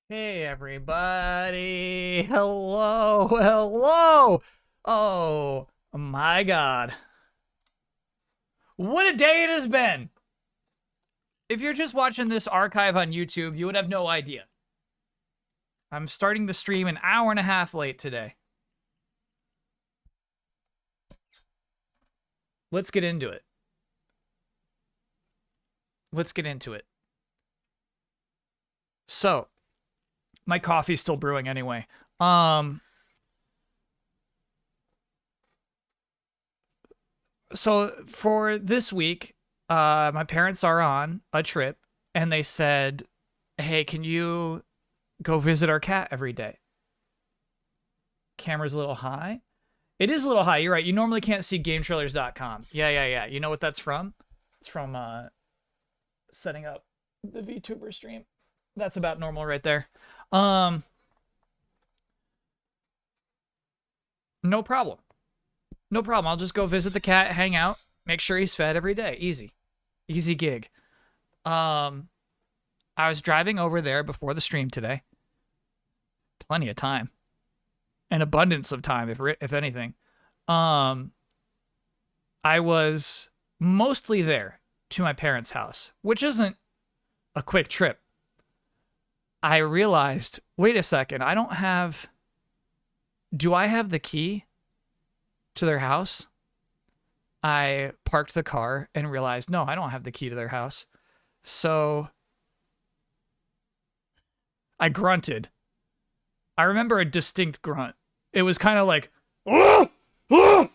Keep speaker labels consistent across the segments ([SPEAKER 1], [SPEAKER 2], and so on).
[SPEAKER 1] Hey everybody. Hello. Hello. Oh my god. What a day it has been. If you're just watching this archive on YouTube, you would have no idea. I'm starting the stream an hour and a half late today. Let's get into it. Let's get into it. So, my coffee's still brewing anyway. So for this week, my parents are on a trip and they said, "Hey, can you go visit our cat every day?" Camera's a little high. It is a little high. You're right. You normally can't see GameTrailers.com. Yeah. You know what that's from? It's from setting up the VTuber stream. That's about normal right there. Um, no problem. No problem. I'll just go visit the cat, hang out, make sure he's fed every day. Easy gig. Um, I was driving over there before the stream today. Plenty of time, an abundance of time, if anything. Um, I was mostly there to my parents' house, which isn't a quick trip. I realized, wait a second, I don't have. Do I have the key to their house? I parked the car and realized, no, I don't have the key to their house. So I grunted. I remember a distinct grunt. It was kind of like, "Ah! Ah!"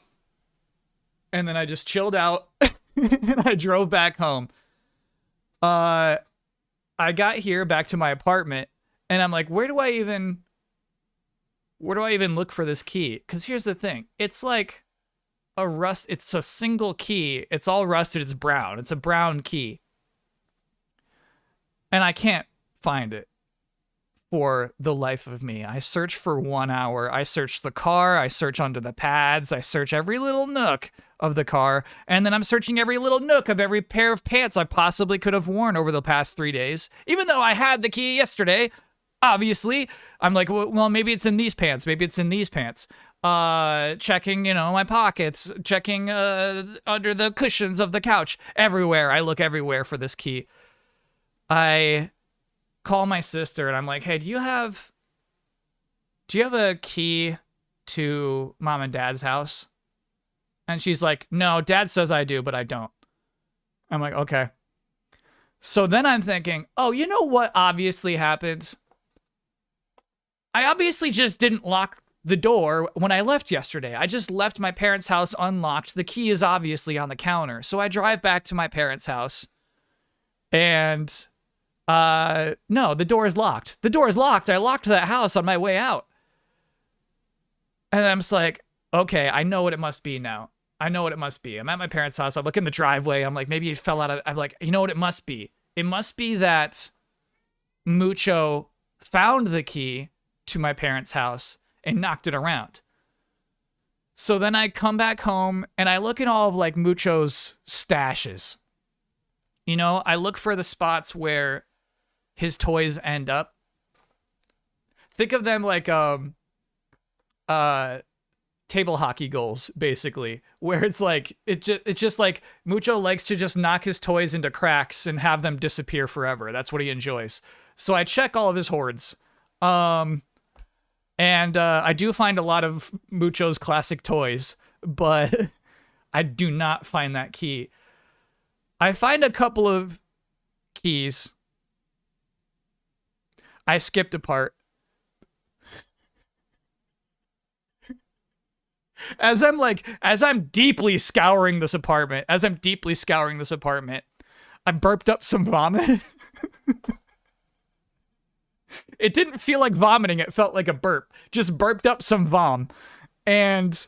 [SPEAKER 1] And then I just chilled out and I drove back home. Uh, I got here back to my apartment and I'm like, where do I even look for this key? Because here's the thing. It's like it's a single key. It's all rusted. It's brown. It's a brown key. And I can't find it for the life of me. I search for 1 hour. I search the car. I search under the pads. I search every little nook of the car. And then I'm searching every little nook of every pair of pants I possibly could have worn over the past 3 days. Even though I had the key yesterday, obviously, I'm like, well, maybe it's in these pants. Maybe it's in these pants. Checking, my pockets, checking under the cushions of the couch. Everywhere. I look everywhere for this key. I call my sister and I'm like, "Hey, do you have a key to mom and dad's house?" And she's like, "No, dad says I do, but I don't." I'm like, "Okay." So then I'm thinking, "Oh, you know what obviously happened? I obviously just didn't lock the door when I left yesterday. I just left my parents' house unlocked. The key is obviously on the counter." So I drive back to my parents' house and no, the door is locked. The door is locked. I locked that house on my way out. And I'm just like, okay, I know what it must be now. I know what it must be. I'm at my parents' house. I look in the driveway. I'm like, maybe it fell out of. I'm like, you know what it must be? It must be that Mucho found the key to my parents' house and knocked it around. So then I come back home and I look in all of like Mucho's stashes. I look for the spots where his toys end up. Think of them like table hockey goals, basically, where it's like it's just like Mucho likes to just knock his toys into cracks and have them disappear forever. That's what he enjoys. So I check all of his hoards. And I do find a lot of Mucho's classic toys, but I do not find that key. I find a couple of keys. I skipped a part. As I'm deeply scouring this apartment, I burped up some vomit. It didn't feel like vomiting, it felt like a burp. Just burped up some vom. And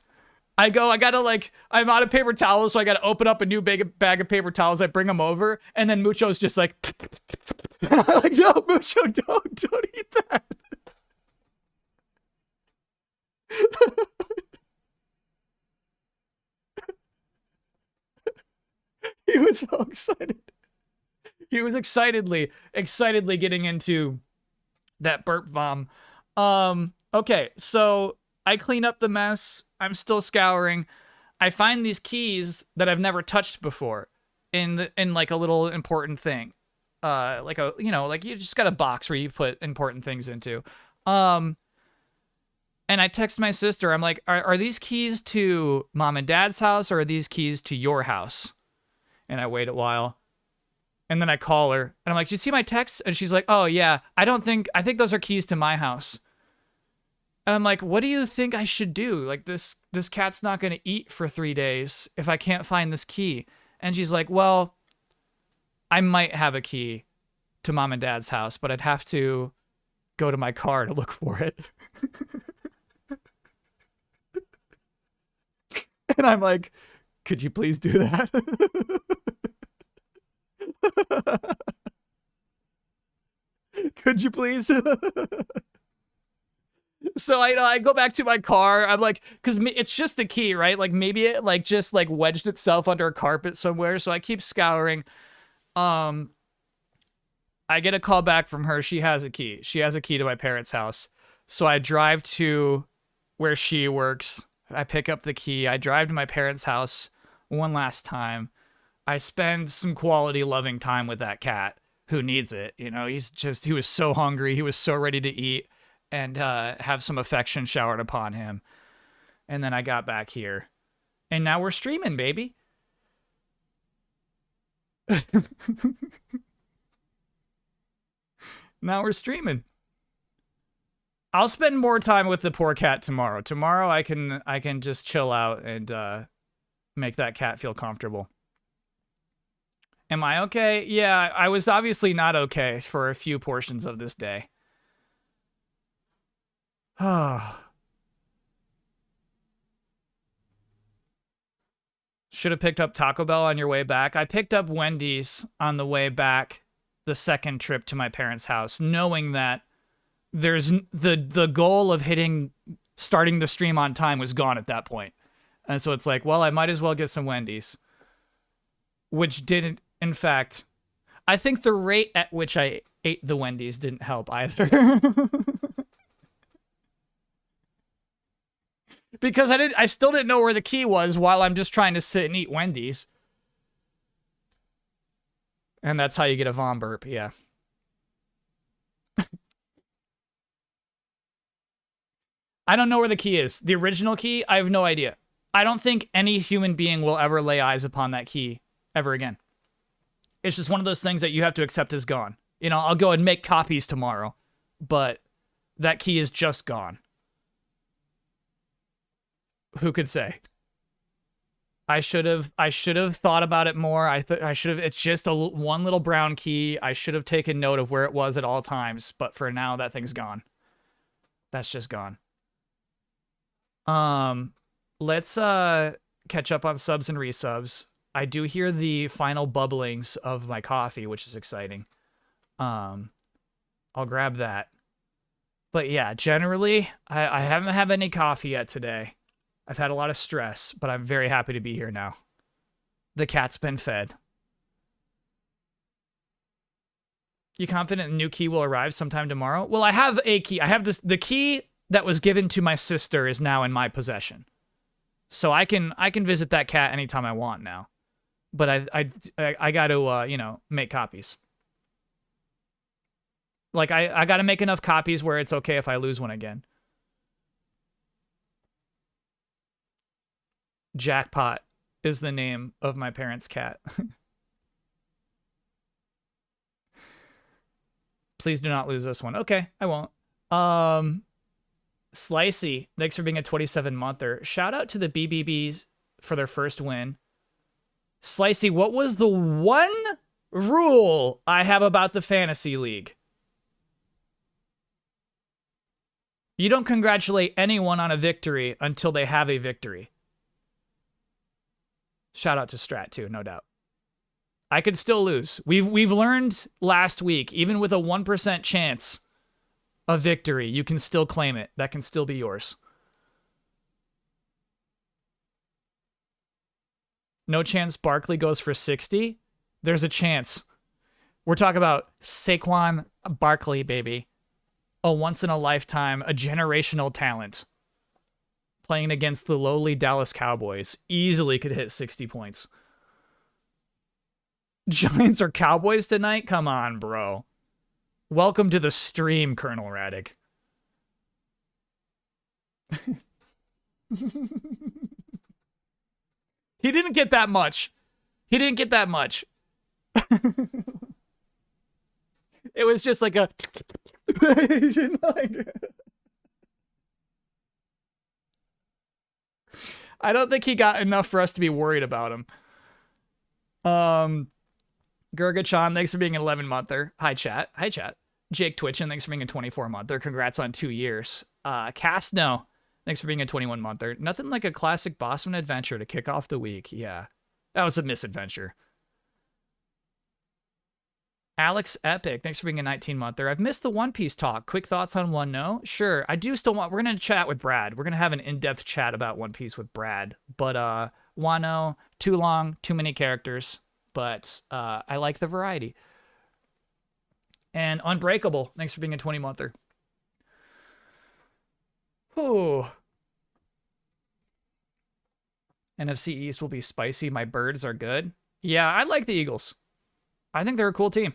[SPEAKER 1] I'm out of paper towels, so I gotta open up a new bag of paper towels. I bring them over, and then Mucho's just like, I'm like, no, Mucho, don't eat that. He was so excited. He was excitedly getting into That burp vom. Okay, so I clean up the mess. I'm still scouring. I find these keys that I've never touched before in like a little important thing. Like a like you just got a box where you put important things into. Um and I text my sister. I'm like, are these keys to mom and dad's house or are these keys to your house? And I wait a while. And then I call her and I'm like, "Did you see my text?" And she's like, "Oh yeah, I think those are keys to my house." And I'm like, "What do you think I should do? Like this cat's not going to eat for 3 days if I can't find this key." And she's like, "Well, I might have a key to mom and dad's house, but I'd have to go to my car to look for it." And I'm like, "Could you please do that?" Could you please? So I go back to my car. I'm like, because it's just a key, right? Like maybe it like just like wedged itself under a carpet somewhere. So I keep scouring. Um, I get a call back from her. She has a key. She has a key to my parents' house. So I drive to where she works. I pick up the key. I drive to my parents' house one last time. I spend some quality loving time with that cat who needs it. You know, he was so hungry. He was so ready to eat and have some affection showered upon him. And then I got back here. And now we're streaming, baby. Now we're streaming. I'll spend more time with the poor cat tomorrow. Tomorrow I can just chill out and make that cat feel comfortable. Am I okay? Yeah, I was obviously not okay for a few portions of this day. Should have picked up Taco Bell on your way back. I picked up Wendy's on the way back the second trip to my parents' house, knowing that there's the goal of starting the stream on time was gone at that point. And so it's like, well, I might as well get some Wendy's. Which didn't, in fact, I think the rate at which I ate the Wendy's didn't help either. Because I still didn't know where the key was while I'm just trying to sit and eat Wendy's. And that's how you get a vom burp, yeah. I don't know where the key is. The original key, I have no idea. I don't think any human being will ever lay eyes upon that key ever again. It's just one of those things that you have to accept is gone. You know, I'll go and make copies tomorrow, but that key is just gone. Who could say? I should have thought about it more. I should have. It's just one little brown key. I should have taken note of where it was at all times. But for now, that thing's gone. That's just gone. Let's catch up on subs and resubs. I do hear the final bubblings of my coffee, which is exciting. I'll grab that. But yeah, generally, I haven't had any coffee yet today. I've had a lot of stress, but I'm very happy to be here now. The cat's been fed. You confident the new key will arrive sometime tomorrow? Well, I have a key. I have the key that was given to my sister is now in my possession. So I can visit that cat anytime I want now. But I got to make copies. Like I got to make enough copies where it's okay if I lose one again. Jackpot is the name of my parents' cat. Please do not lose this one. Okay, I won't. Slicey, thanks for being a 27-monther. Shout out to the BBBs for their first win. Slicey, what was the one rule I have about the fantasy league? You don't congratulate anyone on a victory until they have a victory. Shout out to Strat too, no doubt. I could still lose. We've learned last week, even with a 1% chance of victory, you can still claim it. That can still be yours. No chance Barkley goes for 60? There's a chance. We're talking about Saquon Barkley, baby. a once in a lifetime, a generational talent playing against the lowly Dallas Cowboys. Easily could hit 60 points. Giants or Cowboys tonight? Come on, bro. Welcome to the stream, Colonel Raddick. He didn't get that much. He didn't get that much. It was just like a... I don't think he got enough for us to be worried about him. Gurgachan, thanks for being an 11-monther. Hi, chat. Hi, chat. Jake Twitchin, thanks for being a 24-monther. Congrats on 2 years. Cast, no. Thanks for being a 21-monther. Nothing like a classic Bossman adventure to kick off the week. Yeah. That was a misadventure. Alex Epic, thanks for being a 19-monther. I've missed the One Piece talk. Quick thoughts on One No? Sure. I do still want... We're going to chat with Brad. We're going to have an in-depth chat about One Piece with Brad. But, Wano, too long, too many characters. But I like the variety. And Unbreakable, thanks for being a 20-monther. Whew. NFC East will be spicy. My birds are good. Yeah, I like the Eagles. I think they're a cool team.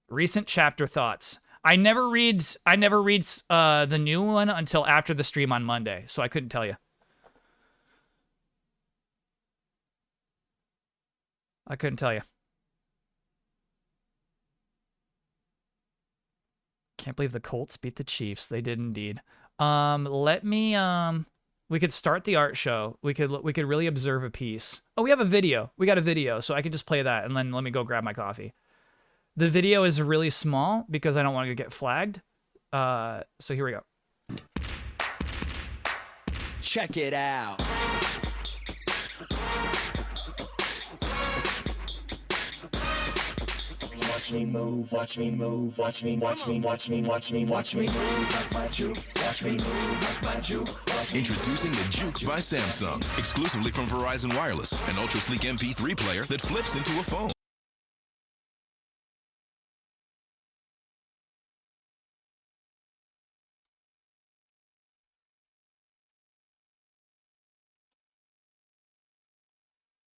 [SPEAKER 1] Recent chapter thoughts. I never read the new one until after the stream on Monday, so I couldn't tell you. I couldn't tell you. Can't believe the Colts beat the Chiefs. They did indeed. Let me we could start the art show. We could really observe a piece. Oh, we have a video. We got a video, so I can just play that and then let me go grab my coffee. The video is really small because I don't want to get flagged. So here we go.
[SPEAKER 2] Check it out. Watch me move, watch me move, watch me, watch me, watch me, watch me, watch me move like my juke, watch me move like my juke.
[SPEAKER 3] Introducing the Juke by Samsung, exclusively from Verizon Wireless, an ultra-sleek MP3 player that flips into a phone.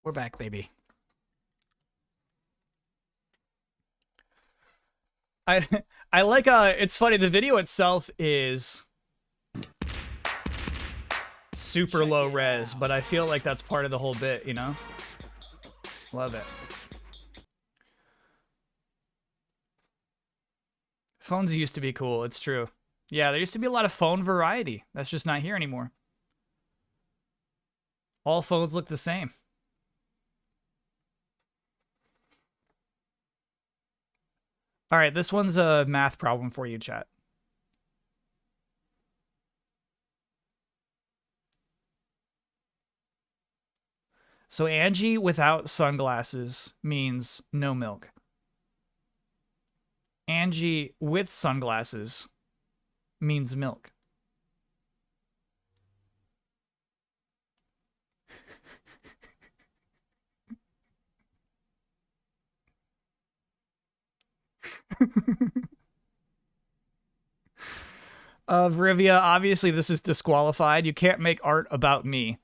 [SPEAKER 1] We're back, baby. I like it's funny, the video itself is super low res, but I feel like that's part of the whole bit, you know? Love it. Phones used to be cool, it's true. Yeah, there used to be a lot of phone variety. That's just not here anymore. All phones look the same. All right, this one's a math problem for you, chat. So Angie without sunglasses means no milk. Angie with sunglasses means milk. Rivia, obviously this is disqualified. You can't make art about me.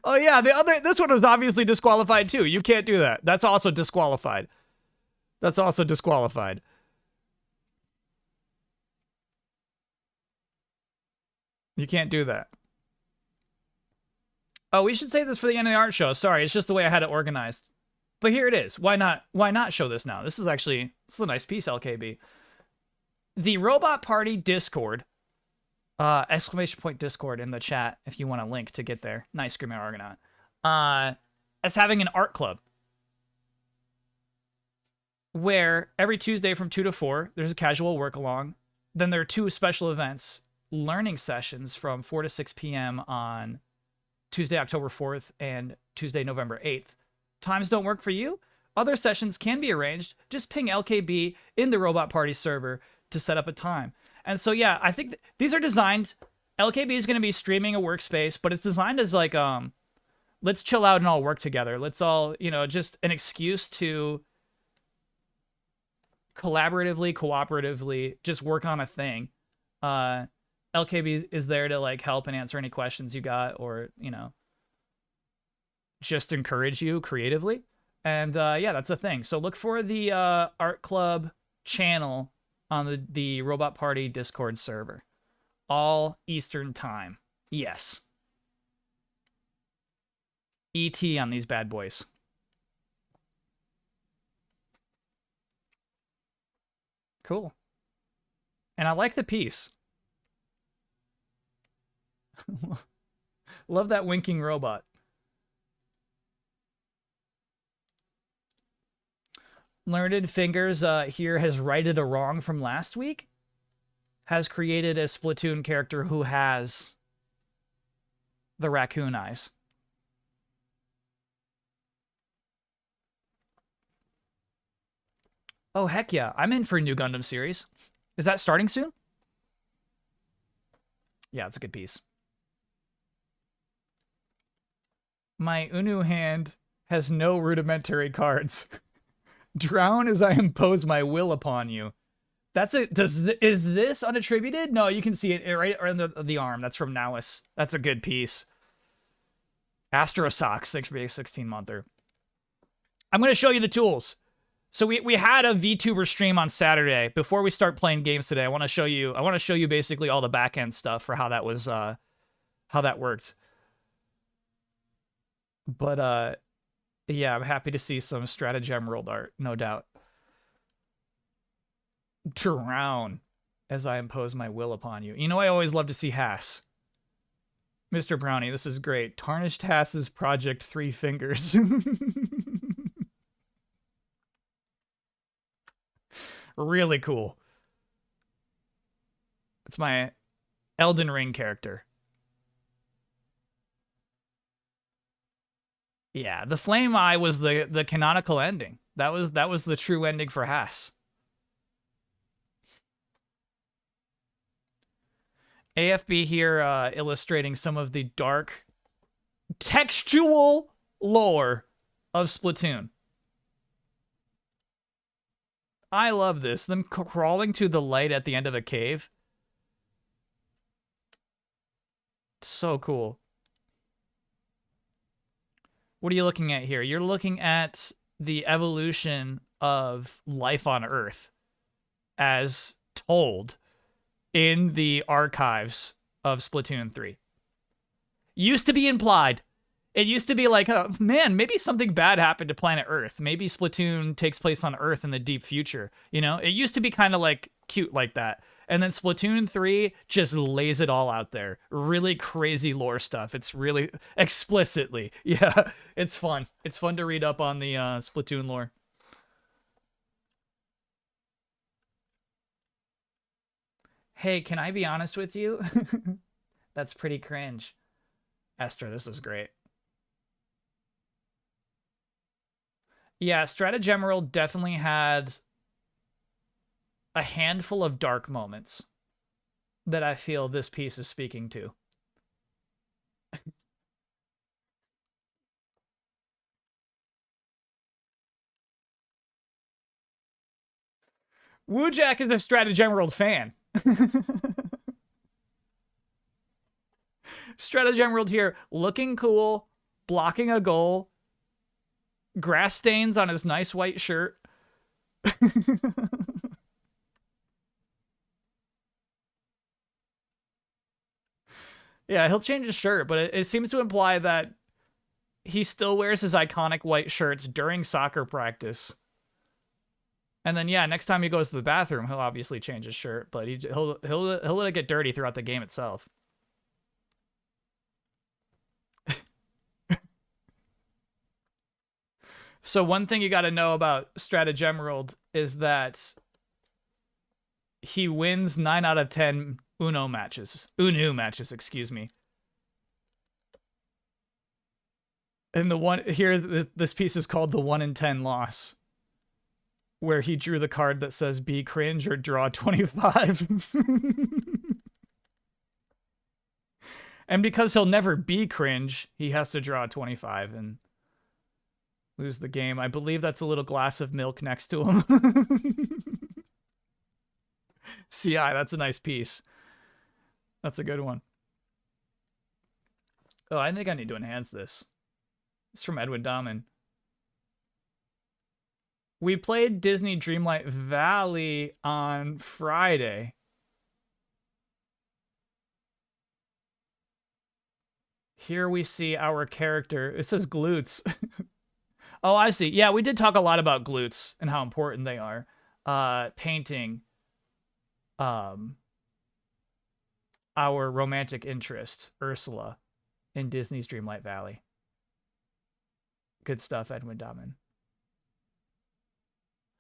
[SPEAKER 1] Oh yeah, this one was obviously disqualified too. You can't do that. That's also disqualified. That's also disqualified. You can't do that. Oh, we should save this for the end of the art show. Sorry, it's just the way I had it organized. But here it is. Why not show this now? This is a nice piece, LKB. The Robot Party Discord, exclamation point Discord in the chat if you want a link to get there. Nice, Screaming Argonaut. As having an art club where every Tuesday from 2 to 4, there's a casual work along. Then there are 2 special events, learning sessions from 4 to 6 p.m. on Tuesday, October 4th and Tuesday, November 8th. Times don't work for you? Other sessions can be arranged. Just ping LKB in the Robot Party server to set up a time. And so, yeah, I think these are designed... LKB is going to be streaming a workspace, but it's designed as like let's chill out and all work together. Let's all, just an excuse to collaboratively, cooperatively just work on a thing. LKB is there to like help and answer any questions you got, or just encourage you creatively. And yeah, that's a thing. So look for the art club channel on the Robot Party Discord server, all Eastern time. Yes. ET on these bad boys. Cool. And I like the piece. Love that winking robot. Learned Fingers here has righted a wrong from last week. Has created a Splatoon character who has the raccoon eyes. Oh, heck yeah. I'm in for a new Gundam series. Is that starting soon? Yeah, it's a good piece. My Unu hand has no rudimentary cards. Drown as I impose my will upon you. Is this unattributed? No, you can see it right in the arm. That's from Nowis. That's a good piece. Astro Socks, 16-monther. I'm going to show you the tools. So we had a VTuber stream on Saturday. Before we start playing games today, I want to show you basically all the back-end stuff for how that was how that worked. But yeah, I'm happy to see some Stratagem World art, no doubt. Drown as I impose my will upon you. You know, I always love to see Hass. Mr. Brownie, this is great. Tarnished Hass's Project 3 Fingers. Really cool. It's my Elden Ring character. Yeah, the Flame Eye was the canonical ending. That was the true ending for Hass. AFB here illustrating some of the dark textual lore of Splatoon. I love this. Them crawling to the light at the end of a cave. So cool. What are you looking at here? You're looking at the evolution of life on Earth as told in the archives of Splatoon 3. Used to be implied. It used to be like, oh, man, maybe something bad happened to planet Earth. Maybe Splatoon takes place on Earth in the deep future. You know, it used to be kind of like cute like that. And then Splatoon 3 just lays it all out there. Really crazy lore stuff. It's really explicitly. Yeah, it's fun. It's fun to read up on the Splatoon lore. Hey, can I be honest with you? That's pretty cringe. Esther, this is great. Yeah, Stratagem World definitely had a handful of dark moments that I feel this piece is speaking to. Woojack is a Stratagem World fan. Stratagem World here, looking cool, blocking a goal, grass stains on his nice white shirt. Yeah, he'll change his shirt, but it seems to imply that he still wears his iconic white shirts during soccer practice. And then, yeah, next time he goes to the bathroom, he'll obviously change his shirt, but he'll let it get dirty throughout the game itself. So one thing you got to know about Stratagem World is that he wins 9 out of 10 Uno matches, excuse me. And the one here, this piece is called the 1 in 10 loss, where he drew the card that says "Be cringe" or "Draw 25." And because he'll never be cringe, he has to draw a 25 and lose the game. I believe that's a little glass of milk next to him. CI, that's a nice piece. That's a good one. Oh, I think I need to enhance this. It's from Edwin Dahman. We played Disney Dreamlight Valley on Friday. Here we see our character. It says glutes. Oh, I see. Yeah, we did talk a lot about glutes and how important they are. Painting our romantic interest, Ursula, in Disney's Dreamlight Valley. Good stuff, Edwin Dahman.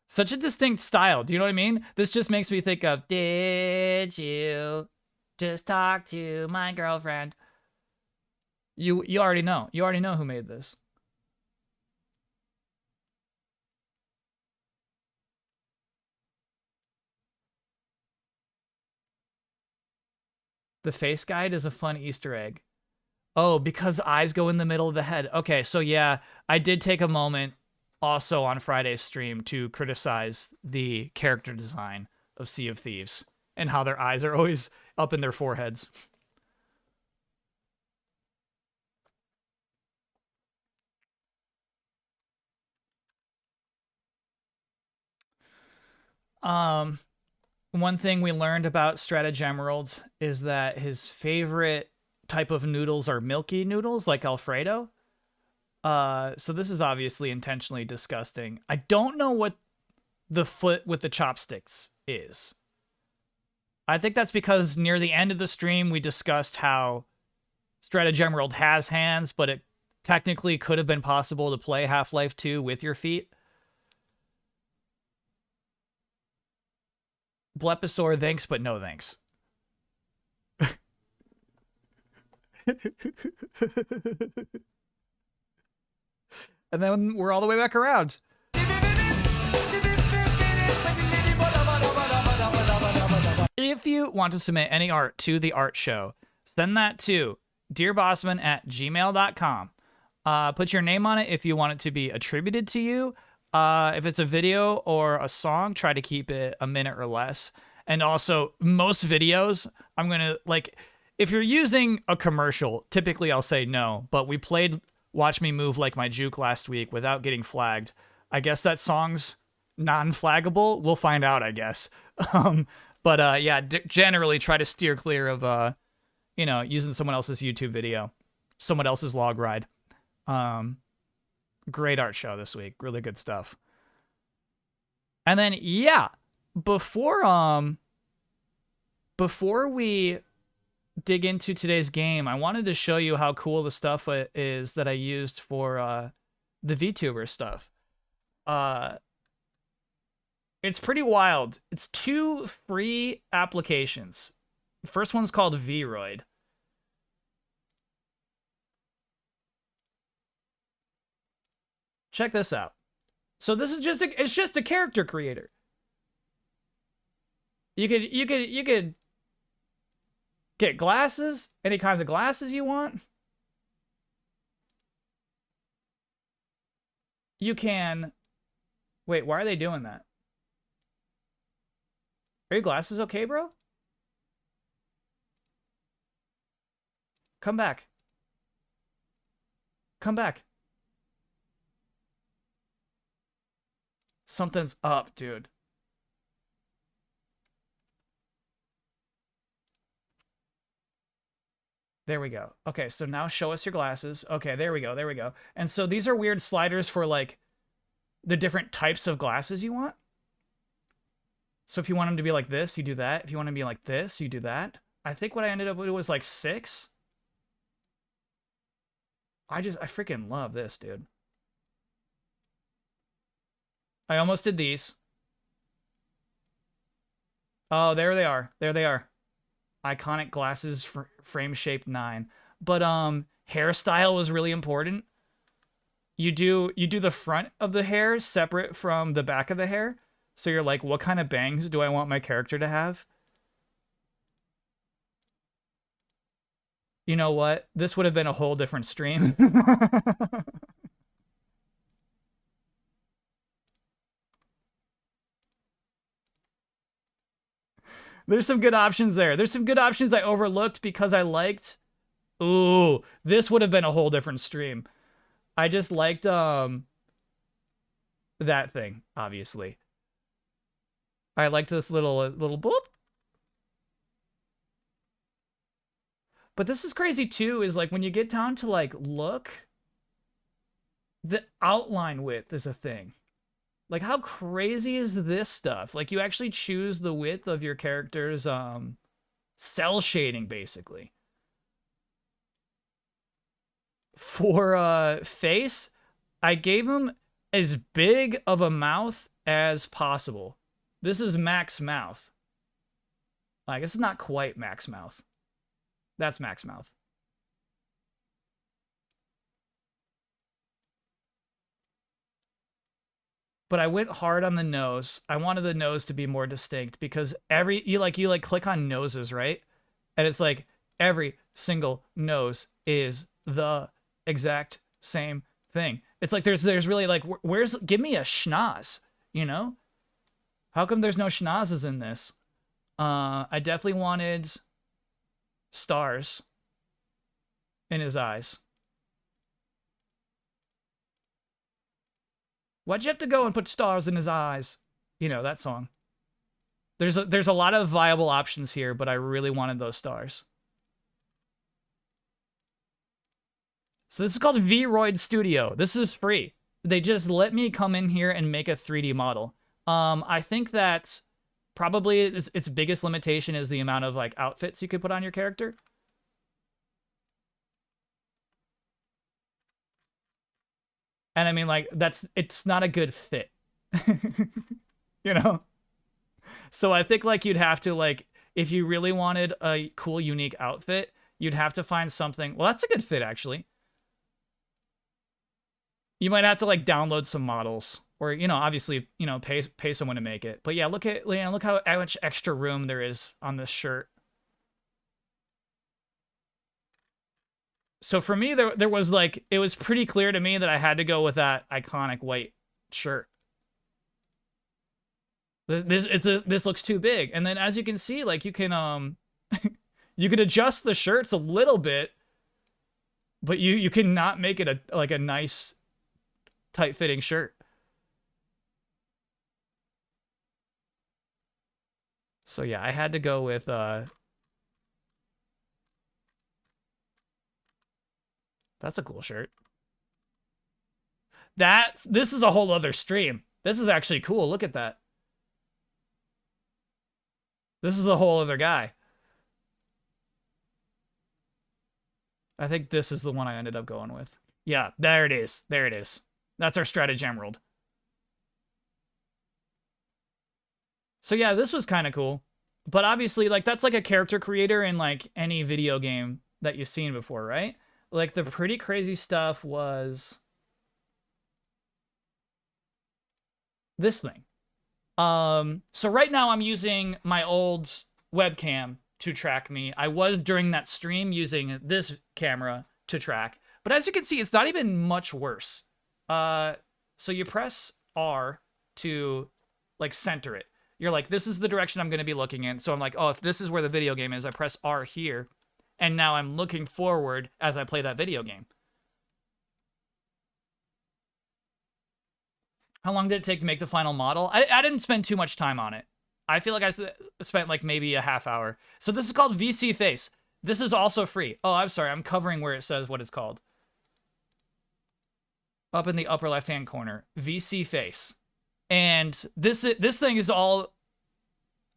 [SPEAKER 1] Such a distinct style. Do you know what I mean? This just makes me think of, did you just talk to my girlfriend? You already know. You already know who made this. The face guide is a fun Easter egg. Oh, because eyes go in the middle of the head. Okay, so yeah, I did take a moment also on Friday's stream to criticize the character design of Sea of Thieves and how their eyes are always up in their foreheads. One thing we learned about Stratagemerald is that his favorite type of noodles are milky noodles, like Alfredo. So this is obviously intentionally disgusting. I don't know what the foot with the chopsticks is. I think that's because near the end of the stream, we discussed how Stratagemerald has hands, but it technically could have been possible to play Half-Life 2 with your feet. Blepisaur, thanks, but no thanks. And then we're all the way back around. If you want to submit any art to the art show, send that to dearbossman@gmail.com. Put your name on it if you want it to be attributed to you. If it's a video or a song, try to keep it a minute or less. And also, most videos, I'm going to, like, if you're using a commercial, typically I'll say no. But we played Watch Me Move Like My Juke last week without getting flagged. I guess that song's non-flaggable. We'll find out, I guess. But yeah, generally try to steer clear of, using someone else's YouTube video, someone else's log ride. Great art show this week. Really good stuff. And then, yeah, before we dig into today's game, I wanted to show you how cool the stuff is that I used for the VTuber stuff. It's pretty wild. It's 2 free applications. The first one's called Vroid. Check this out. So this is it's just a character creator. You could get glasses, any kinds of glasses you want. You can wait, why are they doing that? Are your glasses okay, bro? Come back. Come back. Something's up, dude. There we go. Okay, so now show us your glasses. Okay, there we go. There we go. And so these are weird sliders for, like, the different types of glasses you want. So if you want them to be like this, you do that. If you want them to be like this, you do that. I think what I ended up with was like 6. I freaking love this, dude. I almost did these. Oh, there they are. There they are. Iconic glasses, frame shaped 9. But hairstyle was really important. You do the front of the hair separate from the back of the hair. So you're like, what kind of bangs do I want my character to have? You know what? This would have been a whole different stream. There's some good options there. There's some good options I overlooked because I liked. Ooh, this would have been a whole different stream. I just liked that thing, obviously. I liked this little boop. But this is crazy too, is like when you get down to like look, the outline width is a thing. Like how crazy is this stuff? Like you actually choose the width of your character's cell shading basically. For face, I gave him as big of a mouth as possible. This is max mouth. I guess it's not quite max mouth. That's max mouth. But I went hard on the nose. I wanted the nose to be more distinct because you click on noses, right? And it's like every single nose is the exact same thing. It's like there's really like where's give me a schnoz, you know? How come there's no schnozzes in this? I definitely wanted stars in his eyes. Why'd you have to go and put stars in his eyes? You know, that song. There's a lot of viable options here, but I really wanted those stars. So this is called VRoid Studio. This is free. They just let me come in here and make a 3D model. I think that probably its biggest limitation is the amount of like outfits you could put on your character. And I mean, like, it's not a good fit. You know? So I think, like, you'd have to, like, if you really wanted a cool, unique outfit, you'd have to find something. Well, that's a good fit, actually. You might have to, like, download some models. Or, you know, obviously, you know, pay someone to make it. But yeah, look how much extra room there is on this shirt. So for me, there was like, it was pretty clear to me that I had to go with that iconic white shirt. This looks too big. And then as you can see, like you can you can adjust the shirts a little bit, but you cannot make it a nice tight fitting shirt. So yeah, I had to go with that's a cool shirt. This is a whole other stream. This is actually cool. Look at that. This is a whole other guy. I think this is the one I ended up going with. Yeah, there it is. There it is. That's our strategy emerald. So yeah, this was kind of cool. But obviously, like, that's like a character creator in like any video game that you've seen before, right? Like the pretty crazy stuff was this thing. So right now I'm using my old webcam to track me. I was during that stream using this camera to track, but as you can see, it's not even much worse. So you press R to like center it. You're like, this is the direction I'm going to be looking in. So I'm like, oh, if this is where the video game is, I press R here. And now I'm looking forward as I play that video game. How long did it take to make the final model? I didn't spend too much time on it. I feel like I spent like maybe a half hour. So this is called VC Face. This is also free. Oh, I'm sorry. I'm covering where it says what it's called. Up in the upper left-hand corner. VC Face. And this thing is all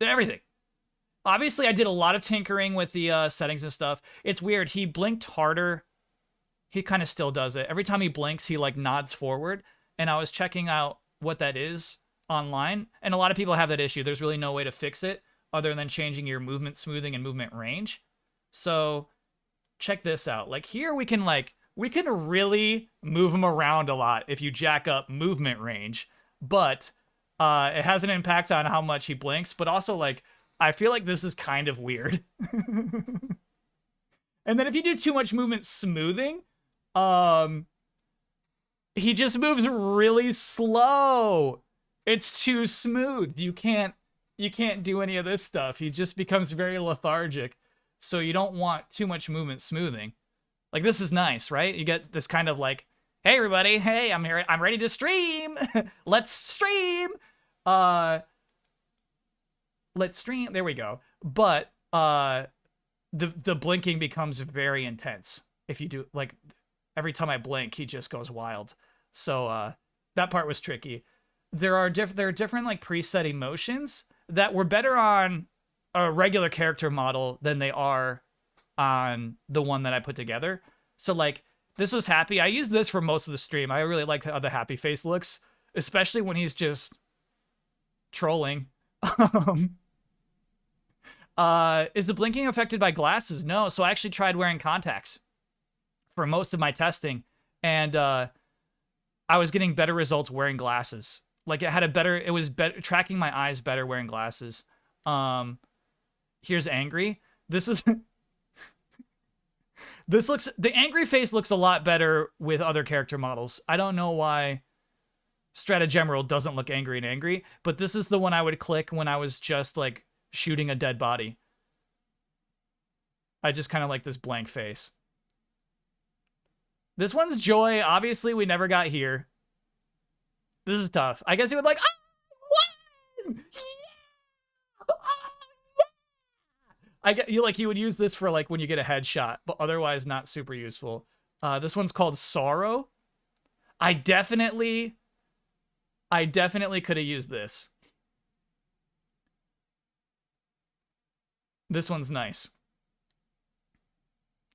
[SPEAKER 1] everything. Obviously, I did a lot of tinkering with the settings and stuff. It's weird. He blinked harder. He kind of still does it. Every time he blinks, he like nods forward. And I was checking out what that is online. And a lot of people have that issue. There's really no way to fix it other than changing your movement smoothing and movement range. So check this out. Like here we can really move him around a lot if you jack up movement range. But it has an impact on how much he blinks. But also like I feel like this is kind of weird. And then if you do too much movement smoothing, he just moves really slow. It's too smooth. You can't do any of this stuff. He just becomes very lethargic. So you don't want too much movement smoothing. Like, this is nice, right? You get this kind of like, hey everybody, hey, I'm here, I'm ready to stream. Let's stream. Let's stream. There we go. But the blinking becomes very intense. If you do, like, every time I blink, he just goes wild. So that part was tricky. There are different like preset emotions that were better on a regular character model than they are on the one that I put together. So like, this was happy. I used this for most of the stream. I really like how the happy face looks, especially when he's just trolling. Is the blinking affected by glasses? No. So I actually tried wearing contacts for most of my testing, and I was getting better results wearing glasses. Like, it was better tracking my eyes better wearing glasses. Here's angry. This is the angry face looks a lot better with other character models. I don't know why Stratagemerald doesn't look angry, but this is the one I would click when I was just like shooting a dead body. I just kind of like this blank face. This one's Joy. Obviously, we never got here. This is tough. I guess he would like, I won! Yeah! You would use this for like when you get a headshot, but otherwise not super useful. This one's called Sorrow. I definitely could have used this. This one's nice.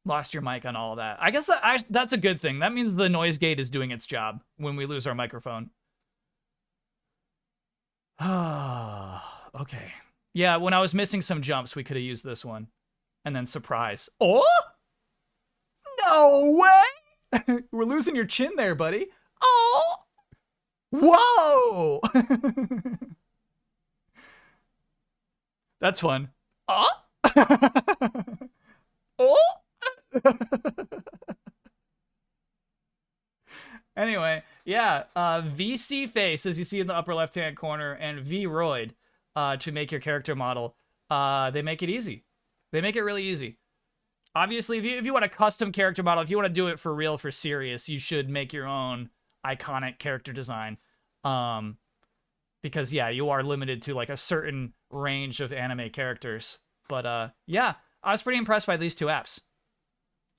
[SPEAKER 1] Lost your mic on all of that. I guess that's a good thing. That means the noise gate is doing its job when we lose our microphone. Okay. Yeah, when I was missing some jumps, we could have used this one. And then surprise. Oh! No way! We're losing your chin there, buddy. Oh! Whoa! That's fun. Oh! Oh! Anyway, yeah, VC face, as you see in the upper left-hand corner, and VRoid to make your character model. They make it easy. They make it really easy. Obviously, if you want a custom character model, if you want to do it for real, for serious, you should make your own iconic character design. Because, yeah, you are limited to, like, a certain range of anime characters. But, yeah, I was pretty impressed by these two apps.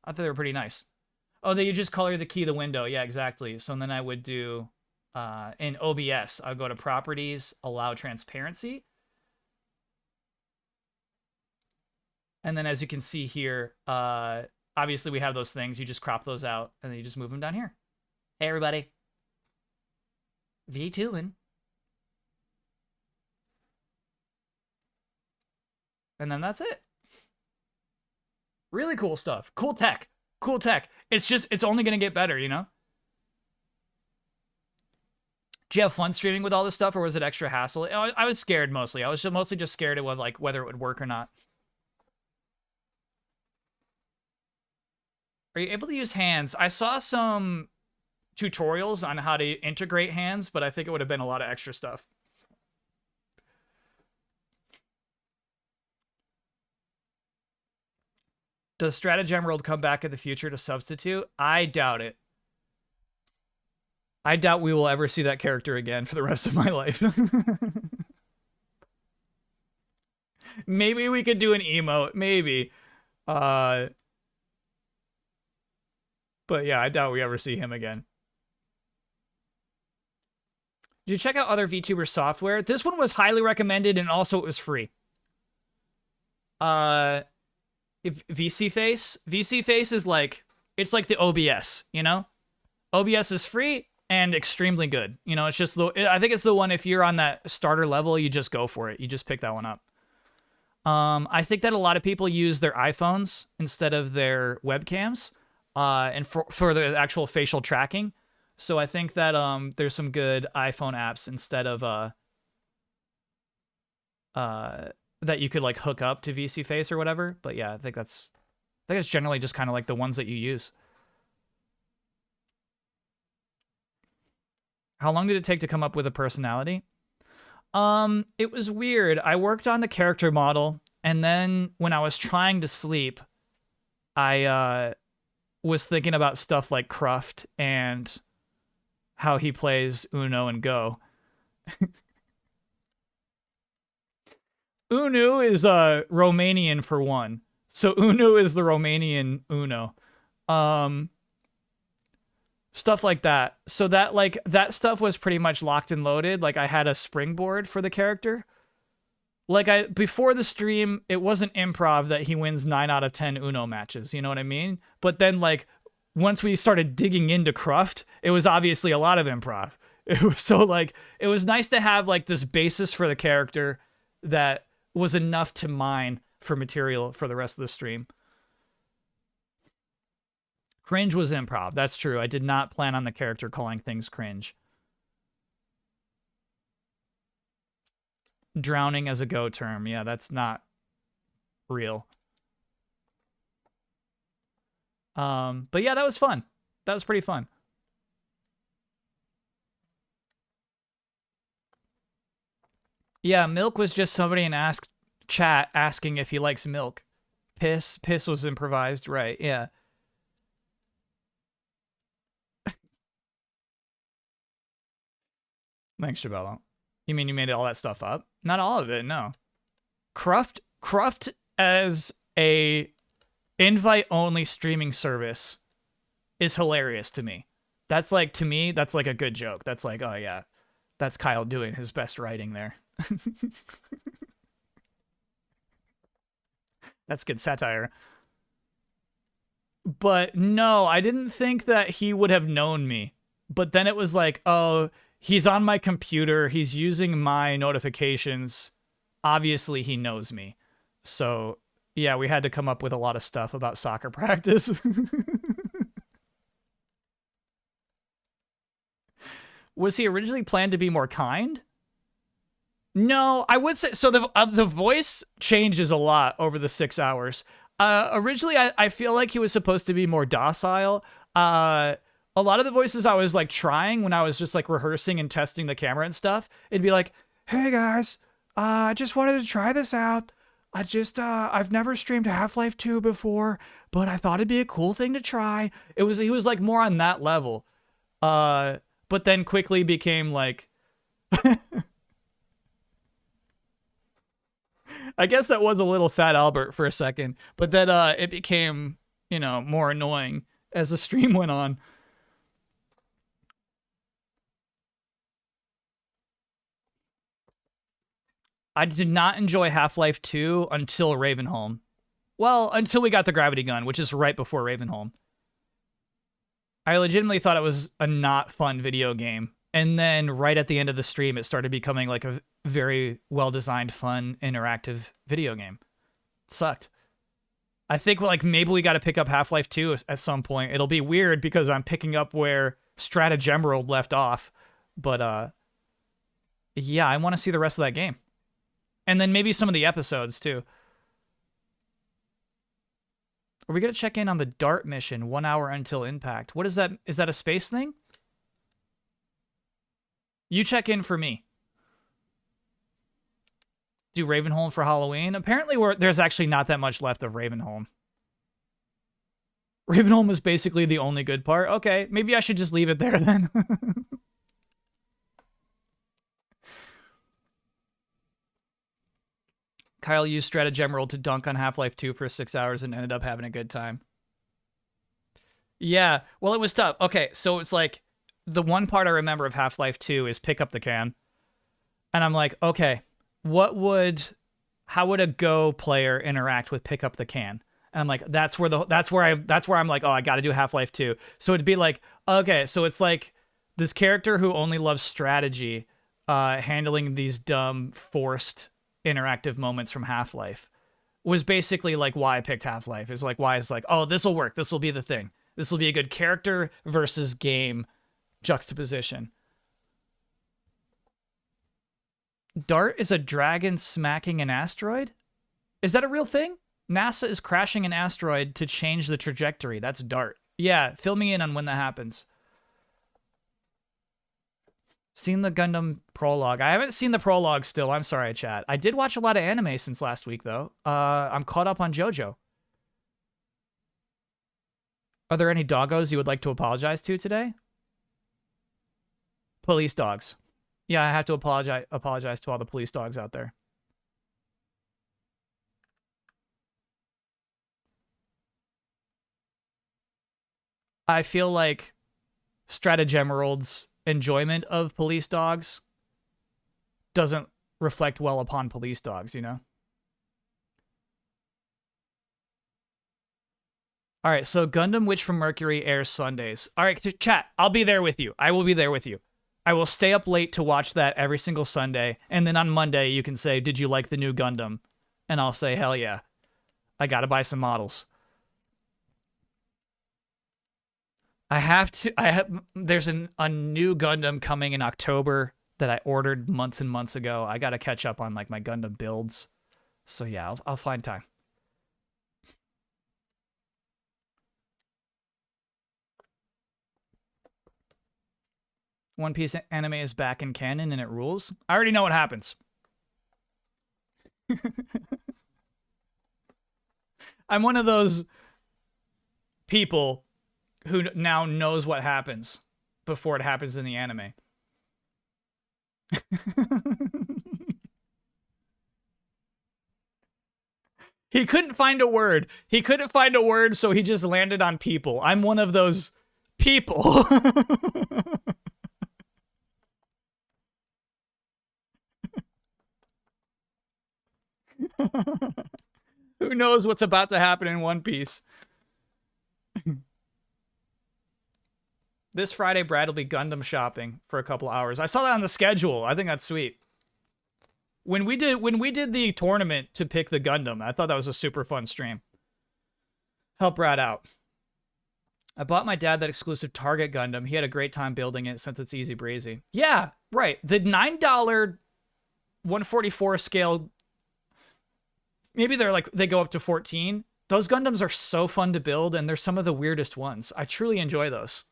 [SPEAKER 1] I thought they were pretty nice. Oh, you just color the key of the window. Yeah, exactly. So then I would do, in OBS, I'll go to Properties, Allow Transparency. And then as you can see here, obviously we have those things. You just crop those out, and then you just move them down here. Hey, everybody. VTubing. And then that's it. Really cool stuff. Cool tech. Cool tech. It's only going to get better, you know? Did you have fun streaming with all this stuff, or was it extra hassle? I was scared mostly. I was mostly just scared of like whether it would work or not. Are you able to use hands? I saw some tutorials on how to integrate hands, but I think it would have been a lot of extra stuff. Does Stratagemerald come back in the future to substitute? I doubt it. I doubt we will ever see that character again for the rest of my life. Maybe we could do an emote. Maybe. But yeah, I doubt we ever see him again. Did you check out other VTuber software? This one was highly recommended, and also it was free. VC Face is like, it's like the OBS, you know? OBS is free and extremely good. You know, it's just I think it's the one, if you're on that starter level, you just go for it. You just pick that one up. I think that a lot of people use their iPhones instead of their webcams, and for the actual facial tracking. So I think that there's some good iPhone apps instead of that you could like hook up to VC Face or whatever. But yeah, I think that's think it's generally just kind of like the ones that you use. How long did it take to come up with a personality? It was weird. I worked on the character model, and then when I was trying to sleep, I was thinking about stuff like Cruft and how he plays Uno and Go. Unu is Romanian for one. So Unu is the Romanian Uno. Um Stuff like that. So that like that stuff was pretty much locked and loaded. Like I had a springboard for the character. Like I before the stream, it wasn't improv that he wins 9 out of 10 Uno matches, you know what I mean? But then like once we started digging into Cruft, it was obviously a lot of improv. It was so like it was nice to have like this basis for the character that was enough to mine for material for the rest of the stream. Cringe was improv. That's true. I did not plan on the character calling things cringe. Drowning as a go term. Yeah, that's not real. But yeah, that was fun. That was pretty fun. Yeah, milk was just somebody in chat asking if he likes milk. Piss was improvised, right? Yeah. Thanks, Chabello. You mean you made all that stuff up? Not all of it, no. Cruft as a invite-only streaming service is hilarious to me. That's like, to me, that's like a good joke. That's like, oh yeah, that's Kyle doing his best writing there. That's good satire. But no, I didn't think that he would have known me. But then it was like, oh, he's on my computer. He's using my notifications. Obviously, he knows me. So, yeah, we had to come up with a lot of stuff about soccer practice. Was he originally planned to be more kind? No, I would say so. The voice changes a lot over the 6 hours. Originally, I feel like he was supposed to be more docile. A lot of the voices I was like trying when I was just like rehearsing and testing the camera and stuff, it'd be like, "Hey guys, I just wanted to try this out. I've never streamed Half-Life 2 before, but I thought it'd be a cool thing to try." He was like more on that level. But then quickly became like. I guess that was a little Fat Albert for a second, but then it became, you know, more annoying as the stream went on. I did not enjoy Half-Life 2 until Ravenholm. Well, until we got the gravity gun, which is right before Ravenholm. I legitimately thought it was a not fun video game. And then right at the end of the stream, it started becoming like a very well-designed, fun, interactive video game. It sucked. I think like maybe we got to pick up Half-Life 2 at some point. It'll be weird because I'm picking up where Stratagemerald left off. But yeah, I want to see the rest of that game. And then maybe some of the episodes too. Are we going to check in on the DART mission 1 hour until impact? What is that? Is that a space thing? You check in for me. Do Ravenholm for Halloween? Apparently there's actually not that much left of Ravenholm. Ravenholm is basically the only good part. Okay, maybe I should just leave it there then. Kyle used Stratagemerald to dunk on Half-Life 2 for 6 hours and ended up having a good time. Yeah, well, it was tough. Okay, so it's like, the one part I remember of Half-Life 2 is pick up the can. And I'm like, okay, how would a Go player interact with pick up the can? And I'm like, that's where I'm like, oh, I got to do Half-Life 2. So it'd be like, okay, so it's like this character who only loves strategy, handling these dumb, forced interactive moments from Half-Life was basically like why I picked Half-Life. Is like why it's like, oh, this will work. This will be the thing. This will be a good character versus game juxtaposition. DART is a dragon smacking an asteroid? Is that a real thing? NASA is crashing an asteroid to change the trajectory. That's Dart. Yeah, fill me in on when that happens. Seen the Gundam prologue. I haven't seen the prologue still. I'm sorry, chat. I did watch a lot of anime since last week, though. I'm caught up on JoJo. Are there any doggos you would like to apologize to today? Police dogs. Yeah, I have to apologize to all the police dogs out there. I feel like Stratagemerald's enjoyment of police dogs doesn't reflect well upon police dogs, you know? All right, so Gundam Witch from Mercury airs Sundays. All right, chat, I'll be there with you. I will be there with you. I will stay up late to watch that every single Sunday, and then on Monday you can say, did you like the new Gundam? And I'll say, hell yeah. I gotta buy some models. There's a new Gundam coming in October that I ordered months and months ago. I gotta catch up on like my Gundam builds. So yeah, I'll find time. One Piece anime is back in canon and it rules. I already know what happens. I'm one of those people who now knows what happens before it happens in the anime. He couldn't find a word. He couldn't find a word, so he just landed on people. I'm one of those people. Who knows what's about to happen in One Piece? This Friday, Brad will be Gundam shopping for a couple hours. I saw that on the schedule. I think that's sweet. When we did the tournament to pick the Gundam, I thought that was a super fun stream. Help Brad out. I bought my dad that exclusive Target Gundam. He had a great time building it since it's easy breezy. Yeah, right. The $9 144 scale, maybe they go up to 14. Those Gundams are so fun to build, and they're some of the weirdest ones. I truly enjoy those.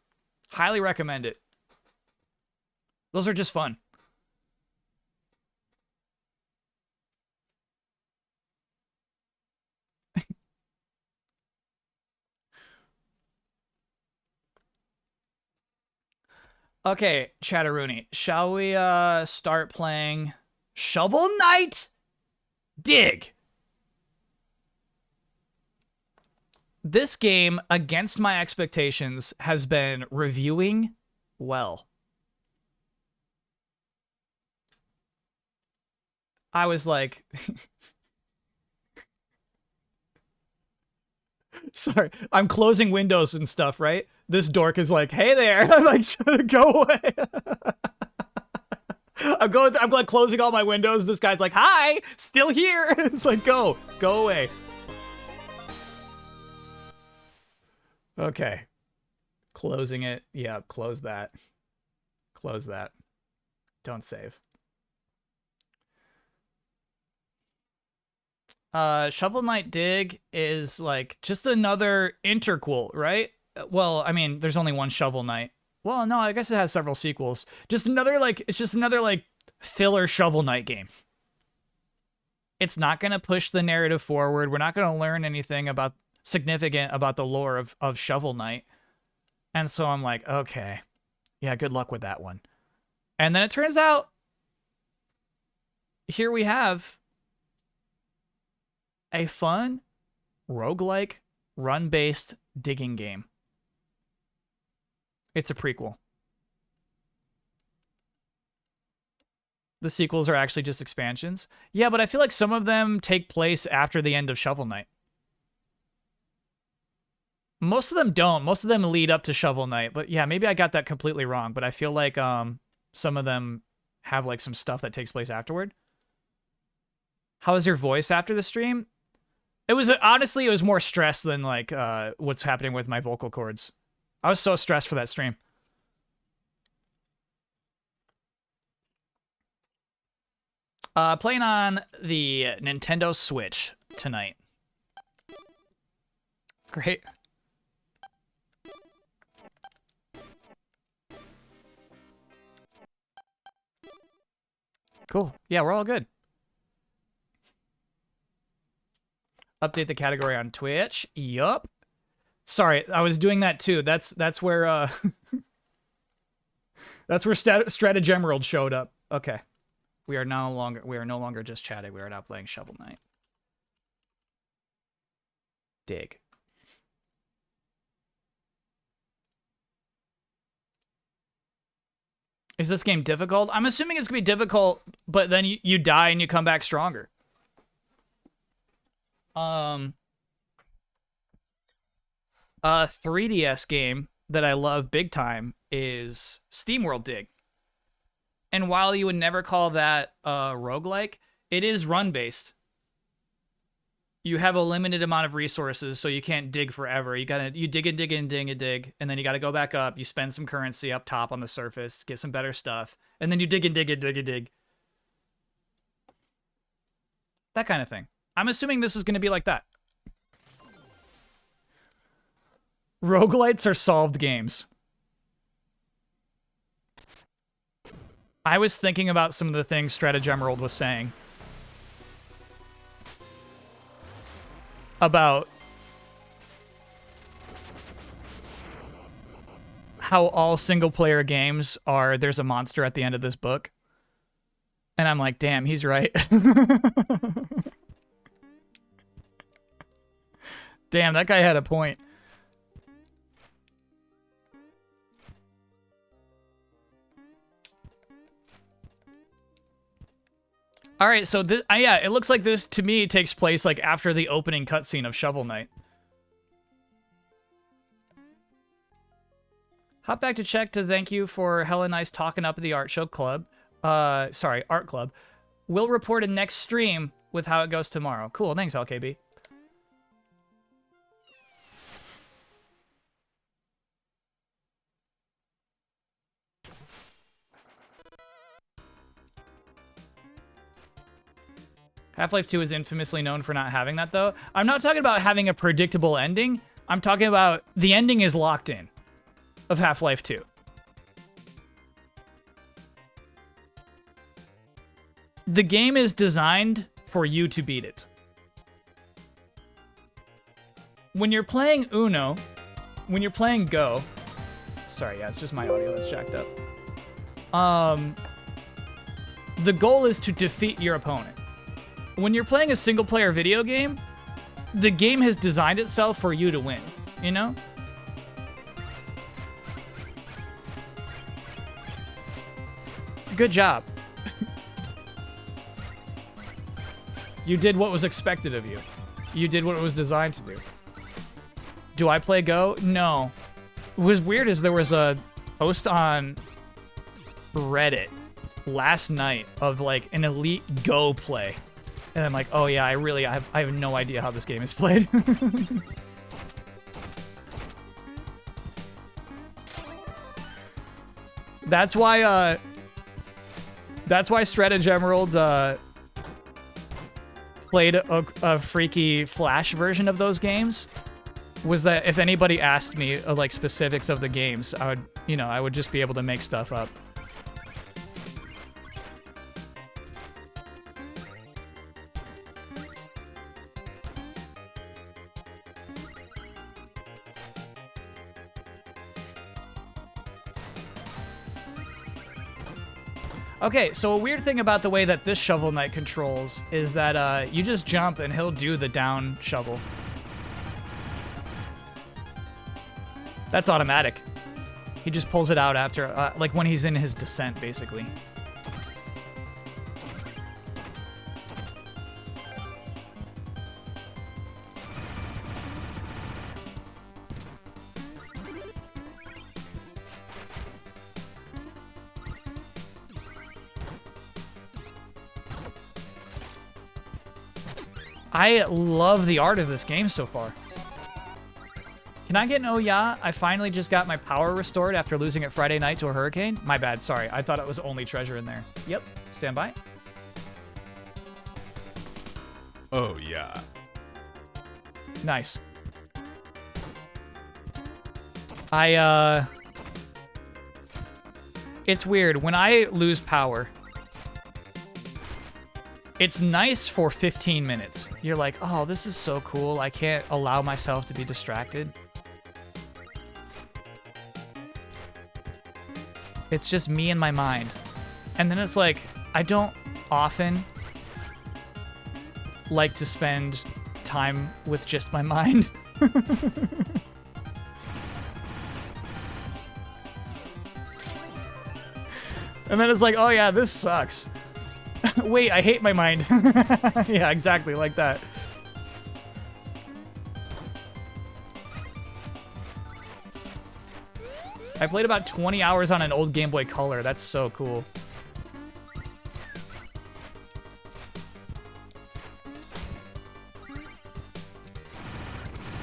[SPEAKER 1] Highly recommend it. Those are just fun. Okay, Chatteroony, shall we start playing Shovel Knight Dig? This game, against my expectations, has been reviewing well. I was like... Sorry, I'm closing windows and stuff, right? This dork is like, hey there. I'm like, go away. I'm like closing all my windows. This guy's like, hi, still here. It's like, go away. Okay. Closing it. Yeah, close that. Close that. Don't save. Shovel Knight Dig is like just another interquel, right? Well, I mean, there's only one Shovel Knight. Well, no, I guess it has several sequels. Just another it's just another filler Shovel Knight game. It's not going to push the narrative forward. We're not going to learn anything significant about the lore of Shovel Knight. And so I'm like, okay. Yeah, good luck with that one. And then it turns out here we have a fun roguelike run-based digging game. It's a prequel. The sequels are actually just expansions. Yeah, but I feel like some of them take place after the end of Shovel Knight. Most of them don't. Most of them lead up to Shovel Knight. But yeah, maybe I got that completely wrong. But I feel like some of them have like some stuff that takes place afterward. How was your voice after the stream? It was honestly, it was more stress than like what's happening with my vocal cords. I was so stressed for that stream. Playing on the Nintendo Switch tonight. Great. Cool. Yeah, we're all good. Update the category on Twitch. Yup. Sorry, I was doing that too. That's where that's where Strategy Emerald showed up. Okay. We are no longer just chatting. We are now playing Shovel Knight. Dig. Is this game difficult? I'm assuming it's gonna be difficult, but then you die and you come back stronger. 3DS game that I love big time is SteamWorld Dig. And while you would never call that roguelike, it is run-based. You have a limited amount of resources, so you can't dig forever. You dig and dig and dig and dig, and then you gotta go back up. You spend some currency up top on the surface, get some better stuff, and then you dig and dig and dig and dig. That kind of thing. I'm assuming this is gonna be like that. Roguelites are solved games. I was thinking about some of the things Strategy Emerald was saying. About how all single-player games are, there's a monster at the end of this book. And I'm like, damn, he's right. Damn, that guy had a point. All right, so this, yeah, it looks like this to me takes place like after the opening cutscene of Shovel Knight. Hop back to check to thank you for hella nice talking up at the art show club. Sorry, art club. We'll report a next stream with how it goes tomorrow. Cool, thanks, LKB. Half-Life 2 is infamously known for not having that, though. I'm not talking about having a predictable ending. I'm talking about the ending is locked in of Half-Life 2. The game is designed for you to beat it. When you're playing Uno, when you're playing Go... Sorry, yeah, it's just my audio that's jacked up. The goal is to defeat your opponent. When you're playing a single-player video game, the game has designed itself for you to win, you know? Good job. You did what was expected of you. You did what it was designed to do. Do I play Go? No. What was weird is there was a post on Reddit last night of like an elite Go play. And I'm like, oh yeah, I have no idea how this game is played. That's why Strategy Emerald played a freaky Flash version of those games. Was that if anybody asked me like specifics of the games, I would just be able to make stuff up. Okay, so a weird thing about the way that this Shovel Knight controls is that you just jump and he'll do the down shovel. That's automatic. He just pulls it out after, like when he's in his descent, basically. I love the art of this game so far. Can I get an oh yeah? I finally just got my power restored after losing it Friday night to a hurricane. My bad, sorry. I thought it was only treasure in there. Yep, stand by.
[SPEAKER 3] Oh yeah.
[SPEAKER 1] Nice. It's weird. When I lose power, it's nice for 15 minutes. You're like, oh, this is so cool. I can't allow myself to be distracted. It's just me and my mind. And then it's like, I don't often like to spend time with just my mind. And then it's like, oh yeah, this sucks. Wait, I hate my mind. Yeah, exactly, like that. I played about 20 hours on an old Game Boy Color. That's so cool.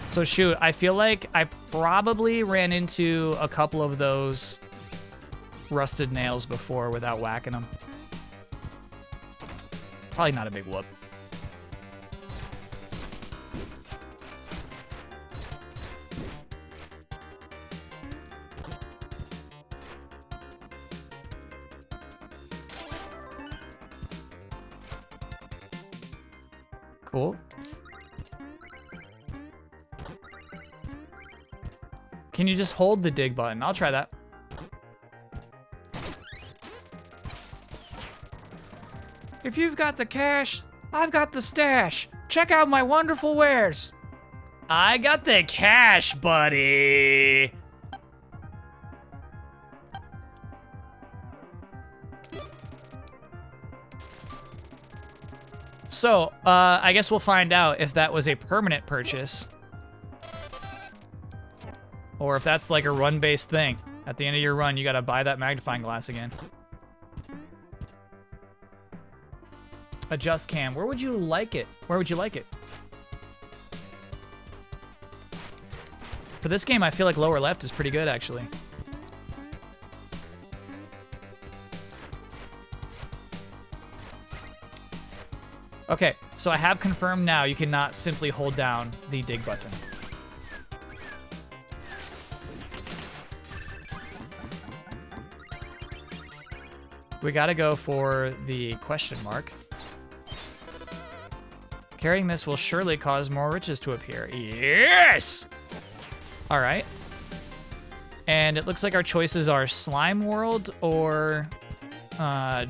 [SPEAKER 1] So shoot, I feel like I probably ran into a couple of those rusted nails before without whacking them. Probably not a big whoop. Cool. Can you just hold the dig button? I'll try that. If you've got the cash, I've got the stash. Check out my wonderful wares. I got the cash, buddy. So, I guess we'll find out if that was a permanent purchase. Or if that's like a run-based thing. At the end of your run, you gotta buy that magnifying glass again. Adjust cam. Where would you like it? Where would you like it? For this game, I feel like lower left is pretty good, actually. Okay, so I have confirmed now you cannot simply hold down the dig button. We gotta go for the question mark. Carrying this will surely cause more riches to appear. Yes! All right. And it looks like our choices are Slime World or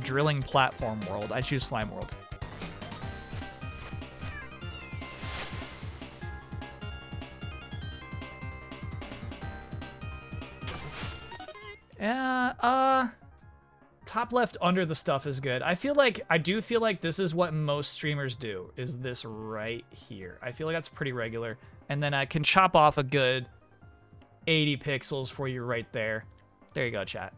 [SPEAKER 1] Drilling Platform World. I choose Slime World. Top left under the stuff is good. I do feel like this is what most streamers do, is this right here. I feel like that's pretty regular. And then I can chop off a good 80 pixels for you right there. There you go, chat.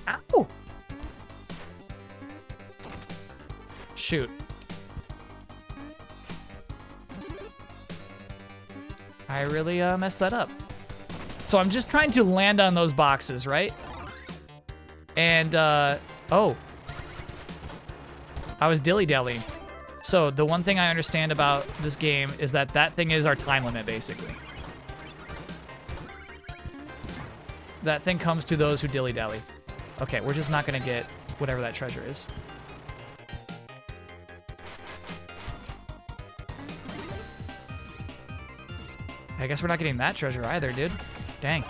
[SPEAKER 1] Ow! Shoot. I really messed that up. So I'm just trying to land on those boxes, right? And, oh. I was dilly-dallying. So the one thing I understand about this game is that that thing is our time limit, basically. That thing comes to those who dilly-dally. Okay, we're just not gonna get whatever that treasure is. I guess we're not getting that treasure either, dude. Dang.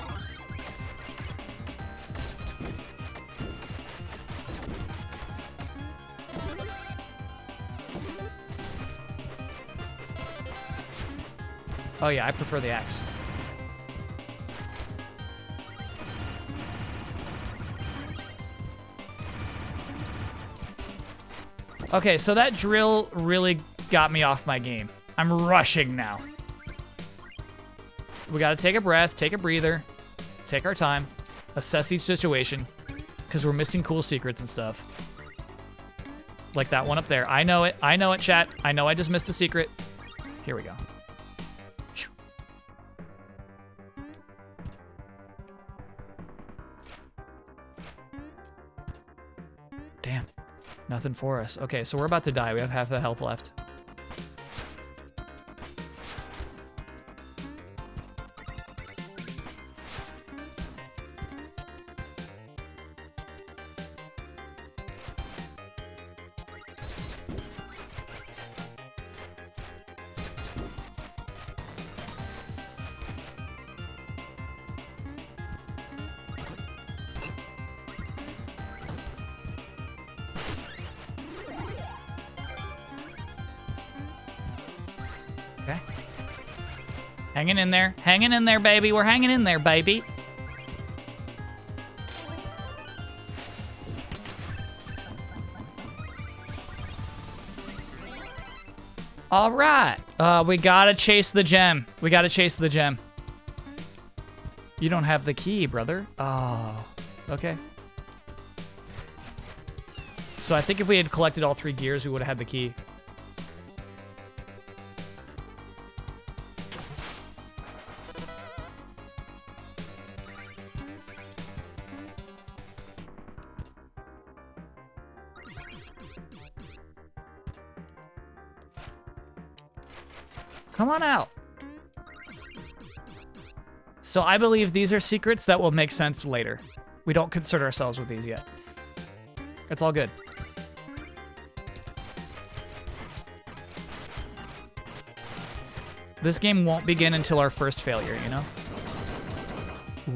[SPEAKER 1] Oh yeah, I prefer the axe. Okay, so that drill really got me off my game. I'm rushing now. We gotta take a breath, take a breather, take our time, assess each situation, because we're missing cool secrets and stuff. Like that one up there. I know it, chat. I know I just missed a secret. Here we go. Damn. Nothing for us. Okay, so we're about to die. We have half the health left. Okay. Hanging in there. Hanging in there, baby. We're hanging in there, baby. All right. We gotta chase the gem. We gotta chase the gem. You don't have the key, brother. Oh, okay. So I think if we had collected all 3 gears, we would have had the key. Come on out. So I believe these are secrets that will make sense later. We don't concern ourselves with these yet. It's all good. This game won't begin until our first failure, you know?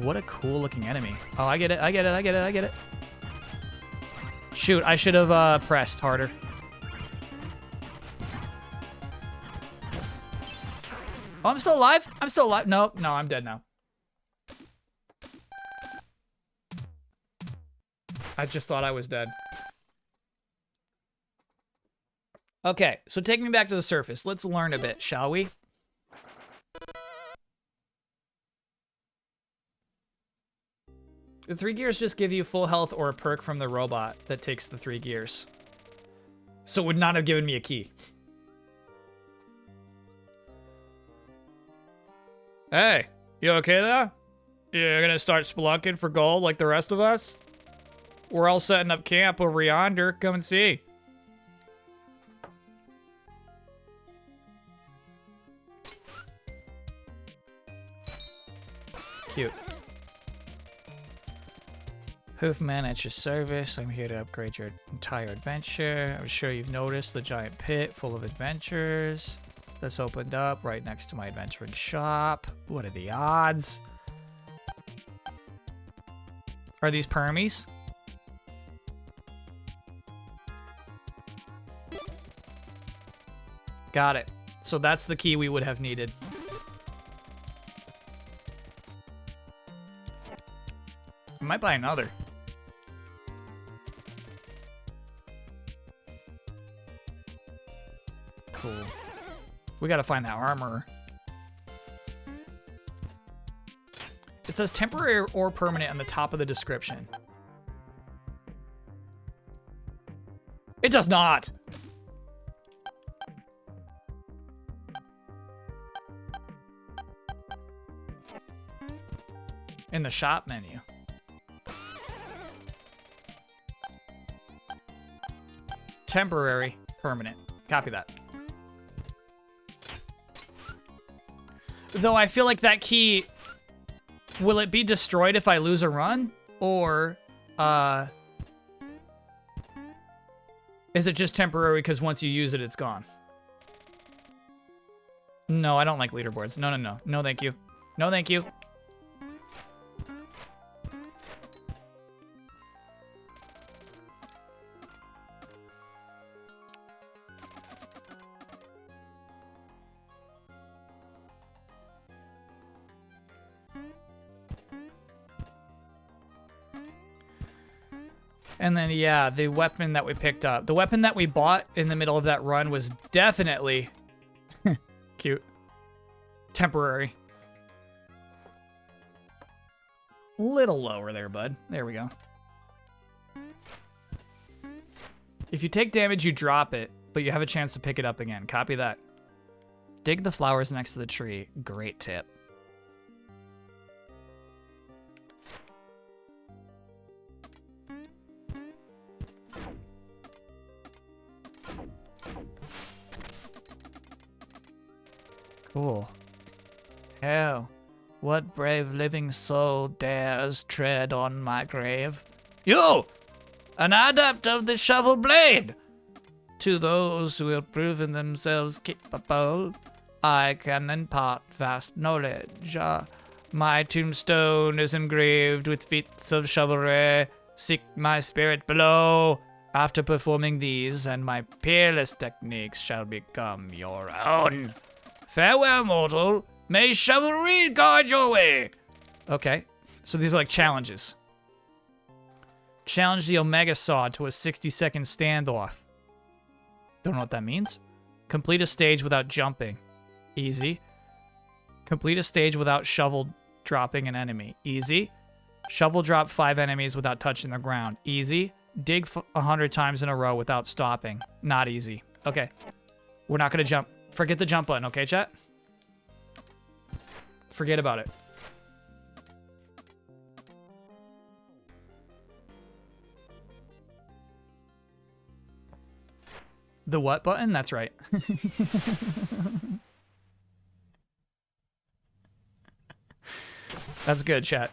[SPEAKER 1] What a cool looking enemy. Oh, I get it, I get it, I get it, I get it. Shoot, I should have pressed harder. Oh, I'm still alive? I'm still alive. No, no, I'm dead now. I just thought I was dead. Okay, so take me back to the surface. Let's learn a bit, shall we? The 3 gears just give you full health or a perk from the robot that takes the 3 gears. So it would not have given me a key. Hey, you okay there? You're gonna start spelunking for gold like the rest of us? We're all setting up camp over yonder. Come and see. Cute. Hoofman at your service. I'm here to upgrade your entire adventure. I'm sure you've noticed the giant pit full of adventures that's opened up right next to my adventuring shop. What are the odds? Are these permies? Got it. So that's the key we would have needed. I might buy another. Cool. We gotta find that armor. It says temporary or permanent on the top of the description. It does not! In the shop menu. Temporary, permanent. Copy that. Though I feel like that key, will it be destroyed if I lose a run? Or, is it just temporary because once you use it, it's gone? No, I don't like leaderboards. No, no, no. No, thank you. No, thank you. And then, yeah, the weapon that we picked up. The weapon that we bought in the middle of that run was definitely cute. Temporary. Little lower there, bud. There we go. If you take damage, you drop it, but you have a chance to pick it up again. Copy that. Dig the flowers next to the tree. Great tip. Cool. Hell, what brave living soul dares tread on my grave? You! An adept of the shovel blade! To those who have proven themselves capable, I can impart vast knowledge. My tombstone is engraved with feats of chivalry. Seek my spirit below. After performing these, and my peerless techniques shall become your own. Farewell, mortal. May chivalry guide your way. Okay, so these are like challenges. Challenge the Omega Saw to a 60-second standoff. Don't know what that means. Complete a stage without jumping. Easy. Complete a stage without shovel dropping an enemy. Easy. Shovel drop 5 enemies without touching the ground. Easy. Dig 100 times in a row without stopping. Not easy. Okay. We're not going to jump. Forget the jump button, okay, chat? Forget about it. The what button? That's right. That's good, chat.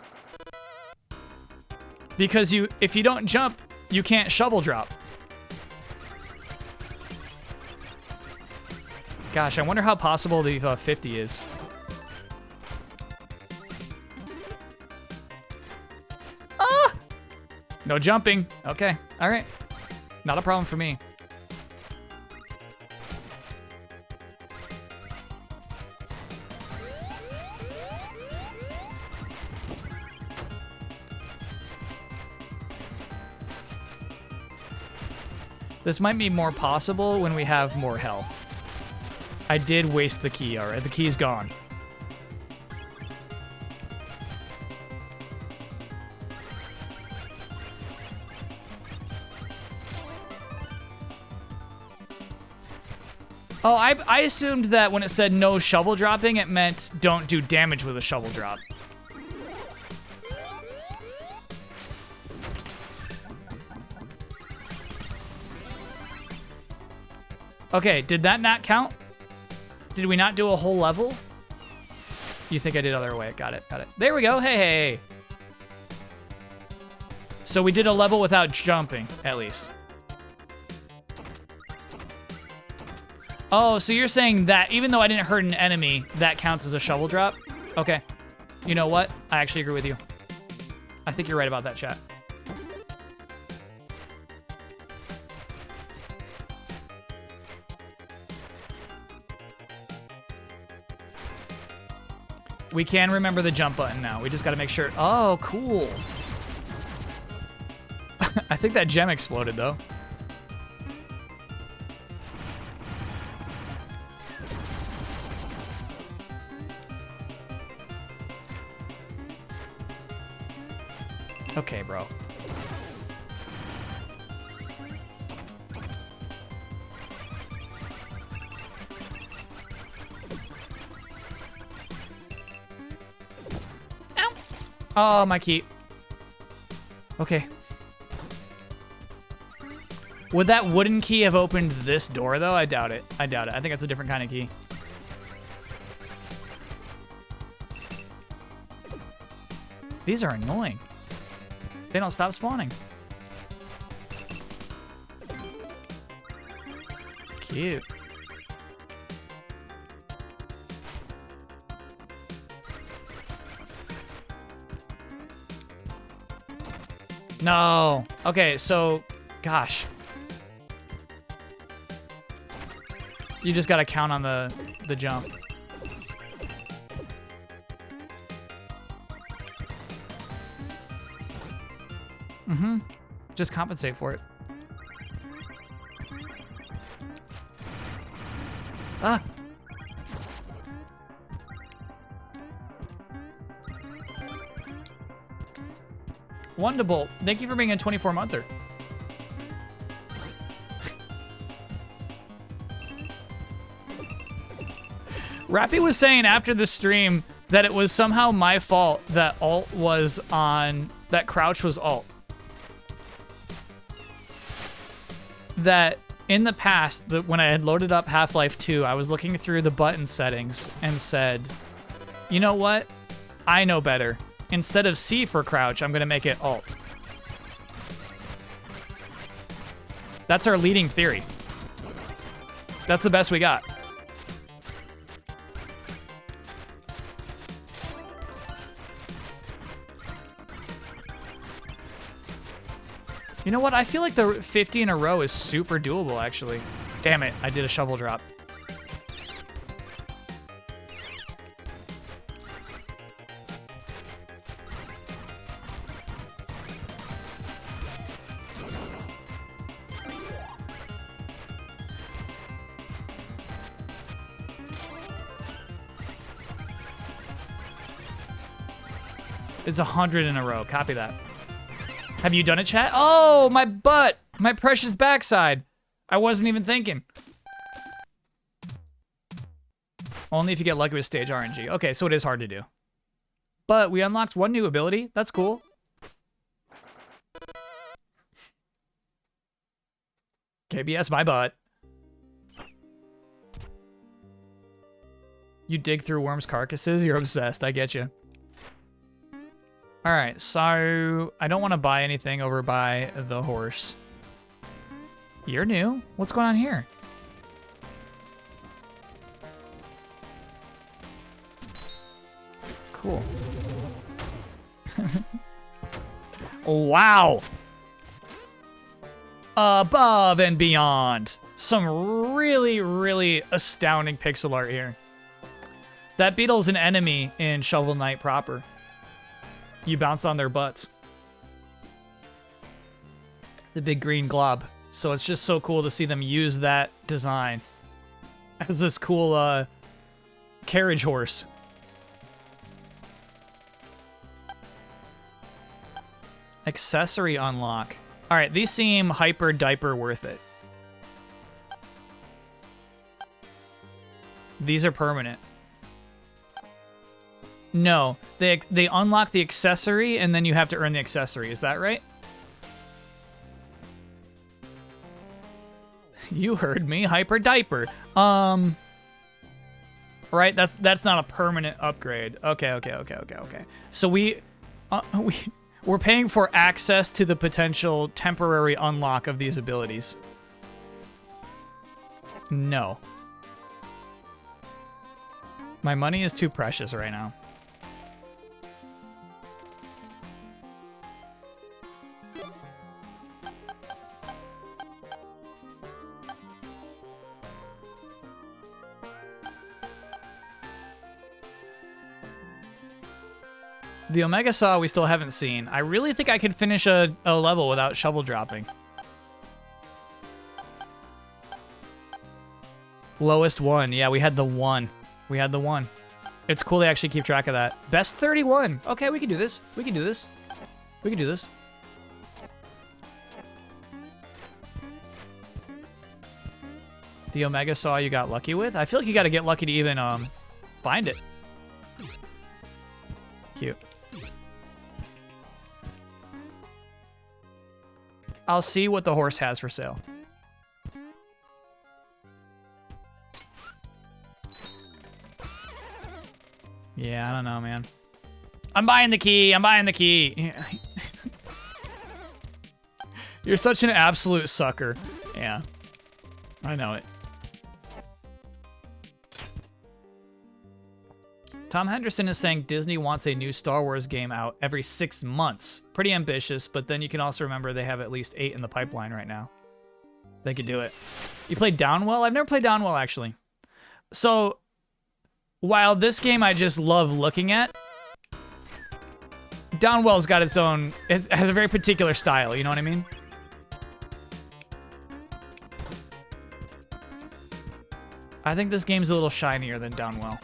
[SPEAKER 1] Because if you don't jump, you can't shovel drop. Gosh, I wonder how possible the 50 is. Ah! No jumping. Okay. All right. Not a problem for me. This might be more possible when we have more health. I did waste the key, alright. The key's gone. Oh, I assumed that when it said no shovel dropping, it meant don't do damage with a shovel drop. Okay, did that not count? Did we not do a whole level? You think I did other way. Got it, got it. There we go. Hey, hey, hey. So we did a level without jumping, at least. Oh, so you're saying that even though I didn't hurt an enemy, that counts as a shovel drop? Okay. You know what? I actually agree with you. I think you're right about that, chat. We can remember the jump button now. We just got to make sure. Oh, cool. I think that gem exploded, though. Okay, bro. Oh, my key. Okay. Would that wooden key have opened this door, though? I doubt it. I doubt it. I think it's a different kind of key. These are annoying. They don't stop spawning. Cute. No. Okay, so, gosh. You just gotta count on the jump. Mm-hmm. Just compensate for it. Ah. Wonderbolt, thank you for being a 24-monther. Rappy was saying after the stream that it was somehow my fault that alt was on, that crouch was alt. That in the past, when I had loaded up Half-Life 2, I was looking through the button settings and said, you know what? I know better. Instead of C for crouch, I'm going to make it Alt. That's our leading theory. That's the best we got. You know what? I feel like the 50 in a row is super doable, actually. Damn it, I did a shovel drop. It's 100 in a row. Copy that. Have you done it, chat? Oh, my butt! My precious backside. I wasn't even thinking. Only if you get lucky with stage RNG. Okay, so it is hard to do. But we unlocked one new ability. That's cool. KBS, my butt. You dig through worms' carcasses? You're obsessed. I get you. All right, so I don't want to buy anything over by the horse. You're new. What's going on here? Cool. Wow. Above and beyond. Some really, really astounding pixel art here. That beetle's an enemy in Shovel Knight proper. You bounce on their butts. The big green glob. So it's just so cool to see them use that design as this cool carriage horse. Accessory unlock. All right, these seem hyper diaper worth it. These are permanent. No, they unlock the accessory and then you have to earn the accessory. Is that right? You heard me, hyper diaper. Right, that's not a permanent upgrade. Okay. So we're paying for access to the potential temporary unlock of these abilities. No. My money is too precious right now. The Omega Saw we still haven't seen. I really think I could finish a level without shovel dropping. Lowest one. Yeah, we had the one. We had the one. It's cool they actually keep track of that. Best 31. Okay, we can do this. We can do this. We can do this. The Omega Saw you got lucky with? I feel like you got to get lucky to even find it. Cute. I'll see what the horse has for sale. Yeah, I don't know, man. I'm buying the key. I'm buying the key. You're such an absolute sucker. Yeah. I know it. Tom Henderson is saying Disney wants a new Star Wars game out every 6 months. Pretty ambitious, but then you can also remember they have at least 8 in the pipeline right now. They could do it. You played Downwell? I've never played Downwell, actually. So, while this game I just love looking at, Downwell's got its own... It has a very particular style, you know what I mean? I think this game's a little shinier than Downwell.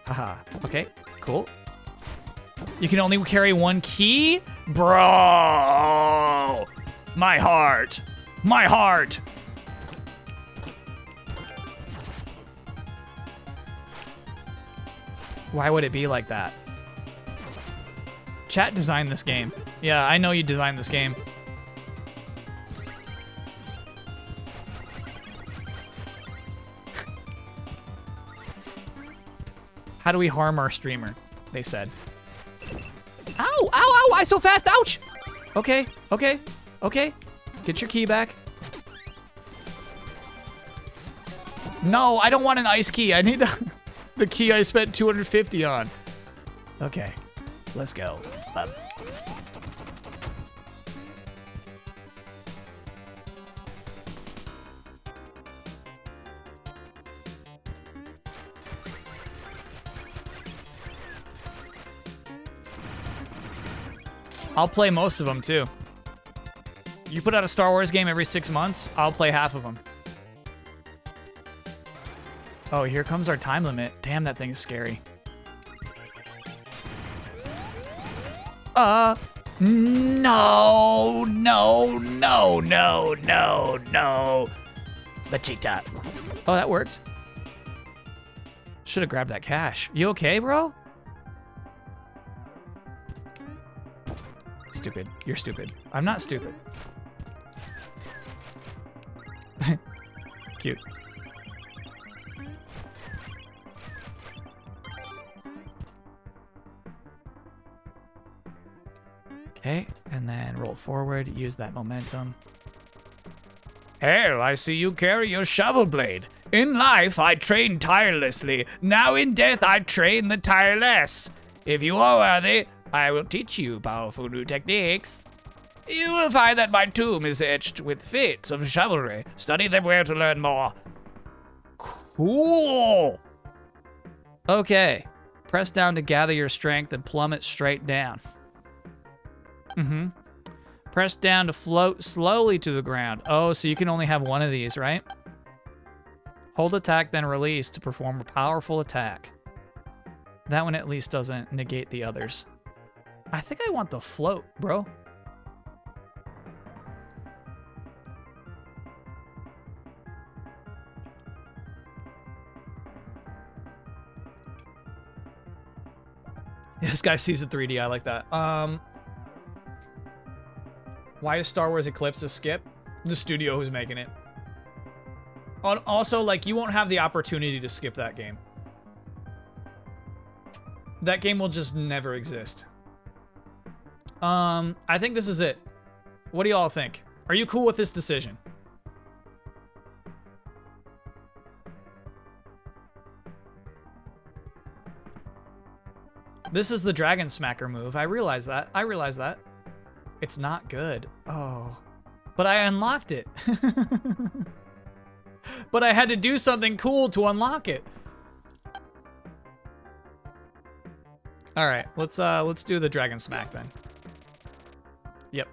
[SPEAKER 1] Haha. Okay, cool. You can only carry one key? Bro! My heart! My heart! Why would it be like that? Chat designed this game. Yeah, I know you designed this game. How do we harm our streamer? They said. Ow! Ow! Ow! Why so fast? Ouch! Okay. Okay. Okay. Get your key back. No, I don't want an ice key. I need the key I spent 250 on. Okay. Let's go. I'll play most of them, too. You put out a Star Wars game every 6 months, I'll play half of them. Oh, here comes our time limit. Damn, that thing is scary. No, no, no, no, no, no. The cheetah. Oh, that worked. Should have grabbed that cash. You okay, bro? Stupid. You're stupid. I'm not stupid. Cute. Okay, and then roll forward, use that momentum. Hell, I see you carry your shovel blade. In life, I train tirelessly. Now in death, I train the tireless. If you are worthy, I will teach you powerful new techniques. You will find that my tomb is etched with feats of chivalry. Study them where to learn more. Cool. Okay. Press down to gather your strength and plummet straight down. Press down to float slowly to the ground. Oh, so you can only have one of these, right? Hold attack, then release to perform a powerful attack. That one at least doesn't negate the others. I think I want the float, bro. Yeah, this guy sees a 3D. I like that. Why is Star Wars Eclipse a skip? The studio who's making it. Also, like, you won't have the opportunity to skip that game. That game will just never exist. I think this is it. What do y'all think? Are you cool with this decision? This is the Dragon Smacker move. I realize that. I realize that. It's not good. Oh. But I unlocked it. But I had to do something cool to unlock it. All right, let's do the Dragon Smack then. Yep.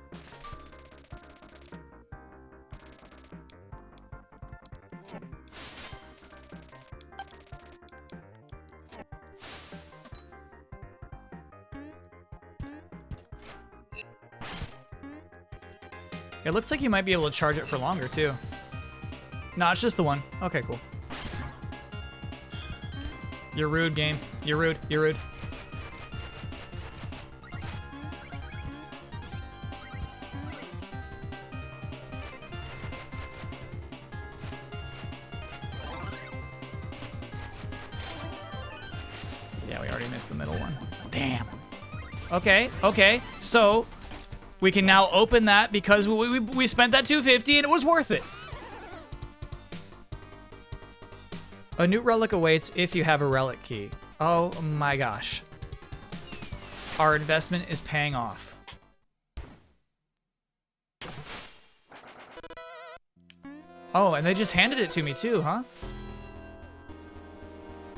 [SPEAKER 1] It looks like you might be able to charge it for longer too. No, it's just the one. Okay, cool. You're rude, game. You're rude. You're rude. Yeah, we already missed the middle one. Damn. Okay, okay. So, we can now open that because we spent that $250 and it was worth it. A new relic awaits if you have a relic key. Oh my gosh. Our investment is paying off. Oh, and they just handed it to me too, huh?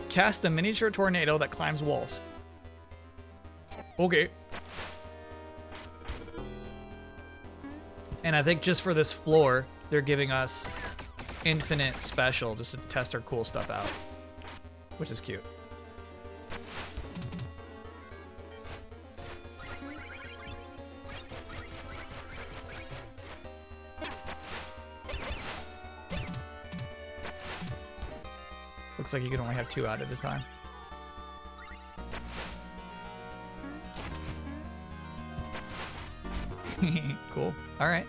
[SPEAKER 1] Cast a miniature tornado that climbs walls. Okay. And I think just for this floor, they're giving us infinite special just to test our cool stuff out, which is cute. Looks like you can only have 2 out at a time. Cool. All right.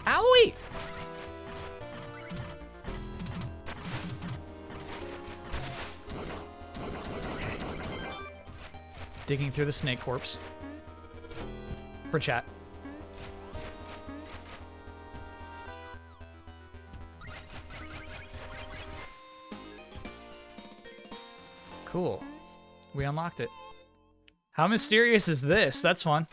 [SPEAKER 1] Owie! Digging through the snake corpse. For chat. Cool. We unlocked it. How mysterious is this? That's fun.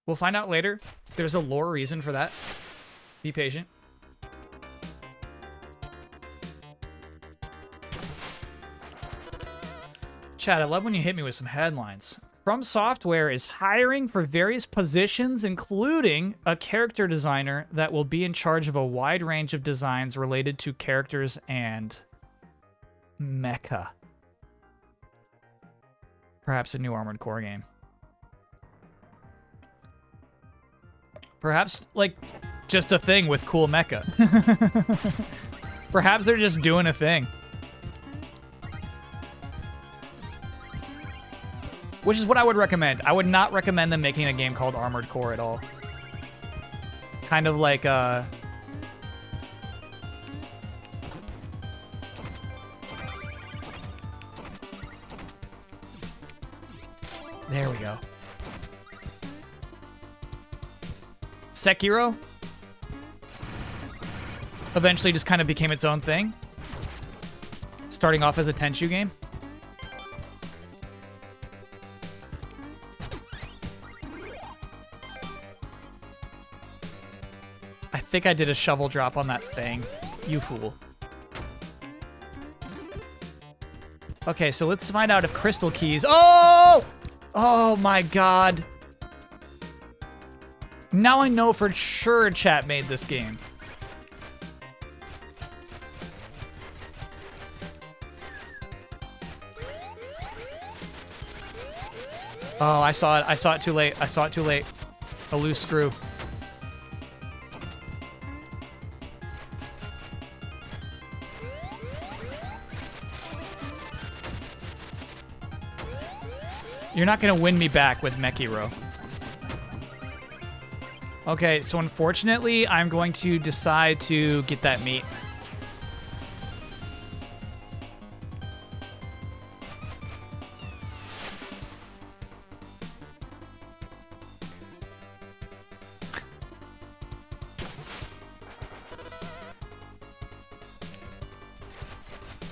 [SPEAKER 1] We'll find out later. There's a lore reason for that. Be patient. Chat, I love when you hit me with some headlines. From Software is hiring for various positions, including a character designer that will be in charge of a wide range of designs related to characters and mecha. Perhaps a new Armored Core game. Perhaps, like, just a thing with cool mecha. Perhaps they're just doing a thing. Which is what I would recommend. I would not recommend them making a game called Armored Core at all. Kind of like, there we go. Sekiro eventually just kind of became its own thing. Starting off as a Tenchu game. I think I did a shovel drop on that thing. You fool. Okay, so let's find out if crystal keys... Oh! Oh my god. Now I know for sure chat made this game. Oh, I saw it. I saw it too late. I saw it too late. A loose screw. You're not gonna win me back with Mechiro. Okay, so unfortunately, I'm going to decide to get that meat.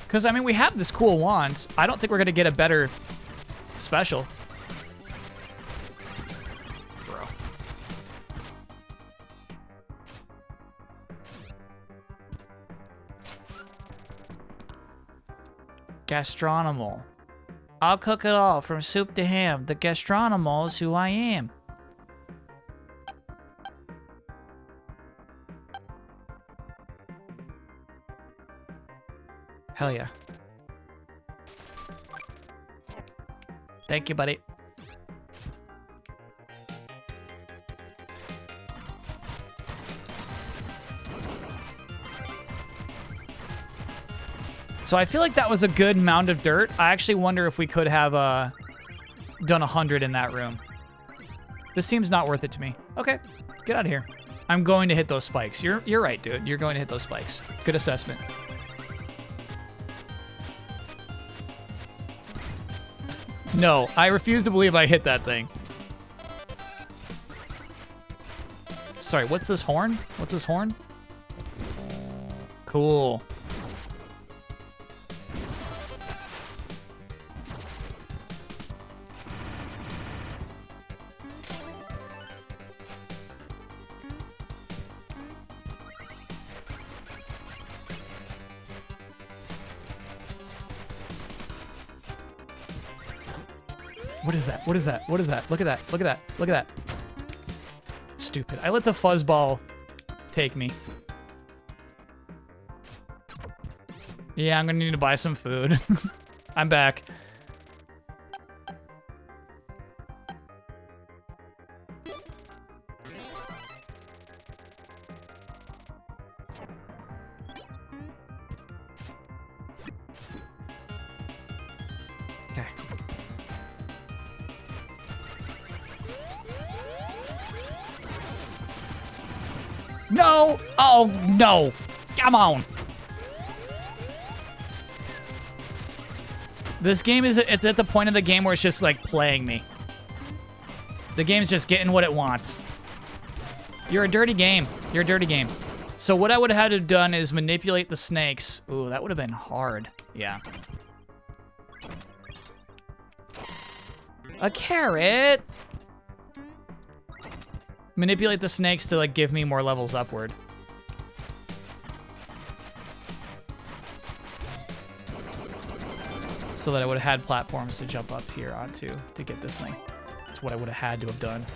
[SPEAKER 1] Because, I mean, we have this cool wand. I don't think we're going to get a better special. Bro. Gastronomal. I'll cook it all, from soup to ham. The gastronomal is who I am. Hell yeah. Thank you, buddy. So I feel like that was a good mound of dirt. I actually wonder if we could have done 100 in that room. This seems not worth it to me. Okay, get out of here. I'm going to hit those spikes. You're right, dude. You're going to hit those spikes. Good assessment. No, I refuse to believe I hit that thing. Sorry, what's this horn? What's this horn? Cool. What is that? What is that? What is that? Look at that. Look at that. Look at that. Stupid. I let the fuzzball take me. Yeah, I'm gonna need to buy some food. I'm back. Okay. No! Oh, no! Come on! This game it's at the point of the game where it's just like playing me. The game's just getting what it wants. You're a dirty game. You're a dirty game. So what I would have had to have done is manipulate the snakes. Ooh, that would have been hard. Yeah. A carrot! Manipulate the snakes to, like, give me more levels upward. So that I would have had platforms to jump up here onto to get this thing. That's what I would have had to have done.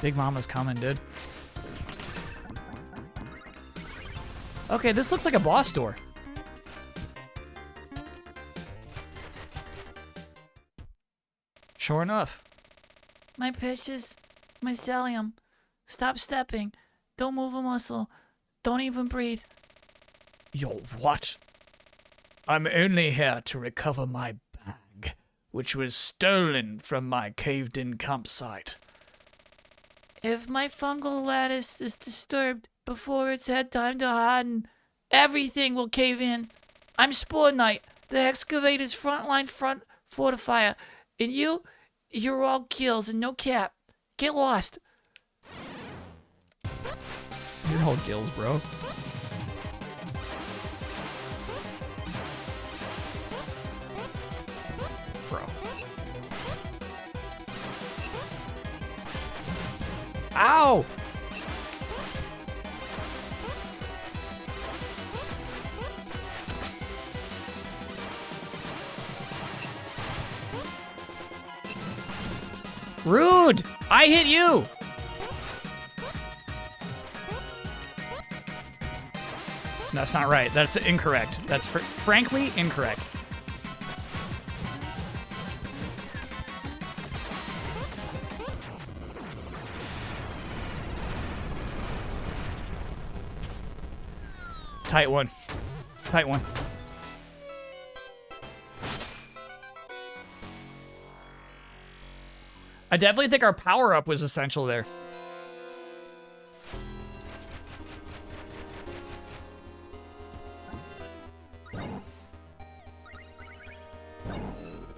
[SPEAKER 1] Big Mama's coming, dude. Okay, this looks like a boss door. Sure enough.
[SPEAKER 4] My precious mycelium, stop stepping. Don't move a muscle. Don't even breathe.
[SPEAKER 1] Yo, what? I'm only here to recover my bag, which was stolen from my caved-in campsite.
[SPEAKER 4] If my fungal lattice is disturbed before it's had time to harden, everything will cave in. I'm Spore Knight, the excavator's frontline front fortifier, and you're all kills and no cap. Get lost.
[SPEAKER 1] You're all gills, bro. Bro. Ow! Rude! I hit you! No, that's not right. That's incorrect. That's frankly incorrect. Tight one. Tight one. I definitely think our power-up was essential there.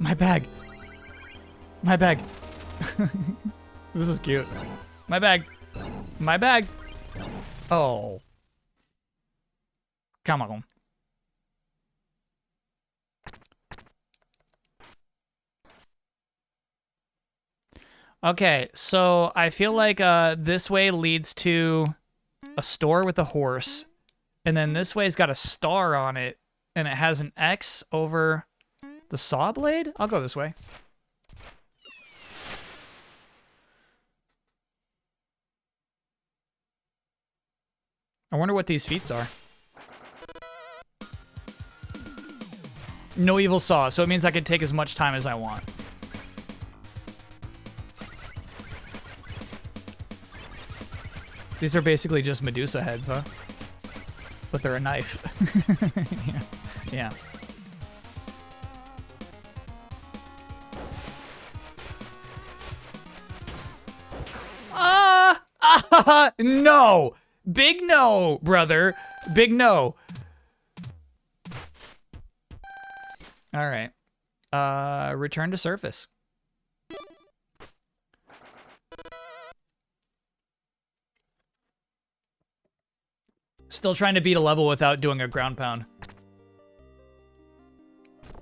[SPEAKER 1] My bag. My bag. This is cute. My bag. My bag. Oh. Come on. Okay, so I feel like this way leads to a store with a horse, and then this way's got a star on it, and it has an X over the saw blade? I'll go this way. I wonder what these feats are. No evil saw, so it means I can take as much time as I want. These are basically just Medusa heads, huh? But they're a knife. Yeah. No! Big no, brother. Big no. All right. Return to surface. Still trying to beat a level without doing a ground pound.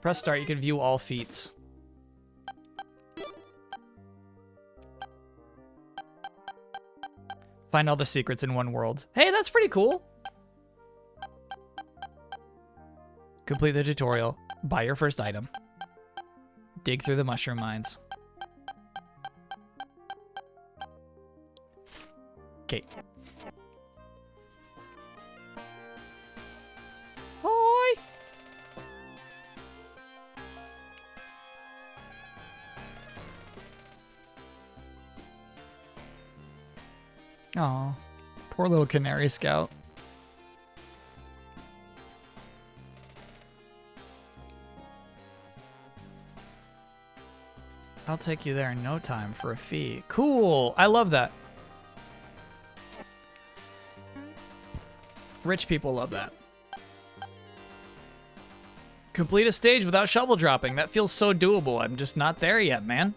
[SPEAKER 1] Press start, you can view all feats. Find all the secrets in one world. Hey, that's pretty cool. Complete the tutorial. Buy your first item. Dig through the mushroom mines. Okay. Hi. Aw, poor little canary scout. I'll take you there in no time for a fee. Cool. I love that. Rich people love that. Complete a stage without shovel dropping. That feels so doable. I'm just not there yet, man.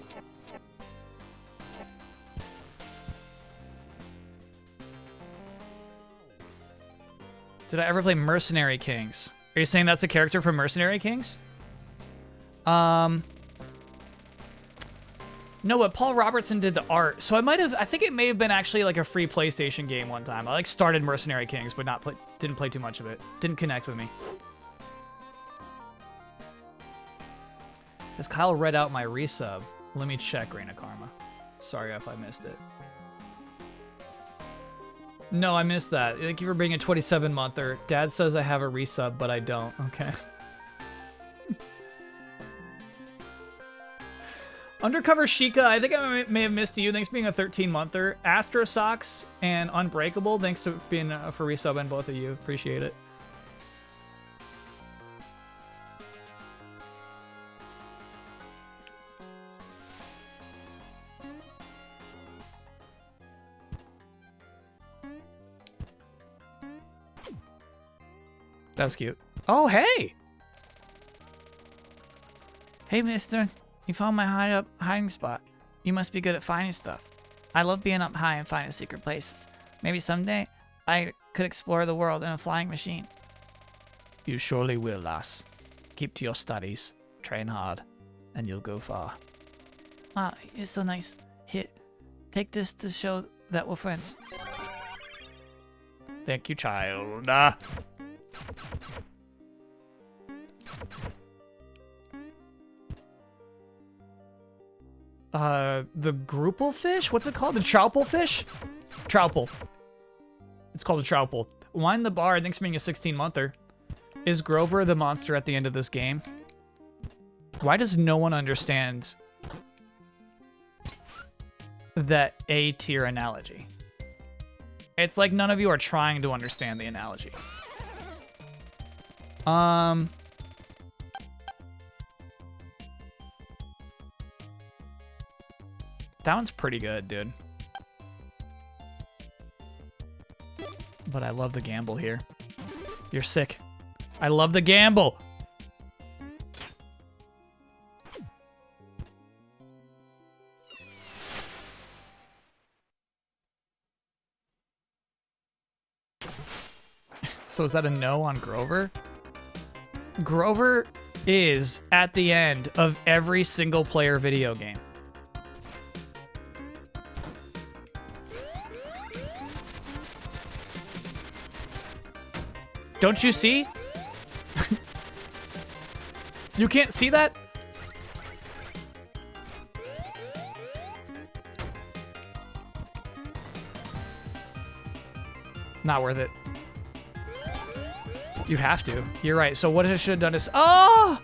[SPEAKER 1] Did I ever play Mercenary Kings? Are you saying that's a character from Mercenary Kings? No, but Paul Robertson did the art, so I think it may have been actually like a free PlayStation game one time. I like started Mercenary Kings, but didn't play too much of it. Didn't connect with me. Has Kyle read out my resub? Let me check, Reign of Karma. Sorry if I missed it. No, I missed that. Thank you for being a 27-monther. Dad says I have a resub, but I don't. Okay. Undercover Sheikah, I think I may have missed you. Thanks for being a 13-monther. Astro Socks and Unbreakable, thanks to being for resubbing both of you. Appreciate it. That was cute. Oh, hey!
[SPEAKER 4] Hey, mister. You found my hiding spot. You must be good at finding stuff. I love being up high and finding secret places. Maybe someday I could explore the world in a flying machine.
[SPEAKER 1] You surely will, lass. Keep to your studies, train hard, and you'll go far.
[SPEAKER 4] Ah, you're so nice. Here, take this to show that we're friends.
[SPEAKER 1] Thank you, child. The Groupel fish? What's it called? The Troupel fish? Troupel. It's called a Troupel. Wind the bar, thanks for being a 16-monther. Is Grover the monster at the end of this game? Why does no one understand that A-tier analogy? It's like none of you are trying to understand the analogy. That one's pretty good, dude. But I love the gamble here. You're sick. I love the gamble. So is that a no on Grover? Grover is at the end of every single player video game. Don't you see? You can't see that? Not worth it. You have to. You're right. So what I should have done is... Oh!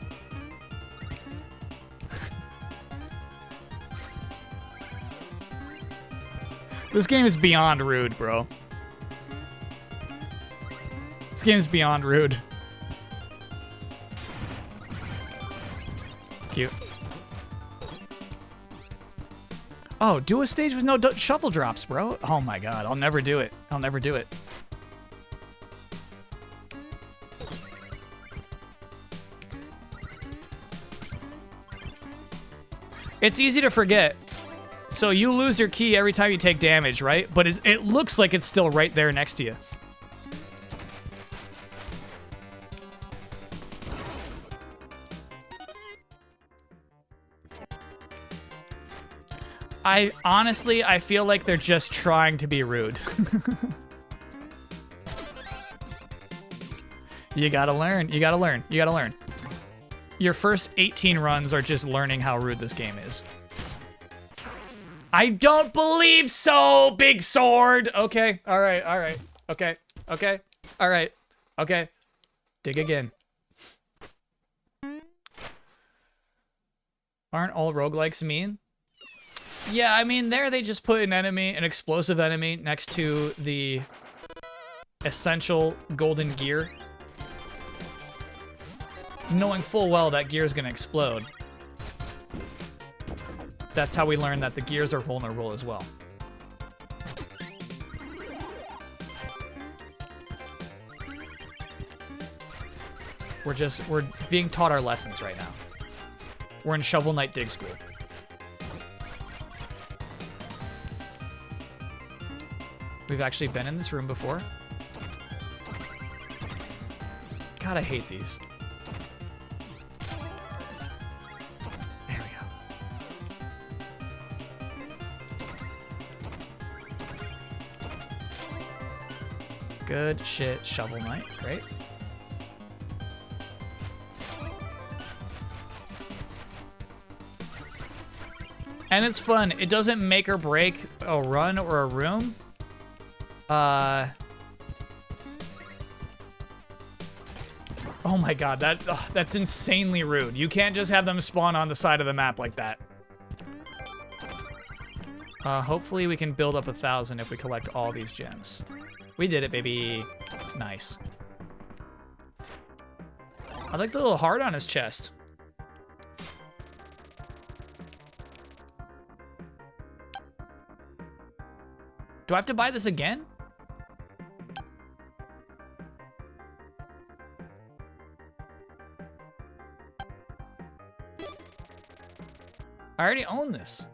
[SPEAKER 1] This game is beyond rude, bro. This game is beyond rude. Cute. Oh, do a stage with no shuffle drops, bro. Oh my god, I'll never do it. I'll never do it. It's easy to forget. So you lose your key every time you take damage, right? But it looks like it's still right there next to you. I feel like they're just trying to be rude. You gotta learn. You gotta learn. You gotta learn. Your first 18 runs are just learning how rude this game is. I don't believe so, big sword. Okay, all right, all right. Okay, okay, all right, okay. Dig again. Aren't all roguelikes mean? Yeah, I mean, there they just put an explosive enemy next to the essential golden gear, knowing full well that gear is gonna explode. That's how we learn that the gears are vulnerable as well. We're being taught our lessons right now. We're in Shovel Knight dig school. We've actually been in this room before. God, I hate these. There we go. Good shit, Shovel Knight. Great. And it's fun. It doesn't make or break a run or a room. Oh my god, that's insanely rude. You can't just have them spawn on the side of the map like that. Hopefully we can build up 1,000 if we collect all these gems. We did it, baby. Nice. I like the little heart on his chest. Do I have to buy this again? I already own this.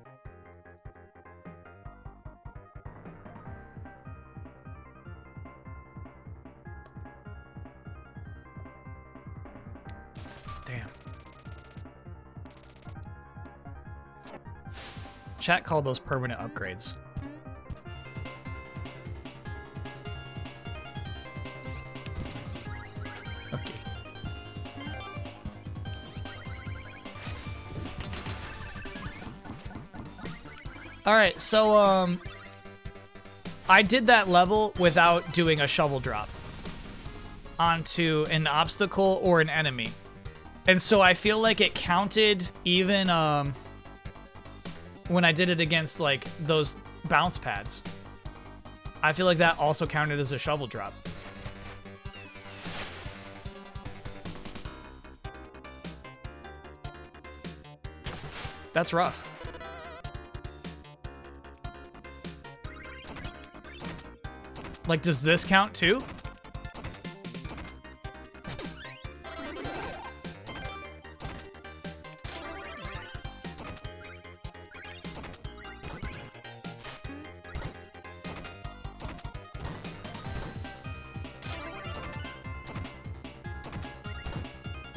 [SPEAKER 1] Damn. Chat called those permanent upgrades. Okay. All right, so I did that level without doing a shovel drop onto an obstacle or an enemy. And so I feel like it counted even when I did it against like those bounce pads. I feel like that also counted as a shovel drop. That's rough. Like, does this count too?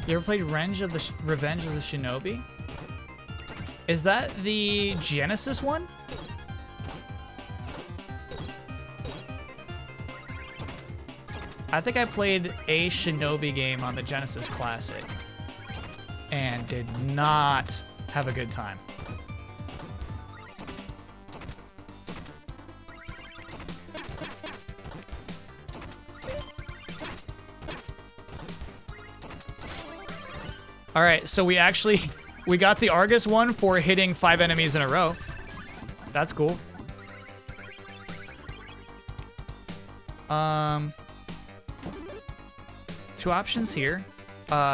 [SPEAKER 1] You ever played Revenge of the Shinobi? Is that the Genesis one? I think I played a Shinobi game on the Genesis Classic and did not have a good time. All right, so we got the Argus one for hitting 5 enemies in a row. That's cool. Two options here.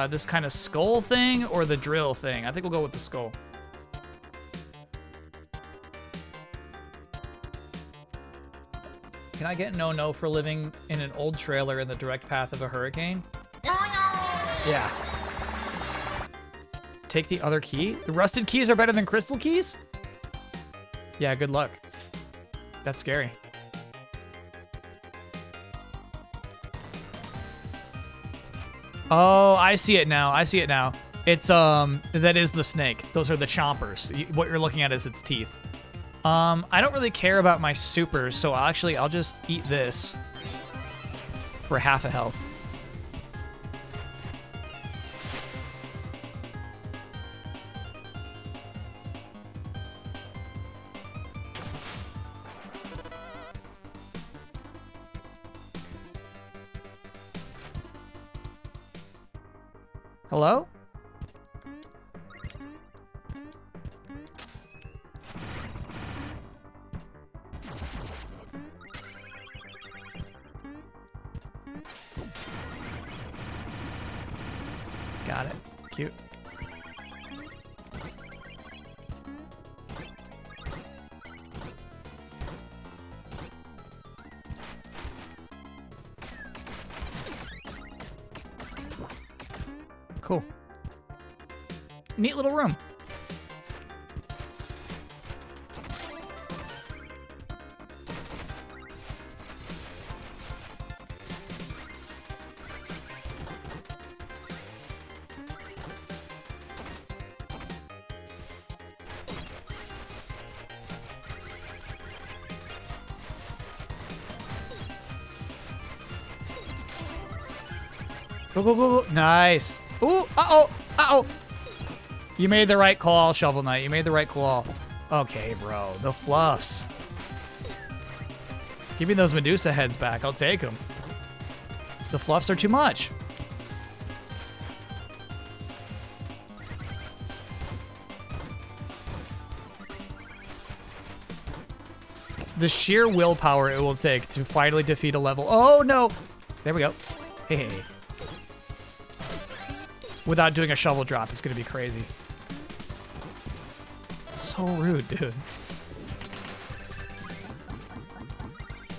[SPEAKER 1] This kind of skull thing or the drill thing. I think we'll go with the skull. Can I get no for living in an old trailer in the direct path of a hurricane? Yeah. Take the other key? The rusted keys are better than crystal keys? Yeah, good luck. That's scary. Oh, I see it now. I see it now. It's, that is the snake. Those are the chompers. What you're looking at is its teeth. I don't really care about my supers, so I'll just eat this for half a health. Hello? Got it. Cute. Cool. Neat little room. Go, go, go, go. Nice. Ooh, uh-oh, uh-oh. You made the right call, Shovel Knight. You made the right call. Okay, bro. The fluffs. Give me those Medusa heads back. I'll take them. The fluffs are too much. The sheer willpower it will take to finally defeat a level. Oh, no. There we go. Hey. Without doing a shovel drop, it's going to be crazy. So rude, dude.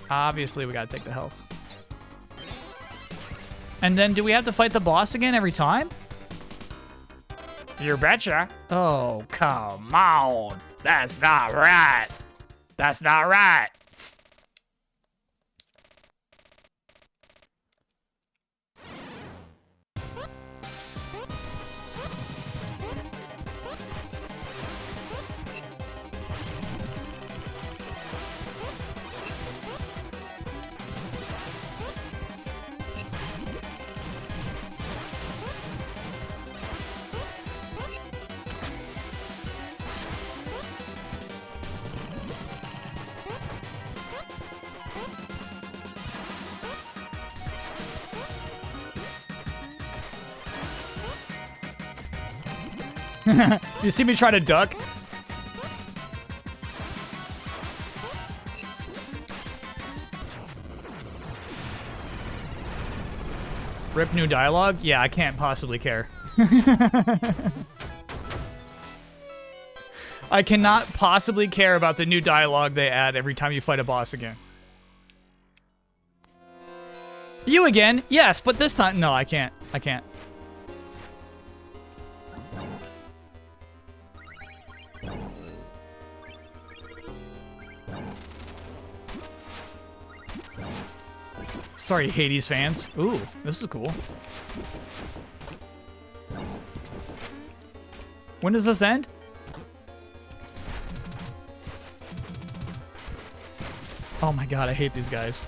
[SPEAKER 1] Obviously, we got to take the health. And then, do we have to fight the boss again every time? You betcha. Oh, come on. That's not right. That's not right. You see me try to duck? Rip new dialogue? Yeah, I can't possibly care. I cannot possibly care about the new dialogue they add every time you fight a boss again. You again? Yes, but this time... No, I can't. I can't. Sorry, Hades fans. Ooh, this is cool. When does this end? Oh my god, I hate these guys.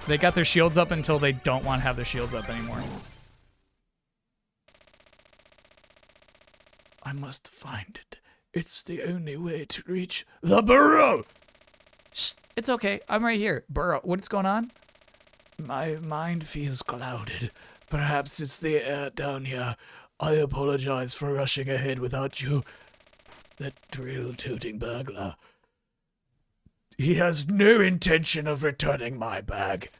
[SPEAKER 1] They got their shields up until they don't want to have their shields up anymore. I must find it. It's the only way to reach the burrow. Shh, it's okay. I'm right here. Burrow, what's going on? My mind feels clouded. Perhaps it's the air down here. I apologize for rushing ahead without you. That drill-toting burglar. He has no intention of returning my bag.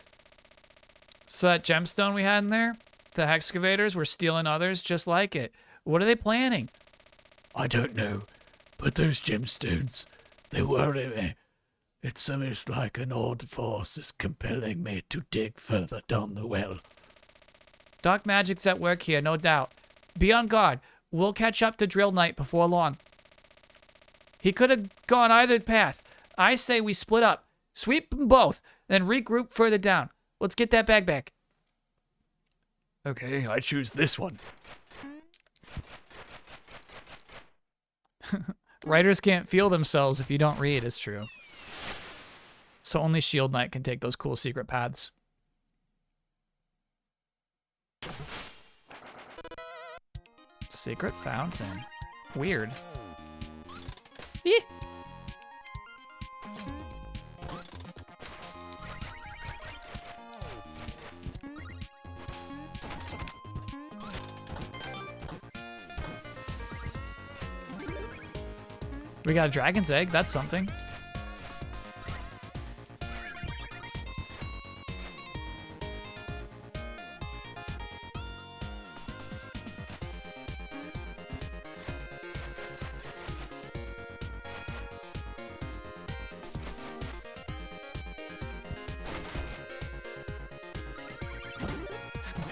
[SPEAKER 1] So that gemstone we had in there? The excavators were stealing others just like it. What are they planning? I don't know. But those gemstones, they worry me. It's almost like an odd force is compelling me to dig further down the well. Dark magic's at work here, no doubt. Be on guard. We'll catch up to Drill Knight before long. He could have gone either path. I say we split up. Sweep them both, then regroup further down. Let's get that bag back. Okay, I choose this one. Writers can't feel themselves if you don't read, it's true. So only Shield Knight can take those cool secret paths. Secret fountain. Weird. Eh. We got a dragon's egg, that's something.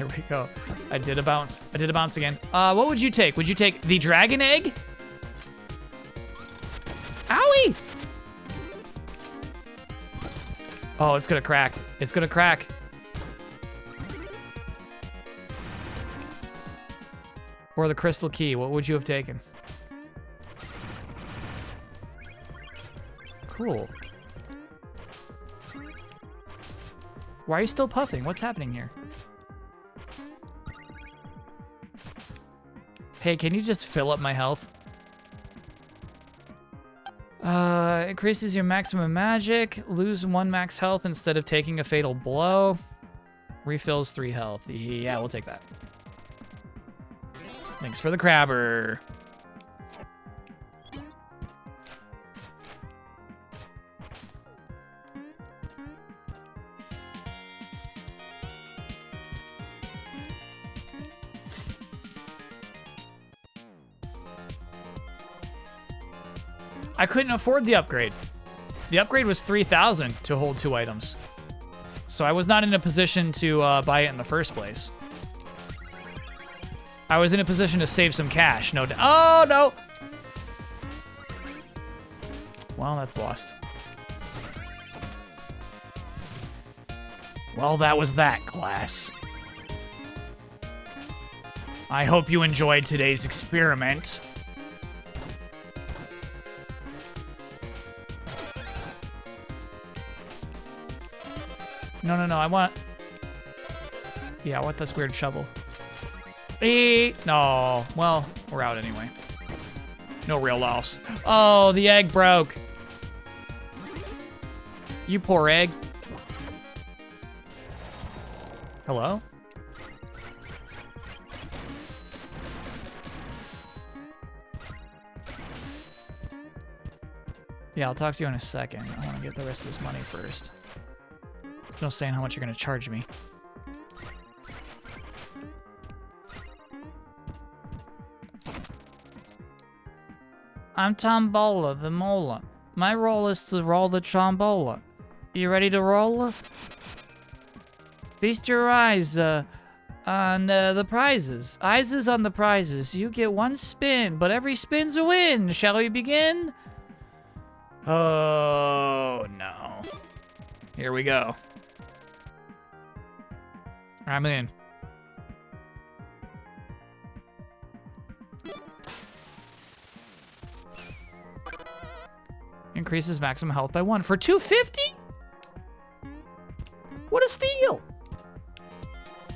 [SPEAKER 1] Here we go. I did a bounce. I did a bounce again. What would you take? Would you take the dragon egg? Owie! Oh, it's gonna crack. It's gonna crack. Or the crystal key. What would you have taken? Cool. Why are you still puffing? What's happening here? Hey, can you just fill up my health? Increases your maximum magic. Lose 1 max health instead of taking a fatal blow. Refills 3 health. Yeah, we'll take that. Thanks for the crabber. I couldn't afford the upgrade. The upgrade was 3,000 to hold 2 items. So I was not in a position to buy it in the first place. I was in a position to save some cash. No. Oh, no. Well, that's lost. Well, that was that, class. I hope you enjoyed today's experiment. No, I want... Yeah, I want this weird shovel. No. Well, we're out anyway. No real loss. Oh, the egg broke. You poor egg. Hello? Yeah, I'll talk to you in a second. I want to get the rest of this money first. There's no saying how much you're going to charge me. I'm Tombola, the Mola. My role is to roll the trombola. You ready to roll? Feast your eyes on the prizes. Eyes on the prizes. You get 1 spin, but every spin's a win. Shall we begin? Oh, no. Here we go. I'm in. Increases maximum health by 1 for 250? What a steal!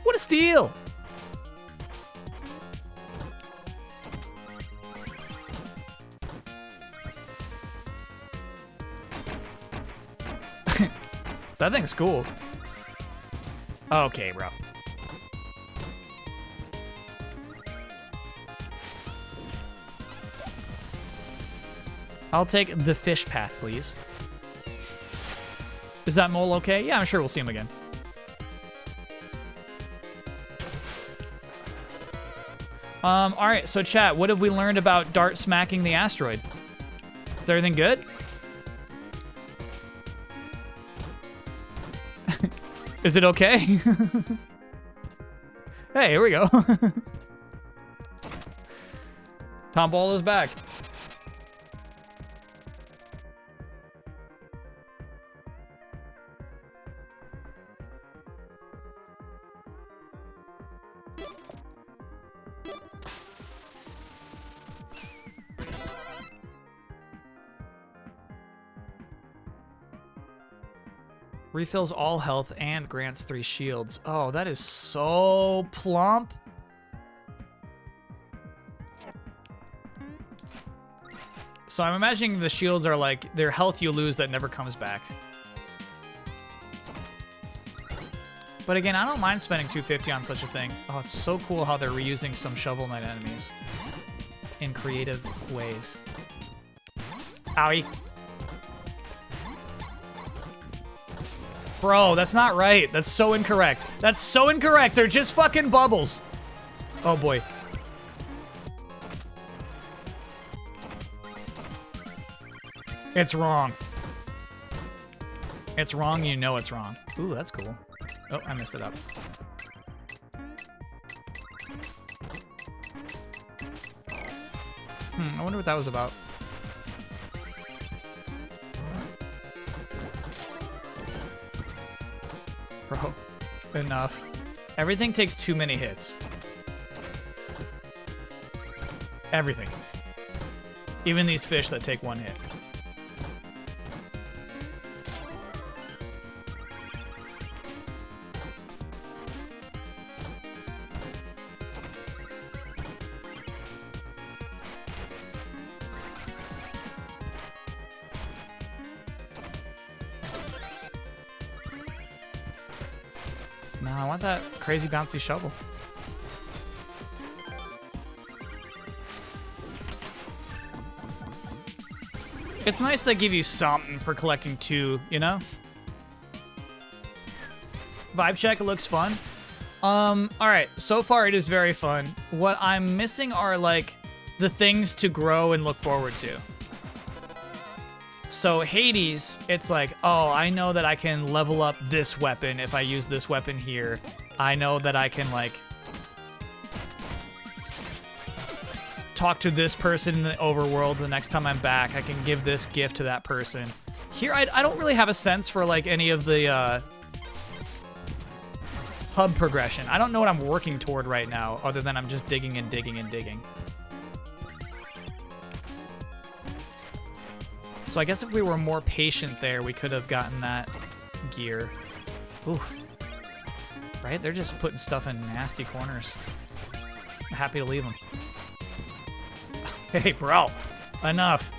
[SPEAKER 1] What a steal! That thing's cool. Okay, bro. I'll take the fish path, please. Is that mole okay? Yeah, I'm sure we'll see him again. All right, so chat, what have we learned about Dart smacking the asteroid? Is everything good? Is it okay? Hey, here we go. Tombola's back. Refills all health and grants 3 shields. Oh, that is so plump. So I'm imagining the shields are like their health you lose that never comes back. But again, I don't mind spending 250 on such a thing. Oh, it's so cool how they're reusing some Shovel Knight enemies in creative ways. Owie. Bro, that's not right. That's so incorrect. That's so incorrect. They're just fucking bubbles. Oh, boy. It's wrong. It's wrong. You know it's wrong. Ooh, that's cool. Oh, I messed it up. I wonder what that was about. Bro, enough. Everything takes too many hits. Everything. Even these fish that take one hit. No, I want that crazy bouncy shovel. It's nice they give you something for collecting 2, you know? Vibe check, it looks fun. Alright, so far it is very fun. What I'm missing are, like, the things to grow and look forward to. So Hades, it's like, oh, I know that I can level up this weapon if I use this weapon here. I know that I can, like, talk to this person in the overworld the next time I'm back. I can give this gift to that person. Here, I don't really have a sense for, like, any of the hub progression. I don't know what I'm working toward right now, other than I'm just digging and digging and digging. So I guess if we were more patient there, we could have gotten that gear. Ooh. Right? They're just putting stuff in nasty corners. I'm happy to leave them. Hey, bro. Enough.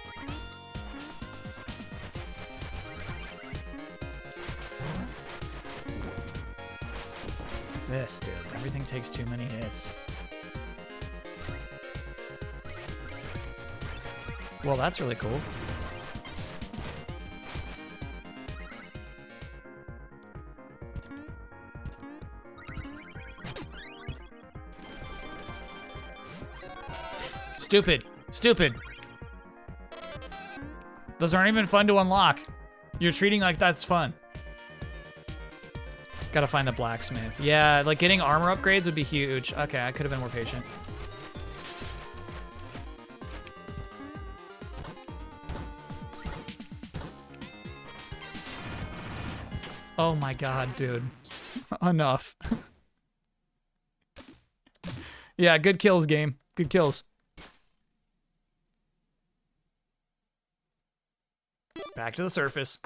[SPEAKER 1] This, dude. Everything takes too many hits. Well, that's really cool. Stupid. Stupid. Those aren't even fun to unlock. You're treating like that's fun. Gotta find the blacksmith. Yeah, like getting armor upgrades would be huge. Okay, I could have been more patient. Oh my god, dude. Enough. Yeah, good kills, game. Good kills. Back to the surface.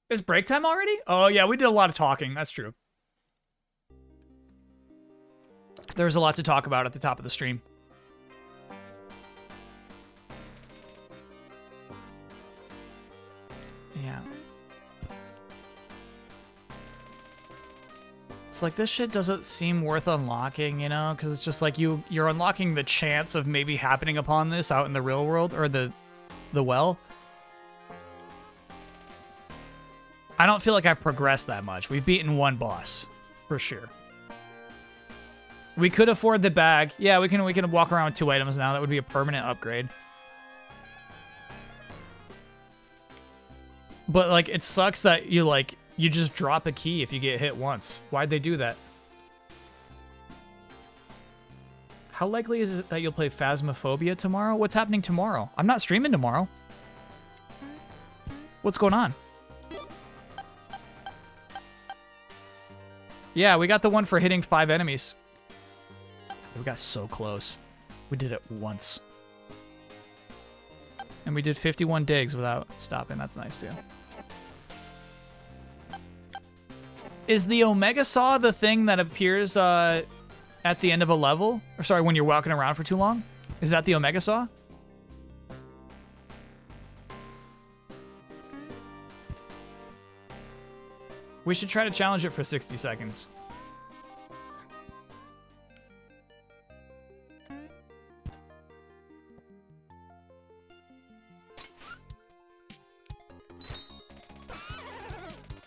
[SPEAKER 1] Is break time already? Oh, yeah, we did a lot of talking. That's true. There's a lot to talk about at the top of the stream. Yeah. It's like, this shit doesn't seem worth unlocking, you know? Because it's just like you're unlocking the chance of maybe happening upon this out in the real world, or the well. I don't feel like I've progressed that much. We've beaten one boss, for sure. We could afford the bag. Yeah, we can walk around with 2 items now. That would be a permanent upgrade. But like, it sucks that you just drop a key if you get hit once. Why'd they do that? How likely is it that you'll play Phasmophobia tomorrow? What's happening tomorrow? I'm not streaming tomorrow. What's going on? Yeah, we got the one for hitting 5 enemies. We got so close. We did it once. And we did 51 digs without stopping. That's nice, too. Is the Omega Saw the thing that appears at the end of a level? Or sorry, when you're walking around for too long? Is that the Omega Saw? We should try to challenge it for 60 seconds.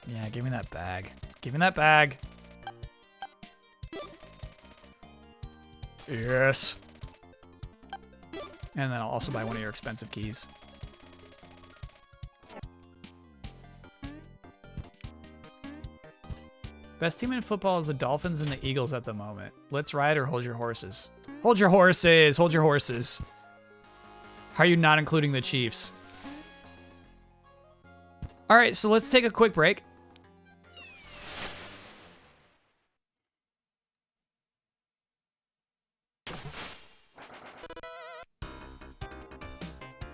[SPEAKER 1] Yeah, give me that bag. Give me that bag. Yes. And then I'll also buy one of your expensive keys. Best team in football is the Dolphins and the Eagles at the moment. Let's ride or hold your horses. Hold your horses. Hold your horses. How are you not including the Chiefs? All right, so let's take a quick break.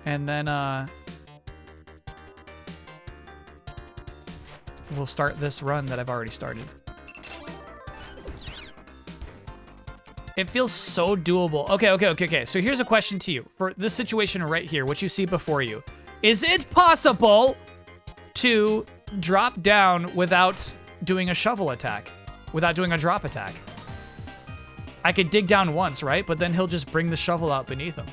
[SPEAKER 1] And then, we'll start this run that I've already started. It feels so doable. Okay. So here's a question to you. For this situation right here, what you see before you. Is it possible to drop down without doing a shovel attack? Without doing a drop attack? I could dig down once, right? But then he'll just bring the shovel out beneath him.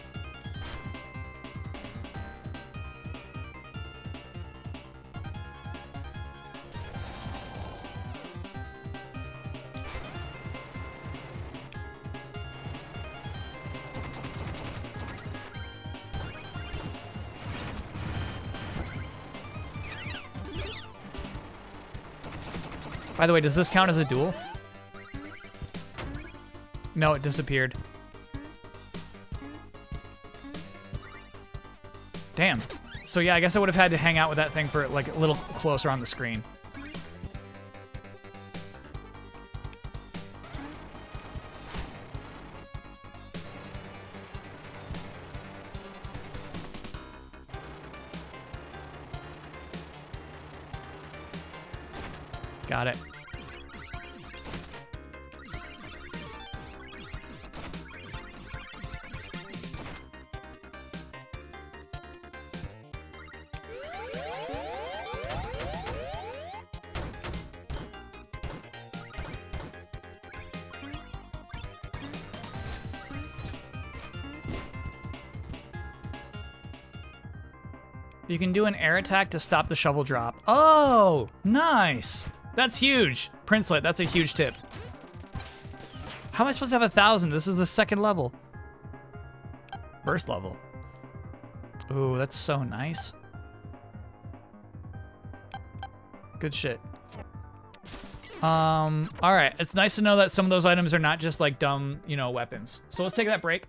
[SPEAKER 1] By the way, does this count as a duel? No, it disappeared. Damn. So yeah, I guess I would have had to hang out with that thing for like a little closer on the screen. Got it. You can do an air attack to stop the shovel drop. Oh, nice. That's huge. Princelet, that's a huge tip. How am I supposed to have 1,000? This is the second level. First level. Ooh, that's so nice. Good shit. All right. It's nice to know that some of those items are not just like dumb, you know, weapons. So let's take that break.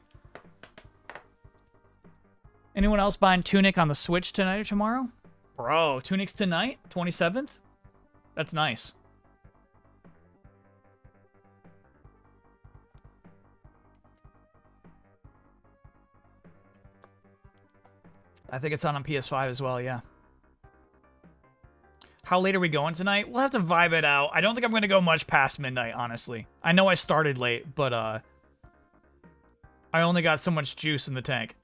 [SPEAKER 1] Anyone else buying Tunic on the Switch tonight or tomorrow? Bro, Tunic's tonight? 27th? That's nice. I think it's on PS5 as well, yeah. How late are we going tonight? We'll have to vibe it out. I don't think I'm going to go much past midnight, honestly. I know I started late, but I only got so much juice in the tank.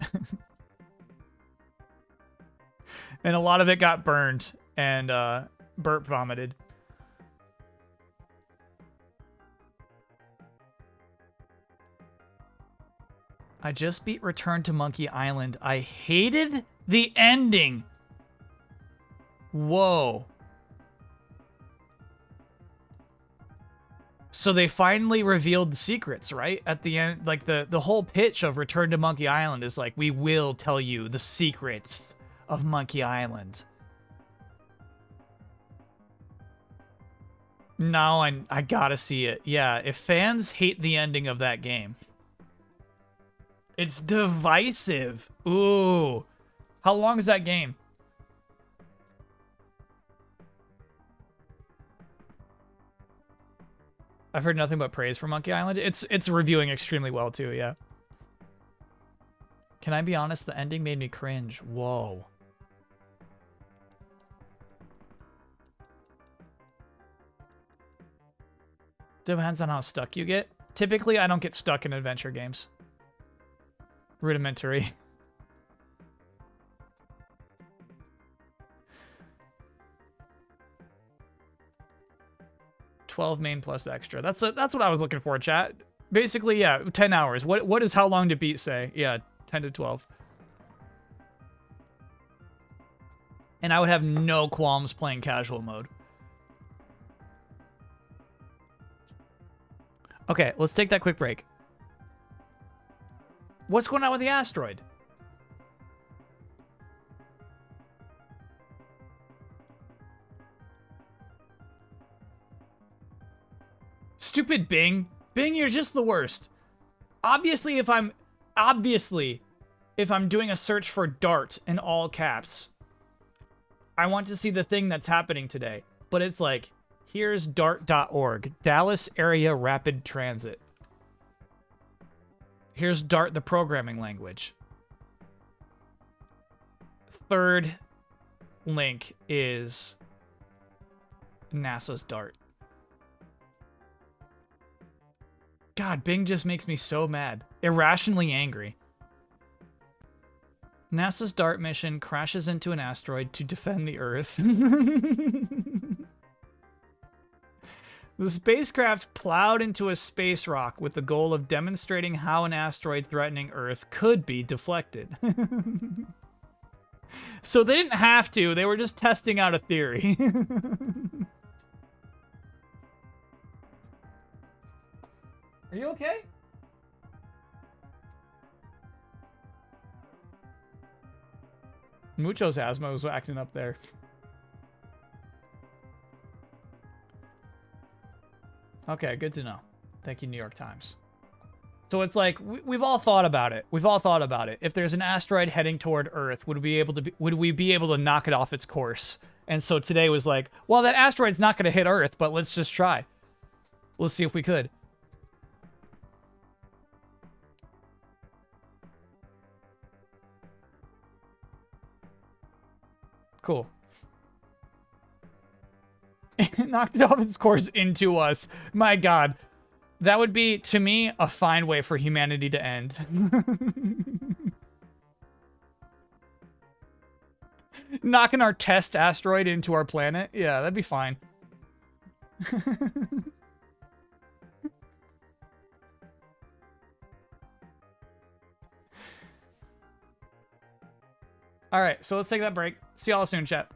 [SPEAKER 1] And a lot of it got burned and burp vomited. I just beat Return to Monkey Island. I hated the ending. Whoa. So they finally revealed the secrets, right? At the end, like the whole pitch of Return to Monkey Island is like, we will tell you the secrets of Monkey Island. No, I gotta see it. Yeah, if fans hate the ending of that game. It's divisive. Ooh. How long is that game? I've heard nothing but praise for Monkey Island. It's reviewing extremely well too, yeah. Can I be honest? The ending made me cringe. Whoa. Depends on how stuck you get. Typically, I don't get stuck in adventure games. Rudimentary. $12 main plus extra. That's what I was looking for, chat. Basically, yeah, 10 hours. What is how long to beat say? Yeah, 10 to 12. And I would have no qualms playing casual mode. Okay, let's take that quick break. What's going on with the asteroid? Stupid Bing. Bing, you're just the worst. Obviously, if I'm doing a search for Dart in all caps, I want to see the thing that's happening today. But it's like, here's dart.org, Dallas Area Rapid Transit. Here's Dart, the programming language. Third link is NASA's Dart. God, Bing just makes me so mad. Irrationally angry. NASA's DART mission crashes into an asteroid to defend the Earth. The spacecraft plowed into a space rock with the goal of demonstrating how an asteroid threatening Earth could be deflected. So they didn't have to, they were just testing out a theory. Are you okay? Mucho's asthma was acting up there. Okay, good to know. Thank you, New York Times. So it's like we've all thought about it. We've all thought about it. If there's an asteroid heading toward Earth, would we be able to knock it off its course? And so today was like, well, that asteroid's not going to hit Earth, but let's just try. Let's see if we could. Cool. Knocked it off its course into us. My God. That would be, to me, a fine way for humanity to end. Knocking our test asteroid into our planet? Yeah, that'd be fine. All right, so let's take that break. See y'all soon, chat.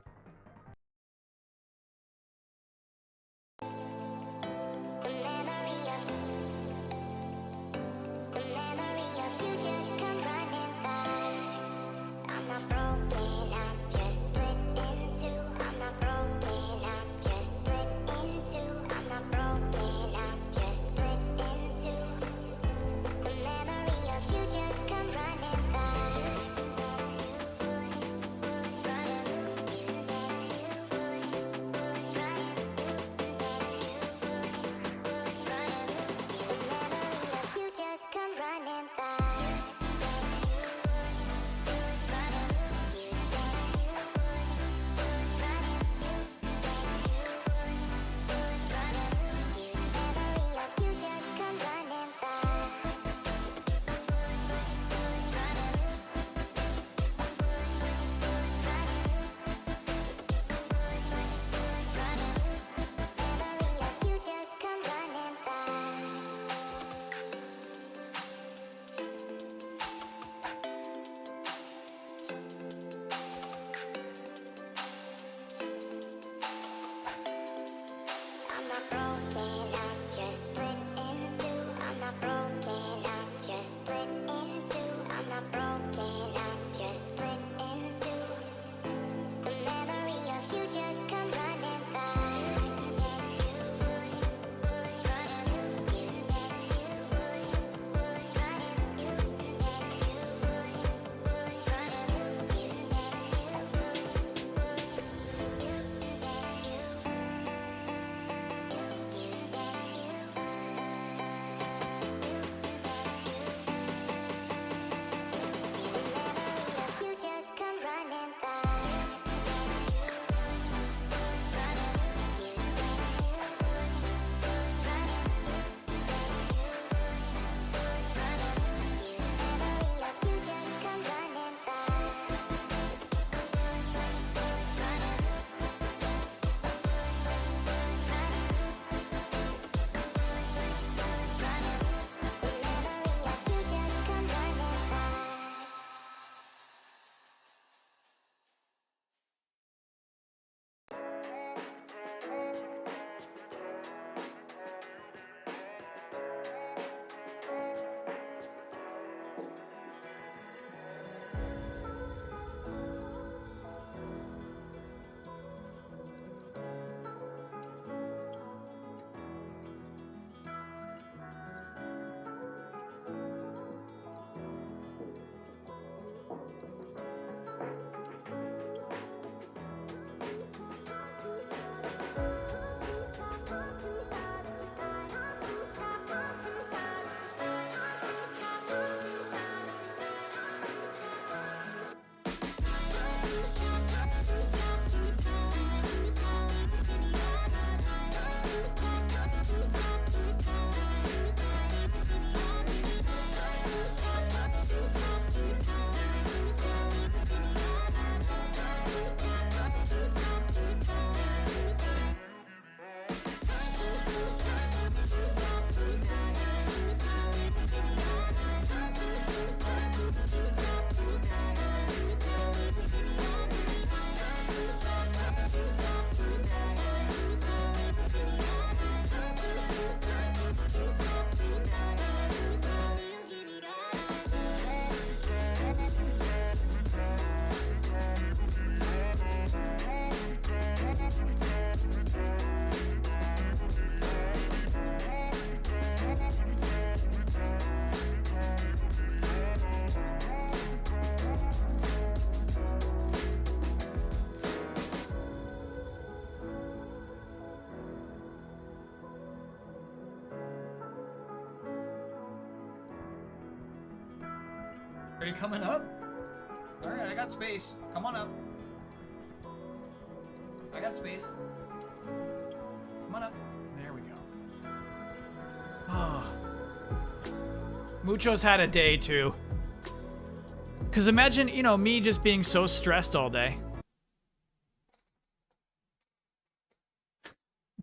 [SPEAKER 1] Are you coming up? Alright, I got space. Come on up. I got space. Come on up. There we go. Oh. Mucho's had a day too. Cause imagine, you know, me just being so stressed all day.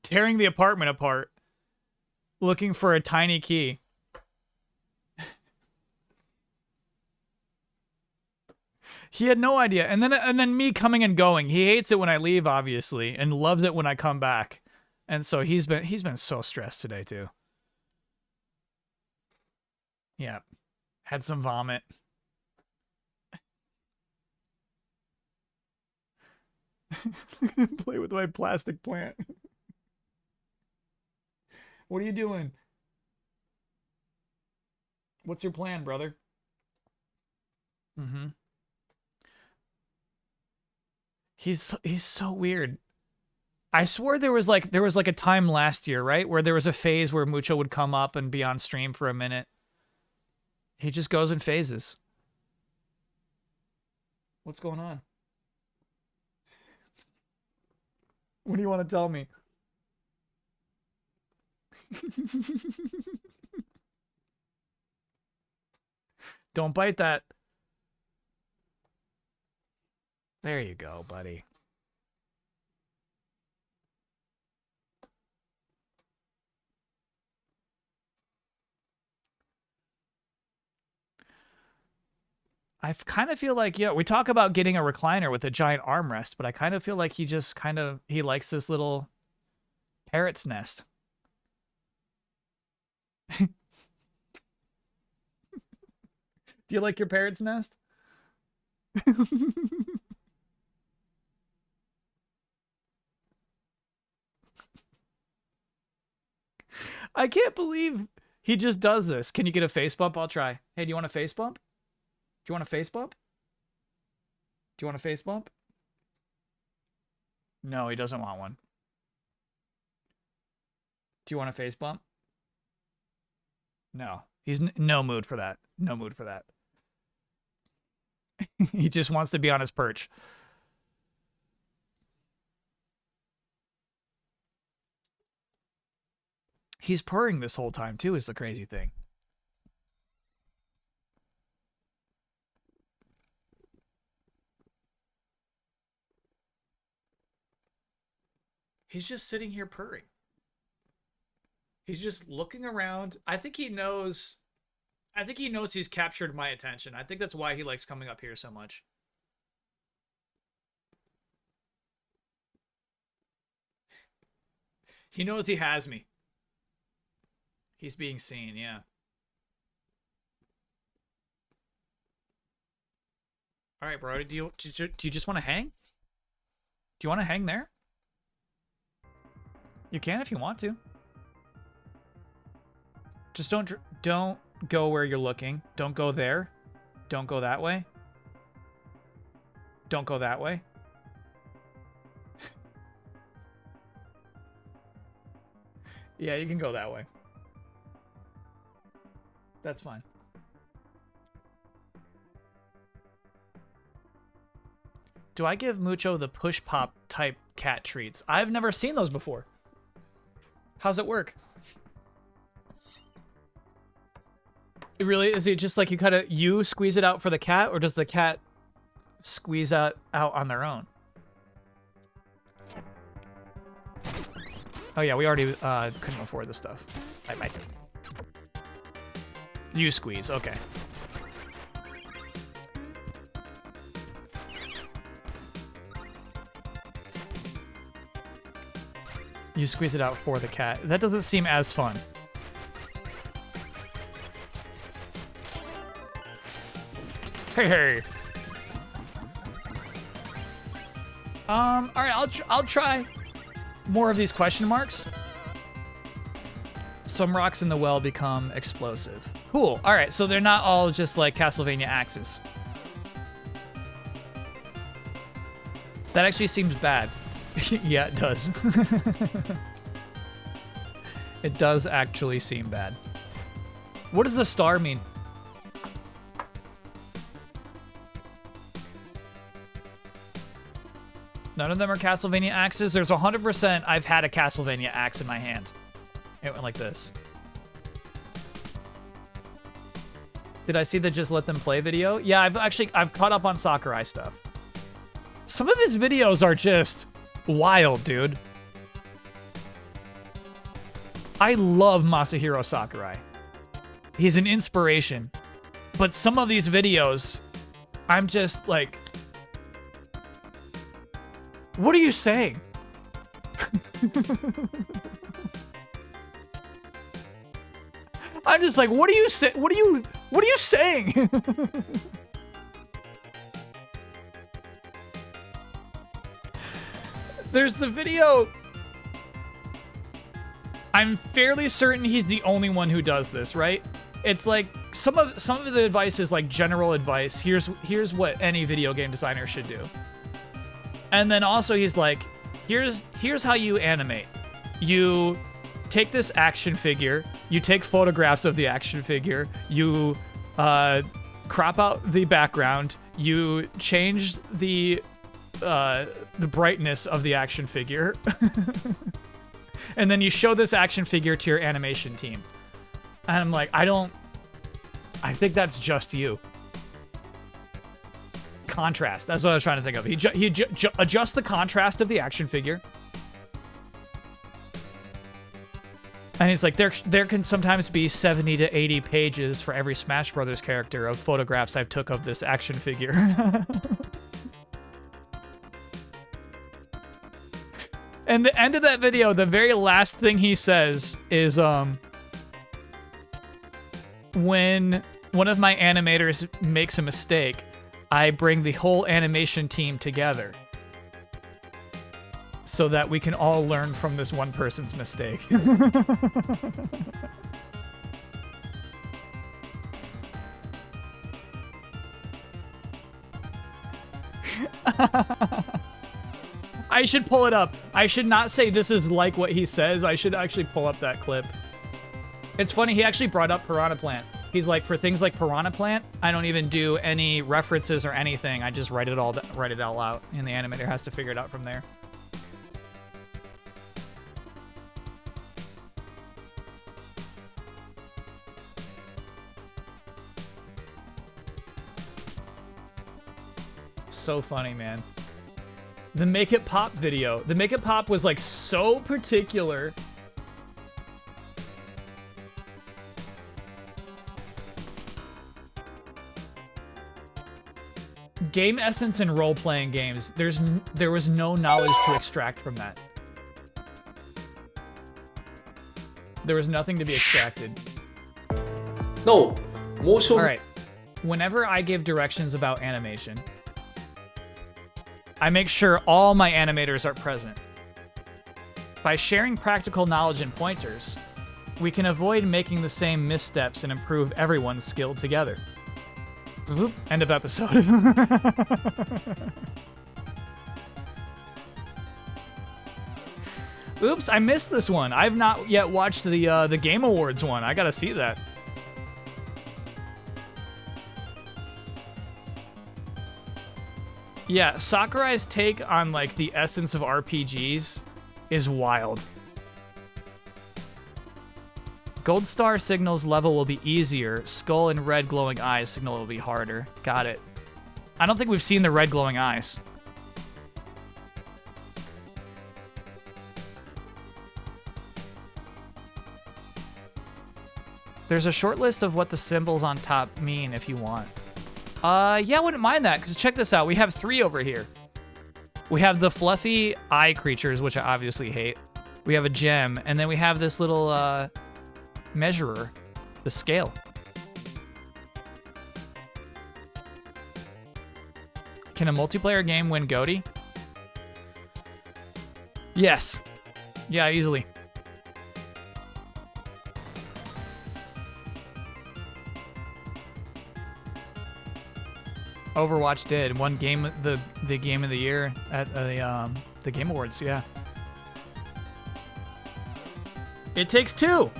[SPEAKER 1] Tearing the apartment apart. Looking for a tiny key. He had no idea. And then me coming and going. He hates it when I leave, obviously, and loves it when I come back. And so he's been so stressed today too. Yeah. Had some vomit. Play with my plastic plant. What are you doing? What's your plan, brother? Mm-hmm. He's so weird. I swore there was like a time last year, right? Where there was a phase where Mucho would come up and be on stream for a minute. He just goes in phases. What's going on? What do you want to tell me? Don't bite that. There you go, buddy. I kind of feel like, yeah, we talk about getting a recliner with a giant armrest, but I kind of feel like he likes this little parrot's nest. Do you like your parrot's nest? I can't believe he just does this. Can you get a face bump? I'll try. Hey, do you want a face bump? Do you want a face bump? Do you want a face bump? No, he doesn't want one. Do you want a face bump? No. He's no mood for that. No mood for that. He just wants to be on his perch. He's purring this whole time, too, is the crazy thing. He's just sitting here purring. He's just looking around. I think he knows he's captured my attention. I think that's why he likes coming up here so much. He knows he has me. He's being seen, yeah. All right, bro. Do you just want to hang? Do you want to hang there? You can if you want to. Just don't go where you're looking. Don't go there. Don't go that way. Don't go that way. Yeah, you can go that way. That's fine. Do I give Mucho the push pop type cat treats? I've never seen those before. How's it work? Really, is it just like you squeeze it out for the cat, or does the cat squeeze out on their own? Oh yeah, we already couldn't afford this stuff. I might. You squeeze, okay. You squeeze it out for the cat. That doesn't seem as fun. Hey. All right, I'll try more of these question marks. Some rocks in the well become explosive. Cool. All right, so they're not all just like Castlevania axes. That actually seems bad. Yeah, it does. It does actually seem bad. What does the star mean? None of them are Castlevania axes. There's 100% I've had a Castlevania axe in my hand. It went like this. Did I see the Just Let Them Play video? Yeah, I've caught up on Sakurai stuff. Some of his videos are just wild, dude. I love Masahiro Sakurai. He's an inspiration. But some of these videos, I'm just like, what are you saying? I'm just like, what are you saying? There's the video. I'm fairly certain he's the only one who does this, right? It's like some of the advice is like general advice. Here's what any video game designer should do. And then also he's like, here's how you animate. You take this action figure, you take photographs of the action figure, you crop out the background, you change the brightness of the action figure, and then you show this action figure to your animation team. And I'm like, I think that's just you. Contrast. That's what I was trying to think of. He adjusts the contrast of the action figure. And he's like, there can sometimes be 70 to 80 pages for every Smash Brothers character of photographs I've took of this action figure. And the end of that video, the very last thing he says is, when one of my animators makes a mistake, I bring the whole animation team together so that we can all learn from this one person's mistake. I should pull it up. I should not say this is like what he says. I should actually pull up that clip. It's funny, he actually brought up Piranha Plant. He's like, for things like Piranha Plant, I don't even do any references or anything. I just write it all out, and the animator has to figure it out from there. So funny, man. The Make It Pop video. The Make It Pop was like so particular. Game essence in role-playing games, there was no knowledge to extract from that. There was nothing to be extracted.
[SPEAKER 5] No, motion.
[SPEAKER 1] All right. Whenever I give directions about animation, I make sure all my animators are present. By sharing practical knowledge and pointers, we can avoid making the same missteps and improve everyone's skill together. Oop, end of episode. Oops, I missed this one. I've not yet watched the Game Awards one. I gotta see that. Yeah, Sakurai's take on like the essence of RPGs is wild. Gold star signals level will be easier. Skull and red glowing eyes signal will be harder. Got it. I don't think we've seen the red glowing eyes. There's a short list of what the symbols on top mean if you want. Yeah, I wouldn't mind that, because check this out. We have 3 over here. We have the fluffy eye creatures, which I obviously hate. We have a gem, and then we have this little measurer, the scale. Can a multiplayer game win GOTY? Yes. Yeah, easily. Overwatch did. Won game the game of the year at the Game Awards, yeah. It Takes Two.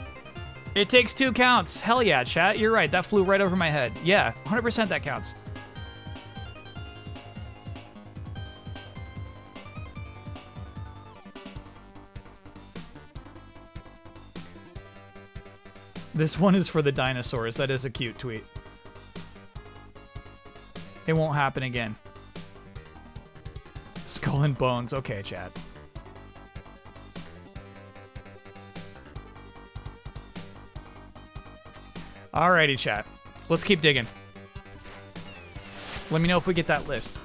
[SPEAKER 1] It Takes Two counts. Hell yeah, chat. You're right. That flew right over my head. Yeah, 100% that counts. This one is for the dinosaurs. That is a cute tweet. It won't happen again. Skull and bones. Okay, chat. Alrighty, chat. Let's keep digging. Let me know if we get that list.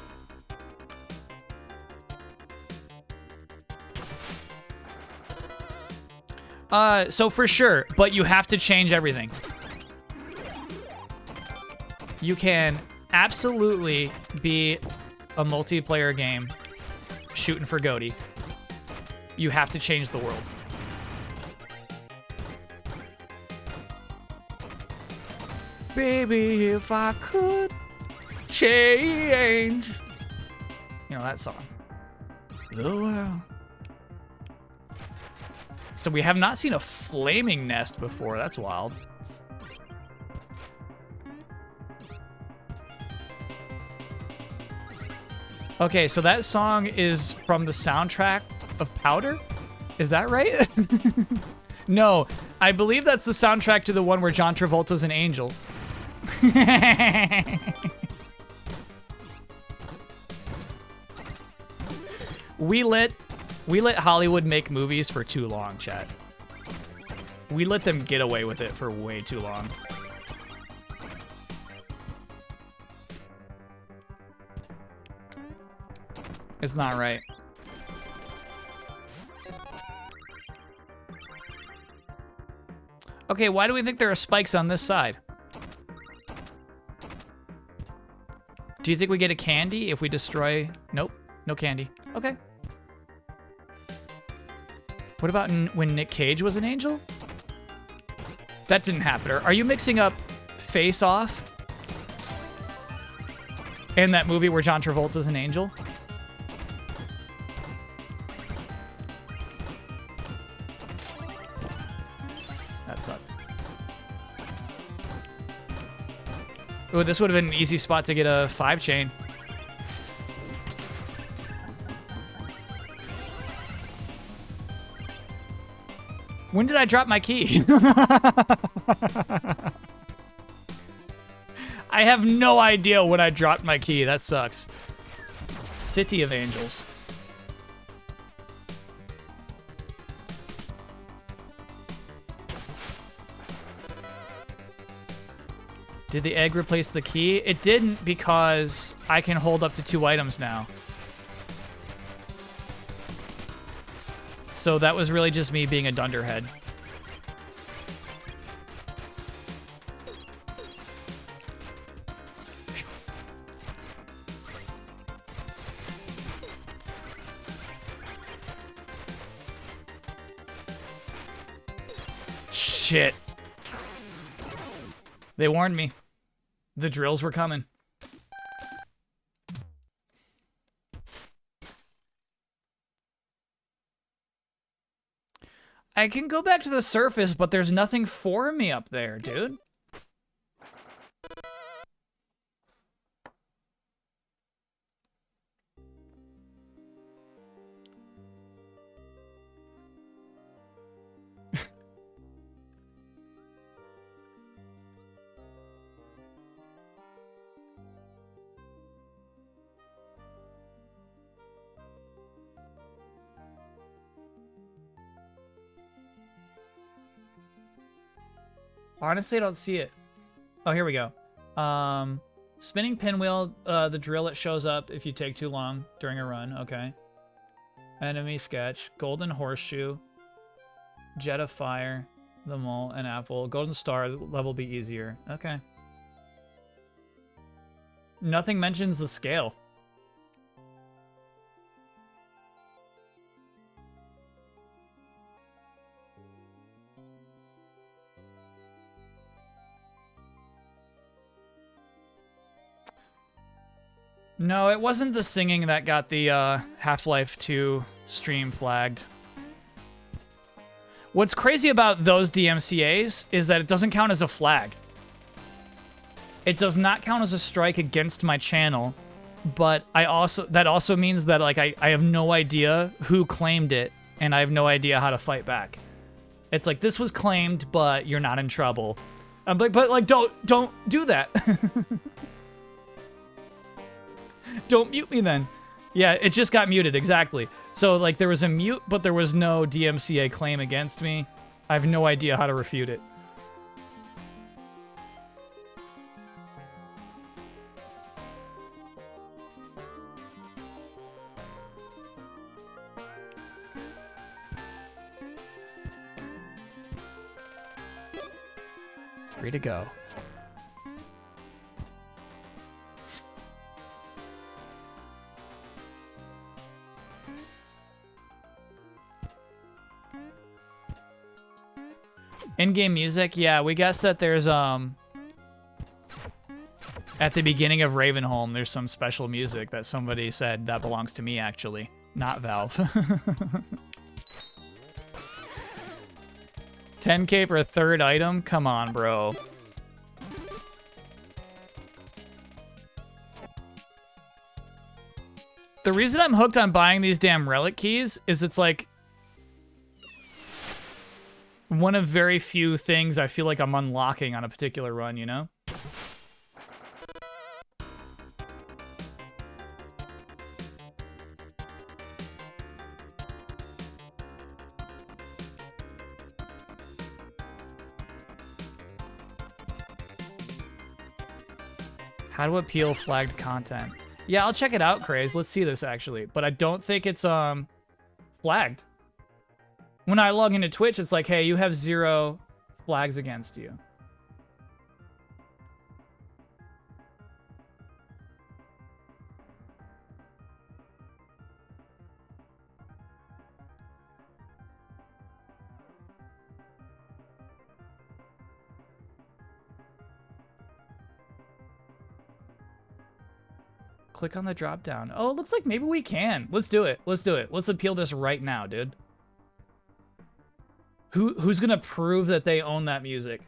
[SPEAKER 1] So for sure, but you have to change everything. You can absolutely be a multiplayer game shooting for Goaty. You have to change the world. Baby, if I could change. You know that song. The world. So we have not seen a flaming nest before. That's wild. Okay, so that song is from the soundtrack of Powder? Is that right? No, I believe that's the soundtrack to the one where John Travolta's an angel. We let Hollywood make movies for too long, chat. We let them get away with it for way too long. It's not right. Okay, why do we think there are spikes on this side? Do you think we get a candy if we destroy... Nope, no candy. Okay. What about when Nick Cage was an angel? That didn't happen. Are you mixing up Face Off and that movie where John Travolta's an angel? That sucked. Ooh, this would have been an easy spot to get a 5-chain. When did I drop my key? I have no idea when I dropped my key. That sucks. City of Angels. Did the egg replace the key? It didn't because I can hold up to 2 items now. So that was really just me being a dunderhead. Shit. They warned me. The drills were coming. I can go back to the surface, but there's nothing for me up there, dude. Honestly, I don't see it. Oh, here we go. Spinning pinwheel, the drill, it shows up if you take too long during a run. Okay. Enemy sketch, golden horseshoe, jet of fire, the mole, and apple. Golden star, level be easier. Okay. Nothing mentions the scale. No, it wasn't the singing that got the Half-Life 2 stream flagged. What's crazy about those DMCAs is that it doesn't count as a flag. It does not count as a strike against my channel, but that also means that like I have no idea who claimed it, and I have no idea how to fight back. It's like, this was claimed, but you're not in trouble. I'm like, but like, don't do that. Don't mute me then. Yeah, it just got muted, exactly. So like there was a mute, but there was no DMCA claim against me. I have no idea how to refute it. Free to go. In-game music, yeah, we guess that there's at the beginning of Ravenholm, there's some special music that somebody said that belongs to me, actually, not Valve. 10K for a third item? Come on, bro. The reason I'm hooked on buying these damn relic keys is it's like one of very few things I feel like I'm unlocking on a particular run, you know? How to appeal flagged content. Yeah, I'll check it out, Craze. Let's see this, actually. But I don't think it's flagged. When I log into Twitch, it's like, hey, you have 0 flags against you. Click on the drop down. Oh, it looks like maybe we can. Let's do it. Let's do it. Let's appeal this right now, dude. Who's gonna prove that they own that music?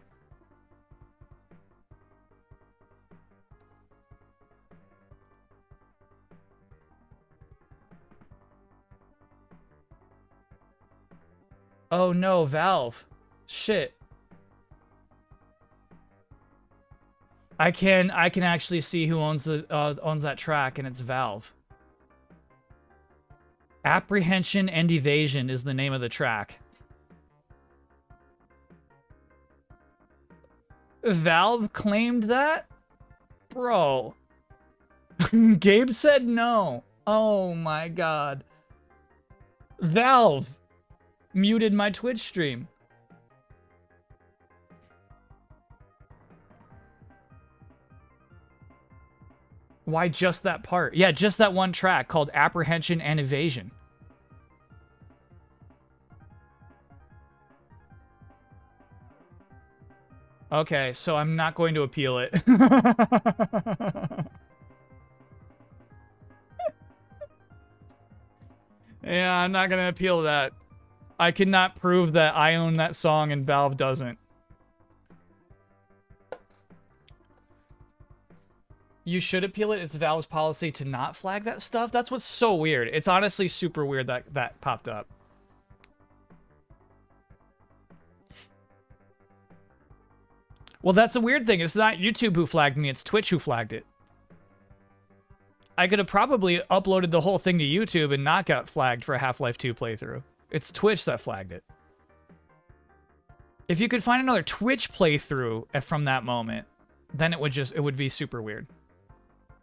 [SPEAKER 1] Oh no, Valve. Shit. I can actually see who owns that track, and it's Valve. Apprehension and Evasion is the name of the track. Valve claimed that? Bro. Gabe said no. Oh my god. Valve muted my Twitch stream. Why just that part? Yeah, just that one track called Apprehension and Evasion. Okay, so I'm not going to appeal it. Yeah, I'm not going to appeal that. I cannot prove that I own that song and Valve doesn't. You should appeal it. It's Valve's policy to not flag that stuff. That's what's so weird. It's honestly super weird that that popped up. Well, that's a weird thing. It's not YouTube who flagged me. It's Twitch who flagged it. I could have probably uploaded the whole thing to YouTube and not got flagged for a Half-Life 2 playthrough. It's Twitch that flagged it. If you could find another Twitch playthrough from that moment, then it would be super weird.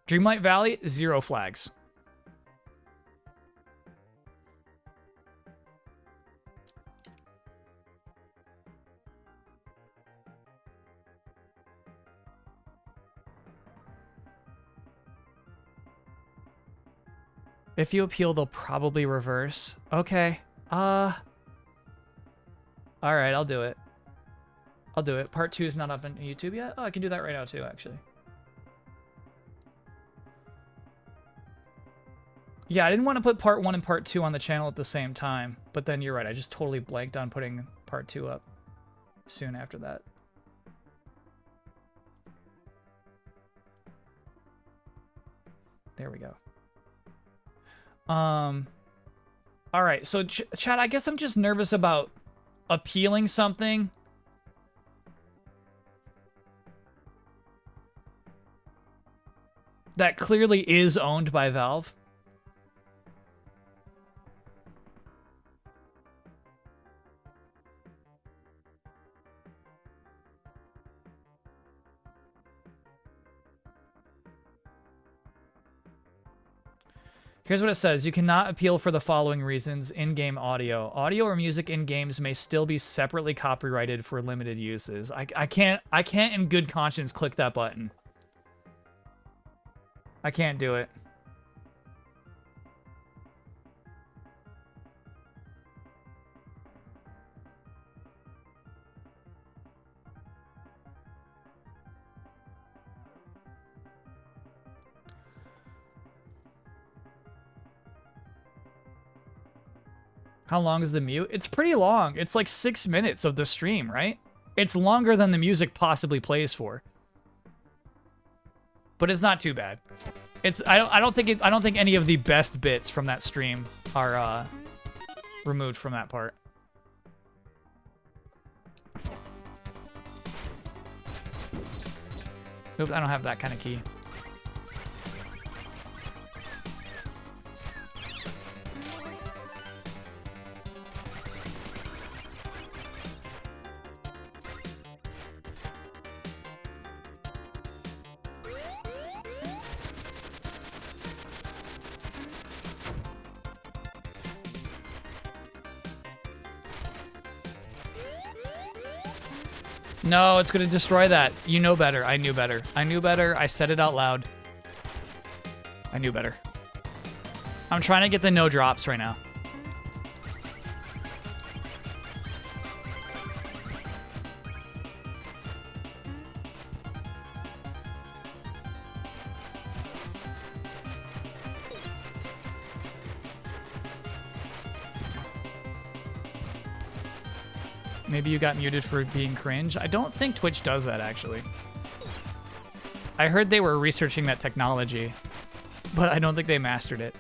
[SPEAKER 1] Dreamlight Valley, 0 flags. If you appeal, they'll probably reverse. Okay. Alright, I'll do it. I'll do it. Part 2 is not up on YouTube yet? Oh, I can do that right now too, actually. Yeah, I didn't want to put part 1 and part 2 on the channel at the same time, but then you're right, I just totally blanked on putting part 2 up soon after that. There we go. All right, so chat, I guess I'm just nervous about appealing something that clearly is owned by Valve. Here's what it says. You cannot appeal for the following reasons. In-game audio. Audio or music in games may still be separately copyrighted for limited uses. I can't in good conscience click that button. I can't do it. How long is the mute? It's pretty long. It's like 6 minutes of the stream, right? It's longer than the music possibly plays for. But it's not too bad. It's I don't think any of the best bits from that stream are removed from that part. Oops, I don't have that kind of key. No, it's gonna destroy that. You know better. I knew better. I knew better. I said it out loud. I knew better. I'm trying to get the no drops right now. Maybe you got muted for being cringe. I don't think Twitch does that, actually. I heard they were researching that technology, but I don't think they mastered it.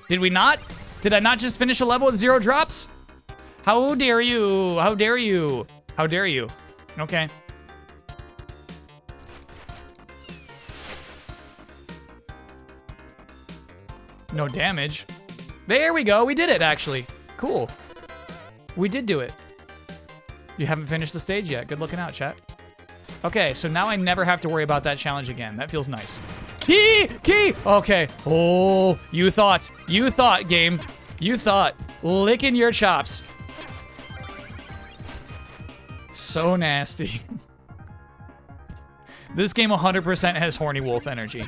[SPEAKER 1] Did we not? Did I not just finish a level with 0 drops? How dare you? How dare you? How dare you? Okay. No damage. There we go. We did it, actually. Cool. We did do it. You haven't finished the stage yet. Good looking out, chat. Okay, so now I never have to worry about that challenge again. That feels nice. Key! Okay. Oh, you thought, game. You thought. Licking your chops. So nasty. This game 100% has horny wolf energy.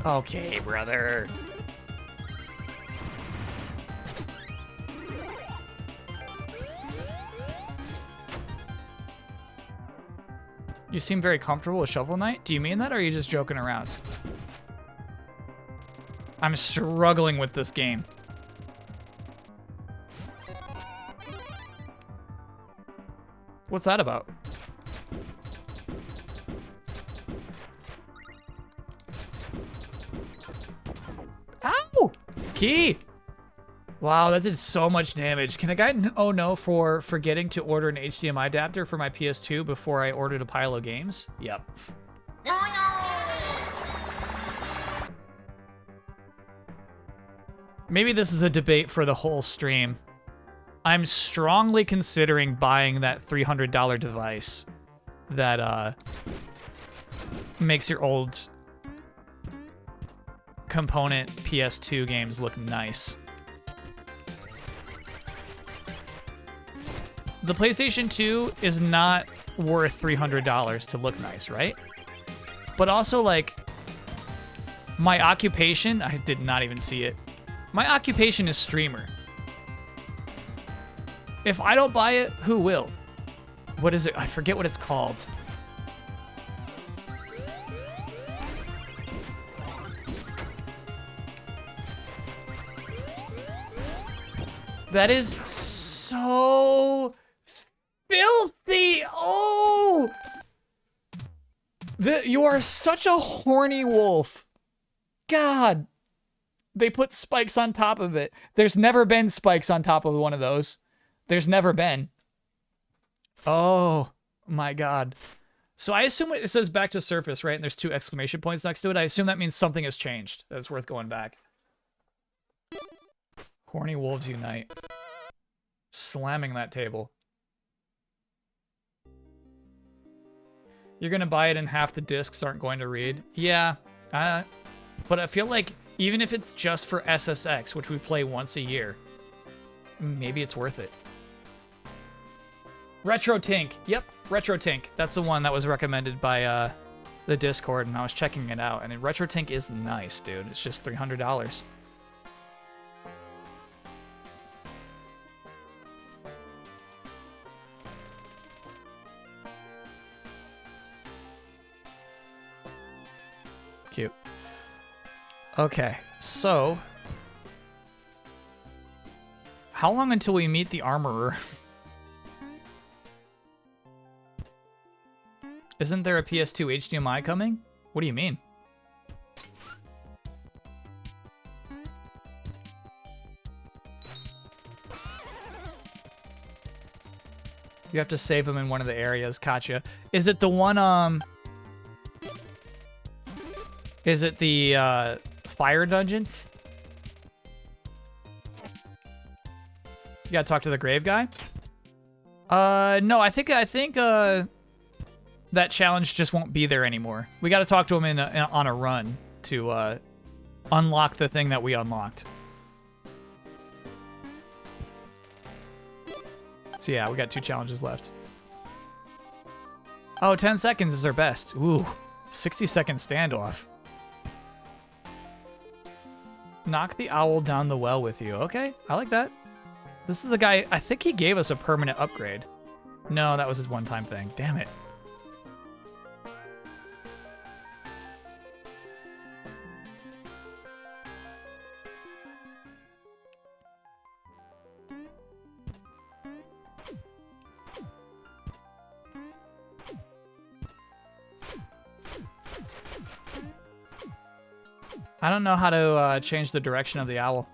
[SPEAKER 1] Okay, brother. You seem very comfortable with Shovel Knight. Do you mean that, or are you just joking around? I'm struggling with this game. What's that about? Ow! Key! Wow, that did so much damage. Can a guy oh no for forgetting to order an HDMI adapter for my PS2 before I ordered a pile of games? Yep. Maybe this is a debate for the whole stream. I'm strongly considering buying that $300 device that makes your old component PS2 games look nice. The PlayStation 2 is not worth $300 to look nice, right? But also, like, my occupation, I did not even see it. My occupation is streamer. If I don't buy it, who will? What is it? I forget what it's called. That is so filthy. Oh! You are such a horny wolf. God. They put spikes on top of it. There's never been spikes on top of one of those. There's never been. Oh my God. So I assume it says back to surface, right? And there's 2 exclamation points next to it. I assume that means something has changed. That's worth going back. Horny wolves unite. Slamming that table. You're gonna buy it and half the discs aren't going to read. Yeah. But I feel like even if it's just for SSX, which we play once a year, maybe it's worth it. Retro Tink. Yep, Retro Tink. That's the one that was recommended by the Discord, and I was checking it out. And Retro Tink is nice, dude. It's just $300. Cute. Okay, so how long until we meet the armorer? Isn't there a PS2 HDMI coming? What do you mean? You have to save them in one of the areas. Gotcha. Is it the one, is it the, fire dungeon? You gotta talk to the grave guy? No, I think, that challenge just won't be there anymore. We gotta talk to him on a run to, unlock the thing that we unlocked. So yeah, we got 2 challenges left. Oh, 10 seconds is our best. Ooh, 60-second standoff. Knock the owl down the well with you. Okay, I like that. This is the guy, I think he gave us a permanent upgrade. No, that was his one-time thing. Damn it. I don't know how to change the direction of the owl.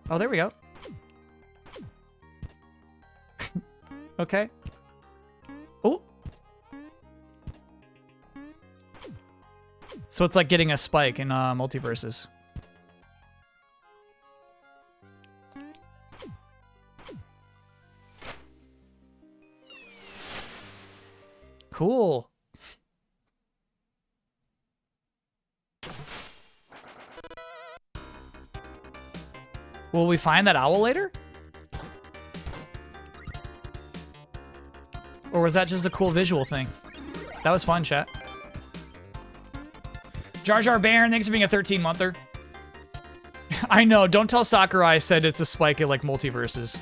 [SPEAKER 1] Oh, there we go. Okay. Oh. So it's like getting a spike in multiverses. Cool. Will we find that owl later? Or was that just a cool visual thing? That was fun, chat. Jar Jar Baron, thanks for being a 13-monther. I know, don't tell Sakurai I said it's a spike at like multiverses.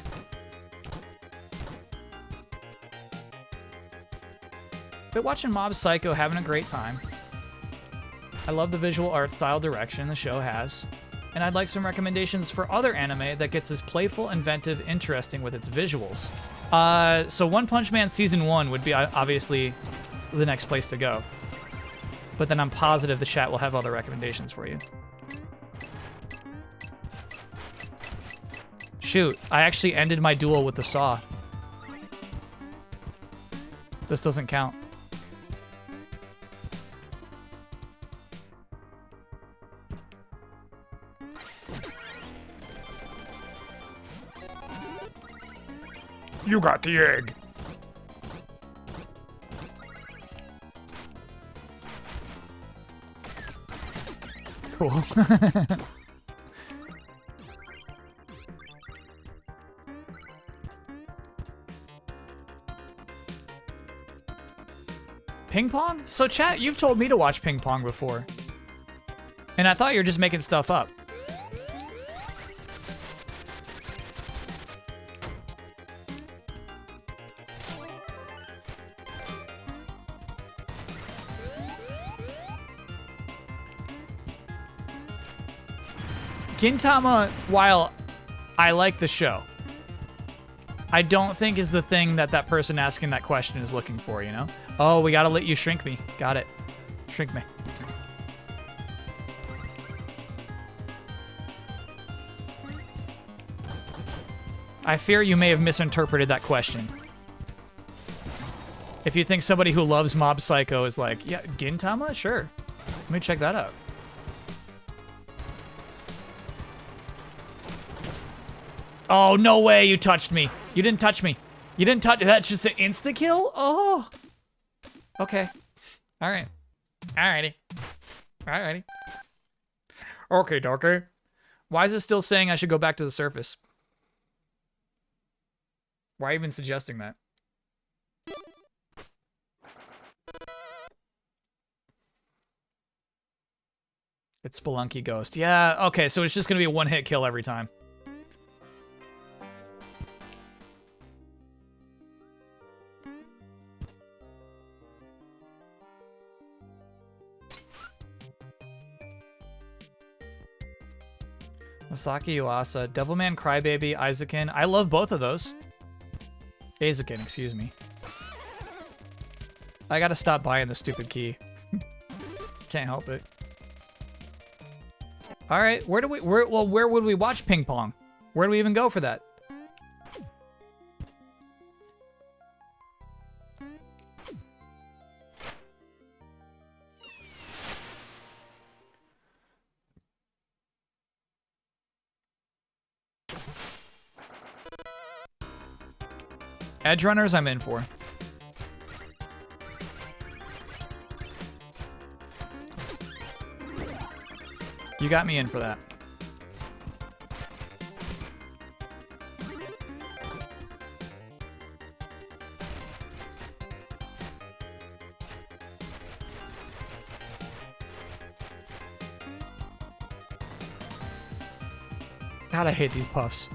[SPEAKER 1] Been watching Mob Psycho, having a great time. I love the visual art style direction the show has, and I'd like some recommendations for other anime that gets as playful, inventive, interesting with its visuals. So One Punch Man Season 1 would be obviously the next place to go. But then I'm positive the chat will have other recommendations for you. Shoot, I actually ended my duel with the saw. This doesn't count. You got the egg. Cool. Ping pong? So chat, you've told me to watch ping pong before. And I thought you were just making stuff up. Gintama, while I like the show, I don't think is the thing that that person asking that question is looking for, you know? Oh, we gotta let you shrink me. Got it. Shrink me. I fear you may have misinterpreted that question. If you think somebody who loves Mob Psycho is like, yeah, Gintama? Sure. Let me check that out. Oh, no way you touched me. You didn't touch me. You didn't touch... That's just an insta-kill? Oh. Okay. All right. Alrighty. Alrighty. Okay, Donkey. Why is it still saying I should go back to the surface? Why even suggesting that? It's Spelunky Ghost. Yeah, okay, so it's just going to be a one-hit kill every time. Masaki Yuasa, Devilman Crybaby, Aizukin. I love both of those. Aizukin, excuse me. I gotta stop buying the stupid key. Can't help it. All right, where would we watch ping pong? Where do we even go for that? Edge runners, I'm in for. You got me in for that. God, I hate these puffs.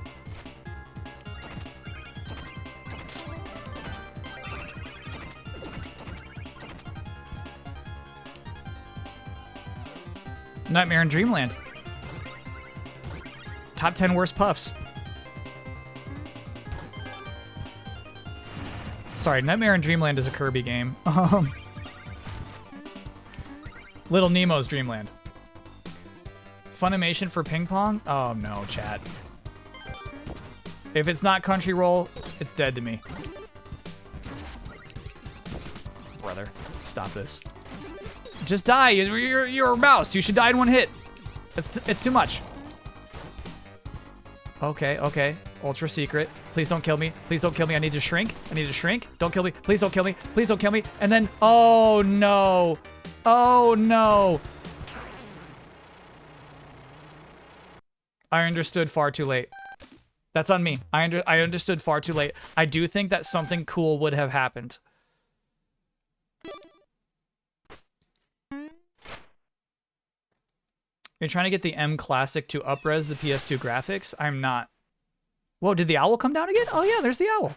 [SPEAKER 1] Nightmare in Dreamland. Top 10 worst puffs. Sorry, Nightmare in Dreamland is a Kirby game. Little Nemo's Dreamland. Funimation for ping pong? Oh no, chat. If it's not Crunchyroll, it's dead to me. Brother, stop this. Just die. You're a mouse. You should die in one hit. It's too much. Okay, okay. Ultra secret. Please don't kill me. Please don't kill me. I need to shrink. I need to shrink. Don't kill me. Please don't kill me. Please don't kill me. And then, oh no. Oh no. I understood far too late. That's on me. I understood far too late. I do think that something cool would have happened. You're trying to get the M Classic to up-res the PS2 graphics? I'm not. Whoa, did the owl come down again? Oh yeah, there's the owl.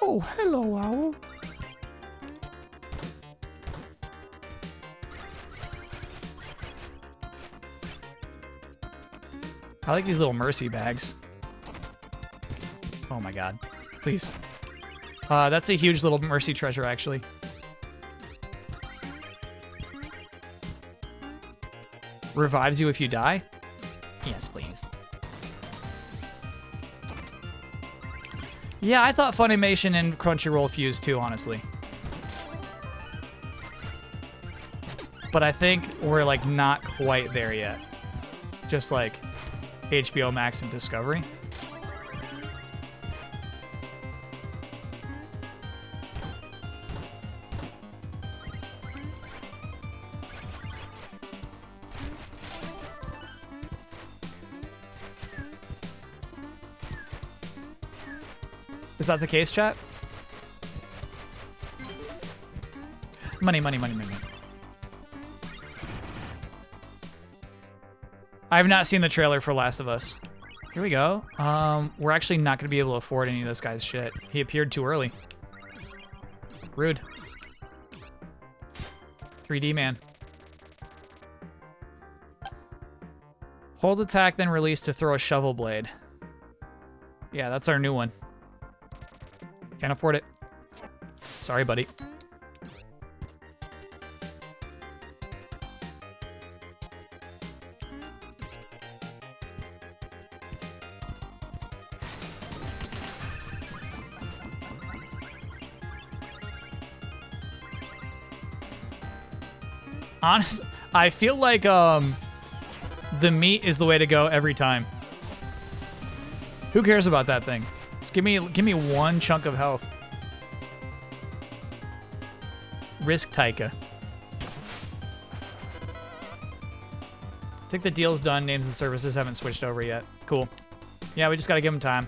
[SPEAKER 1] Oh, hello, owl. I like these little mercy bags. Oh my god. Please. That's a huge little mercy treasure, actually. Revives you if you die? Yes, please. Yeah, I thought Funimation and Crunchyroll fused too, honestly. But I think we're, like, not quite there yet. Just like HBO Max and Discovery. Is that the case, chat? Money, money, money, money. I have not seen the trailer for Last of Us. Here we go. We're actually not going to be able to afford any of this guy's shit. He appeared too early. Rude. 3D man. Hold attack, then release to throw a shovel blade. Yeah, that's our new one. Can't afford it. Sorry, buddy. Honestly, I feel like the meat is the way to go every time. Who cares about that thing? Just give me one chunk of health. Risk Taika. I think the deal's done. Names and services haven't switched over yet. Cool. Yeah, we just gotta give him time.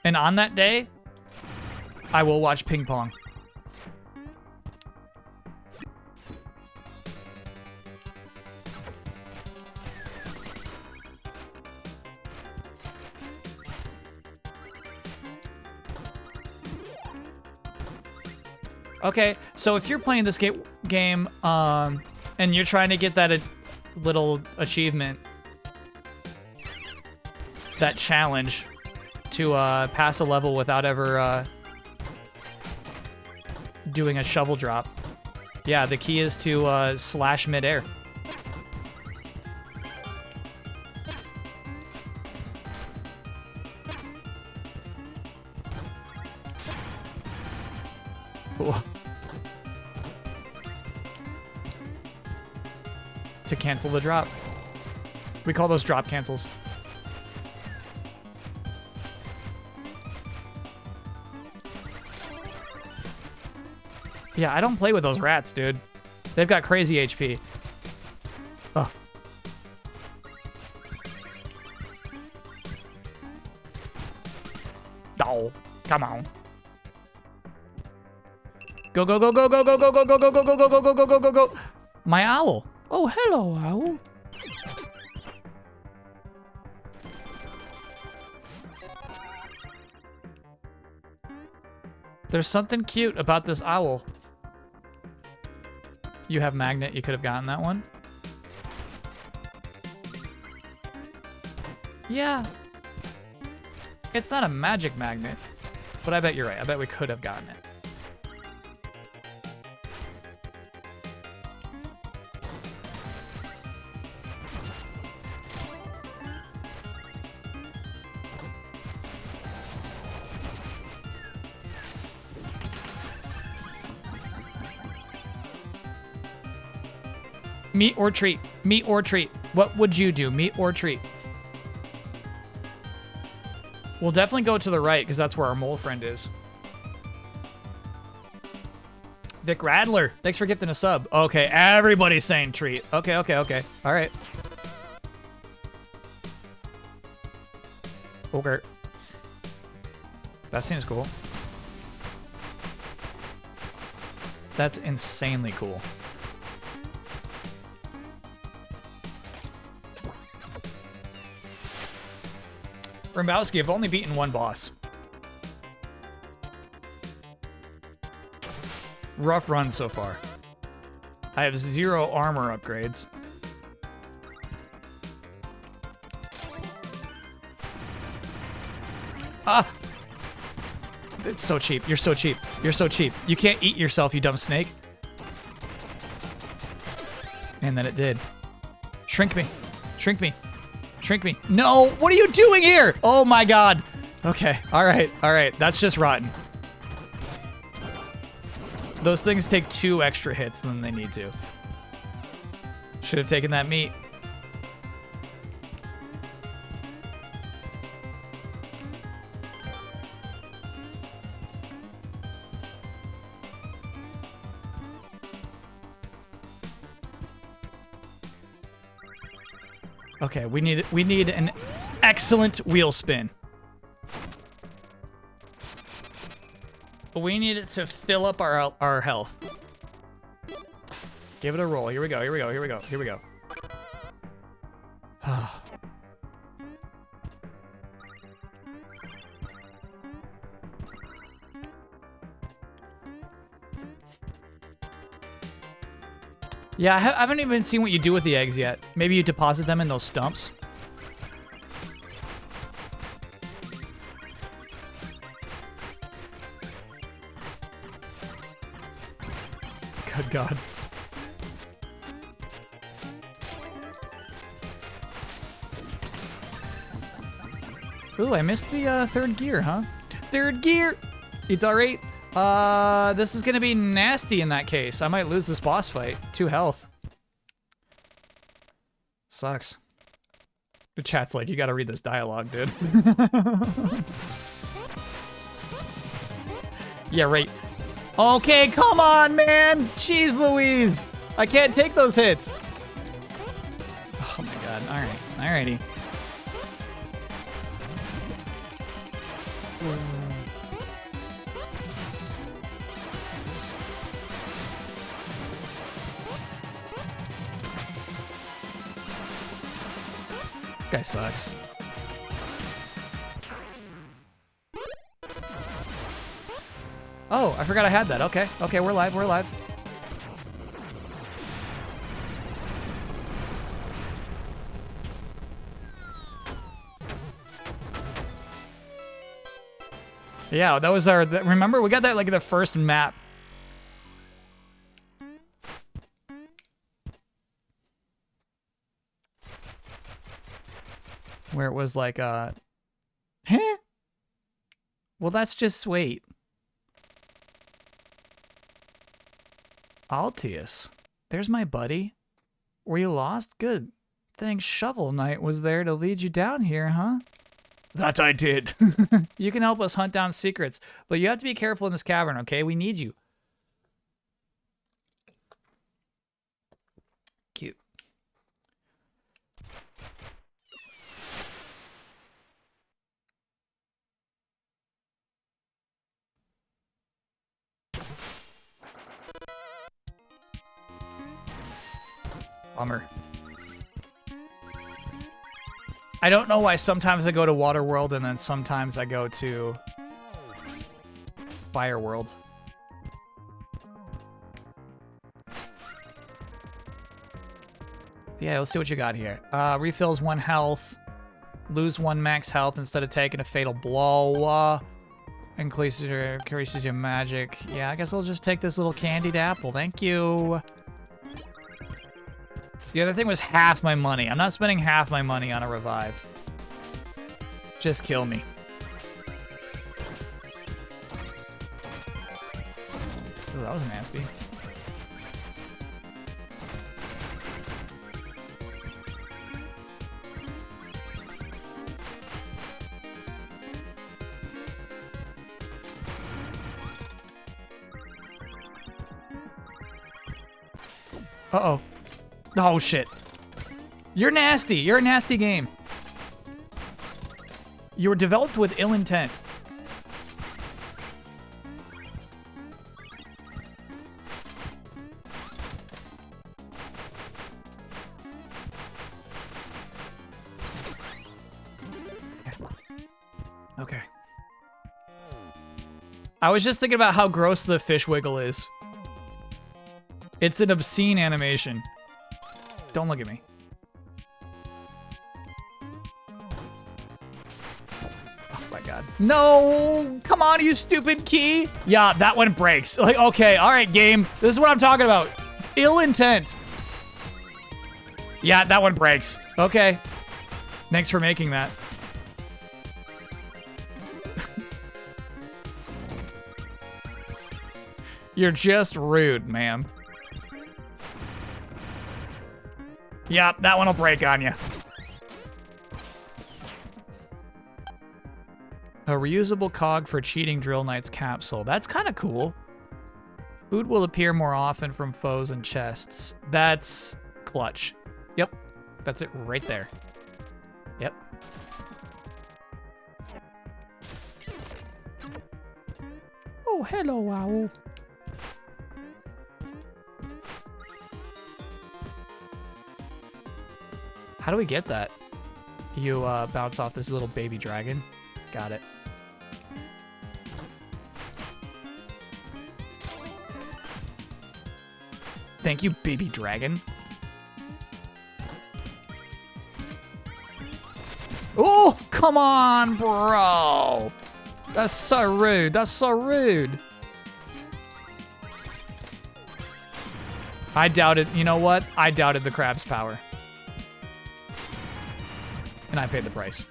[SPEAKER 1] And on that day, I will watch ping pong. Okay, so if you're playing this game, and you're trying to get that little achievement, that challenge, to pass a level without ever doing a shovel drop. Yeah, the key is to slash midair. Cool. To cancel the drop. We call those drop cancels. Yeah, I don't play with those rats, dude. They've got crazy HP. Oh. Oh, come on. Go, go, go, go, go, go, go, go, go, go, go, go, go, go, go, go, go, go, go. My owl. Oh, hello, owl. There's something cute about this owl. You have magnet. You could have gotten that one. Yeah. It's not a magic magnet, but I bet you're right. I bet we could have gotten it. Meat or treat? Meat or treat? What would you do? Meat or treat? We'll definitely go to the right because that's where our mole friend is. Vic Radler, thanks for gifting a sub. Okay, everybody's saying treat. Okay, okay, okay. All right. Okay. That seems cool. That's insanely cool. Rimbowski, I've only beaten one boss. Rough run so far. I have 0 armor upgrades. Ah! It's so cheap. You're so cheap. You're so cheap. You can't eat yourself, you dumb snake. And then it did. Shrink me. Shrink me. Shrink me. No! What are you doing here? Oh my god. Okay. Alright. Alright. That's just rotten. Those things take 2 extra hits than they need to. Should have taken that meat. Okay, we need an excellent wheel spin. We need it to fill up our health. Give it a roll. Here we go. Here we go. Here we go. Here we go. Yeah, I haven't even seen what you do with the eggs yet. Maybe you deposit them in those stumps. Good God. Ooh, I missed the third gear, huh? Third gear! It's alright. This is gonna be nasty in that case. I might lose this boss fight. 2 health. Sucks. The chat's like, you gotta read this dialogue, dude. Yeah, right. Okay, come on, man! Jeez Louise! I can't take those hits! Oh my god, alright. Alrighty. Guy sucks. Oh, I forgot I had that. Okay, okay, we're live, we're live. Yeah, that was our, remember, we got that like the first map. Where it was like, huh? Well, that's just sweet. Altius. There's my buddy. Were you lost? Good. Thanks Shovel Knight was there to lead you down here, huh? That I did. You can help us hunt down secrets, but you have to be careful in this cavern, okay? We need you. Cute. Bummer. I don't know why sometimes I go to Waterworld and then sometimes I go to Fireworld. Yeah, let's see what you got here. Refills 1 health. Lose 1 max health instead of taking a fatal blow. Increases your magic. Yeah, I guess I'll just take this little candied apple. Thank you. The other thing was half my money. I'm not spending half my money on a revive. Just kill me. Ooh, that was nasty. Uh-oh. Oh, shit. You're nasty. You're a nasty game. You were developed with ill intent. Okay. I was just thinking about how gross the fish wiggle is. It's an obscene animation. Don't look at me. Oh my god. No! Come on, you stupid key! Yeah, that one breaks. Like, okay, alright, game. This is what I'm talking about. Ill intent. Yeah, that one breaks. Okay. Thanks for making that. You're just rude, ma'am. Yep, that one will break on you. A reusable cog for cheating Drill Knight's capsule. That's kind of cool. Food will appear more often from foes and chests. That's clutch. Yep, that's it right there. Yep. Oh, hello, owl. How do we get that? You bounce off this little baby dragon. Got it. Thank you, baby dragon. Oh, come on, bro. That's so rude. That's so rude. I doubted, you know what? I doubted the crab's power. And I paid the price.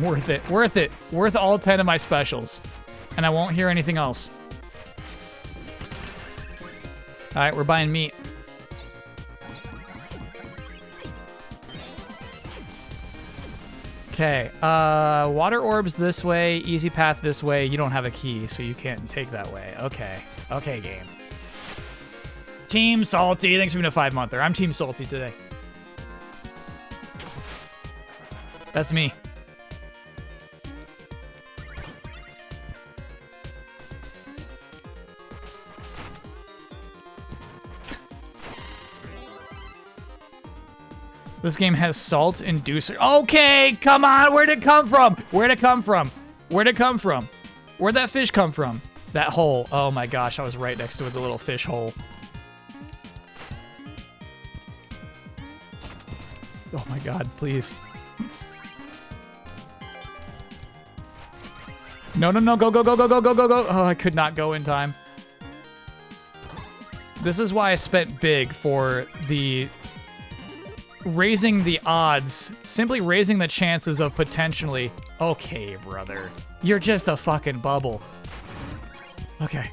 [SPEAKER 1] Worth it. Worth it. Worth all 10 of my specials. And I won't hear anything else. Alright, we're buying meat. Okay. Water orbs this way. Easy path this way. You don't have a key, so you can't take that way. Okay. Okay, game. Team Salty. Thanks for being a 5-monther. I'm Team Salty today. That's me. This game has salt inducer. Okay, come on. Where'd it come from? Where'd it come from? Where'd it come from? Where'd that fish come from? That hole. Oh my gosh, I was right next to it, the little fish hole. Oh my god, please. No, no, no. Go, go, go, go, go, go, go, go. Oh, I could not go in time. This is why I spent big for the... raising the odds, simply raising the chances of potentially... Okay, brother. You're just a fucking bubble. Okay.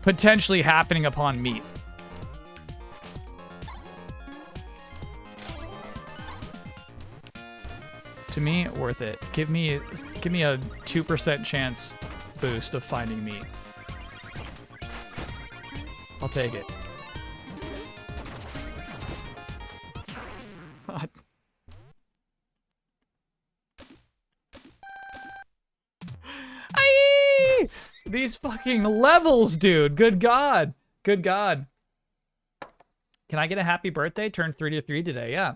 [SPEAKER 1] Potentially happening upon meat. To me, worth it. Give me a 2% chance boost of finding meat. I'll take it. God. Aye! These fucking levels, dude. Good God. Good God. Can I get a happy birthday? Turned 33 today. Yeah.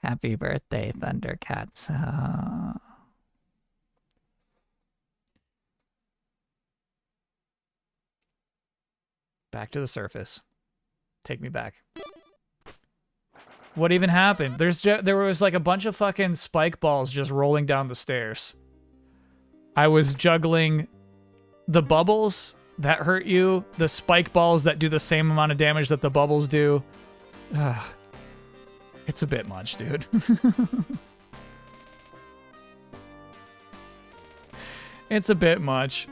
[SPEAKER 1] Happy birthday, Thundercats. Back to the surface. Take me back. What even happened? There was like a bunch of fucking spike balls just rolling down the stairs. I was juggling the bubbles that hurt you, the spike balls that do the same amount of damage that the bubbles do. Ugh. It's a bit much, dude. It's a bit much.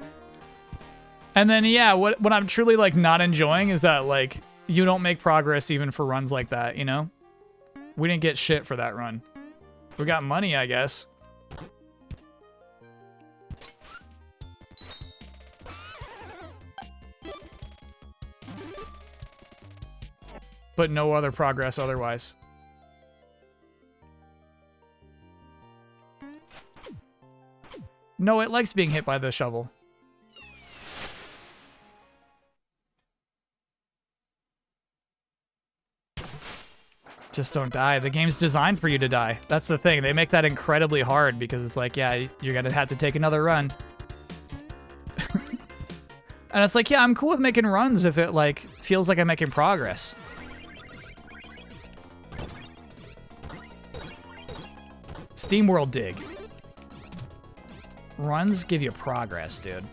[SPEAKER 1] And then, yeah, what I'm truly, like, not enjoying is that, like, you don't make progress even for runs like that, you know? We didn't get shit for that run. We got money, I guess. But no other progress otherwise. No, it likes being hit by the shovel. Just don't die. The game's designed for you to die. That's the thing. They make that incredibly hard because it's like, yeah, you're gonna have to take another run. And it's like, yeah, I'm cool with making runs if it, like, feels like I'm making progress. Steam World Dig. Runs give you progress, dude.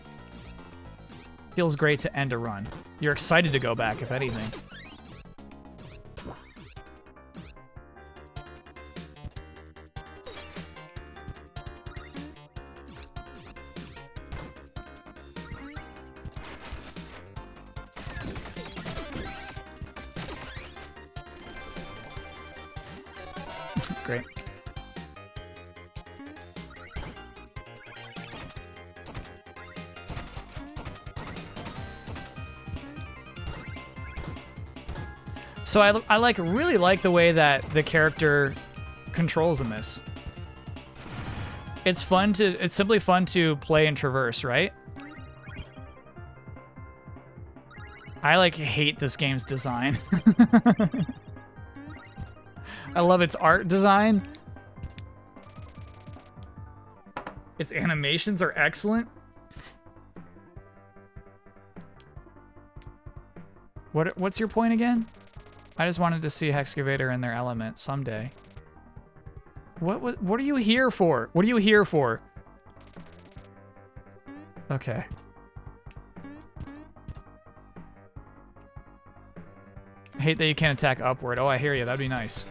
[SPEAKER 1] feels great to end a run. You're excited to go back, if anything. Great. So I like really like the way that the character controls in this. It's simply fun to play and traverse, right? I like hate this game's design. I love its art design. Its animations are excellent. What's your point again? I just wanted to see Hexcavator in their element someday. What are you here for? What are you here for? Okay. I hate that you can't attack upward. Oh, I hear you. That'd be nice.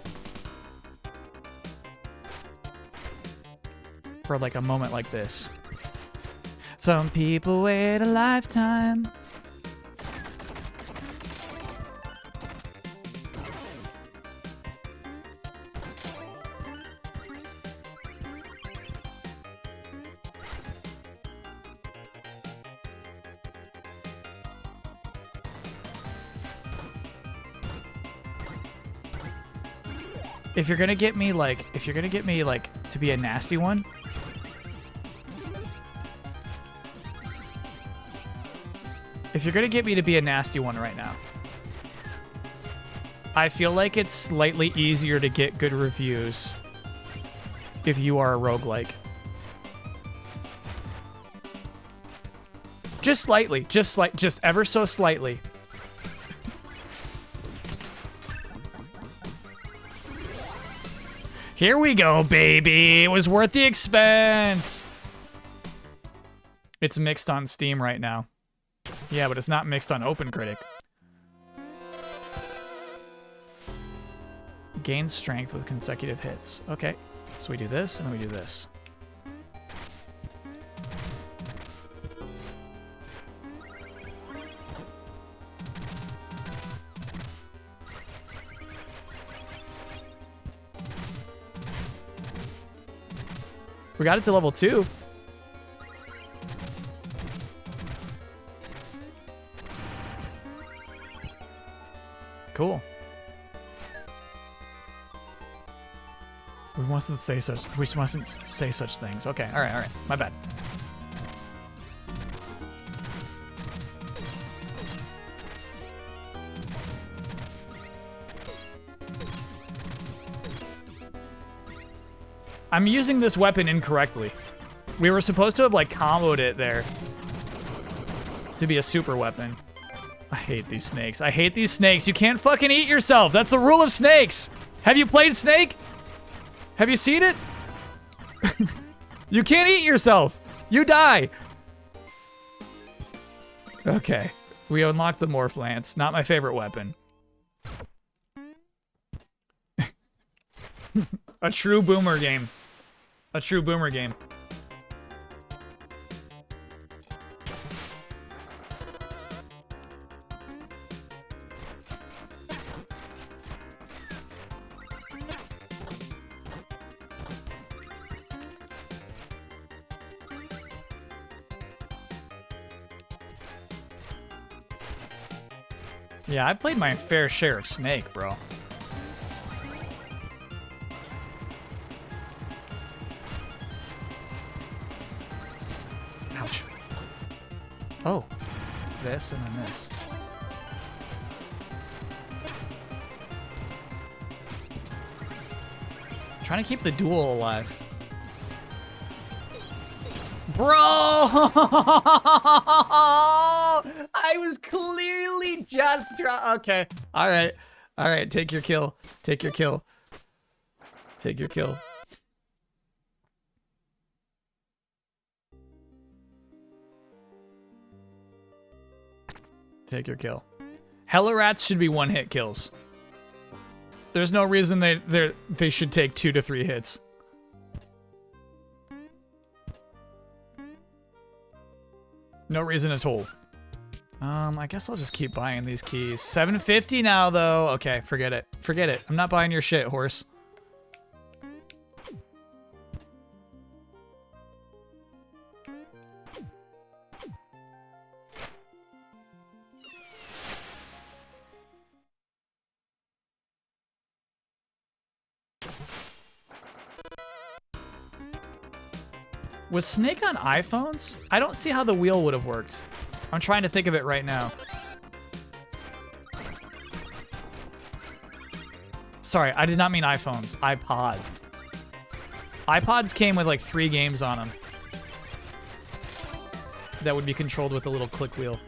[SPEAKER 1] For like a moment like this. Some people wait a lifetime. If you're gonna get me like to be a nasty one, if you're gonna get me to be a nasty one right now, I feel like it's slightly easier to get good reviews if you are a roguelike. Just slightly, just ever so slightly. Here we go, baby. It was worth the expense. It's mixed on Steam right now. Yeah, but it's not mixed on OpenCritic. Gain strength with consecutive hits. Okay, so we do this, and then we do this. We got it to level 2. Cool. We mustn't say such things. Okay, all right. My bad. I'm using this weapon incorrectly. We were supposed to have, like, comboed it there to be a super weapon. I hate these snakes. I hate these snakes. You can't fucking eat yourself. That's the rule of snakes. Have you played Snake? Have you seen it? You can't eat yourself. You die. Okay. We unlocked the Morph Lance. Not my favorite weapon. A true boomer game. A true boomer game. Yeah, I played my fair share of Snake, bro. Ouch. Oh. This and then this. Trying to keep the duel alive. Bro! I was clearly just okay. All right. Take your kill. Take your kill. Take your kill. Take your kill. Hella rats should be one-hit kills. There's no reason they should take 2 to 3 hits. No reason at all. I guess I'll just keep buying these keys. $7.50 now, though. Okay, forget it. Forget it. I'm not buying your shit, horse. Was Snake on iPhones? I don't see how the wheel would have worked. I'm trying to think of it right now. Sorry, I did not mean iPhones. iPod. iPods came with like 3 games on them that would be controlled with a little click wheel.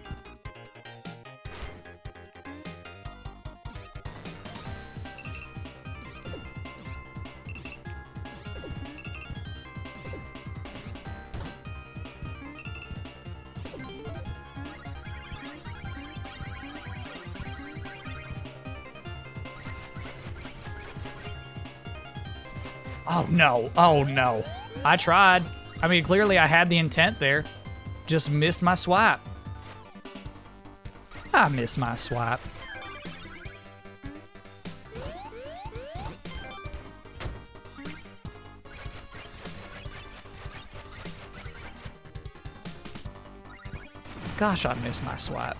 [SPEAKER 1] Oh no, oh no. I tried. I mean, clearly I had the intent there. Just missed my swipe. I missed my swipe. Gosh, I missed my swipe.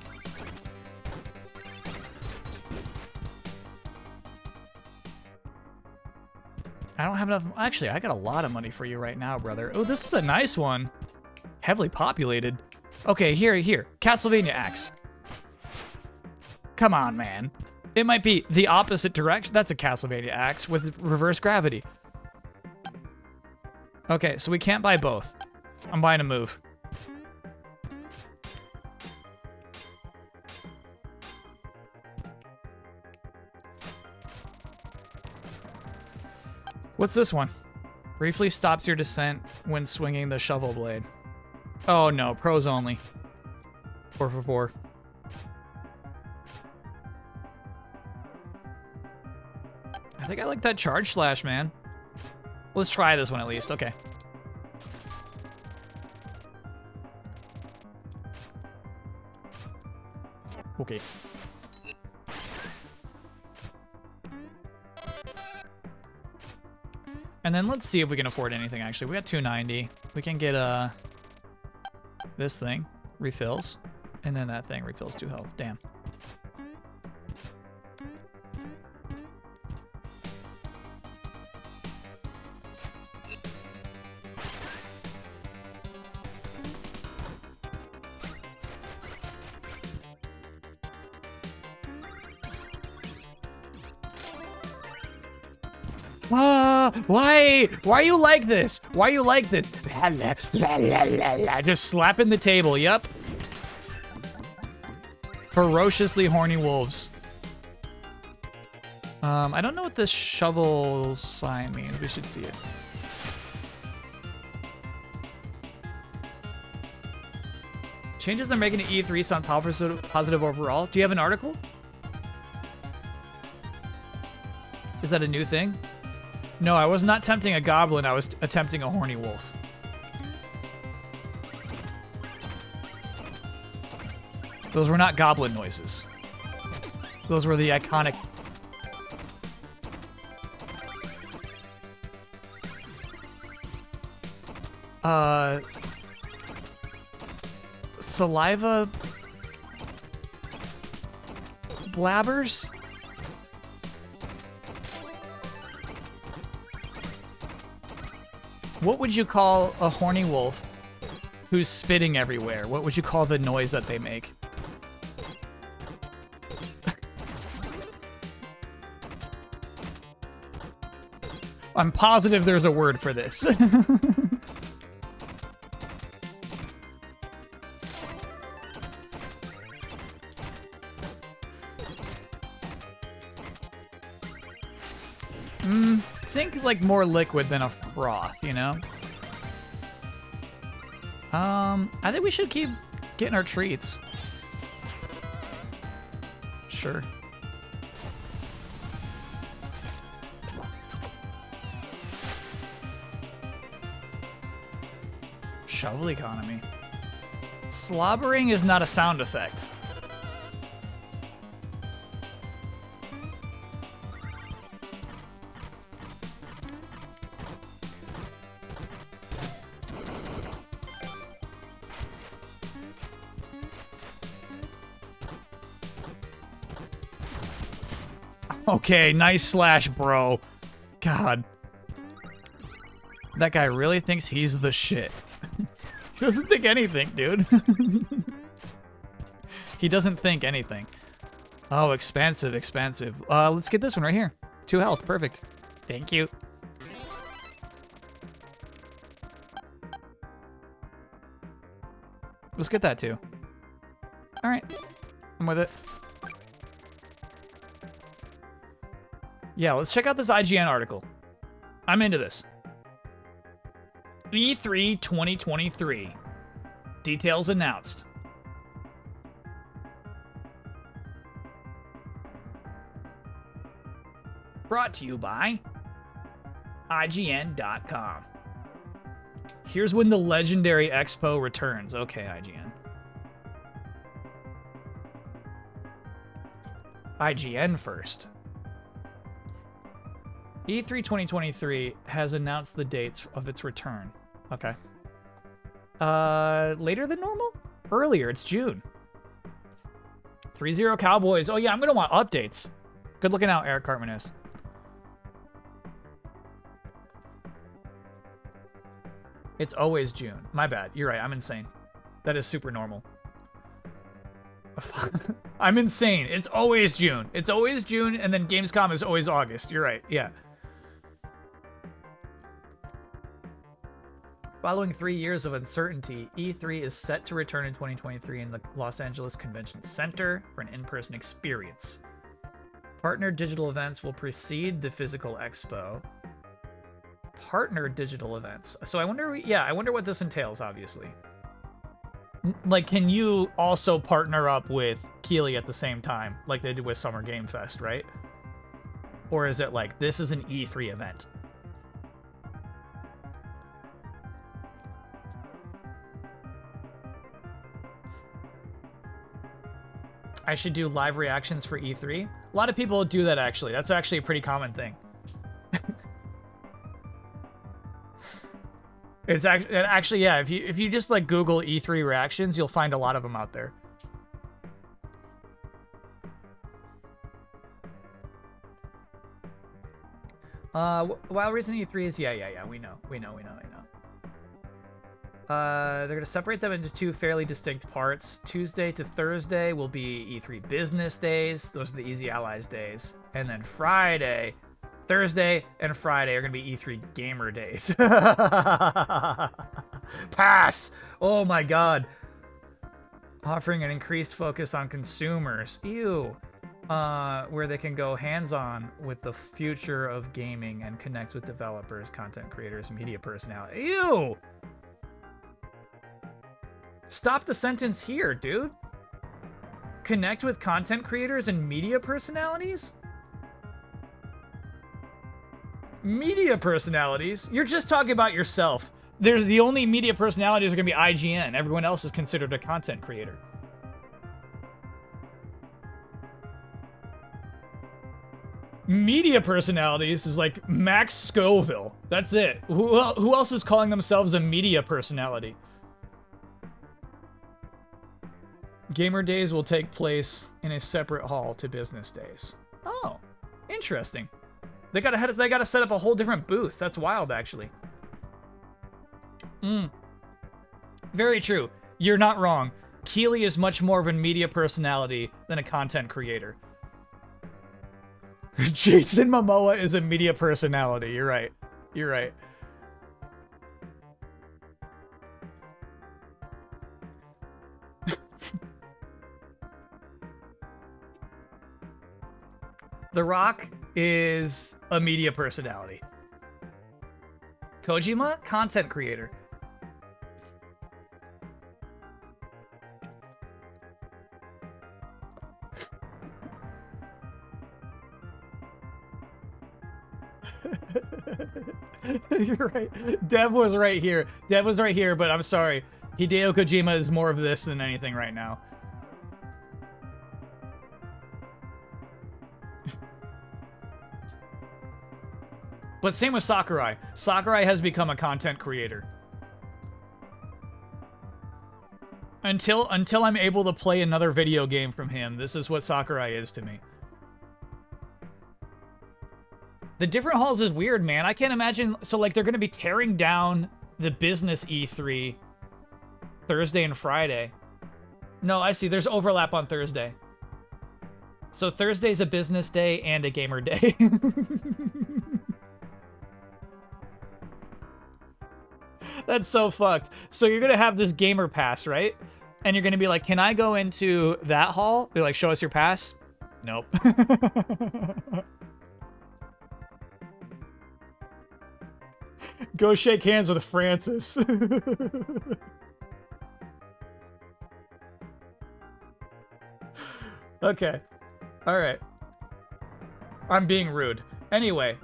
[SPEAKER 1] I don't have enough. Actually, I got a lot of money for you right now, brother. Oh, this is a nice one. Heavily populated. Okay, here. Castlevania axe. Come on, man. It might be the opposite direction. That's a Castlevania axe with reverse gravity. Okay, so we can't buy both. I'm buying a move. What's this one? Briefly stops your descent when swinging the shovel blade. Oh no, pros only. 4 for 4. I think I like that charge slash, man. Let's try this one at least. Okay. Okay. And then let's see if we can afford anything, actually. We got 290. We can get this thing refills, and then that thing refills 2 health. Damn. Why? Why are you like this? Why are you like this? Just slapping the table, yep. Ferociously horny wolves. I don't know what this shovel sign means. We should see it. Changes they're making to E3 sound positive overall. Do you have an article? Is that a new thing? No, I was not tempting a goblin. I was attempting a horny wolf. Those were not goblin noises. Those were the iconic... Saliva... blabbers? What would you call a horny wolf who's spitting everywhere? What would you call the noise that they make? I'm positive there's a word for this. Think like more liquid than a froth, you know? I think we should keep getting our treats. sure. Shovel economy. Slobbering is not a sound effect. Okay, nice slash, bro. God. That guy really thinks he's the shit. He doesn't think anything, dude. He doesn't think anything. Oh, expansive, expansive. Let's get this one right here. 2 health, perfect. Thank you. Let's get that too. All right, I'm with it. Yeah, let's check out this IGN article. I'm into this. E3 2023. Details announced. Brought to you by IGN.com. Here's when the legendary expo returns. Okay, IGN. IGN first. E3 2023 has announced the dates of its return. Okay. Later than normal? Earlier, it's June. 3-0 Cowboys. Oh yeah, I'm gonna want updates. Good looking out, Eric Cartman is. It's always June. My bad. You're right. I'm insane. That is super normal. I'm insane. It's always June. It's always June, and then Gamescom is always August. You're right. Yeah. Following 3 years of uncertainty, E3 is set to return in 2023 in the Los Angeles Convention Center for an in-person experience. Partner digital events will precede the physical expo. Partner digital events. So I wonder, yeah, I wonder what this entails, obviously. Like, can you also partner up with Keighley at the same time, like they did with Summer Game Fest, right? Or is it like, this is an E3 event? I should do live reactions for E3. A lot of people do that, actually. That's actually a pretty common thing. It's actually, yeah, if you just like Google E3 reactions, you'll find a lot of them out there. While recent E3s, yeah, we know. They're gonna separate them into 2 fairly distinct parts. Tuesday to Thursday will be E3 business days. Those are the Easy Allies days. And then Thursday and Friday are going to be E3 gamer days. Pass! Oh my god. Offering an increased focus on consumers. Ew. Where they can go hands-on with the future of gaming and connect with developers, content creators, media personalities. Ew! Stop the sentence here, dude. Connect with content creators and media personalities? Media personalities? You're just talking about yourself. There's the only media personalities are going to be IGN. Everyone else is considered a content creator. Media personalities is like Max Scoville. That's it. Who else is calling themselves a media personality? Gamer days will take place in a separate hall to business days. Oh, interesting. They gotta set up a whole different booth. That's wild, actually. Very true. You're not wrong. Keighley is much more of a media personality than a content creator. Jason Momoa is a media personality. You're right. You're right. The Rock is a media personality. Kojima, content creator. You're right. Dev was right here. Dev was right here, but I'm sorry. Hideo Kojima is more of this than anything right now. But same with Sakurai. Sakurai has become a content creator. Until I'm able to play another video game from him, this is what Sakurai is to me. The different halls is weird, man. I can't imagine. So, like, they're going to be tearing down the business E3 Thursday and Friday. No, I see. There's overlap on Thursday. So Thursday's a business day and a gamer day. That's so fucked. So you're going to have this gamer pass, right? And you're going to be like, can I go into that hall? They're like, show us your pass. Nope. Go shake hands with Francis. Okay. All right. I'm being rude. Anyway,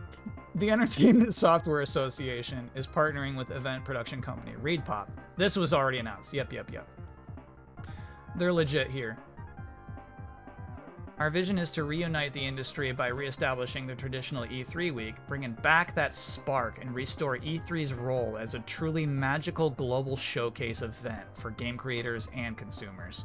[SPEAKER 1] the Entertainment Software Association is partnering with event production company ReedPop. This was already announced. Yep. They're legit here. Our vision is to reunite the industry by reestablishing the traditional E3 week, bringing back that spark and restore E3's role as a truly magical global showcase event for game creators and consumers.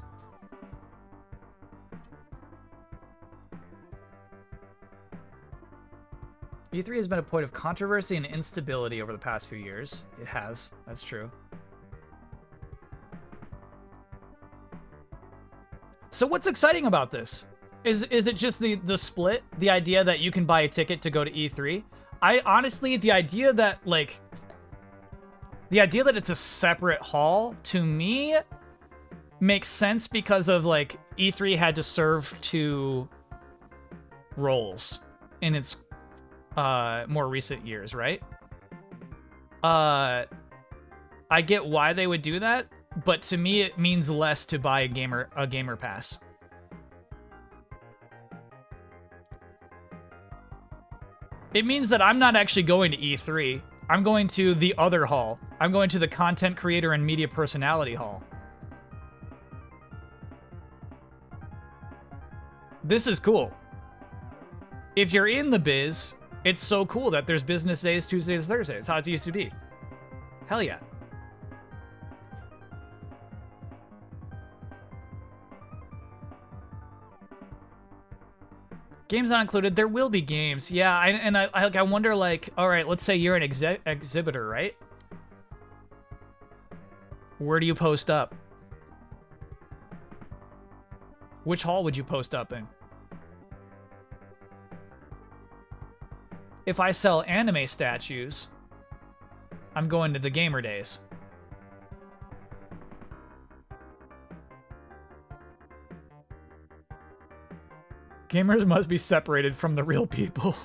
[SPEAKER 1] E3 has been a point of controversy and instability over the past few years. It has. That's true. So what's exciting about this? Is it just the split? The idea that you can buy a ticket to go to E3? I honestly, the idea that it's a separate hall, to me, makes sense because of, like, E3 had to serve two roles in its more recent years, right? I get why they would do that, but to me it means less to buy a gamer pass. It means that I'm not actually going to E3. I'm going to the other hall. I'm going to the content creator and media personality hall. This is cool. If you're in the biz, it's so cool that there's business days, Tuesdays, Thursdays. How it used to be. Hell yeah. Games not included. There will be games. Yeah, I wonder, like, all right, let's say you're an exhibitor, right? Where do you post up? Which hall would you post up in? If I sell anime statues, I'm going to the gamer days. Gamers must be separated from the real people.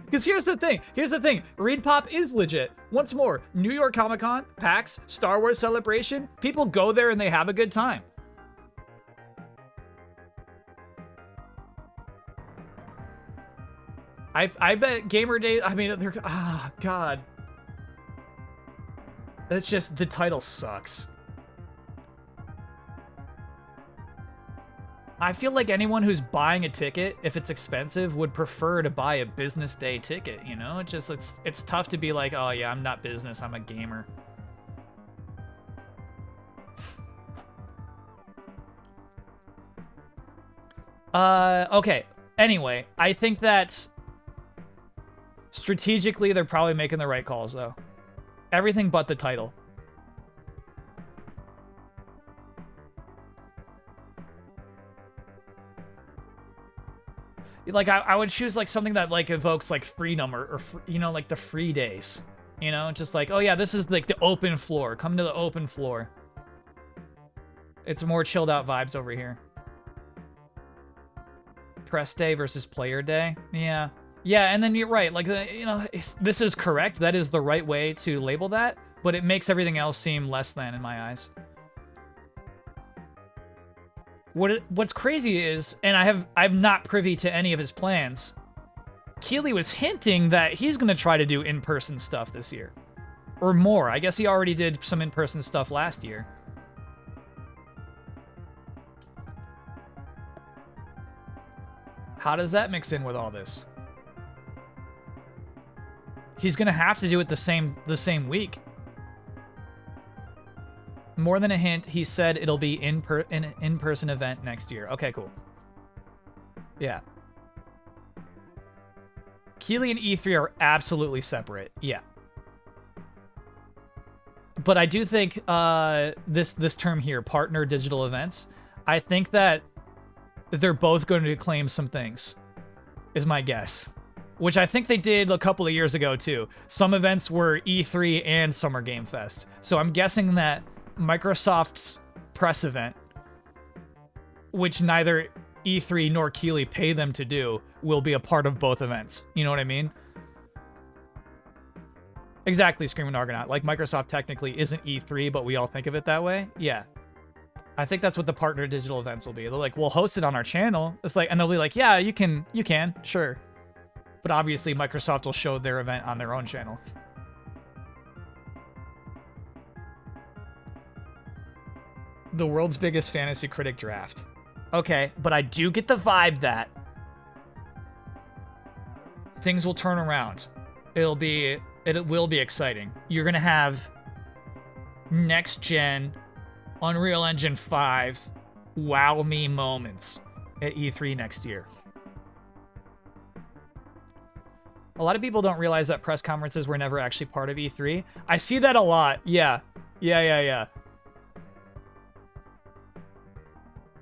[SPEAKER 1] Because here's the thing. ReedPop is legit. Once more, New York Comic Con, PAX, Star Wars Celebration, people go there and they have a good time. I bet Gamer Day, I mean, they're, God. That's just, the title sucks. I feel like anyone who's buying a ticket, if it's expensive, would prefer to buy a business day ticket, you know? It's tough to be like, oh yeah, I'm not business, I'm a gamer. Okay. Anyway, I think that strategically they're probably making the right calls, though. Everything but the title. Like, I would choose, like, something that, like, evokes, like, freedom or you know, like, the free days. You know, just like, oh, yeah, this is, like, the open floor. Come to the open floor. It's more chilled out vibes over here. Press day versus player day. Yeah. Yeah, and then you're right. Like, you know, this is correct. That is the right way to label that. But it makes everything else seem less than in my eyes. What's crazy is, and I'm not privy to any of his plans. Keeley was hinting that he's gonna try to do in-person stuff this year. Or more. I guess he already did some in-person stuff last year. How does that mix in with all this? He's gonna have to do it the same week. More than a hint, he said it'll be an in-person event next year. Okay, cool. Yeah. Keeley and E3 are absolutely separate. Yeah. But I do think this term here, partner digital events, I think that they're both going to claim some things, is my guess. Which I think they did a couple of years ago, too. Some events were E3 and Summer Game Fest. So I'm guessing that Microsoft's press event, which neither E3 nor Keeley pay them to do, will be a part of both events. You know what I mean? Exactly, Screaming Argonaut. Like, Microsoft technically isn't E3, but we all think of it that way. Yeah. I think that's what the partner digital events will be. They're like, we'll host it on our channel. It's like, and they'll be like, yeah, you can, sure. But obviously, Microsoft will show their event on their own channel. The world's biggest fantasy critic draft. Okay, but I do get the vibe that things will turn around. It will be exciting. You're gonna have next gen Unreal Engine 5 wow me moments at E3 next year. A lot of people don't realize that press conferences were never actually part of E3. I see that a lot. Yeah.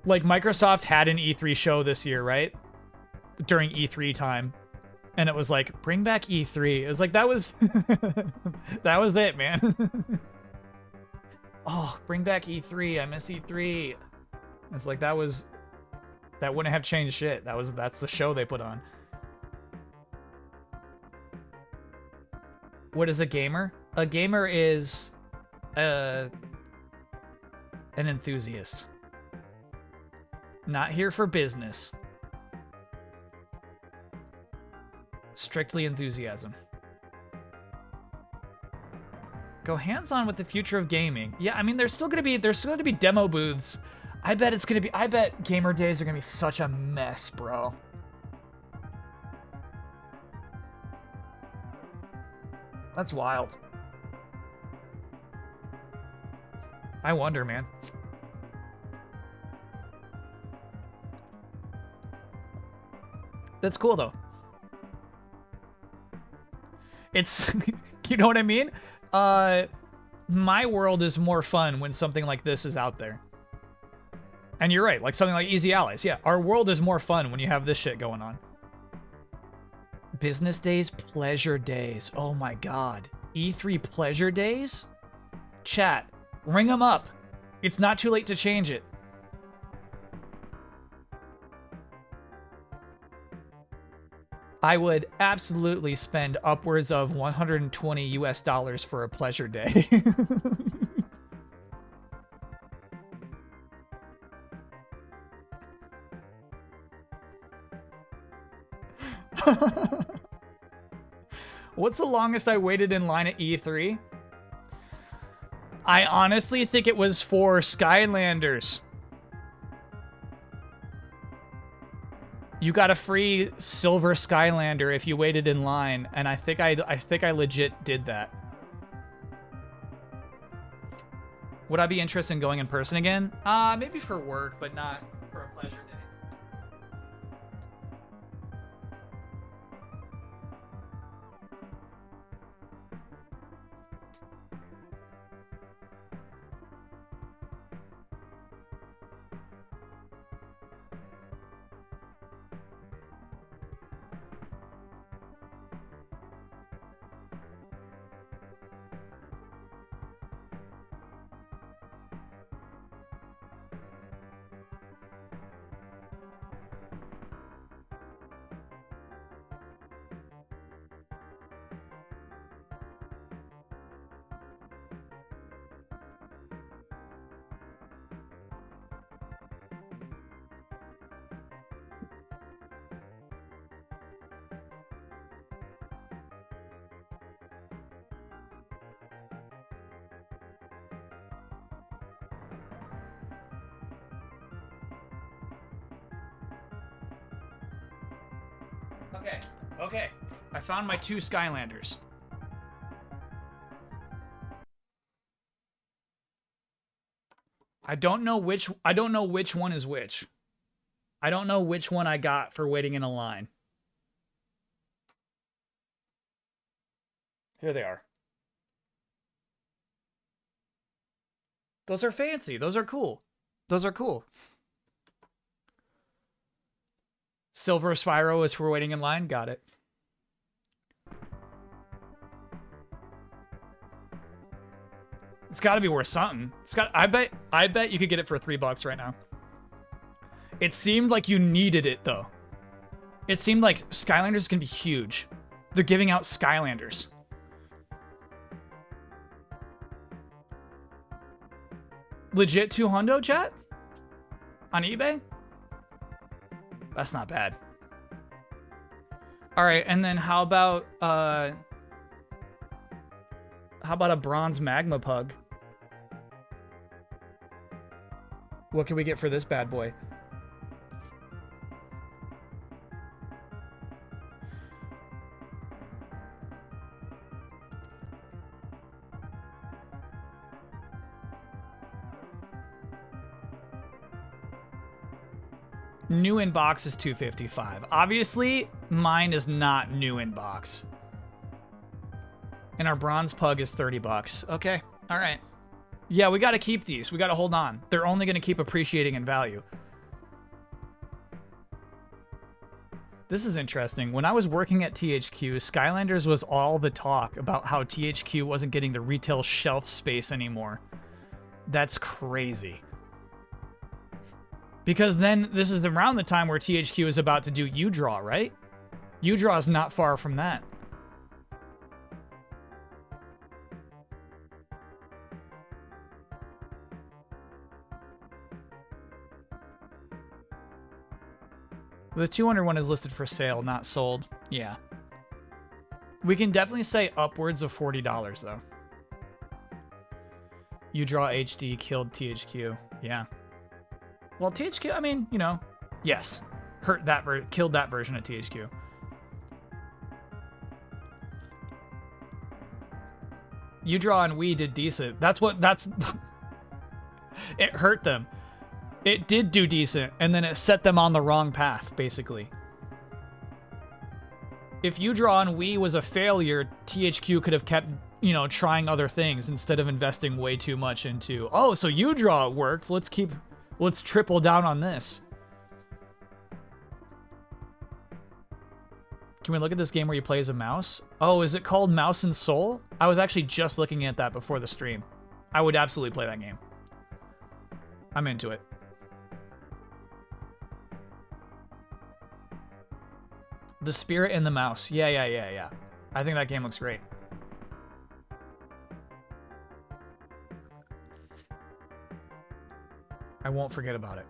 [SPEAKER 1] Like, Microsoft had an E3 show this year, right? During E3 time. And it was like, bring back E3. It was like, that was... that was it, man. Oh, bring back E3. I miss E3. It's like, that wouldn't have changed shit. That's the show they put on. What is a gamer? A gamer is... an enthusiast. Not here for business. Strictly enthusiasm. Go hands-on with the future of gaming. Yeah, I mean, there's still gonna be demo booths. I bet gamer days are gonna be such a mess, bro. That's wild. I wonder, man. That's cool, though. It's, you know what I mean? My world is more fun when something like this is out there. And you're right, like something like Easy Allies. Yeah, our world is more fun when you have this shit going on. Business days, pleasure days. Oh my god. E3 pleasure days? Chat, ring them up. It's not too late to change it. I would absolutely spend upwards of 120 US dollars for a pleasure day. What's the longest I waited in line at E3? I honestly think it was for Skylanders. You got a free silver Skylander if you waited in line, and I think I legit did that. Would I be interested in going in person again? Maybe for work, but not for a pleasure day. Okay. Okay. I found my 2 Skylanders. I don't know which one is which. I don't know which one I got for waiting in a line. Here they are. Those are fancy. Those are cool. Those are cool. Silver Spyro is for waiting in line. Got it. It's got to be worth something. It's got. I bet you could get it for $3 right now. It seemed like you needed it though. It seemed like Skylanders is gonna be huge. They're giving out Skylanders. Legit 200 chat? On eBay? That's not bad. All right, and then how about a bronze magma pug? What can we get for this bad boy? New in box is $255. Obviously, mine is not new in box. And our bronze pug is $30. Okay, all right. Yeah, we got to keep these. We got to hold on. They're only going to keep appreciating in value. This is interesting. When I was working at THQ, Skylanders was all the talk about how THQ wasn't getting the retail shelf space anymore. That's crazy. Because then this is around the time where THQ is about to do UDraw, right? UDraw is not far from that. The 200 one is listed for sale, not sold. Yeah. We can definitely say upwards of $40 though. UDraw HD killed THQ. Yeah. Well, THQ, I mean, you know, yes. Killed that version of THQ. UDraw and Wii did decent. It hurt them. It did do decent, and then it set them on the wrong path, basically. If UDraw and Wii was a failure, THQ could have kept, you know, trying other things instead of investing way too much into, oh, so UDraw worked, let's triple down on this. Can we look at this game where you play as a mouse? Oh, is it called Mouse and Soul? I was actually just looking at that before the stream. I would absolutely play that game. I'm into it. The Spirit and the Mouse. Yeah. I think that game looks great. I won't forget about it.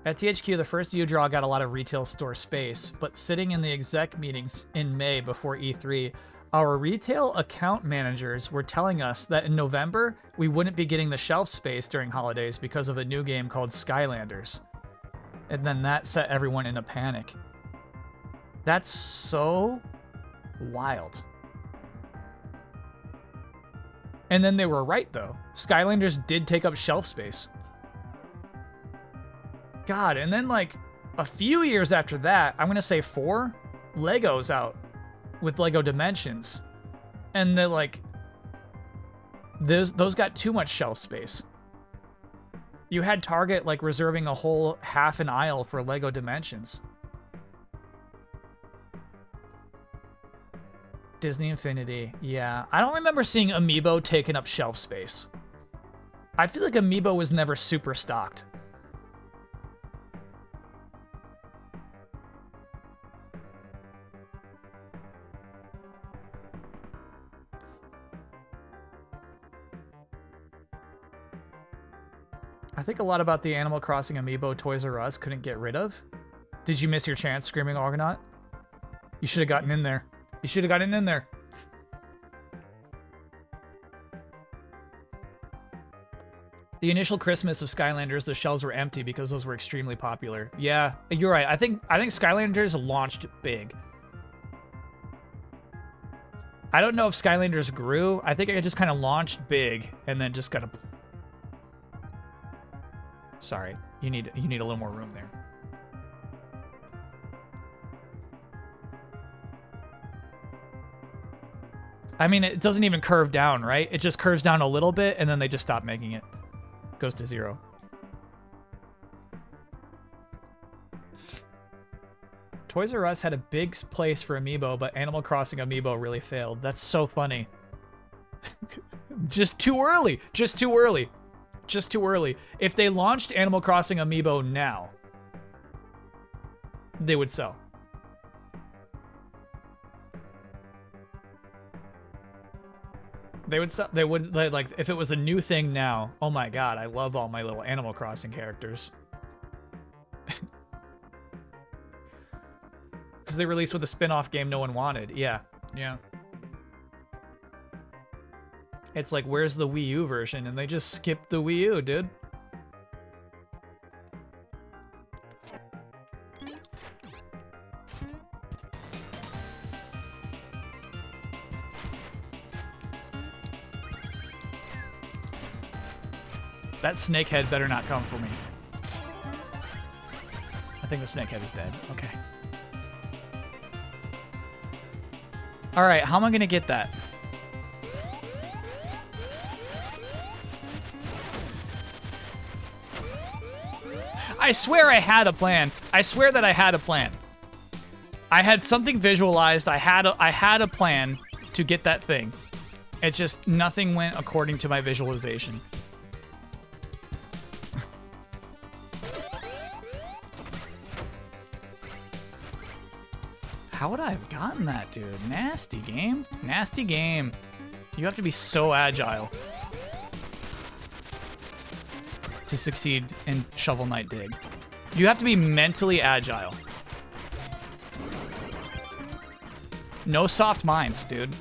[SPEAKER 1] At THQ, the first UDraw got a lot of retail store space, but sitting in the exec meetings in May before E3, our retail account managers were telling us that in November, we wouldn't be getting the shelf space during holidays because of a new game called Skylanders. And then that set everyone in a panic. That's so wild. And then they were right, though. Skylanders did take up shelf space. God, and then like a few years after that, I'm gonna say 4, Lego's out with Lego Dimensions. And they're like, those got too much shelf space. You had Target like reserving a whole half an aisle for Lego Dimensions. Disney Infinity, yeah. I don't remember seeing Amiibo taking up shelf space. I feel like Amiibo was never super stocked. I think a lot about the Animal Crossing Amiibo Toys R Us couldn't get rid of. Did you miss your chance, Screaming Argonaut? You should have gotten in there. You should have gotten in there. The initial Christmas of Skylanders, the shelves were empty because those were extremely popular. Yeah, you're right. I think Skylanders launched big. I don't know if Skylanders grew. I think it just kind of launched big and then just kind of. Sorry, you need a little more room there. I mean, it doesn't even curve down, right? It just curves down a little bit and then they just stop making it. Goes to 0. Toys R Us had a big place for Amiibo, but Animal Crossing Amiibo really failed. That's so funny. Just too early. Just too early. Just too early. If they launched Animal Crossing Amiibo now, they would sell. They would sell. They would, like, if it was a new thing now. Oh my god, I love all my little Animal Crossing characters. Because they released with a spin-off game no one wanted. Yeah, yeah. It's like, where's the Wii U version? And they just skipped the Wii U, dude. That snakehead better not come for me. I think the snakehead is dead. Okay. Alright, how am I gonna get that? I swear I had a plan. I swear that I had a plan. I had something visualized. I had a plan to get that thing. It just, nothing went according to my visualization. How would I have gotten that, dude? Nasty game. Nasty game. You have to be so agile to succeed in Shovel Knight Dig. You have to be mentally agile. No soft minds, dude.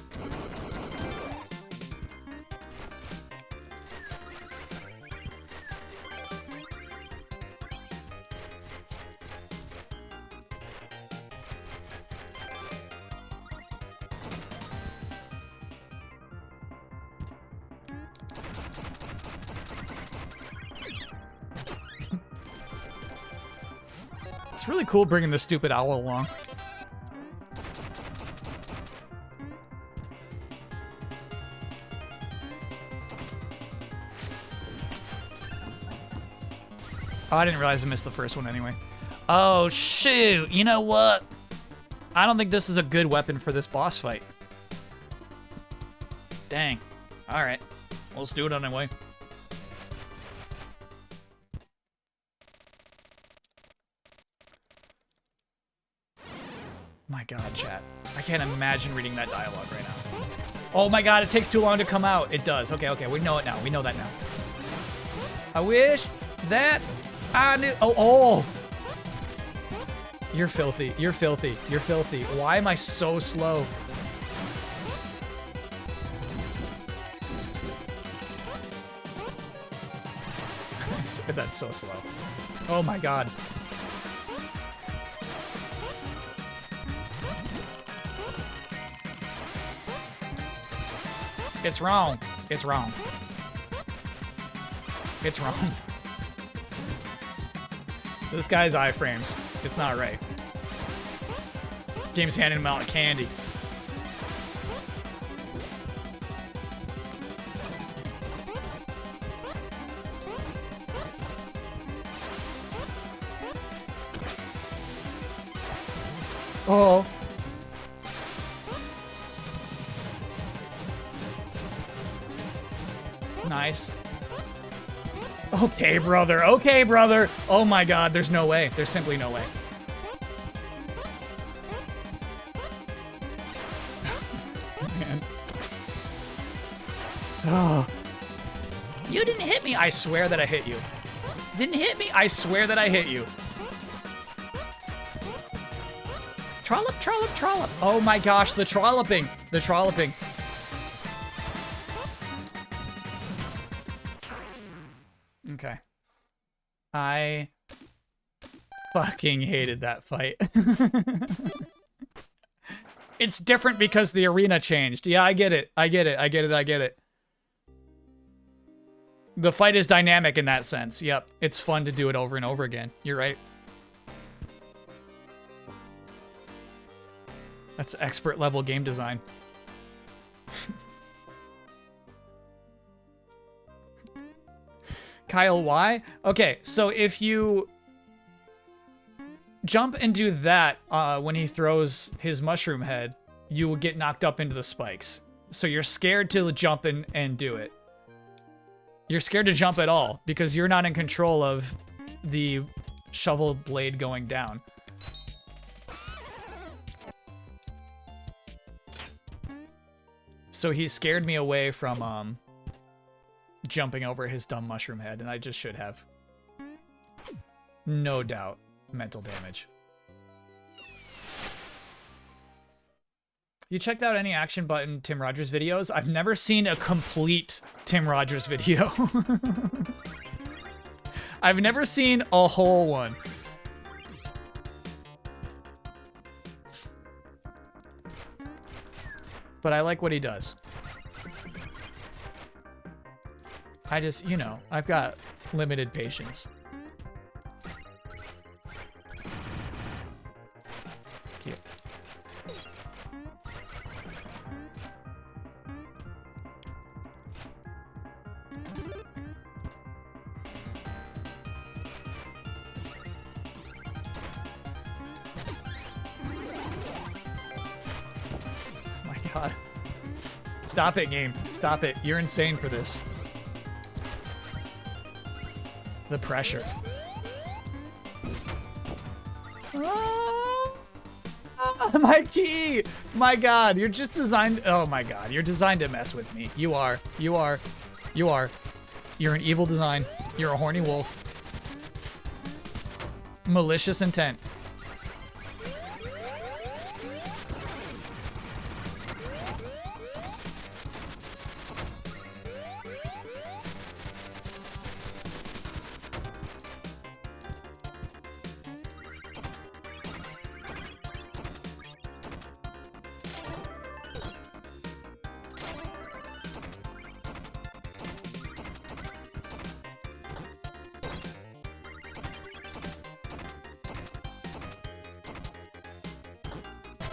[SPEAKER 1] It's really cool bringing the stupid owl along. Oh, I didn't realize I missed the first one anyway. Oh, shoot. You know what? I don't think this is a good weapon for this boss fight. Dang. All right. Well, let's do it anyway. My god, chat. I can't imagine reading that dialogue right now. Oh my god, it takes too long to come out. It does. Okay, okay, we know it now. We know that now. I wish that I knew. Oh. You're filthy. You're filthy. You're filthy. Why am I so slow? That's so slow. Oh my god. It's wrong. It's wrong. It's wrong. This guy's iframes. It's not right. Game's handing him out candy. Oh. Nice. Okay, brother. Okay, brother. Oh my god, there's no way. There's simply no way. Man. Oh. You didn't hit me. I swear that I hit you. Didn't hit me. I swear that I hit you. Trollop, trollop, trollop. Oh my gosh, the trolloping. The trolloping. I fucking hated that fight. It's different because the arena changed. Yeah, I get it. I get it. I get it. I get it. The fight is dynamic in that sense. Yep. It's fun to do it over and over again. You're right. That's expert level game design. Kyle, why? Okay, so if you jump and do that when he throws his mushroom head, you will get knocked up into the spikes. So you're scared to jump and do it. You're scared to jump at all because you're not in control of the shovel blade going down. So he scared me away from jumping over his dumb mushroom head, and I just should have. No doubt. Mental damage. You checked out any Action Button Tim Rogers videos? I've never seen a complete Tim Rogers video. I've never seen a whole one. But I like what he does. I just, you know, I've got limited patience. Cute. Oh my god. Stop it, game. Stop it. You're insane for this. The pressure. Oh, my key! My god, you're just designed... Oh my god, you're designed to mess with me. You are. You are. You are. You're an evil design. You're a horny wolf. Malicious intent.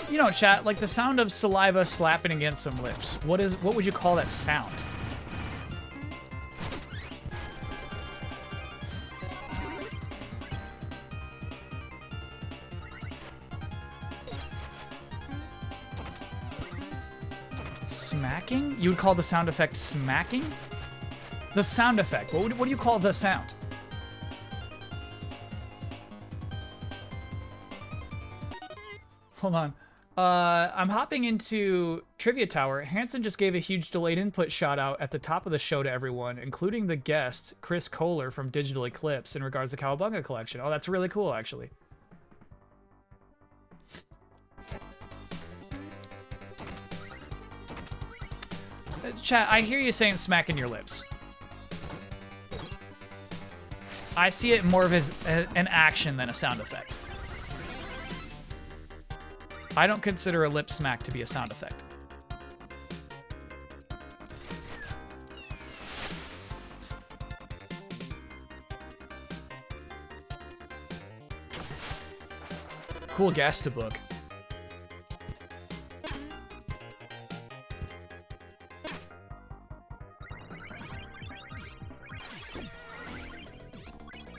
[SPEAKER 1] You know, chat, like the sound of saliva slapping against some lips. What would you call that sound? Smacking? You would call the sound effect smacking? The sound effect. What do you call the sound? Hold on. I'm hopping into Trivia Tower. Hanson just gave a huge delayed input shout out at the top of the show to everyone, including the guest, Chris Kohler from Digital Eclipse, in regards to Cowabunga Collection. Oh, that's really cool, actually. Chat, I hear you saying smacking your lips. I see it more of as an action than a sound effect. I don't consider a lip smack to be a sound effect. Cool guest to book.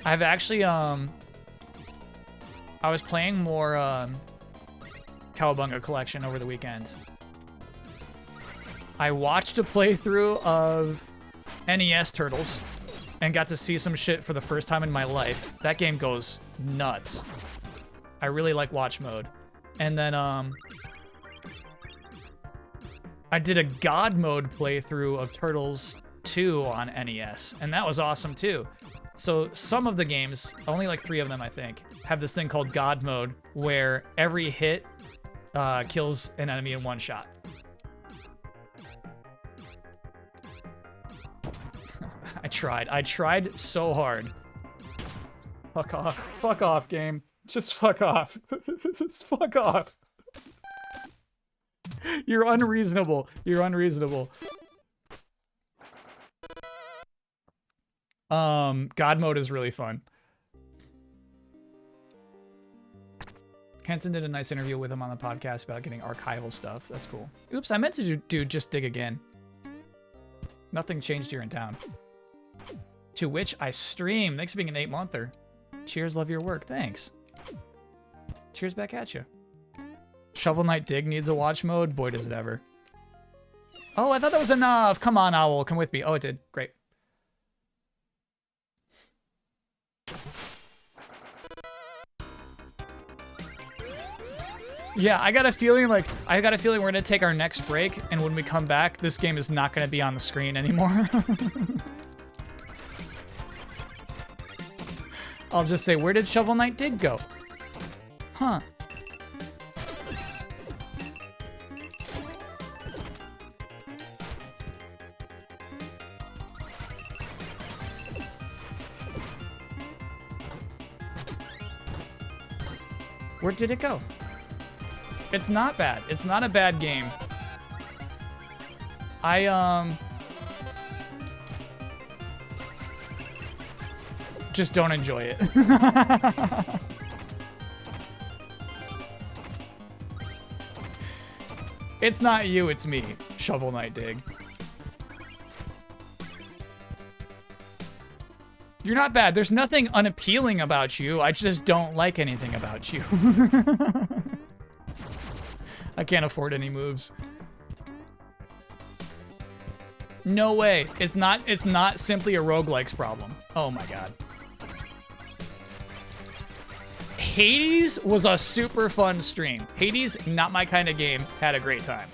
[SPEAKER 1] I've actually, I was playing more, Cowabunga Collection over the weekend. I watched a playthrough of NES Turtles and got to see some shit for the first time in my life. That game goes nuts. I really like watch mode. And then, I did a God mode playthrough of Turtles 2 on NES, and that was awesome too. So some of the games, only like 3 of them I think, have this thing called God mode where every hit kills an enemy in one shot. I tried so hard. Fuck off. Fuck off, game. Just fuck off. Just fuck off. You're unreasonable. You're unreasonable. God mode is really fun. Hanson did a nice interview with him on the podcast about getting archival stuff. That's cool. Oops, I meant to do Just Dig Again. Nothing changed here in town. To which I stream. Thanks for being an 8-monther. Cheers, love your work. Thanks. Cheers back at you. Shovel Knight Dig needs a watch mode. Boy, does it ever. Oh, I thought that was enough. Come on, Owl. Come with me. Oh, it did. Great. Yeah, I got a feeling we're gonna take our next break, and when we come back, this game is not gonna be on the screen anymore. I'll just say, where did Shovel Knight Dig go? Huh. Where did it go? It's not bad. It's not a bad game. Just don't enjoy it. It's not you, it's me, Shovel Knight Dig. You're not bad. There's nothing unappealing about you. I just don't like anything about you. I can't afford any moves. No way. It's not simply a roguelikes problem. Oh my god. Hades was a super fun stream. Hades, not my kind of game. Had a great time.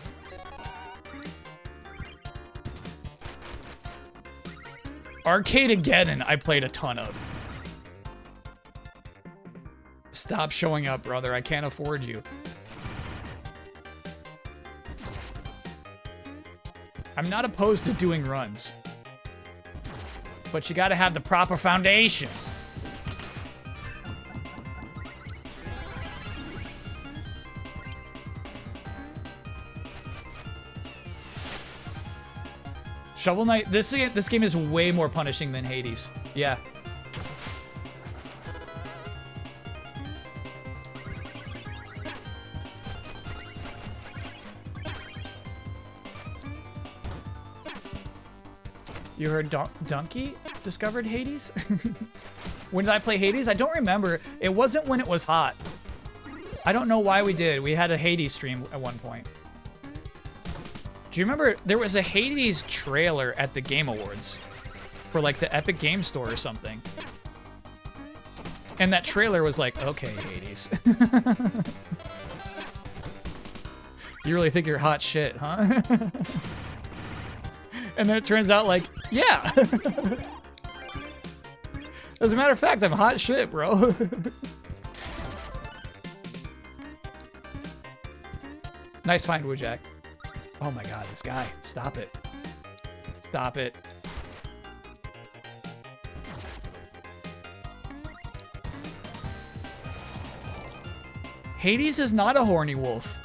[SPEAKER 1] Arcade-ageddon, I played a ton of. Stop showing up, brother. I can't afford you. I'm not opposed to doing runs. But you gotta have the proper foundations. Shovel Knight, this game is way more punishing than Hades. Yeah. You heard Donkey discovered Hades? When did I play Hades? I don't remember. It wasn't when it was hot. I don't know why we did. We had a Hades stream at one point. Do you remember there was a Hades trailer at the Game Awards for like the Epic Game Store or something? And that trailer was like, okay, Hades. You really think you're hot shit, huh? And then it turns out like, yeah. As a matter of fact, I'm hot shit, bro. Nice find, Woojack. Oh my god, this guy. Stop it. Stop it. Hades is not a horny wolf.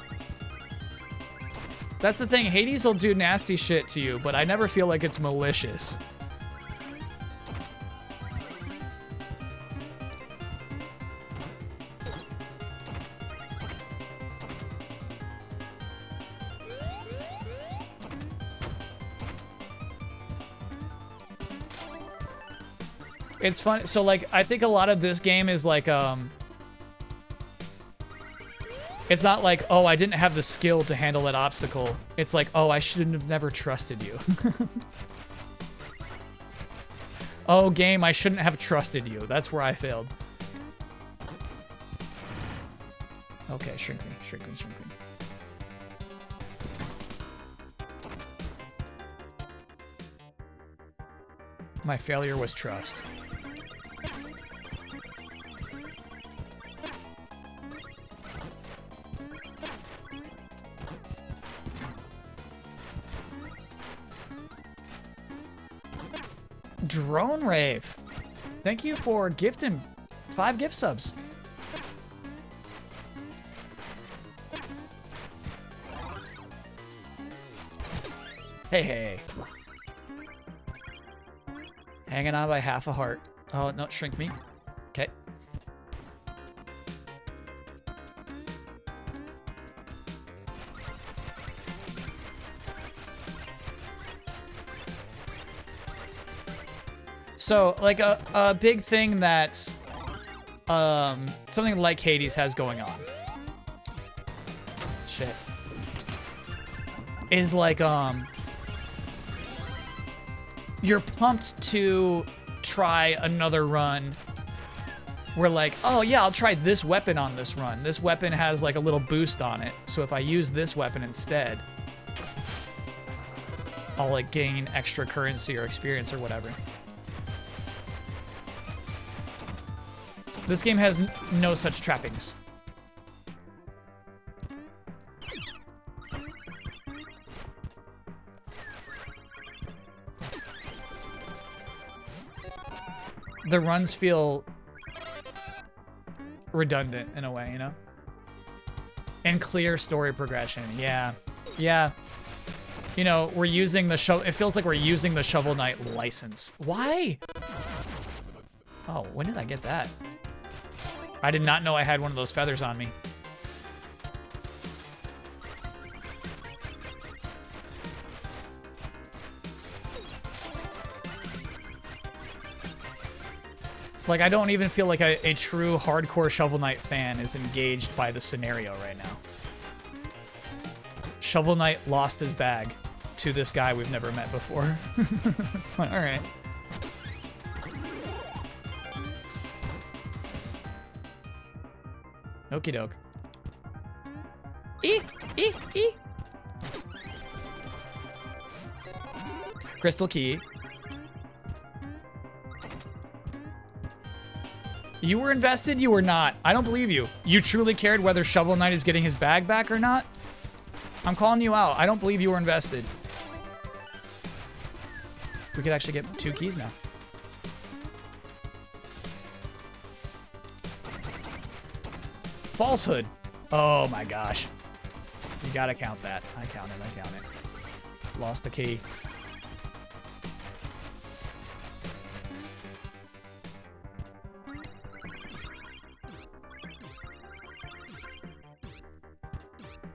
[SPEAKER 1] That's the thing. Hades will do nasty shit to you, but I never feel like it's malicious. It's fun. So, like, I think a lot of this game is like, it's not like, oh, I didn't have the skill to handle that obstacle. It's like, oh, I shouldn't have never trusted you. Oh, game, I shouldn't have trusted you. That's where I failed. Okay, shrink me, shrink me, shrink me. My failure was trust. Drone Rave. Thank you for gifting 5 gift subs. Hey, hey. Hanging on by half a heart. Oh, no, shrink me. Okay. So, like, a big thing that, something like Hades has going on. Shit. Is like, you're pumped to try another run. We're like, oh yeah, I'll try this weapon on this run. This weapon has like a little boost on it. So if I use this weapon instead, I'll like gain extra currency or experience or whatever. This game has no such trappings. The runs feel redundant in a way, you know? And clear story progression. Yeah. Yeah. You know, we're using the it feels like we're using the Shovel Knight license. Why? Oh, when did I get that? I did not know I had one of those feathers on me. Like, I don't even feel like a true hardcore Shovel Knight fan is engaged by the scenario right now. Shovel Knight lost his bag to this guy we've never met before. Alright. Okie doke. Crystal key. You were invested? You were not. I don't believe you. You truly cared whether Shovel Knight is getting his bag back or not? I'm calling you out. I don't believe you were invested. We could actually get 2 keys now. Falsehood. Oh my gosh. You gotta count that. I count it. I count it. Lost the key.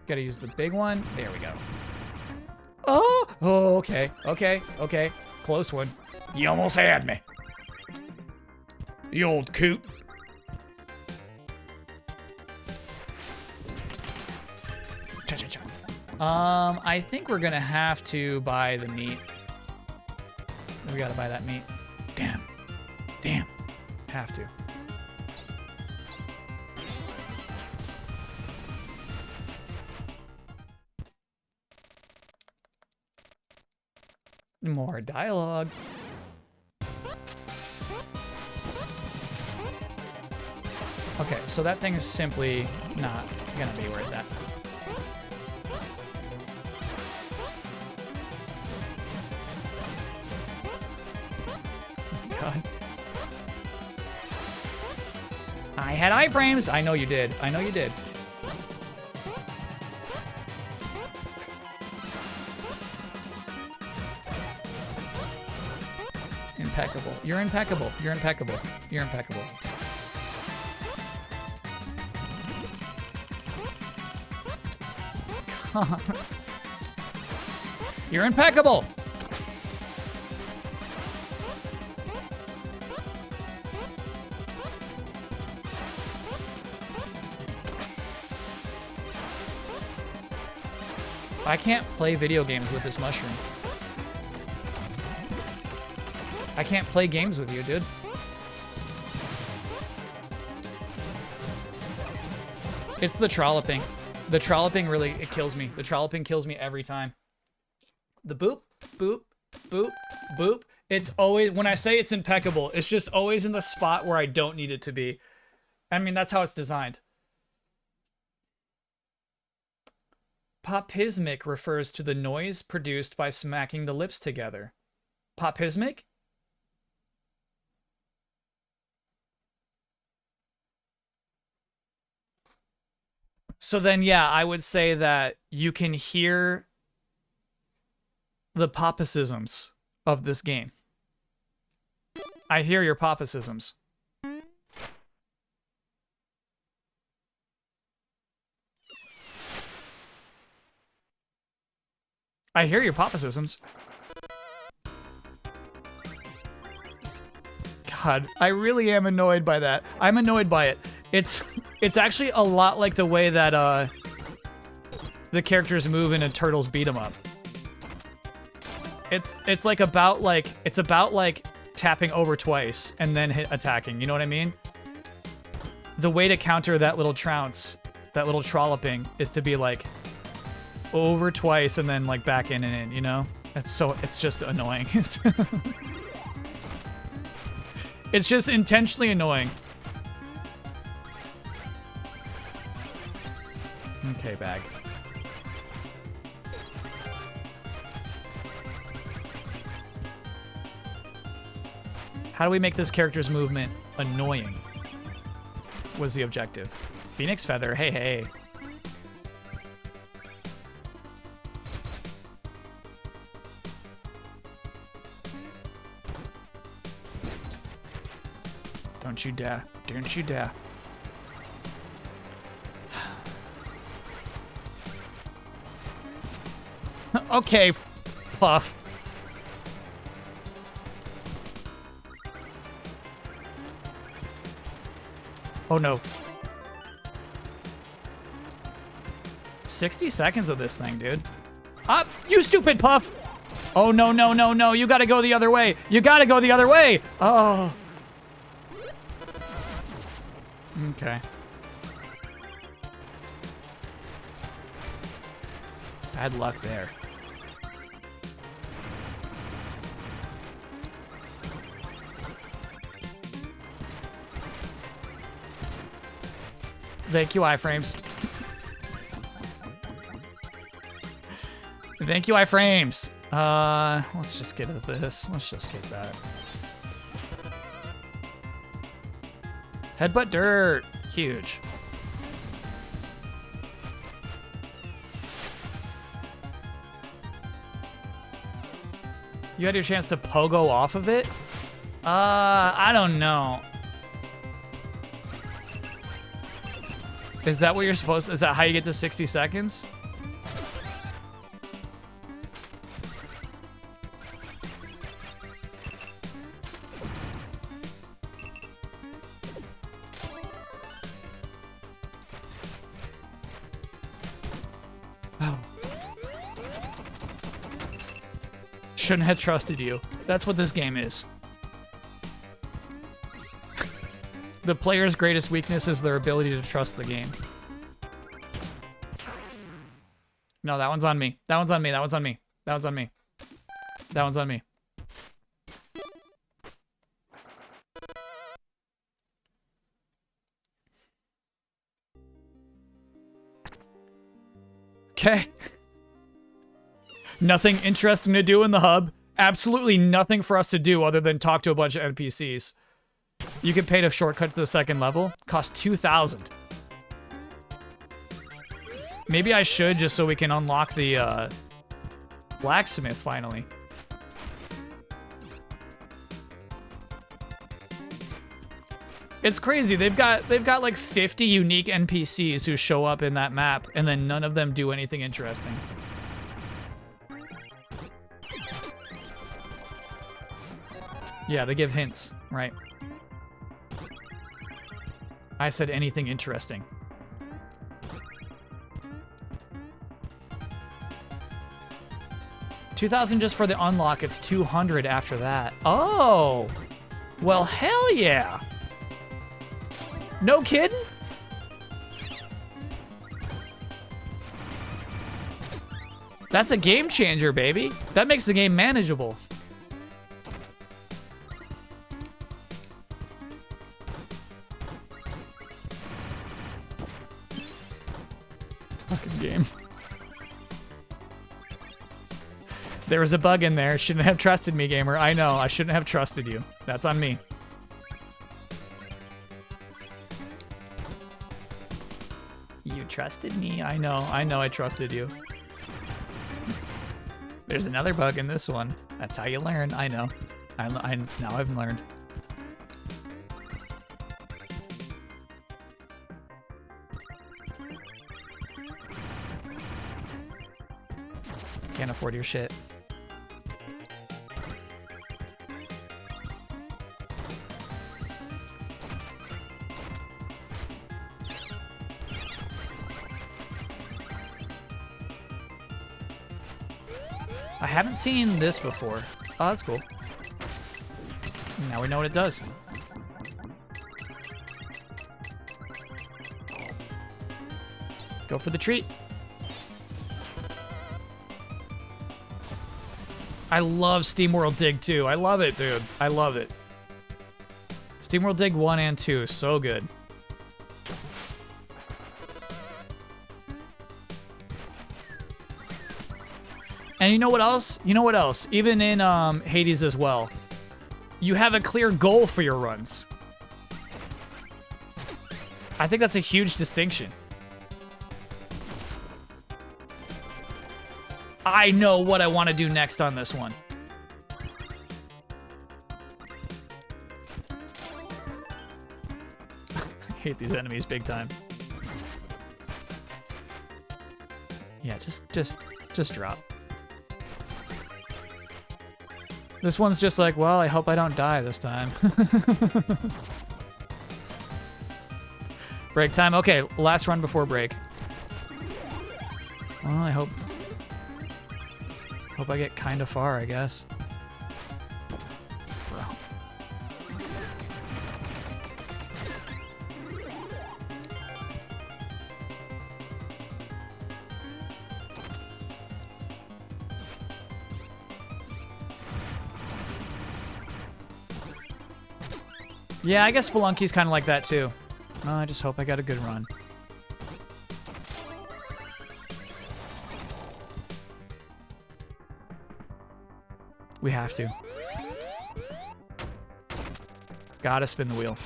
[SPEAKER 1] Gotta use the big one. There we go. Oh! Oh, okay. Okay. Okay. Close one. You almost had me. You old coot. Cha-cha-cha. I think we're gonna have to buy the meat. We gotta buy that meat. Damn. Damn. Have to. More dialogue. Okay, so that thing is simply not gonna be worth that. God. I had iframes. I know you did. I know you did. Impeccable. You're impeccable. You're impeccable. You're impeccable. You're impeccable. I can't play video games with this mushroom. I can't play games with you, dude. It's the trolloping. The trolloping really, it kills me. The trolloping kills me every time. The boop, boop, boop, boop. It's always, when I say it's impeccable, it's just always in the spot where I don't need it to be. I mean, that's how it's designed. Popismic refers to the noise produced by smacking the lips together. Popismic? So then, yeah, I would say that you can hear the popicisms of this game. I hear your popicisms. I hear your popicisms. God, I really am annoyed by that. I'm annoyed by it. It's actually a lot like the way that the characters move in a Turtles beat 'em up. It's about like tapping over twice and then hit attacking. You know what I mean? The way to counter that little trounce, that little trolloping, is to be like over twice and then like back in and in. You know? It's just annoying. It's just intentionally annoying. Okay, bag. How do we make this character's movement annoying? Was the objective. Phoenix Feather, hey, hey. Don't you dare. Don't you dare. Okay, Puff. Oh no. 60 seconds of this thing, dude. Up, you stupid Puff! Oh no, no, no, no, you gotta go the other way. You gotta go the other way! Oh. Okay. Bad luck there. Thank you, iframes. Thank you, iframes. Let's just get at this. Let's just get that. Headbutt dirt. Huge. You had your chance to pogo off of it? I don't know. Is that what you're supposed to, is that how you get to 60 seconds? Oh. Shouldn't have trusted you. That's what this game is. The player's greatest weakness is their ability to trust the game. No, that one's on me. That one's on me. That one's on me. That one's on me. That one's on me. Okay. Nothing interesting to do in the hub. Absolutely nothing for us to do other than talk to a bunch of NPCs. You can pay to shortcut to the second level. Cost 2,000. Maybe I should, just so we can unlock the blacksmith finally. It's crazy. They've got like 50 unique NPCs who show up in that map, and then none of them do anything interesting. Yeah, they give hints, right? I said anything interesting. $2,000 just for the unlock. It's 200 after that. Oh, well, hell yeah. No kidding? That's a game changer, baby. That makes the game manageable. Fucking game. There was a bug in there. Shouldn't have trusted me, gamer. I know. I shouldn't have trusted you. That's on me. You trusted me. I know I trusted you. There's another bug in this one. That's how you learn. I know. Now I've learned. Can't afford your shit. I haven't seen this before. Oh, that's cool. Now we know what it does. Go for the treat. I love SteamWorld Dig 2. I love it, dude. I love it. SteamWorld Dig 1 and 2, so good. And you know what else? You know what else? Even in Hades as well, you have a clear goal for your runs. I think that's a huge distinction. I know what I want to do next on this one. I hate these enemies big time. Yeah, just drop. This one's just like, well, I hope I don't die this time. Break time. Okay, last run before break. Well, I hope I get kind of far, I guess. Bro. Yeah, I guess Spelunky's kind of like that too. Oh, I just hope I got a good run. We have to. Gotta spin the wheel.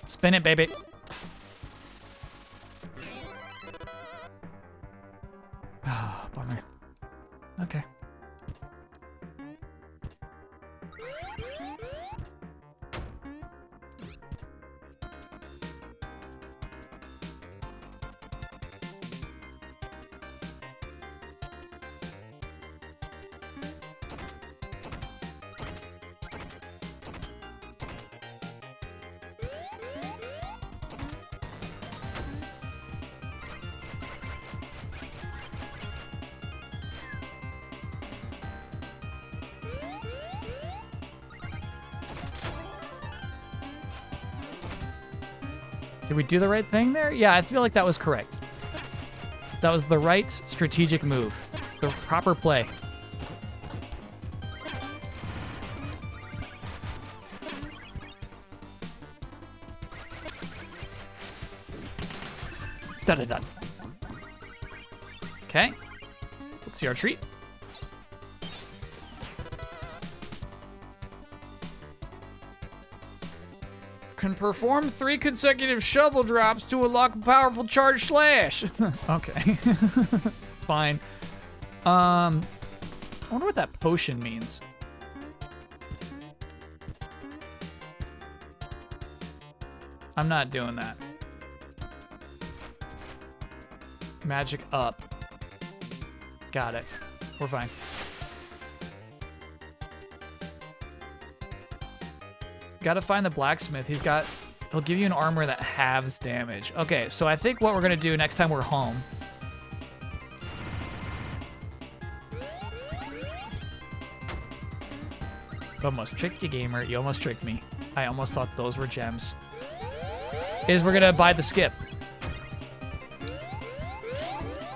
[SPEAKER 1] Spin it, baby. Ah, bummer. Okay. Did we do the right thing there? Yeah, I feel like that was correct. That was the right strategic move. The proper play. Da-da-da. Okay. Let's see our treat. Can perform 3 consecutive shovel drops to unlock a powerful charge slash. Okay. Fine. I wonder what that potion means. I'm not doing that. Magic up. Got it. We're fine. Gotta find the blacksmith. He'll give you an armor that halves damage. Okay, so I think what we're gonna do next time we're home. Almost tricked you, gamer. You almost tricked me. I almost thought those were gems. Is we're gonna buy the skip.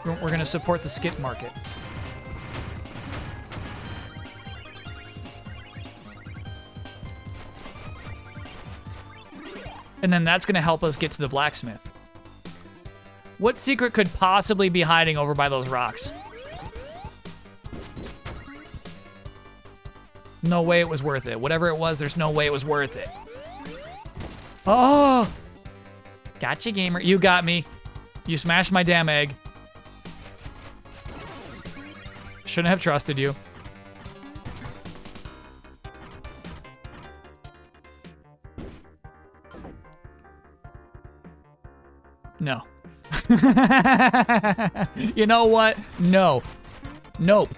[SPEAKER 1] We're gonna support the skip market. And then that's going to help us get to the blacksmith. What secret could possibly be hiding over by those rocks? No way it was worth it. Whatever it was, there's no way it was worth it. Oh! Gotcha, gamer. You got me. You smashed my damn egg. Shouldn't have trusted you. No. You know what? No. Nope.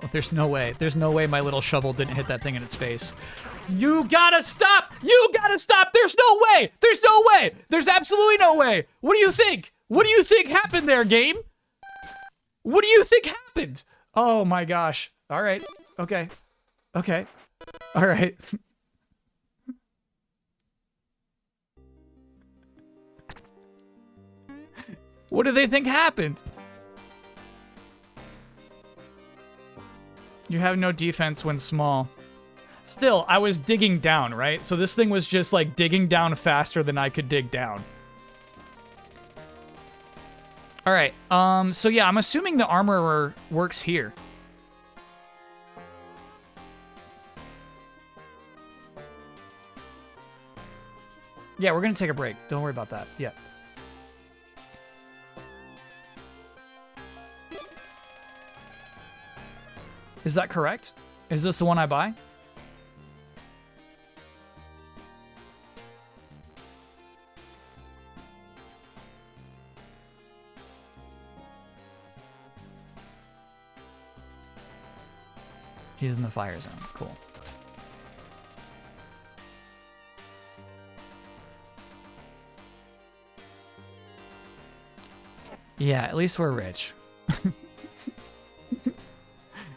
[SPEAKER 1] Oh, there's no way. There's no way my little shovel didn't hit that thing in its face. You gotta stop! You gotta stop! There's no way! There's no way! There's absolutely no way! What do you think? What do you think happened there, game? What do you think happened? Oh my gosh. All right. Okay. Okay. All right. What do they think happened? You have no defense when small. Still, I was digging down, right? So this thing was just like digging down faster than I could dig down. All right. So yeah, I'm assuming the armorer works here. Yeah, we're gonna take a break. Don't worry about that. Yeah. Is that correct? Is this the one I buy? He's in the fire zone. Cool. Yeah, at least we're rich.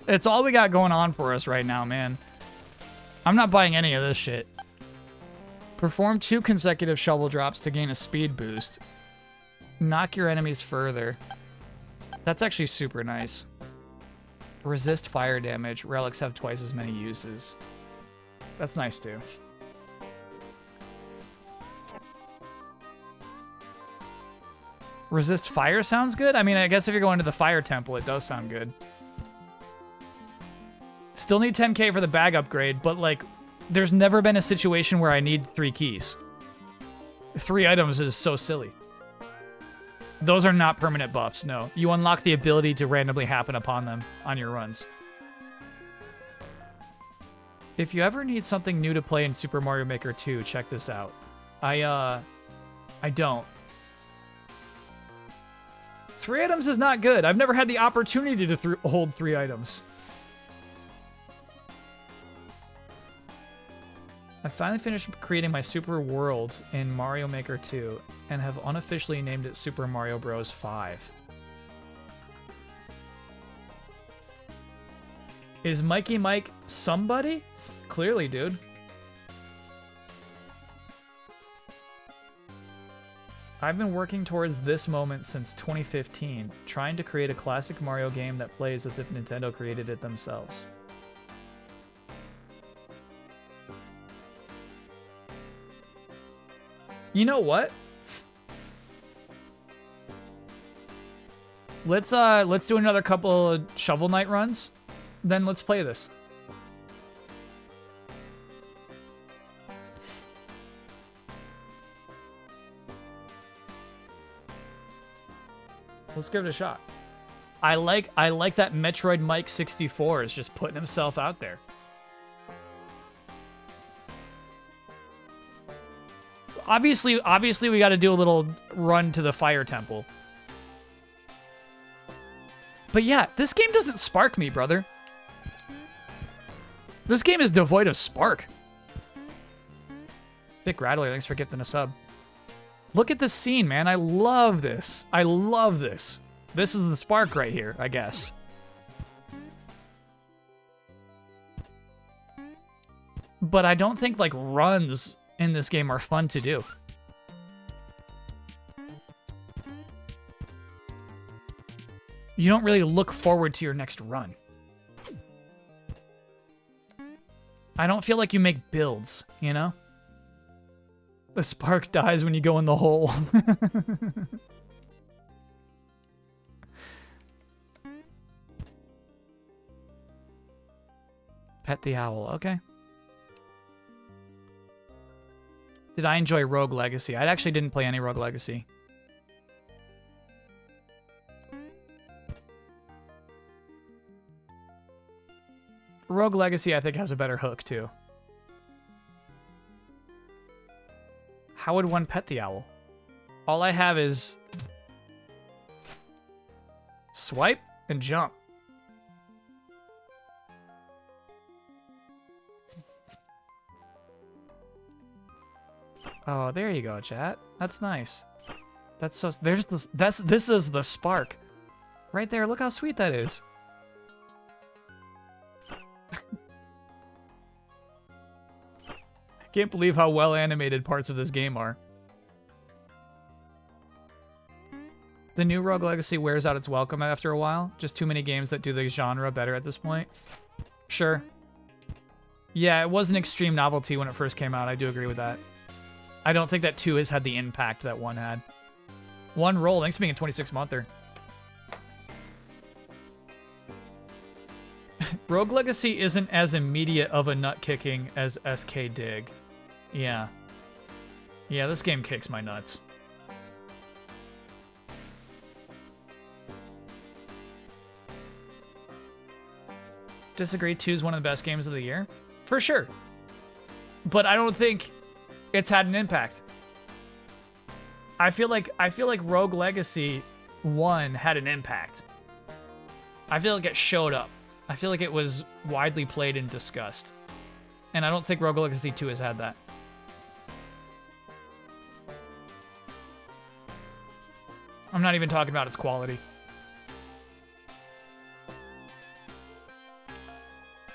[SPEAKER 1] It's all we got going on for us right now, man. I'm not buying any of this shit. Perform 2 consecutive shovel drops to gain a speed boost. Knock your enemies further. That's actually super nice. Resist fire damage. Relics have twice as many uses. That's nice too. Resist fire sounds good? I mean, I guess if you're going to the fire temple, it does sound good. Still need 10k for the bag upgrade, but like, there's never been a situation where I need 3 keys. 3 items is so silly. Those are not permanent buffs, no. You unlock the ability to randomly happen upon them on your runs. If you ever need something new to play in Super Mario Maker 2, check this out. I don't. 3 items is not good. I've never had the opportunity to hold 3 items. I finally finished creating my super world in Mario Maker 2 and have unofficially named it Super Mario Bros. 5. Is Mikey Mike somebody? Clearly, dude. I've been working towards this moment since 2015, trying to create a classic Mario game that plays as if Nintendo created it themselves. You know what? Let's do another couple of Shovel Knight runs, then let's play this. Let's give it a shot. I like that Metroid Mike 64 is just putting himself out there. Obviously we got to do a little run to the fire temple. But yeah, this game doesn't spark me, brother. This game is devoid of spark. Vic Rattler, thanks for gifting a sub. Look at this scene, man. I love this. I love this. This is the spark right here, I guess. But I don't think, like, runs in this game are fun to do. You don't really look forward to your next run. I don't feel like you make builds, you know? The spark dies when you go in the hole. Pet the owl, okay. Did I enjoy Rogue Legacy? I actually didn't play any Rogue Legacy. Rogue Legacy, I think, has a better hook, too. How would one pet the owl? All I have is swipe and jump. Oh, there you go, chat. That's nice. That's so. There's this. This is the spark, right there. Look how sweet that is. I can't believe how well animated parts of this game are. The new Rogue Legacy wears out its welcome after a while. Just too many games that do the genre better at this point. Sure. Yeah, it was an extreme novelty when it first came out. I do agree with that. I don't think that 2 has had the impact that 1 had. One roll. Thanks for being a 26-monther. Rogue Legacy isn't as immediate of a nut kicking as SK Dig. Yeah. Yeah, this game kicks my nuts. Disagree, 2 is one of the best games of the year? For sure. But I don't think it's had an impact. I feel like Rogue Legacy 1 had an impact. I feel like it showed up. I feel like it was widely played and discussed. And I don't think Rogue Legacy 2 has had that. I'm not even talking about its quality.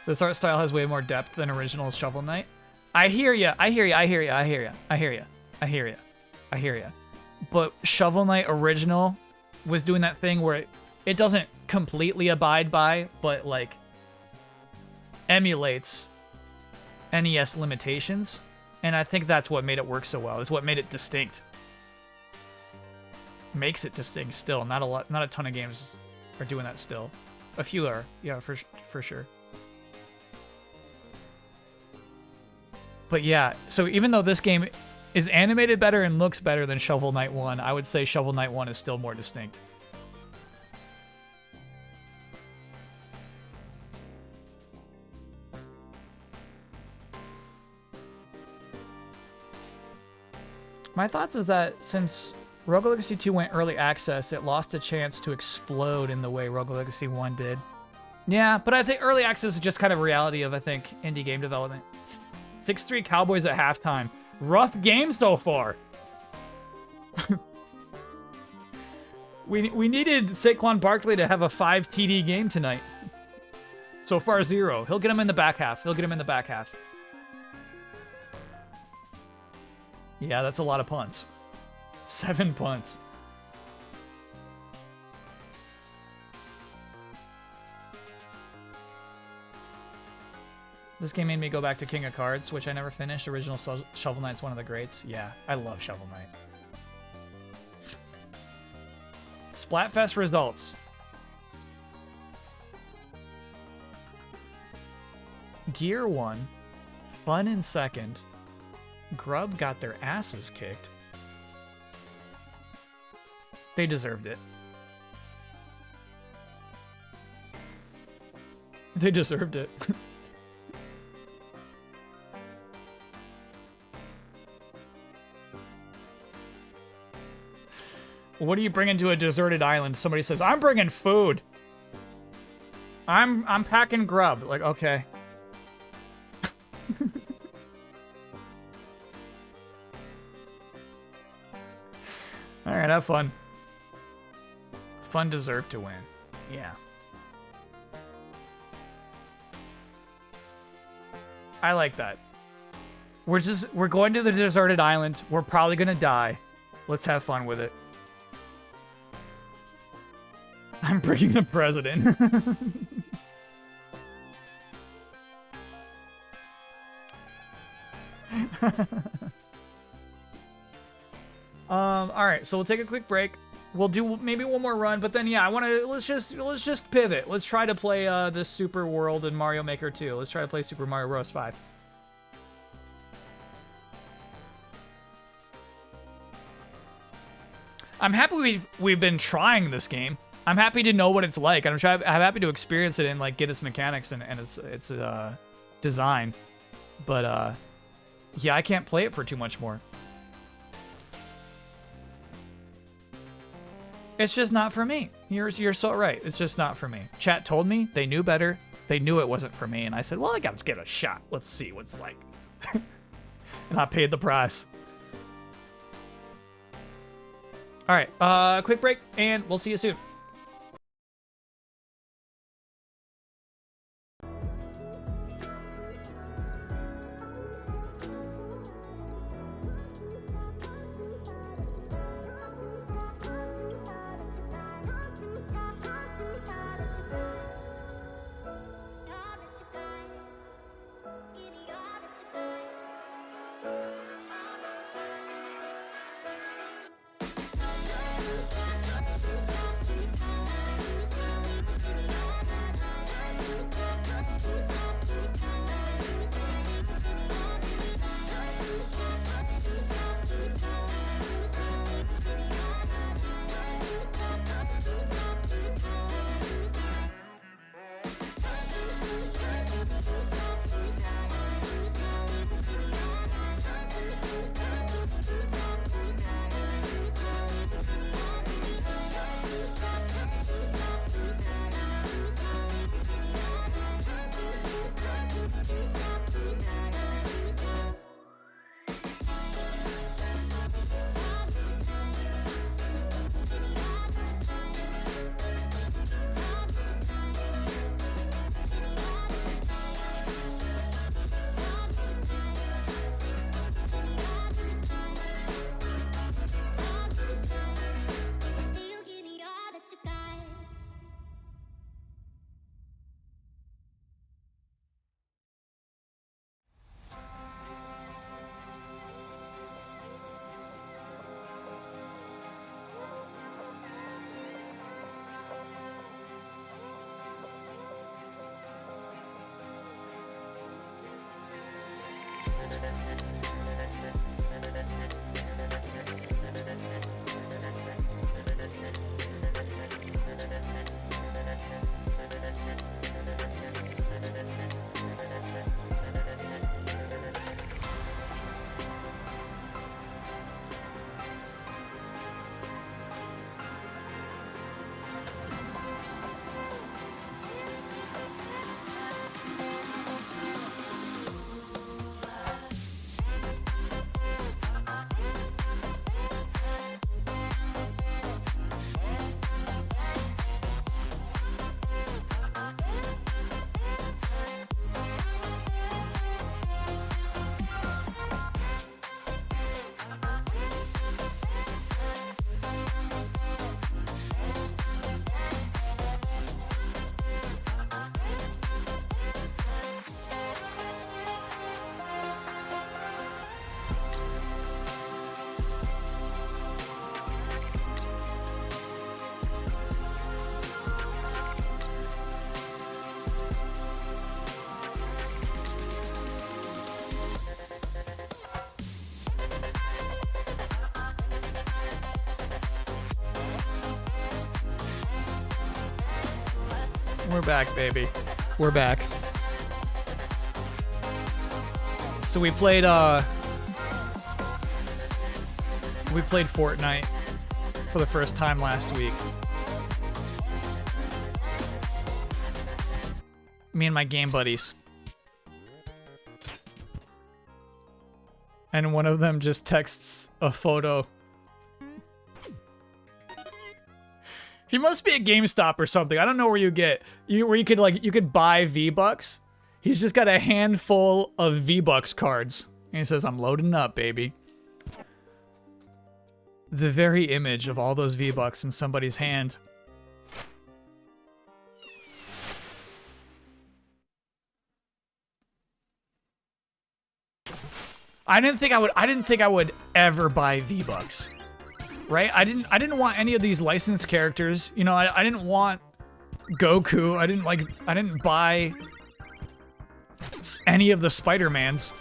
[SPEAKER 1] This art style has way more depth than original Shovel Knight. I hear ya. I hear ya. I hear ya. I hear ya. I hear ya. I hear ya. I hear ya. But Shovel Knight original was doing that thing where it doesn't completely abide by, but like emulates NES limitations. And I think that's what made it work so well. It's what made it distinct. Makes it distinct still. Not a ton of games are doing that still. A few are, yeah, for sure. But yeah, so even though this game is animated better and looks better than Shovel Knight 1, I would say Shovel Knight 1 is still more distinct. My thoughts is that since Rogue Legacy 2 went early access, it lost a chance to explode in the way Rogue Legacy 1 did. Yeah, but I think early access is just kind of reality of, I think, indie game development. 6-3 Cowboys at halftime. Rough game so far. we needed Saquon Barkley to have a 5 TD game tonight. So far, 0. He'll get him in the back half. He'll get him in the back half. Yeah, that's a lot of punts. 7 punts. This game made me go back to King of Cards, which I never finished. Original Shovel Knight's one of the greats. Yeah, I love Shovel Knight. Splatfest results. Gear won. Fun in second. Grub got their asses kicked. They deserved it. They deserved it. What do you bring into a deserted island? Somebody says, I'm bringing food. I'm packing grub. Like, okay. All right, have fun. Fun deserved to win. Yeah. I like that. We're going to the deserted island. We're probably gonna die. Let's have fun with it. I'm bringing the president. All right, so we'll take a quick break. We'll do maybe one more run, but then yeah, let's just pivot. Let's try to play this Super World and Mario Maker 2. Let's try to play Super Mario Bros. 5. I'm happy we've been trying this game. I'm happy to know what it's like. I'm happy to experience it and like get its mechanics and its design. But yeah, I can't play it for too much more. It's just not for me. You're so right. It's just not for me. Chat told me they knew better. They knew it wasn't for me, and I said, well, I gotta give it a shot. Let's see what it's like. And I paid the price. All right, quick break, and we'll see you soon. We're back, baby. We're back. So we played Fortnite for the first time last week. Me and my game buddies. And one of them just texts a photo. He must be at GameStop or something. I don't know where you could buy V-Bucks. He's just got a handful of V-Bucks cards. And he says, I'm loading up, baby. The very image of all those V-Bucks in somebody's hand. I didn't think I would ever buy V-Bucks. Right? I didn't want any of these licensed characters. You know, I didn't want Goku. I didn't buy any of the Spider-Mans.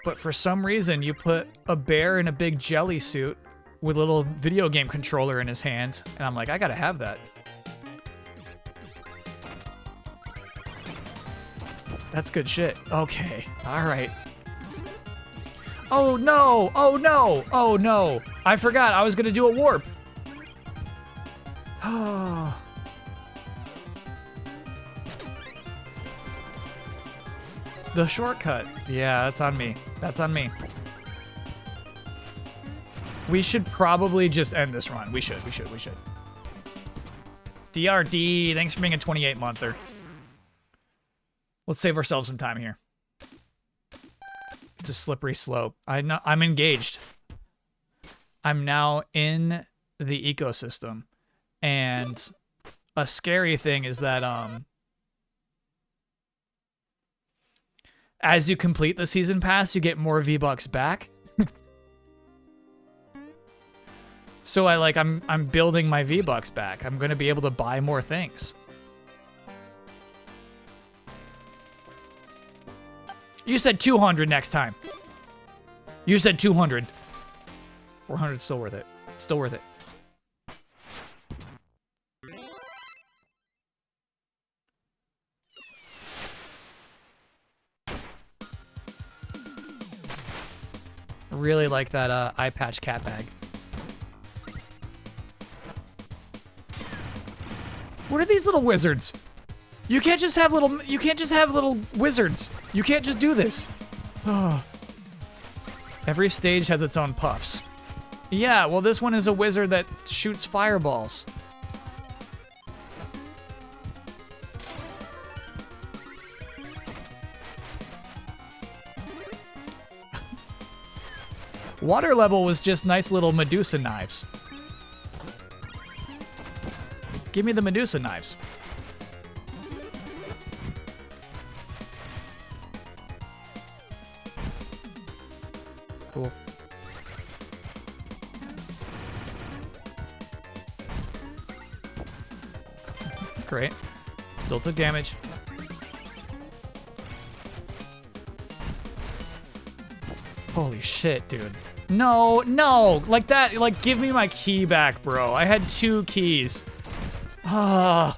[SPEAKER 1] But for some reason, you put a bear in a big jelly suit with a little video game controller in his hand, and I'm like, I gotta have that. That's good shit. Okay, all right. Oh no! Oh no! Oh no! I forgot I was gonna do a warp. Oh. The shortcut. Yeah, that's on me. That's on me. We should probably just end this run. We should. DRD, thanks for being a 28-monther. Let's save ourselves some time here. It's a slippery slope. I'm engaged. I'm now in the ecosystem. And a scary thing is that as you complete the season pass, you get more V-Bucks back. So I'm building my V-Bucks back. I'm gonna be able to buy more things. You said 200 next time. You said 200. 400 still worth it. Still worth it. I really like that eye patch cat bag. What are these little wizards? You can't just have little wizards. You can't just do this. Oh. Every stage has its own puffs. Yeah, well this one is a wizard that shoots fireballs. Water level was just nice little Medusa knives. Give me the Medusa knives. Cool. Great. Still took damage. Holy shit, dude. No, no! Like that, like, give me my key back, bro. I had 2 keys. So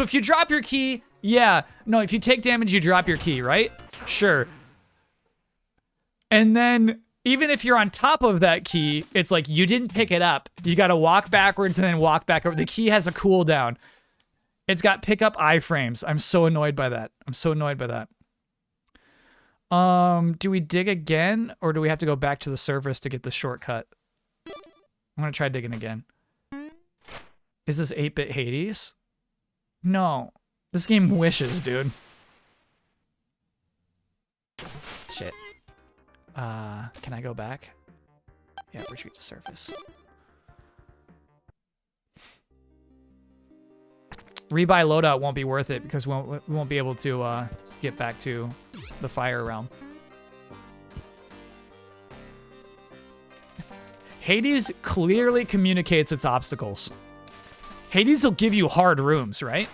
[SPEAKER 1] if you drop your key, yeah. No, if you take damage, you drop your key, right? Sure. And then, even if you're on top of that key, it's like, you didn't pick it up. You gotta walk backwards and then walk back over. The key has a cooldown. It's got pick up iframes. I'm so annoyed by that. I'm so annoyed by that. Do we dig again, or do we have to go back to the surface to get the shortcut? I'm gonna try digging again. Is this 8-bit Hades? No. This game wishes, dude. Shit. Can I go back? Yeah, retreat to surface. Rebuy loadout won't be worth it because we won't be able to get back to the fire realm. Hades clearly communicates its obstacles. Hades will give you hard rooms, right?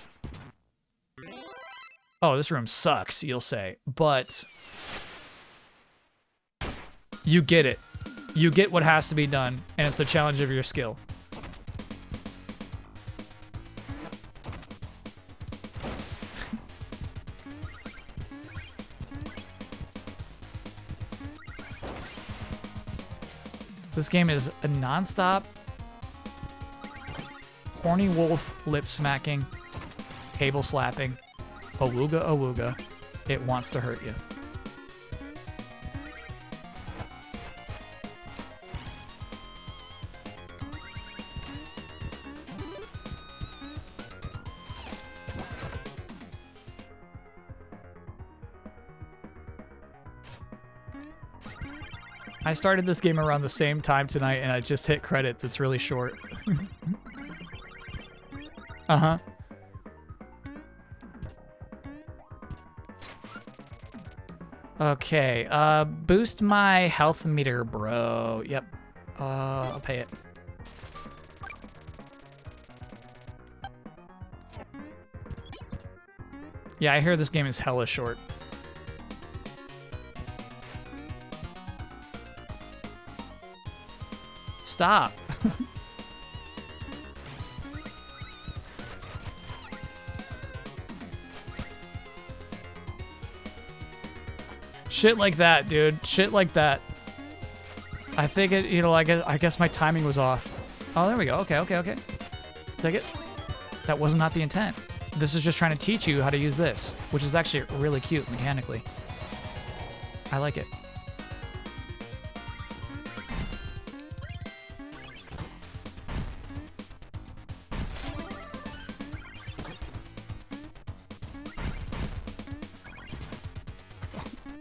[SPEAKER 1] Oh, this room sucks, you'll say. But you get it. You get what has to be done, and it's a challenge of your skill. This game is a non-stop horny wolf lip smacking, table slapping, awooga awooga. It wants to hurt you. I started this game around the same time tonight, and I just hit credits. It's really short. Uh-huh. Okay, boost my health meter, bro. Yep. I'll pay it. Yeah, I hear this game is hella short. stop. Shit like that, dude. Shit like that. I think it, you know, I guess my timing was off. Oh, there we go. Okay. Take it. That was not the intent. This is just trying to teach you how to use this, which is actually really cute mechanically. I like it.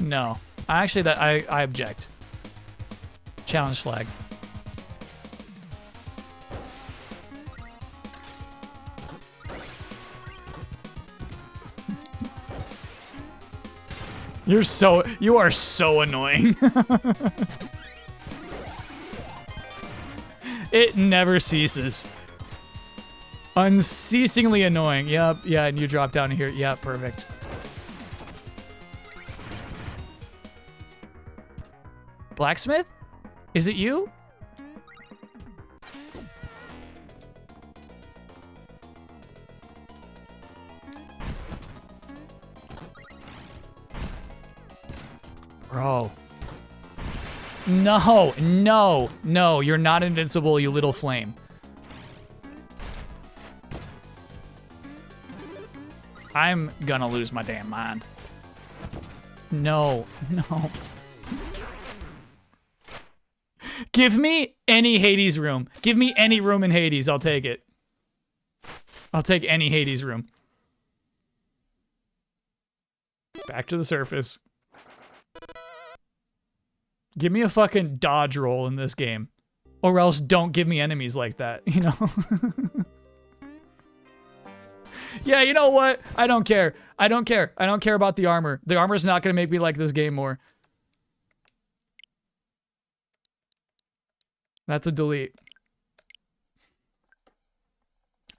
[SPEAKER 1] No. Actually, I object. Challenge flag. You are so annoying. It never ceases. Unceasingly annoying. Yep, yeah, and you drop down here. Yeah, perfect. Blacksmith? Is it you? Bro. No, no, no, you're not invincible, you little flame. I'm gonna lose my damn mind. No, no. Give me any Hades room. Give me any room in Hades, I'll take it. I'll take any Hades room. Back to the surface. Give me a fucking dodge roll in this game. Or else don't give me enemies like that, you know? Yeah, you know what? I don't care. I don't care. I don't care about the armor. The armor's not going to make me like this game more. That's a delete.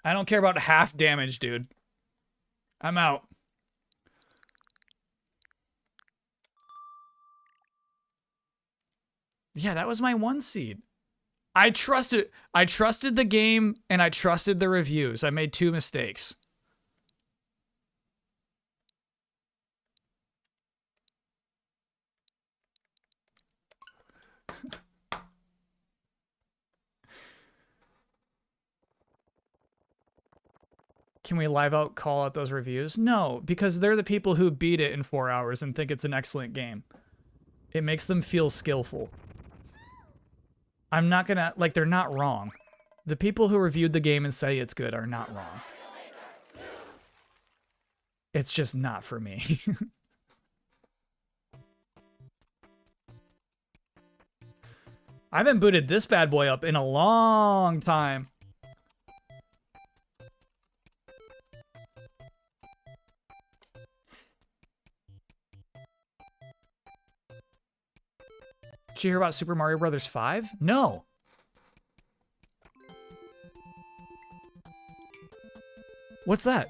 [SPEAKER 1] I don't care about half damage, dude. I'm out. Yeah, that was my 1 seed. I trusted the game and I trusted the reviews. I made 2 mistakes. Can we live out call out those reviews? No, because they're the people who beat it in 4 hours and think it's an excellent game. It makes them feel skillful. I'm not gonna, like, they're not wrong. The people who reviewed the game and say it's good are not wrong. It's just not for me. I haven't booted this bad boy up in a long time. Did you hear about Super Mario Brothers 5? No. What's that?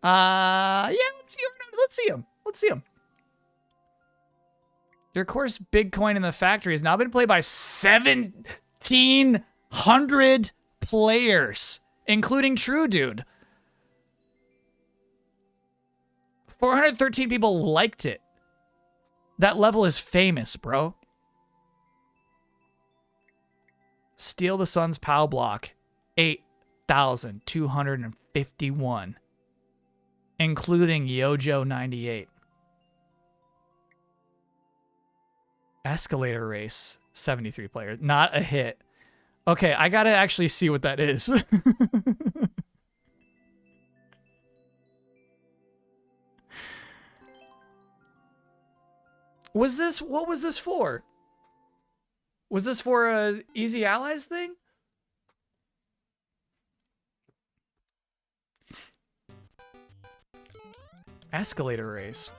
[SPEAKER 1] Yeah, let's see him. Let's see him. Your course Bitcoin in the factory has now been played by 1,700 players, including True Dude. 413 people liked it. That level is famous, bro. Steal the Sun's POW block. 8,251. Including Yojo98. Escalator race. 73 players. Not a hit. Okay, I gotta actually see what that is. What was this for? Was this for a Easy Allies thing? Escalator race.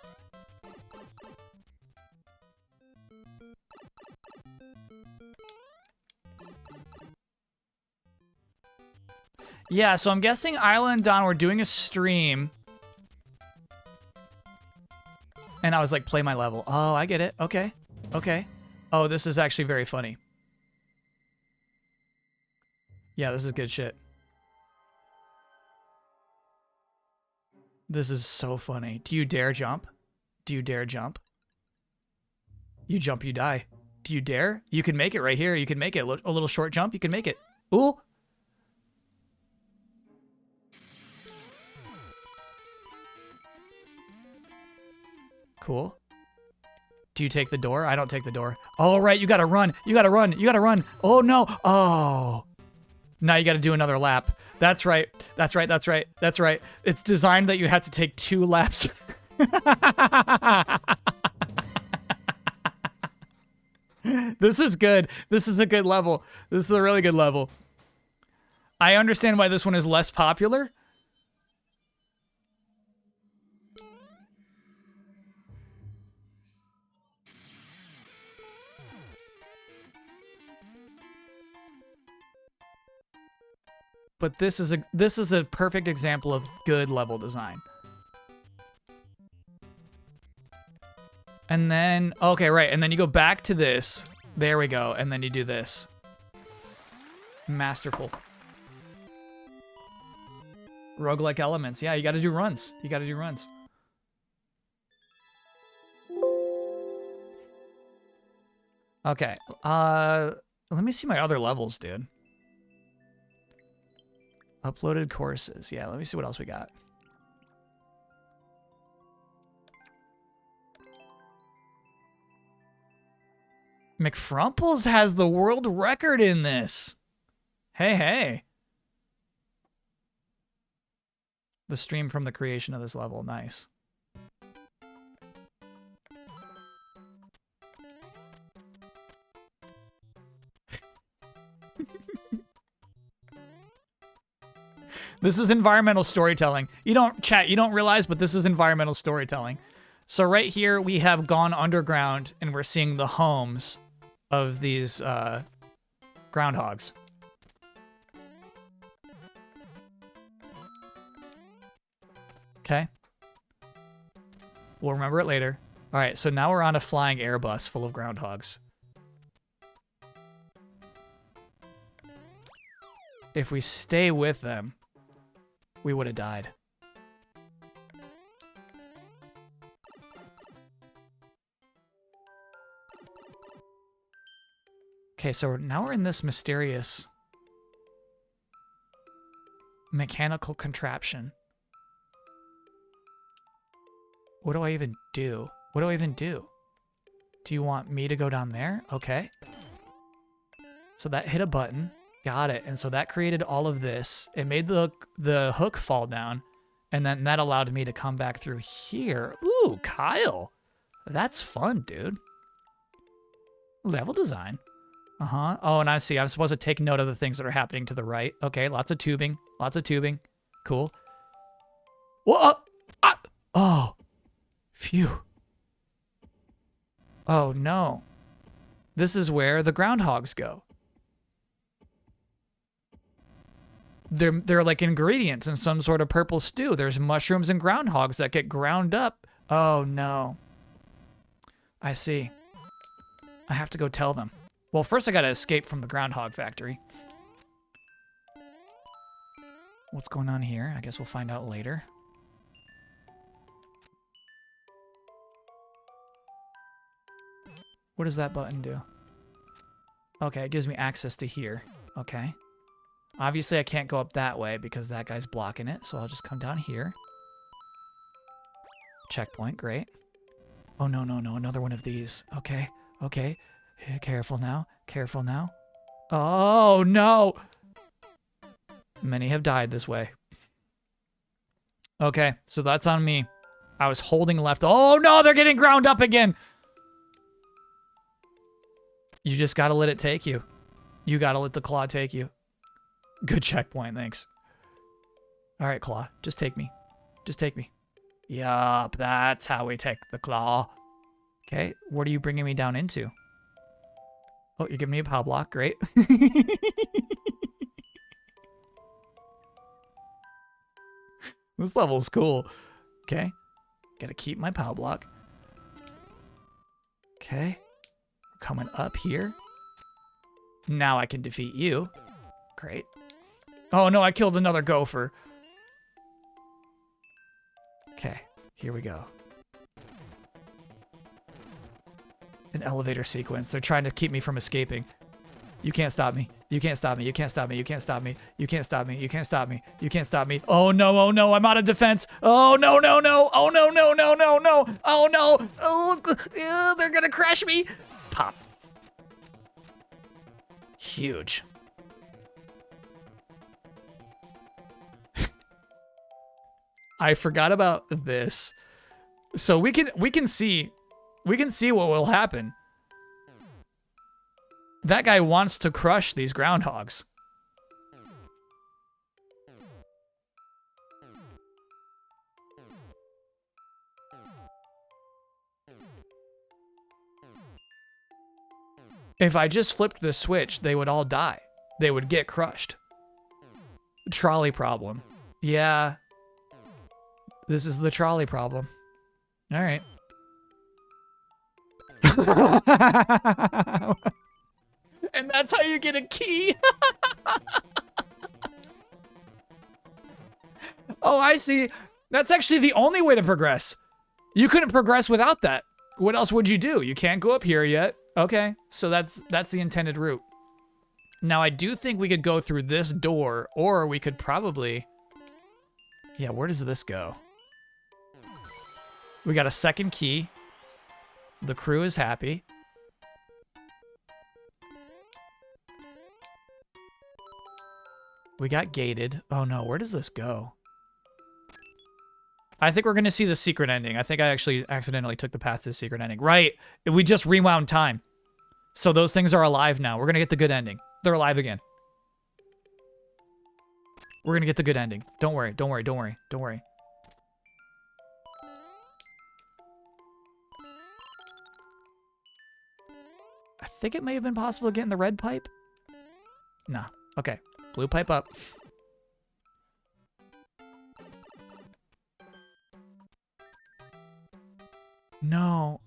[SPEAKER 1] Yeah, so I'm guessing Isla and Don were doing a stream. And I was like, play my level. Oh, I get it. Okay. Okay. Oh, this is actually very funny. Yeah, this is good shit. This is so funny. Do you dare jump? Do you dare jump? You jump, you die. Do you dare? You can make it right here. You can make it. A little short jump. You can make it. Ooh. Cool. Do you take the door? I don't take the door. Oh, right. You gotta run. You gotta run. You gotta run. Oh, no. Oh. Now you gotta do another lap. That's right. That's right. That's right. That's right. It's designed that you have to take 2 laps. This is good. This is a good level. This is a really good level. I understand why this one is less popular. But this is a perfect example of good level design. And then, okay, right, and then you go back to this. There we go, and then you do this. Masterful. Roguelike elements. Yeah, you gotta do runs. You gotta do runs. Okay, let me see my other levels, dude. Uploaded courses. Yeah, let me see what else we got. McFrumples has the world record in this. Hey, hey. The stream from the creation of this level. Nice. This is environmental storytelling. You don't realize, but this is environmental storytelling. So right here, we have gone underground, and we're seeing the homes of these groundhogs. Okay. We'll remember it later. All right, so now we're on a flying Airbus full of groundhogs. If we stay with them, we would have died. Okay, so now we're in this mysterious mechanical contraption. What do I even do? What do I even do? Do you want me to go down there? Okay. So that hit a button. Got it. And so that created all of this. It made the hook fall down. And then that allowed me to come back through here. Ooh, Kyle. That's fun, dude. Level design. Uh-huh. Oh, and I see. I'm supposed to take note of the things that are happening to the right. Okay, lots of tubing. Lots of tubing. Cool. Whoa! Oh. Phew. Oh, no. This is where the groundhogs go. They're like ingredients in some sort of purple stew. There's mushrooms and groundhogs that get ground up. Oh, no. I see. I have to go tell them. Well, first I gotta escape from the groundhog factory. What's going on here? I guess we'll find out later. What does that button do? Okay, it gives me access to here. Okay. Obviously, I can't go up that way because that guy's blocking it, so I'll just come down here. Checkpoint, great. Oh, no, no, no, another one of these. Okay, okay. Careful now, careful now. Oh, no! Many have died this way. Okay, so that's on me. I was holding left. Oh, no, they're getting ground up again! You just gotta let it take you. You gotta let the claw take you. Good checkpoint, thanks. All right, claw, just take me. Just take me. Yup, that's how we take the claw. Okay, what are you bringing me down into? Oh, you're giving me a power block, great. This level's cool. Okay. Gotta keep my POW block. Okay. Coming up here. Now I can defeat you. Great. Oh no, I killed another gopher. Okay, here we go. An elevator sequence. They're trying to keep me from escaping. You can't stop me. You can't stop me. You can't stop me. You can't stop me. You can't stop me. You can't stop me. You can't stop me. Oh no, I'm out of defense. Oh no. Oh no. Oh no. Oh, they're gonna crash me. Pop. Huge. I forgot about this. So we can see what will happen. That guy wants to crush these groundhogs. If I just flipped the switch, they would all die. They would get crushed. Trolley problem. Yeah. This is the trolley problem. All right. And that's how you get a key. Oh, I see. That's actually the only way to progress. You couldn't progress without that. What else would you do? You can't go up here yet. Okay, so that's the intended route. Now, I do think we could go through this door, or we could probably... Yeah, where does this go? We got a second key. The crew is happy. We got gated. Oh no, where does this go? I think we're going to see the secret ending. I think I actually accidentally took the path to the secret ending. Right. We just rewound time. So those things are alive now. We're going to get the good ending. They're alive again. We're going to get the good ending. Don't worry. Don't worry. Don't worry. Don't worry. I think it may have been possible to get in the red pipe. Nah. Okay. Blue pipe up. No.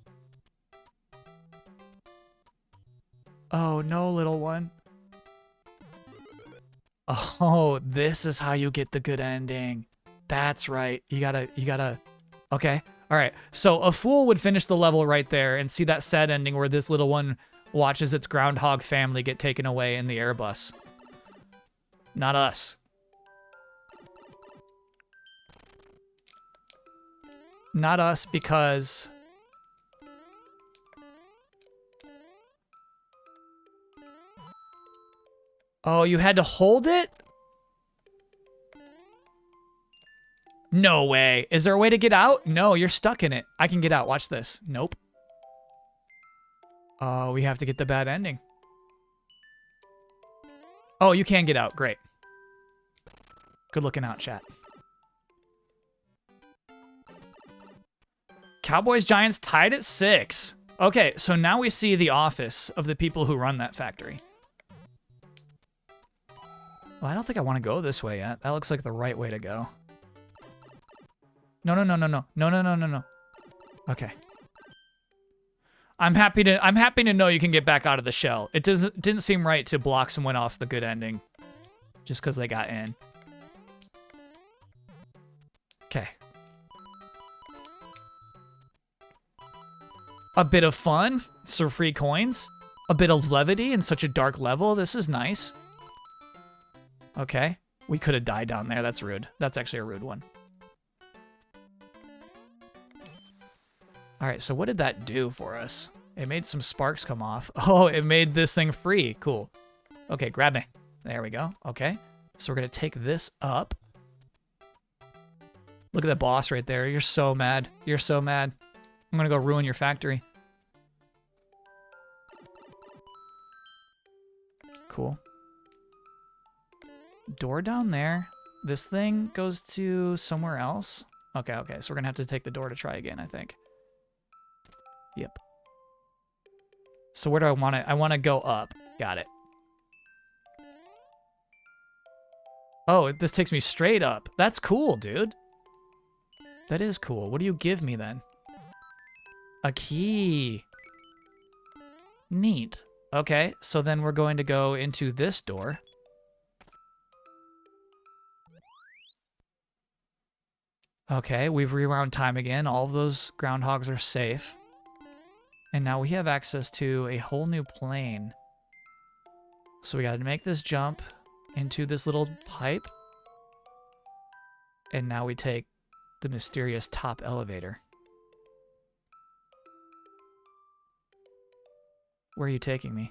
[SPEAKER 1] Oh, no, little one. Oh, this is how you get the good ending. That's right. You gotta... Okay. All right. So a fool would finish the level right there and see that sad ending where this little one watches its groundhog family get taken away in the Airbus. Not us. Not us because... Oh, you had to hold it? No way. Is there a way to get out? No, you're stuck in it. I can get out. Watch this. Nope. Oh, we have to get the bad ending. Oh, you can get out. Great. Good looking out, chat. Cowboys Giants tied at 6. Okay, so now we see the office of the people who run that factory. Well, I don't think I want to go this way yet. That looks like the right way to go. No. No. Okay. I'm happy to know you can get back out of the shell. It didn't seem right to block someone off the good ending just because they got in. Okay. A bit of fun, some free coins, a bit of levity in such a dark level. This is nice. Okay. We could have died down there. That's rude. That's actually a rude one. All right, so what did that do for us? It made some sparks come off. Oh, it made this thing free. Cool. Okay, grab me. There we go. Okay. So we're going to take this up. Look at that boss right there. You're so mad. You're so mad. I'm going to go ruin your factory. Cool. Door down there. This thing goes to somewhere else. Okay. So we're going to have to take the door to try again, I think. Yep. So where do I want it? I want to go up. Got it. Oh, this takes me straight up. That's cool, dude. That is cool. What do you give me then? A key. Neat. Okay, so then we're going to go into this door. Okay, we've rewound time again. All of those groundhogs are safe. And now we have access to a whole new plane. So we gotta make this jump into this little pipe. And now we take the mysterious top elevator. Where are you taking me?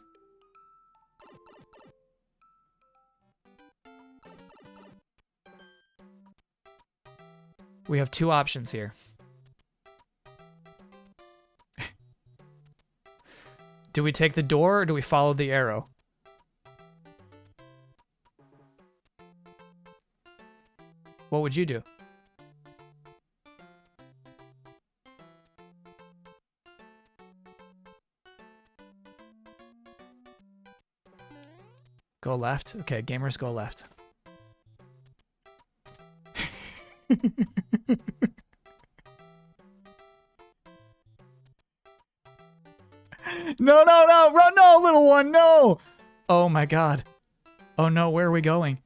[SPEAKER 1] We have two options here. Do we take the door or do we follow the arrow? What would you do? Go left? Okay, gamers go left. No, no, no! Run, no, little one, no! Oh my god. Oh no, where are we going?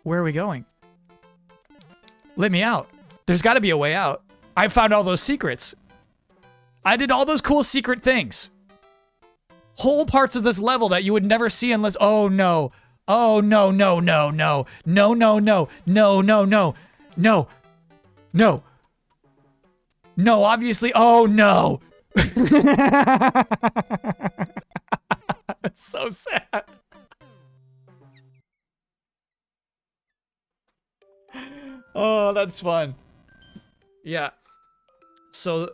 [SPEAKER 1] Where are we going? Let me out. There's got to be a way out. I found all those secrets. I did all those cool secret things. Whole parts of this level that you would never see unless... Oh no. Oh no, no, no, no. No, no, no. No, no, no. No. No. No, obviously. Oh no. It's so sad. Oh, that's fun. Yeah. So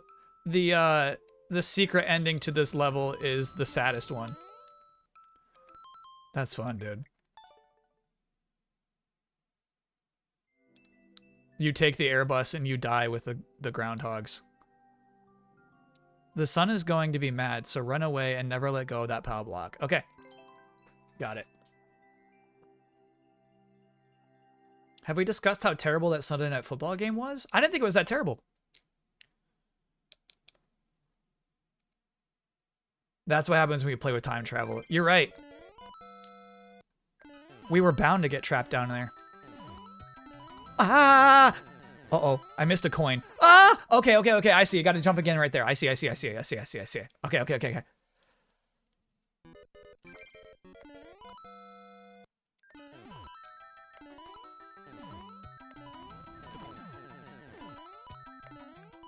[SPEAKER 1] the secret ending to this level is the saddest one. That's fun, dude. You take the Airbus and you die with the groundhogs. The sun is going to be mad, so run away and never let go of that power block. Okay. Got it. Have we discussed how terrible that Sunday Night Football game was? I didn't think it was that terrible. That's what happens when you play with time travel. You're right. We were bound to get trapped down there. Ah! Uh-oh. I missed a coin. Ah! Okay, okay, okay. I see. You got to jump again right there. I see, I see, I see, I see, I see, I see. Okay, okay, okay, okay.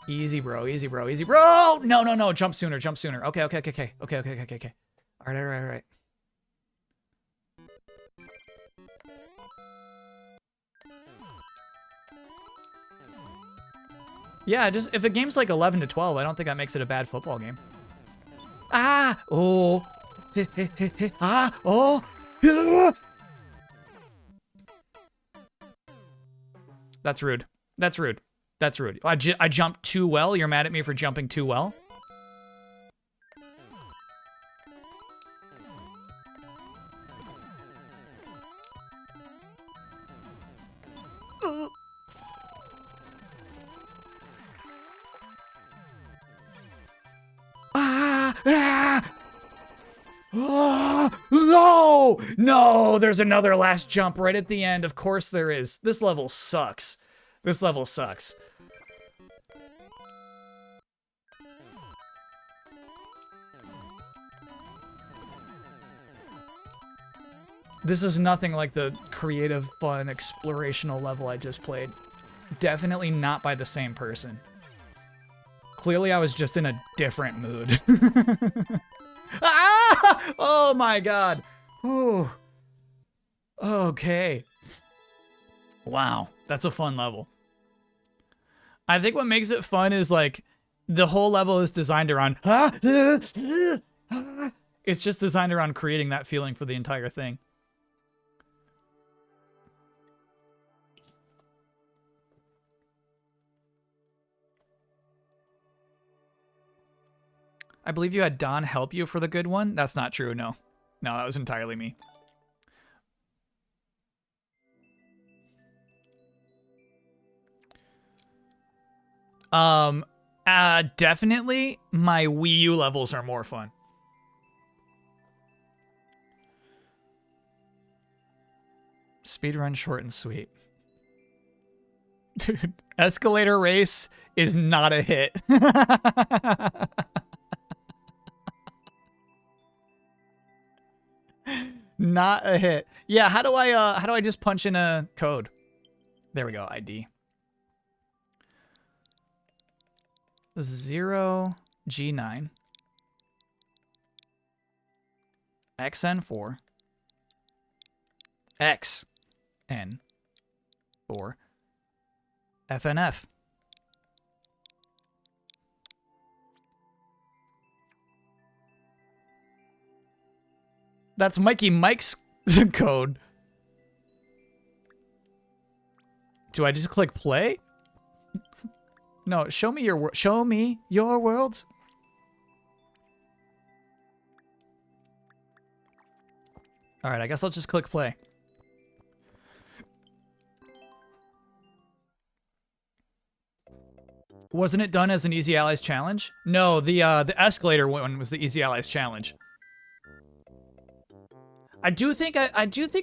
[SPEAKER 1] Easy, bro. Easy, bro. Easy, bro. No, no, no. Jump sooner. Jump sooner. Okay, okay, okay, okay. Okay, okay, okay, okay, okay. All right, all right, all right. Yeah, just if a game's like 11 to 12, I don't think that makes it a bad football game. Ah! Oh! Ah! Oh! That's rude. That's rude. That's rude. I jumped too well? You're mad at me for jumping too well? Oh, no! No! There's another last jump right at the end. Of course there is. This level sucks. This level sucks. This is nothing like the creative, fun, explorational level I just played. Definitely not by the same person. Clearly I was just in a different mood. Ah! Oh my god. Ooh. Okay. Wow. That's a fun level. I think what makes it fun is like the whole level is designed around it's just designed around creating that feeling for the entire thing. I believe you had Don help you for the good one. That's not true, no. No, that was entirely me. Definitely my Wii U levels are more fun. Speedrun short and sweet. Dude, escalator race is not a hit. Not a hit. Yeah, how do I just punch in a code? There we go, ID. 0G9 XN4 XN4 FNF. That's Mikey Mike's code. Do I just click play? No, show me your worlds. All right, I guess I'll just click play. Wasn't it done as an Easy Allies challenge? No, the escalator one was the Easy Allies challenge. I do think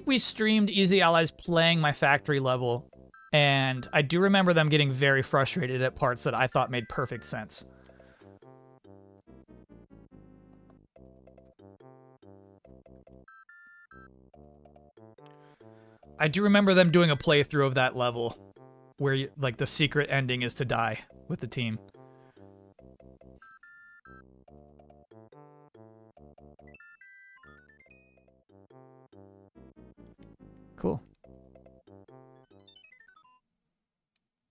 [SPEAKER 1] we streamed Easy Allies playing my factory level, and I do remember them getting very frustrated at parts that I thought made perfect sense. I do remember them doing a playthrough of that level where you, like the secret ending is to die with the team. Cool.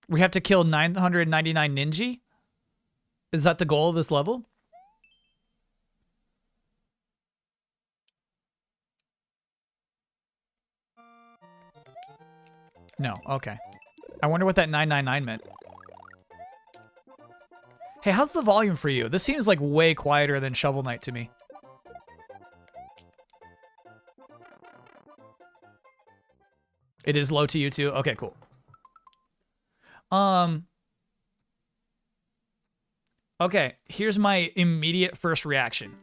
[SPEAKER 1] We have to kill 999 ninja? Is that the goal of this level? No, okay. I wonder what that 999 meant. Hey, how's the volume for you? This seems like way quieter than Shovel Knight to me. It is low to you too? Okay, cool. Okay, here's my immediate first reaction.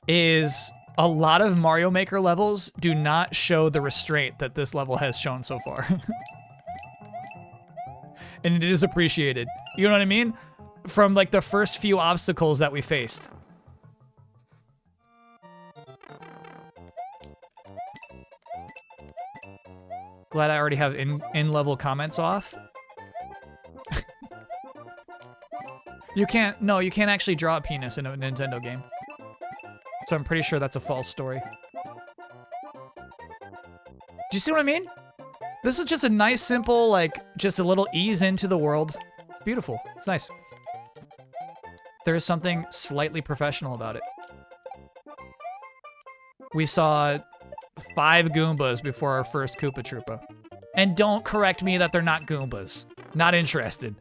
[SPEAKER 1] Is a lot of Mario Maker levels do not show the restraint that this level has shown so far. And it is appreciated. You know what I mean? From like the first few obstacles that we faced. Glad I already have in-level comments off. You can't actually draw a penis in a Nintendo game. So I'm pretty sure that's a false story. Do you see what I mean? This is just a nice, simple, like, just a little ease into the world. It's beautiful. It's nice. There is something slightly professional about it. We saw 5 Goombas before our first Koopa Troopa. And don't correct me that they're not Goombas. Not interested.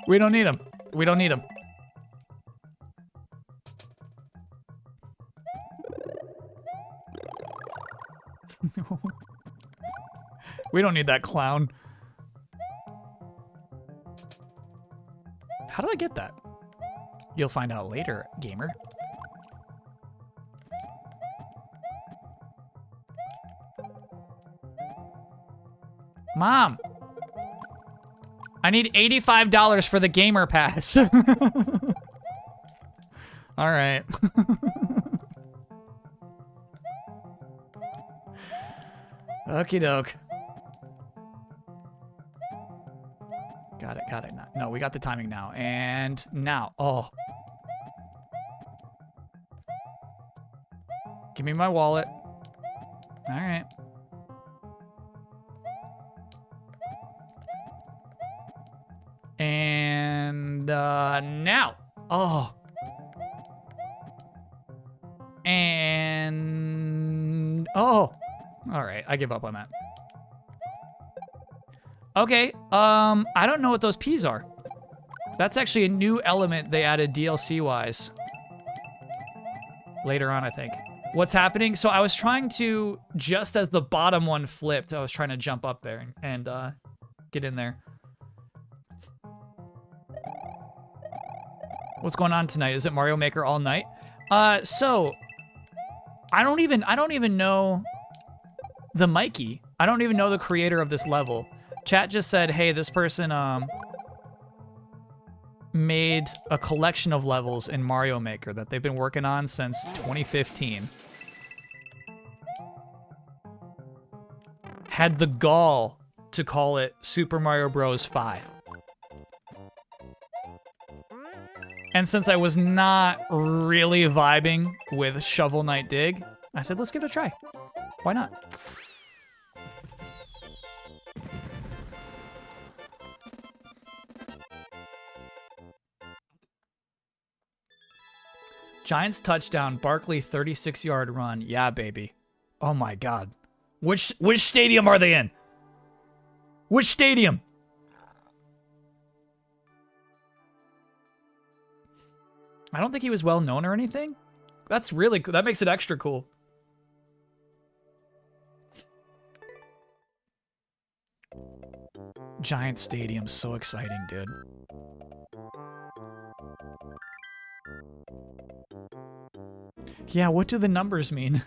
[SPEAKER 1] We don't need them. We don't need them. We don't need that clown. How do I get that? You'll find out later, gamer. Mom! I need $85 for the gamer pass. All right. Okie doke. Got it, got it. No, we got the timing now. And now. Oh. Give me my wallet. All right. And now. Oh. And oh. All right, I give up on that. Okay, I don't know what those P's are. That's actually a new element they added DLC-wise. Later on, I think. What's happening? So I was trying to, just as the bottom one flipped, I was trying to jump up there and get in there. What's going on tonight? Is it Mario Maker all night? So I don't even know the Mikey. I don't even know the creator of this level. Chat just said, hey, this person made a collection of levels in Mario Maker that they've been working on since 2015. Had the gall to call it Super Mario Bros. 5. And since I was not really vibing with Shovel Knight Dig, I said, let's give it a try. Why not? Giants touchdown, Barkley 36-yard run. Yeah, baby. Oh my God. Which stadium are they in? Which stadium? I don't think he was well known or anything. That's really cool. That makes it extra cool. Giant Stadium, so exciting, dude. Yeah, what do the numbers mean?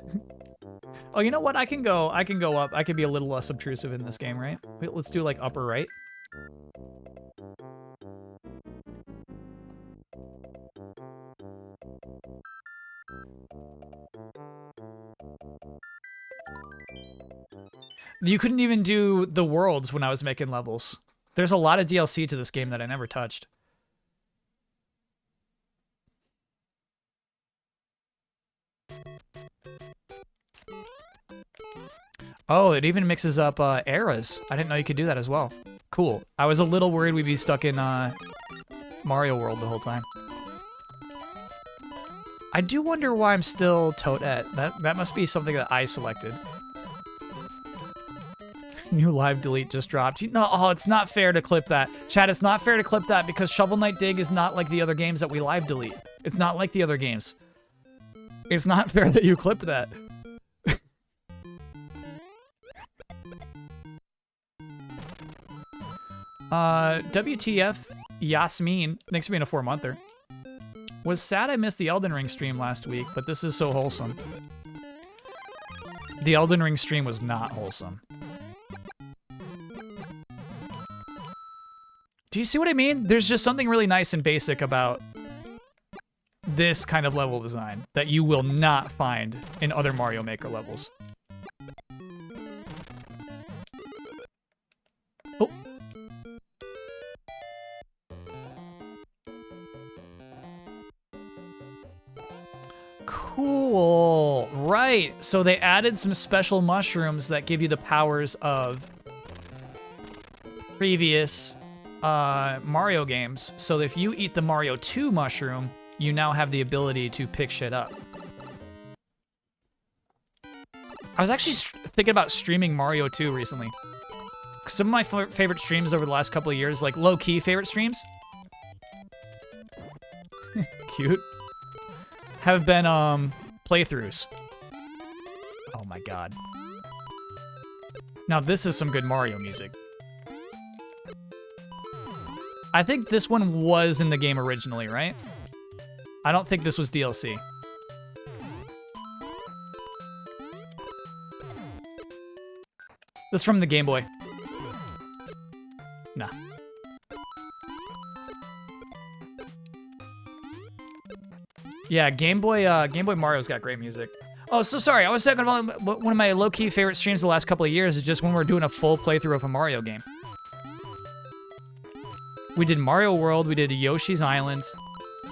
[SPEAKER 1] Oh, you know what? I can go up. I can be a little less obtrusive in this game, right? Wait, let's do like upper right. You couldn't even do the worlds when I was making levels. There's a lot of DLC to this game that I never touched. Oh, it even mixes up eras. I didn't know you could do that as well. Cool. I was a little worried we'd be stuck in Mario World the whole time. I do wonder why I'm still Toadette. That must be something that I selected. New live delete just dropped. No, oh, it's not fair to clip that. Chat, it's not fair to clip that because Shovel Knight Dig is not like the other games that we live delete. It's not like the other games. It's not fair that you clip that. WTF Yasmin, thanks for being a 4-monther. Was sad I missed the Elden Ring stream last week, but this is so wholesome. The Elden Ring stream was not wholesome. Do you see what I mean? There's just something really nice and basic about this kind of level design that you will not find in other Mario Maker levels. Oh. Cool. Right. So they added some special mushrooms that give you the powers of previous Mario games. So if you eat the Mario 2 mushroom, you now have the ability to pick shit up. I was actually thinking about streaming Mario 2 recently. Some of my favorite streams over the last couple of years, like low-key favorite streams, cute, have been playthroughs. Oh my God. Now this is some good Mario music. I think this one was in the game originally, right? I don't think this was DLC. This is from the Game Boy. Nah. Yeah, Game Boy Mario's got great music. Oh, so sorry. I was talking about one of my low-key favorite streams the last couple of years is just when we're doing a full playthrough of a Mario game. We did Mario World, we did Yoshi's Island.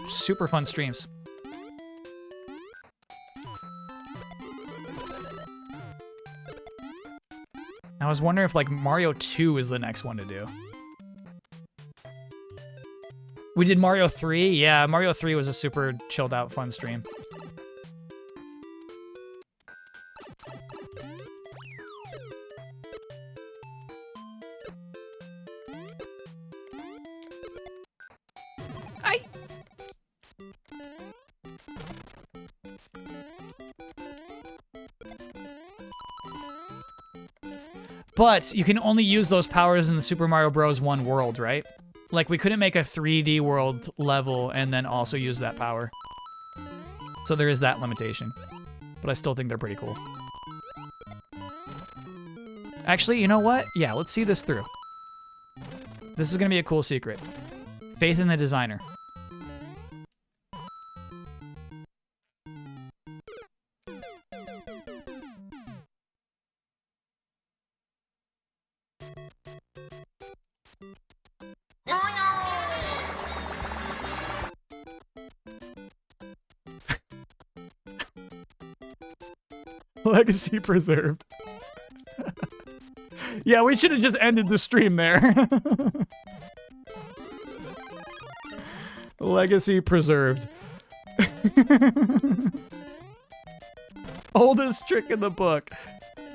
[SPEAKER 1] Super fun streams. I was wondering if like Mario 2 is the next one to do. We did Mario 3. Yeah, Mario 3 was a super chilled out, fun stream. But you can only use those powers in the Super Mario Bros. 1 world, right? Like, we couldn't make a 3D world level and then also use that power. So there is that limitation. But I still think they're pretty cool. Actually, you know what? Yeah, let's see this through. This is going to be a cool secret. Faith in the designer. Legacy preserved. Yeah, we should have just ended the stream there. Legacy preserved. Oldest trick in the book.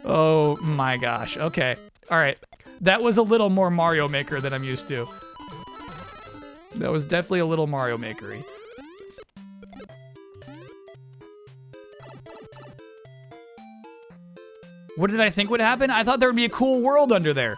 [SPEAKER 1] Oh my gosh. Okay. All right. That was a little more Mario Maker than I'm used to. That was definitely a little Mario Maker-y. What did I think would happen? I thought there would be a cool world under there.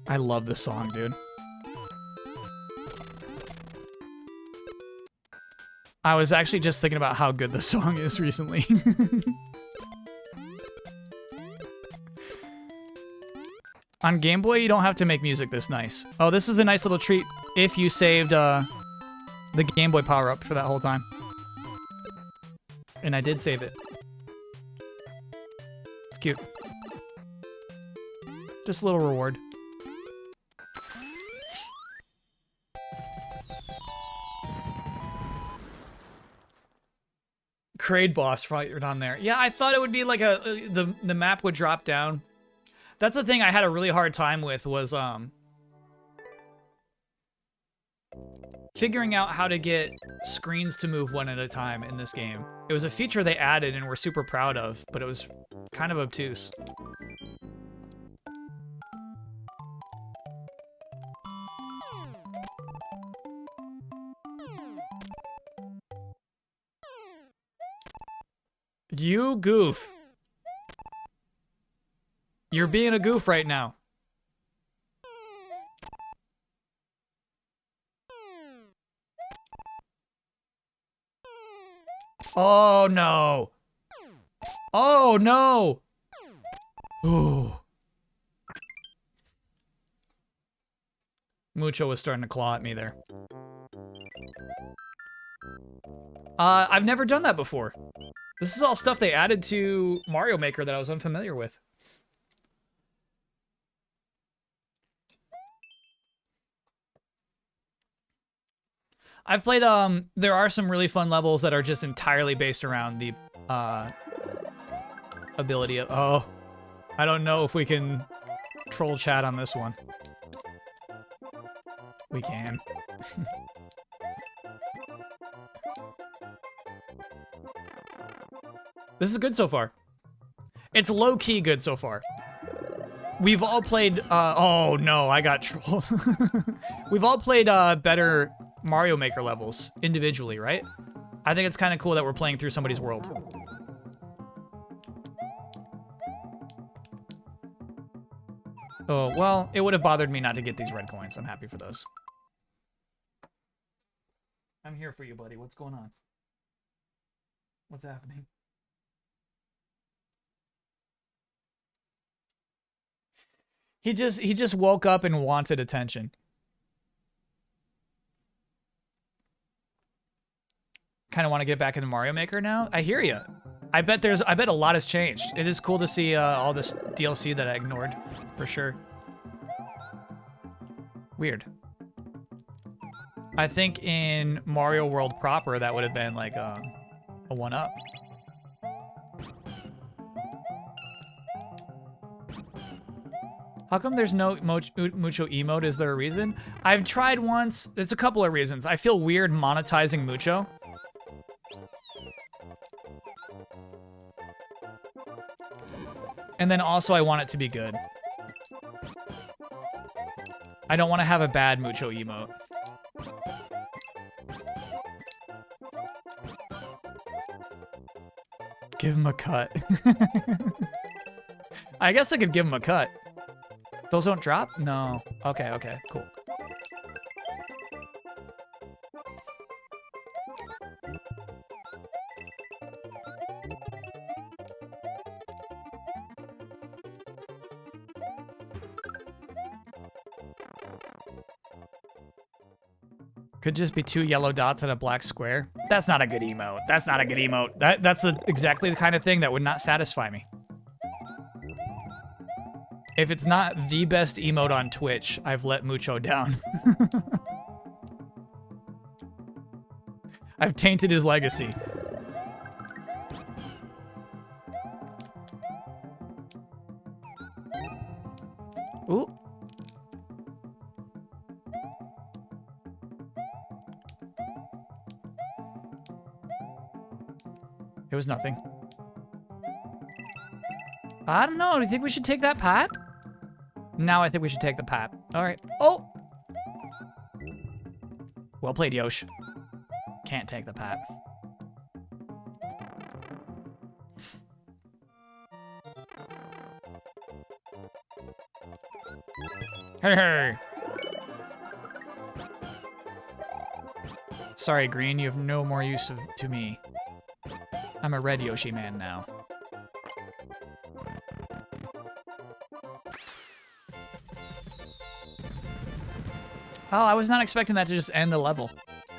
[SPEAKER 1] I love this song, dude. I was actually just thinking about how good the song is recently. On Game Boy, you don't have to make music this nice. Oh, this is a nice little treat if you saved the Game Boy power-up for that whole time. And I did save it. It's cute. Just a little reward. Crade boss right on there. Yeah, I thought it would be like the map would drop down. That's the thing I had a really hard time with was figuring out how to get screens to move one at a time in this game. It was a feature they added and we're super proud of, but it was kind of obtuse. You goof. You're being a goof right now. Oh no. Oh no. Ooh. Mucho was starting to claw at me there. I've never done that before. This is all stuff they added to Mario Maker that I was unfamiliar with. I've played, there are some really fun levels that are just entirely based around the, ability of, oh, I don't know if we can troll chat on this one. We can. This is good so far. It's low-key good so far. We've all played, oh no, I got trolled. We've all played, better Mario Maker levels individually, right? I think it's kind of cool that we're playing through somebody's world. Oh, well, it would have bothered me not to get these red coins. I'm happy for those. I'm here for you, buddy. What's going on? What's happening? He just woke up and wanted attention. Kind of want to get back into Mario Maker now. I hear you. I bet a lot has changed. It is cool to see all this DLC that I ignored, for sure. Weird. I think in Mario World proper, that would have been like a 1-up. How come there's no Mucho emote? Is there a reason? I've tried once. There's a couple of reasons. I feel weird monetizing Mucho. And then also I want it to be good. I don't want to have a bad Mucho emote. Give him a cut. I guess I could give him a cut. Those don't drop? No. Okay, okay, cool. Could just be 2 yellow dots and a black square. That's not a good emote. That's not a good emote. That's exactly the kind of thing that would not satisfy me. If it's not the best emote on Twitch, I've let Mucho down. I've tainted his legacy. Ooh. It was nothing. I don't know. Do you think we should take that pot? Now I think we should take the pot. All right. Oh! Well played, Yosh. Can't take the pot. Hey, hey. Sorry, Green. You have no more use to me. I'm a red Yoshi man now. Oh, I was not expecting that to just end the level.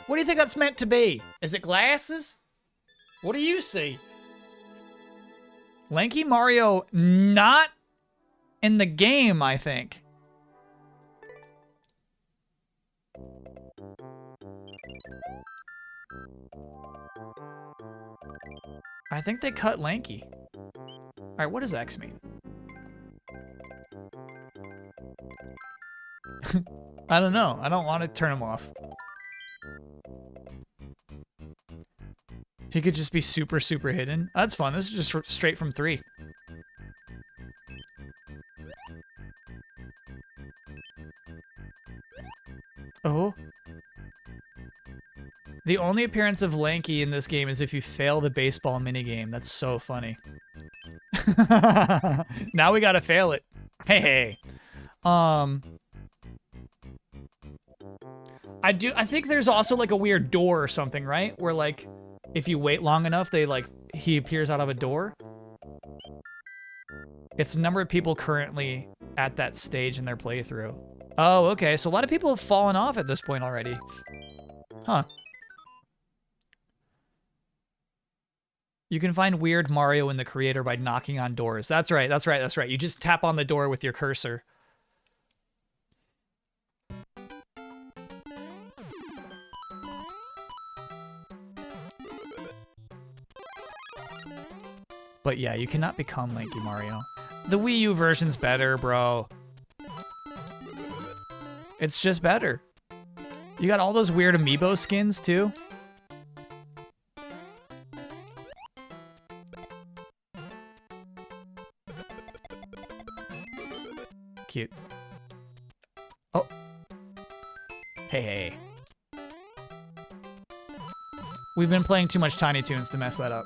[SPEAKER 1] What do you think that's meant to be? Is it glasses? What do you see? Lanky Mario not in the game, I think. I think they cut Lanky. All right, what does X mean? I don't know. I don't want to turn him off. He could just be super, super hidden. That's fun. This is just straight from 3. Oh. The only appearance of Lanky in this game is if you fail the baseball minigame. That's so funny. Now we gotta fail it. Hey, hey. I think there's also like a weird door or something, right? Where like, if you wait long enough, he appears out of a door. It's the number of people currently at that stage in their playthrough. Oh, okay. So a lot of people have fallen off at this point already. Huh. You can find Weird Mario in the creator by knocking on doors. That's right, that's right, that's right. You just tap on the door with your cursor. But yeah, you cannot become Lanky Mario. The Wii U version's better, bro. It's just better. You got all those weird amiibo skins, too. Cute. Oh. Hey, hey. We've been playing too much Tiny Toons to mess that up.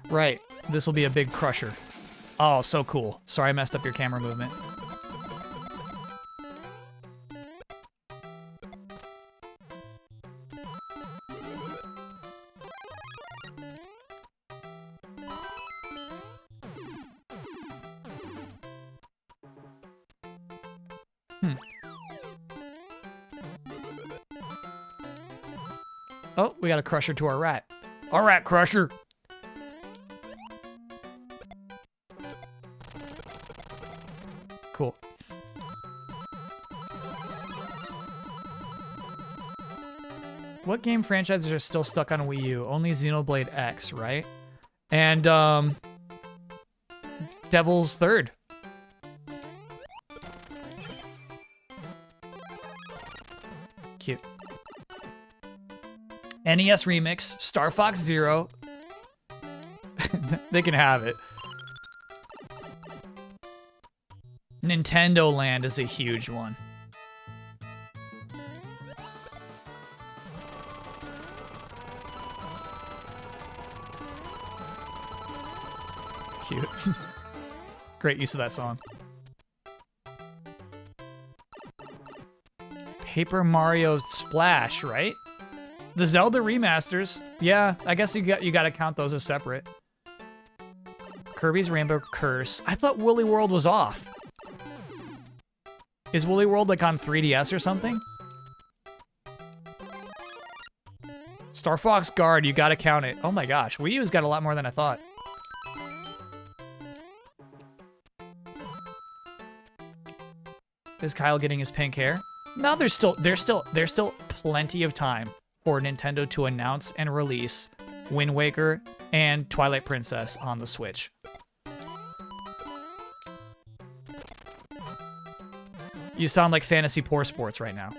[SPEAKER 1] Right. This will be a big crusher. Oh, so cool. Sorry I messed up your camera movement. Oh, we got a crusher to our rat. All right, Crusher. Cool. What game franchises are still stuck on Wii U? Only Xenoblade X, right? And, Devil's Third. Cute. NES Remix, Star Fox Zero. They can have it. Nintendo Land is a huge one. Cute. Great use of that song. Paper Mario Splash, right? The Zelda remasters. Yeah, I guess you got to count those as separate. Kirby's Rainbow Curse. I thought Woolly World was off. Is Woolly World like on 3DS or something? Star Fox Guard, you got to count it. Oh my gosh, Wii U's got a lot more than I thought. Is Kyle getting his pink hair? No, there's still plenty of time for Nintendo to announce and release Wind Waker and Twilight Princess on the Switch. You sound like Fantasy Poor Sports right now.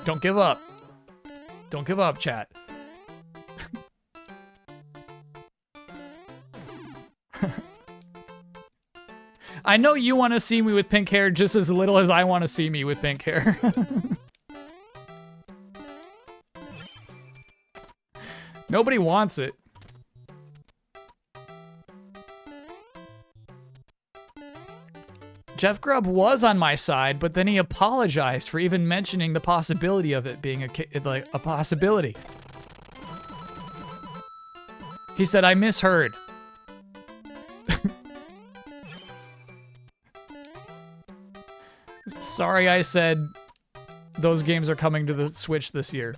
[SPEAKER 1] Don't give up. Don't give up, chat. I know you want to see me with pink hair just as little as I want to see me with pink hair. Nobody wants it. Jeff Grubb was on my side, but then he apologized for even mentioning the possibility of it being a possibility. He said, I misheard. Sorry I said those games are coming to the Switch this year.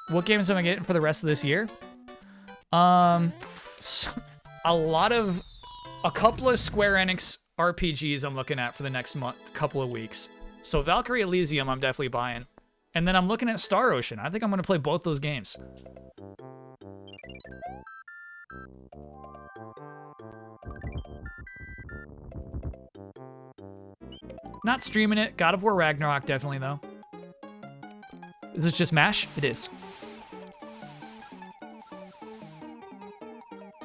[SPEAKER 1] What games am I getting for the rest of this year? A couple of Square Enix RPGs I'm looking at for the next couple of weeks. So Valkyrie Elysium I'm definitely buying. And then I'm looking at Star Ocean. I think I'm going to play both those games. Not streaming it. God of War Ragnarok definitely though. Is this just MASH? It is.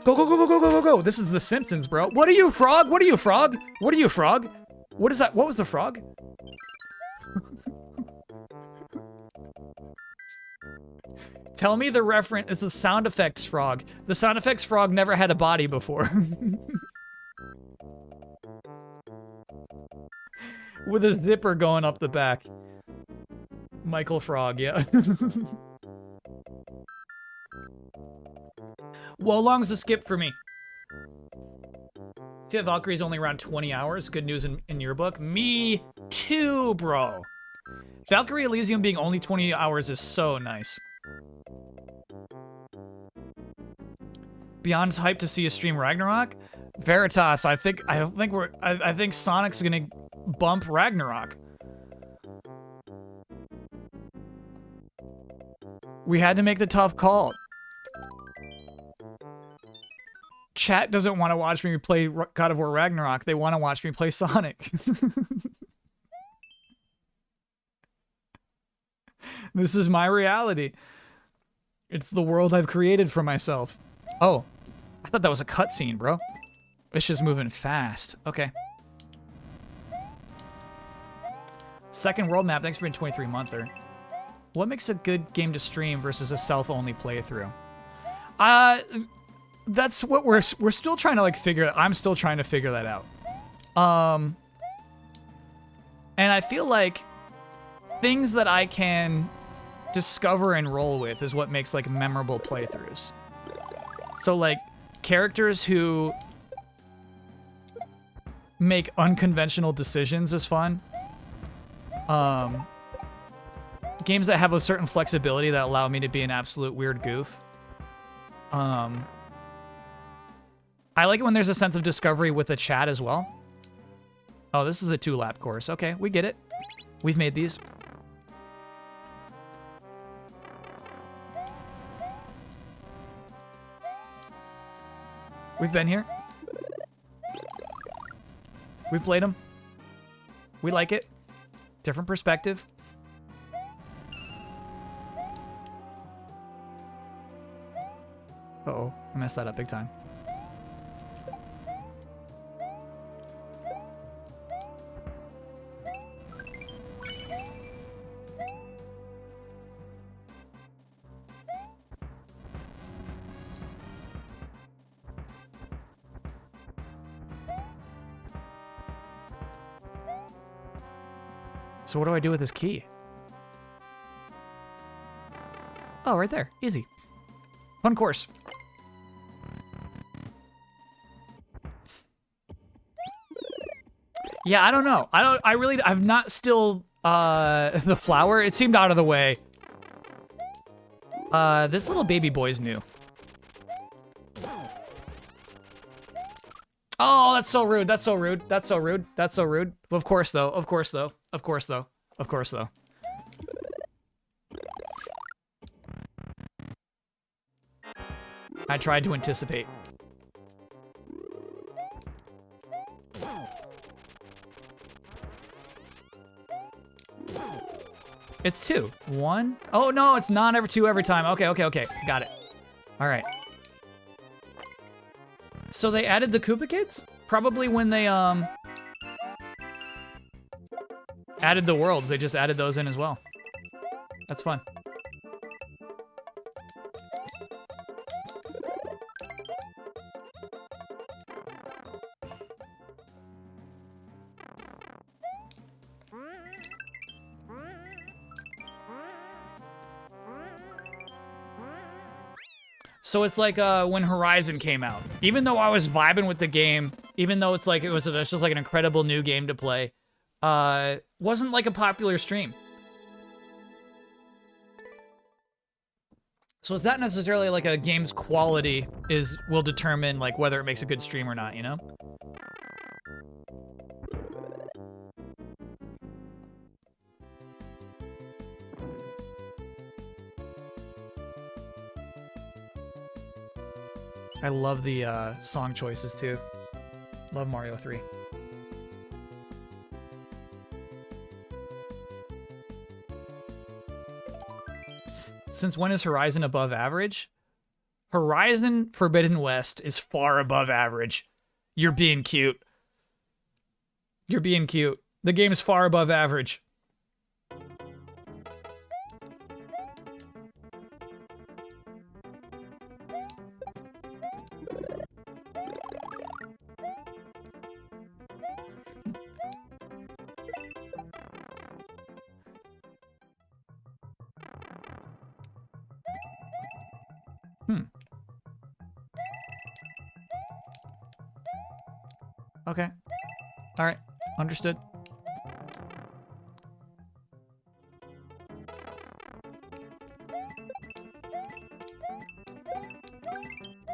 [SPEAKER 1] Go, go, go, go, go, go, go, go. This is The Simpsons, bro. What are you, frog? What are you, frog? What are you, frog? What is that? What was the frog? Tell me the reference is the sound effects frog. The sound effects frog never had a body before. With a zipper going up the back. Michael Frog, yeah. Well, long's the skip for me. See that Valkyrie's only around 20 hours? Good news in your book? Me too, bro. Valkyrie Elysium being only 20 hours is so nice. Beyond's hyped to see a stream Ragnarok. Veritas, I think Sonic's gonna bump Ragnarok. We had to make the tough call. Chat doesn't want to watch me play God of War Ragnarok. They want to watch me play Sonic. This is my reality. It's the world I've created for myself. Oh, I thought that was a cutscene, bro. It's just moving fast. Okay. Second world map. Thanks for being 23-monther. What makes a good game to stream versus a self-only playthrough? That's what we're still trying to figure. I'm still trying to figure that out. And I feel like things that I can discover and roll with is what makes like memorable playthroughs. So like characters who make unconventional decisions is fun. Games that have a certain flexibility that allow me to be an absolute weird goof. I like it when there's a sense of discovery with a chat as well. Oh, this is a 2-lap course. Okay, we get it. We've made these. We've been here. We've played them. We like it. Different perspective. Uh-oh, I messed that up big time. So what do I do with this key? Oh, right there. Easy. Fun course. Yeah, I don't know. I've not still, the flower. It seemed out of the way. This little baby boy's new. Oh, that's so rude. That's so rude. That's so rude. That's so rude. Of course, though. Of course, though. Of course, though. Of course, though. I tried to anticipate. It's 2. 1. Oh, no, it's not every 2 every time. Okay, okay, okay. Got it. All right. So they added the Koopa Kids? Probably when they, added the worlds. They just added those in as well. That's fun. So it's like when Horizon came out. Even though I was vibing with the game, even though it's just like an incredible new game to play, wasn't like a popular stream. So it's not necessarily like a game's quality will determine like whether it makes a good stream or not, you know? I love the song choices too. Love Mario 3. Since when is Horizon above average? Horizon Forbidden West is far above average. You're being cute. You're being cute. The game is far above average. Okay. All right. Understood.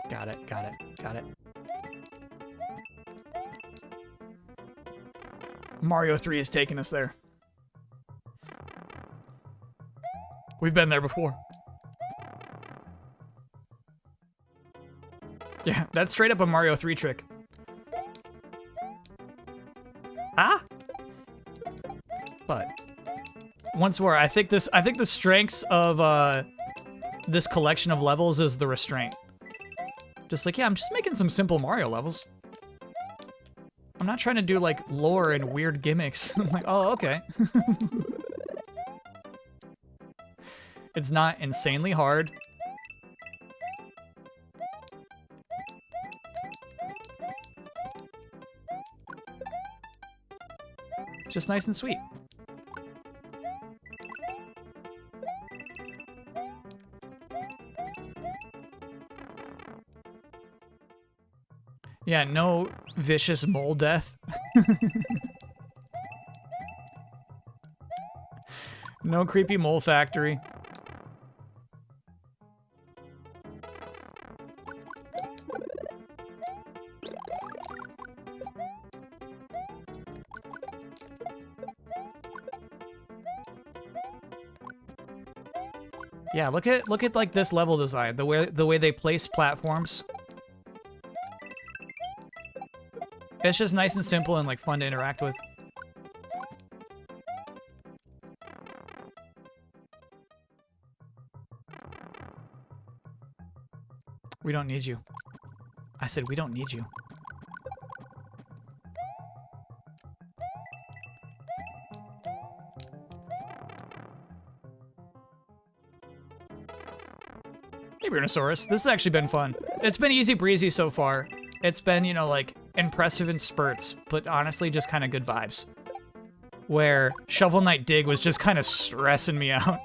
[SPEAKER 1] Got it. Got it. Got it. Mario 3 has taken us there. We've been there before. Yeah, that's straight up a Mario 3 trick. Ah? But once more, I think the strengths of this collection of levels is the restraint. Just like, yeah, I'm just making some simple Mario levels. I'm not trying to do like lore and weird gimmicks. I'm like, oh, okay. It's not insanely hard. It's just nice and sweet. Yeah, no vicious mole death. No creepy mole factory. Yeah, look at like this level design, the way they place platforms. It's just nice and simple and like fun to interact with. We don't need you. I said we don't need you. Hey, Brunosaurus. This has actually been fun. It's been easy breezy so far. It's been, you know, like, impressive in spurts, but honestly just kind of good vibes. Where Shovel Knight Dig was just kind of stressing me out.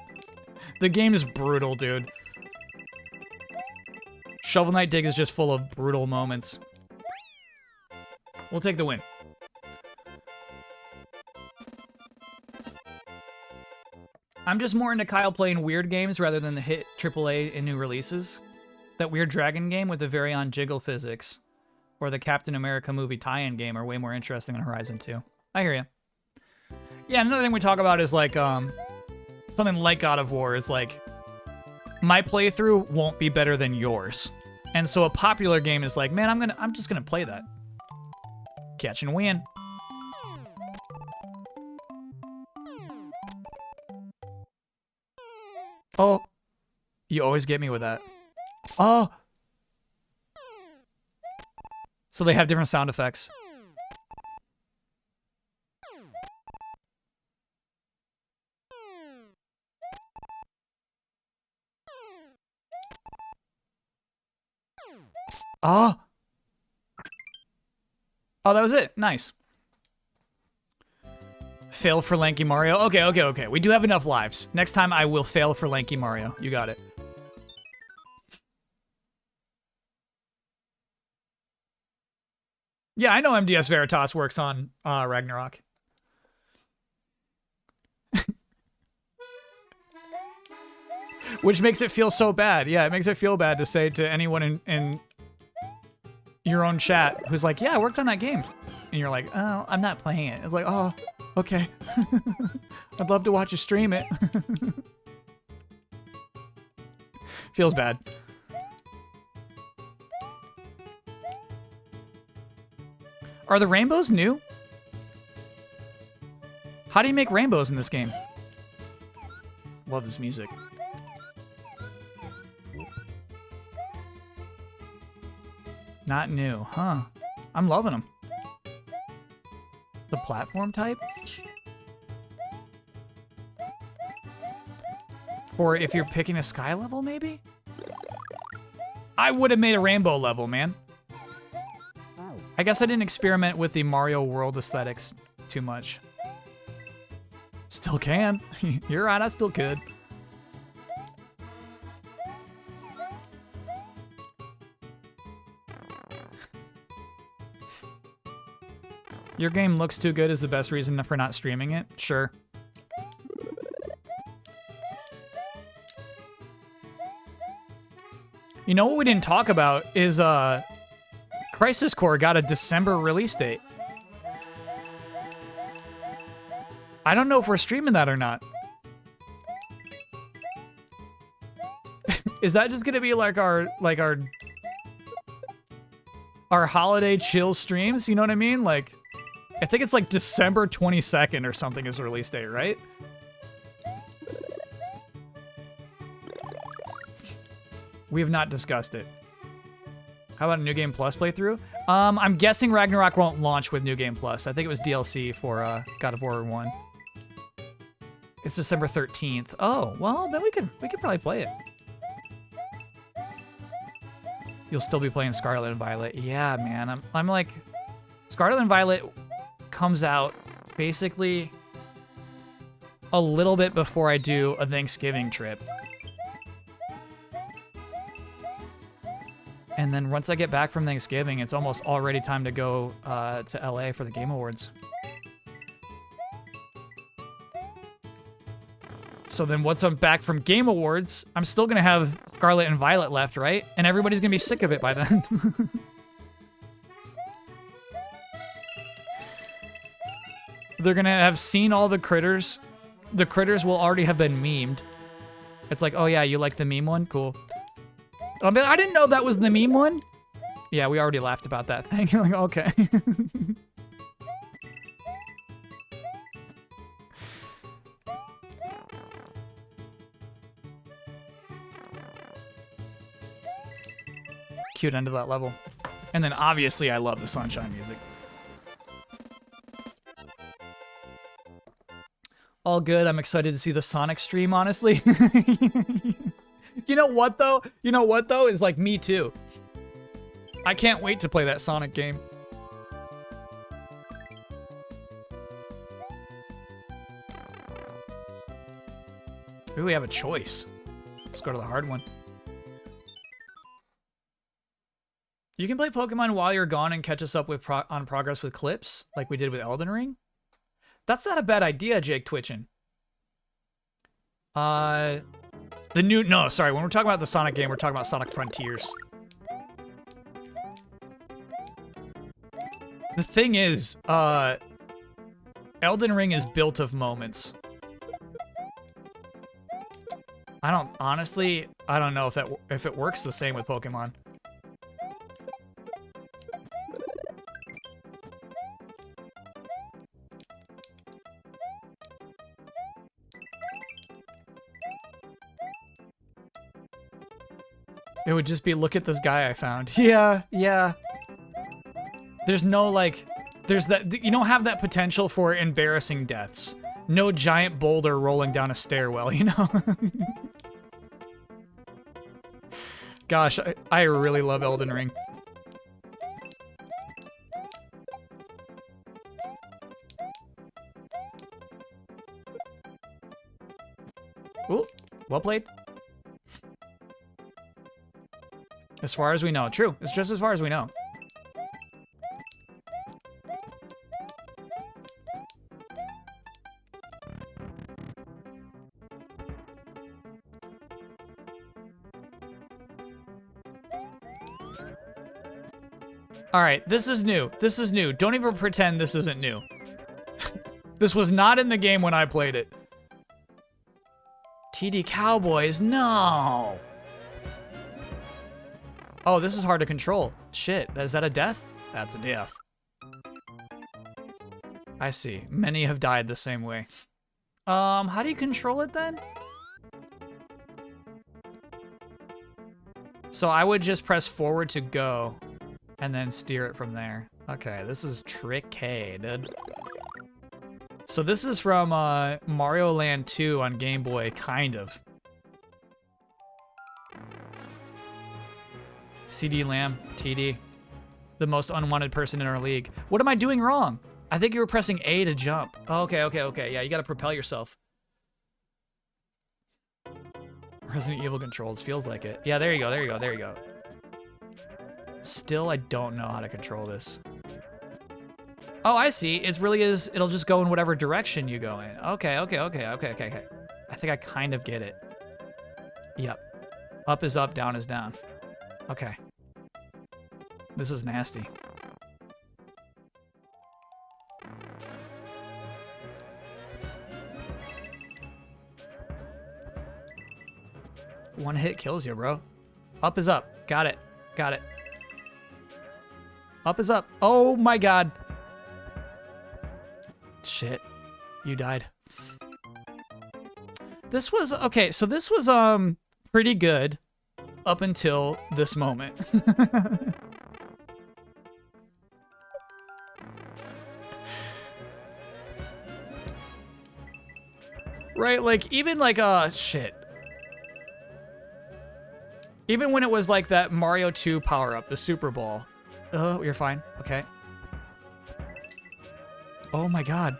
[SPEAKER 1] The game's brutal, dude. Shovel Knight Dig is just full of brutal moments. We'll take the win. I'm just more into Kyle playing weird games rather than the hit AAA in new releases. That weird dragon game with the very on jiggle physics, or the Captain America movie tie-in game are way more interesting on Horizon 2. I hear you. Yeah, another thing we talk about is like something like God of War is like my playthrough won't be better than yours. And so a popular game is like, man, I'm just gonna play that. Catch and win. Oh, you always get me with that. Oh. So they have different sound effects. Oh. Oh, that was it. Nice. Fail for Lanky Mario. Okay. We do have enough lives. Next time I will fail for Lanky Mario. You got it. Yeah, I know MDS Veritas works on Ragnarok. Which makes it feel so bad. Yeah, it makes it feel bad to say to anyone in your own chat who's like, yeah, I worked on that game. And you're like, oh, I'm not playing it. It's like, oh, okay. I'd love to watch you stream it. Feels bad. Are the rainbows new? How do you make rainbows in this game? Love this music. Not new, huh? I'm loving them. The platform type? Or if you're picking a sky level, maybe? I would have made a rainbow level, man. I guess I didn't experiment with the Mario World aesthetics too much. Still can. You're right, I still could. Your game looks too good is the best reason for not streaming it? Sure. You know what we didn't talk about is Crisis Core got a December release date. I don't know if we're streaming that or not. Is that just gonna be like our holiday chill streams? You know what I mean? Like, I think it's like December 22nd or something is the release date, right? We have not discussed it. How about a New Game Plus playthrough? I'm guessing Ragnarok won't launch with New Game Plus. I think it was DLC for God of War 1. It's December 13th. Oh, well, then we could probably play it. You'll still be playing Scarlet and Violet. Yeah, man. I'm like, Scarlet and Violet comes out basically a little bit before I do a Thanksgiving trip. And then once I get back from Thanksgiving, it's almost already time to go to LA for the Game Awards. So then once I'm back from Game Awards, I'm still going to have Scarlet and Violet left, right? And everybody's going to be sick of it by then. They're going to have seen all the critters. The critters will already have been memed. It's like, oh yeah, you like the meme one? Cool. I'll be like, I didn't know that was the meme one. Yeah, we already laughed about that thing. Like, okay. Cute end of that level. And then obviously I love the Sunshine music. All good. I'm excited to see the Sonic stream, honestly. You know what, though? You know what, though? Is like, me too. I can't wait to play that Sonic game. Ooh, we have a choice. Let's go to the hard one. You can play Pokemon while you're gone and catch us up with on progress with clips, like we did with Elden Ring. That's not a bad idea, Jake Twitchin. No, sorry. When we're talking about the Sonic game, we're talking about Sonic Frontiers. The thing is, Elden Ring is built of moments. Honestly, I don't know if it works the same with Pokemon. It would just be, look at this guy I found. Yeah, yeah. There's no, like, you don't have that potential for embarrassing deaths. No giant boulder rolling down a stairwell, you know? Gosh, I really love Elden Ring. Ooh, well played. As far as we know. True. It's just as far as we know. All right, this is new. This is new. Don't even pretend this isn't new. This was not in the game when I played it. TD Cowboys, no. Oh, this is hard to control. Shit, is that a death? That's a death. I see. Many have died the same way. How do you control it then? So I would just press forward to go and then steer it from there. Okay, this is tricky, dude. So this is from Mario Land 2 on Game Boy, kind of. CD Lamb, TD. The most unwanted person in our league. What am I doing wrong? I think you were pressing A to jump. Oh, okay. Yeah, you gotta propel yourself. Resident Evil controls, feels like it. Yeah, there you go. Still, I don't know how to control this. Oh, I see. It'll just go in whatever direction you go in. Okay. I think I kind of get it. Yep. Up is up, down is down. Okay. This is nasty. One hit kills you, bro. Up is up. Got it. Up is up. Oh my god. Shit. You died. This was, okay, so this was, pretty good up until this moment. Right, like, even like, shit. Even when it was like that Mario 2 power-up, the Super Ball. Oh, you're fine. Okay. Oh my god.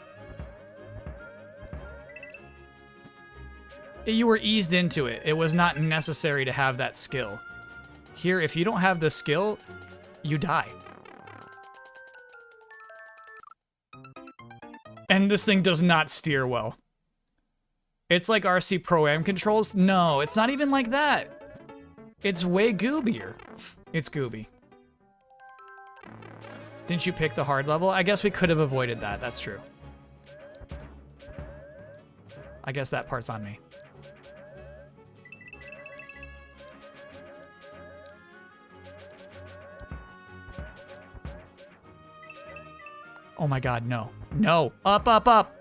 [SPEAKER 1] You were eased into it. It was not necessary to have that skill. Here, if you don't have the skill, you die. And this thing does not steer well. It's like RC Pro-Am controls. No, it's not even like that. It's way goobier. It's gooby. Didn't you pick the hard level? I guess we could have avoided that. That's true. I guess that part's on me. Oh my god, no. No. Up, up, up.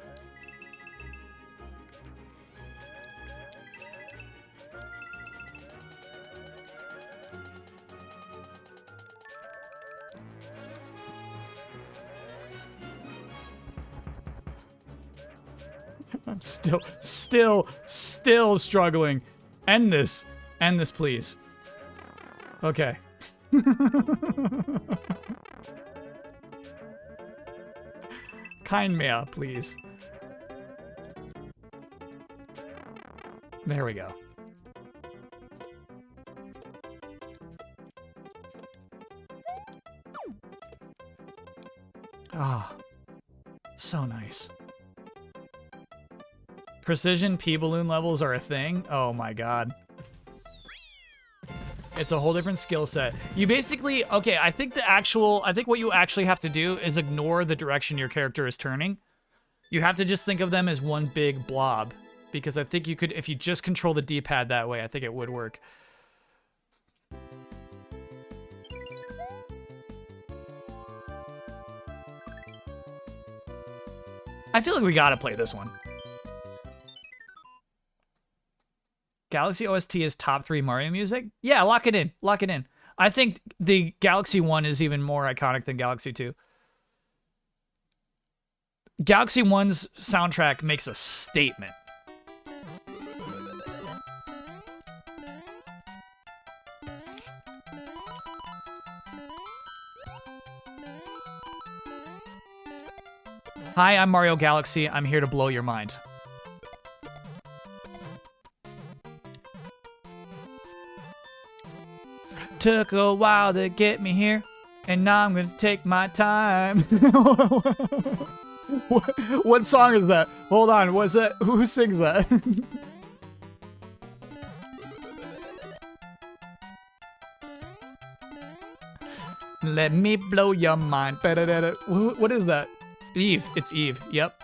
[SPEAKER 1] I'm still struggling. End this. End this, please. Okay. Kind Mea, please. There we go. Ah, so nice. Precision P-balloon levels are a thing? Oh my god. It's a whole different skill set. You basically, okay, I think what you actually have to do is ignore the direction your character is turning. You have to just think of them as one big blob. Because I think you could, if you just control the D-pad that way, I think it would work. I feel like we gotta play this one. Galaxy OST is top 3 Mario music? Yeah, lock it in. Lock it in. I think the Galaxy 1 is even more iconic than Galaxy 2. Galaxy 1's soundtrack makes a statement. Hi, I'm Mario Galaxy. I'm here to blow your mind. Took a while to get me here, and now I'm gonna take my time. What song is that? Hold on, what's that? Who sings that? Let me blow your mind. What is that? Eve. It's Eve. Yep.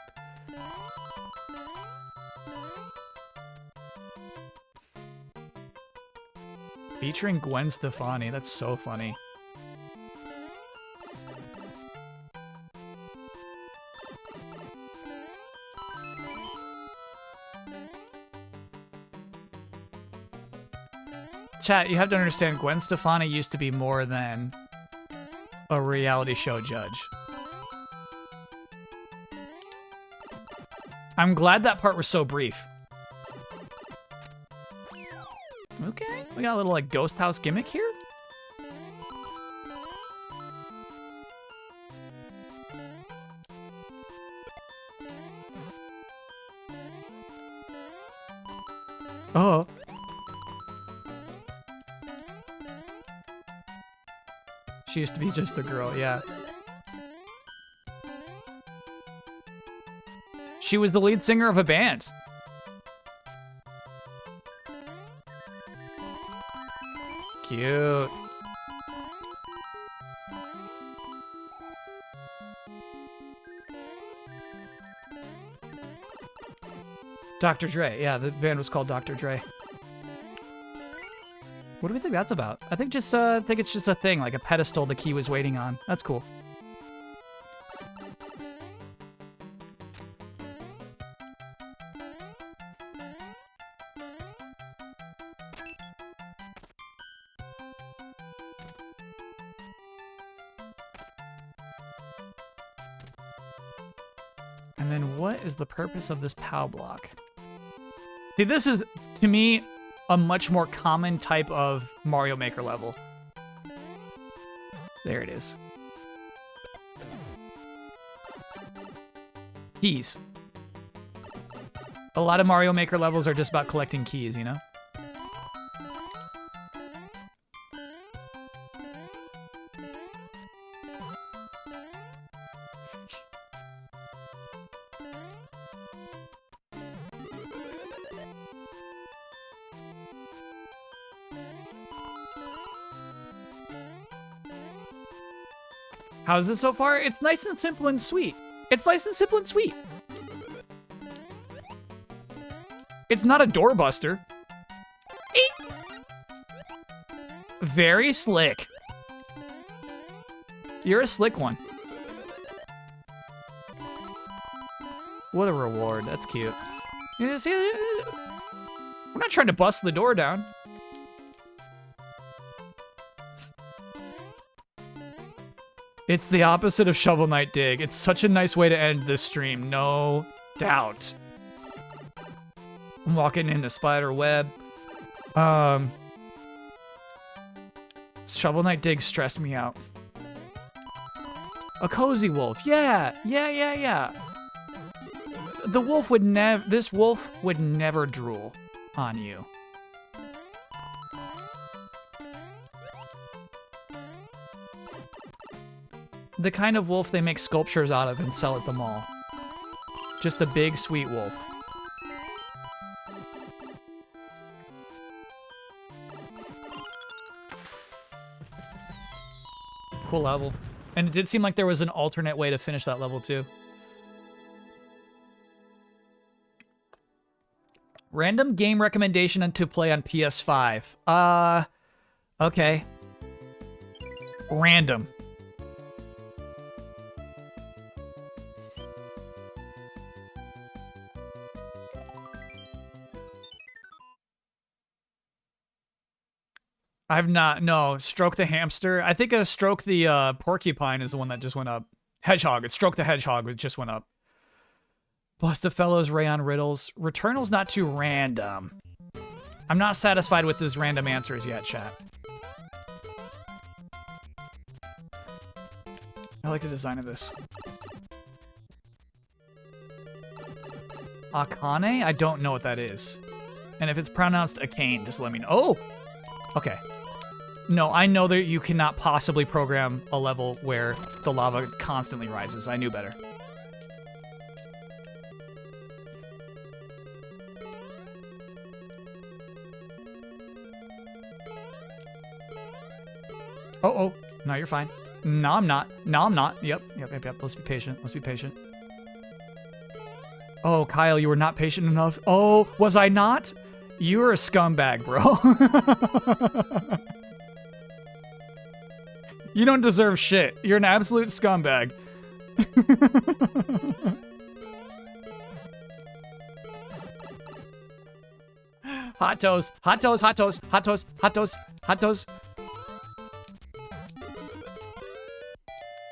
[SPEAKER 1] Featuring Gwen Stefani. That's so funny. Chat, you have to understand, Gwen Stefani used to be more than a reality show judge. I'm glad that part was so brief. Okay, we got a little like ghost house gimmick here. Oh. She used to be just a girl, yeah. She was the lead singer of a band. Cute. Dr. Dre. Yeah, the band was called Dr. Dre. What do we think that's about? I think it's just a thing, like a pedestal the key was waiting on. That's cool. And then what is the purpose of this POW block? See, this is, to me, a much more common type of Mario Maker level. There it is. Keys. A lot of Mario Maker levels are just about collecting keys, you know? How's it so far? It's nice and simple and sweet. It's nice and simple and sweet. It's not a doorbuster. Eek. Very slick. You're a slick one. What a reward. That's cute. You see, we're not trying to bust the door down. It's the opposite of Shovel Knight Dig. It's such a nice way to end this stream, no doubt. I'm walking into spider web. Shovel Knight Dig stressed me out. A cozy wolf. Yeah. The wolf would this wolf would never drool on you. The kind of wolf they make sculptures out of and sell at the mall. Just a big, sweet wolf. Cool level. And it did seem like there was an alternate way to finish that level, too. Random game recommendation to play on PS5. Okay. Random. I've not, no. Stroke the Hamster. I think Stroke the Porcupine is the one that just went up. Hedgehog. It's Stroke the Hedgehog, which just went up. Bustafellows, Rayon Riddles. Returnal's not too random. I'm not satisfied with his random answers yet, chat. I like the design of this. Akane? I don't know what that is. And if it's pronounced Akane, just let me know. Oh! Okay. No, I know that you cannot possibly program a level where the lava constantly rises. I knew better. Oh. No, you're fine. No, I'm not. No, I'm not. Yep. Let's be patient. Let's be patient. Oh, Kyle, you were not patient enough. Oh, was I not? You were a scumbag, bro. You don't deserve shit. You're an absolute scumbag. Hot toes. Hot toes. Hot toes. Hot toes. Hot toes. Hot toes.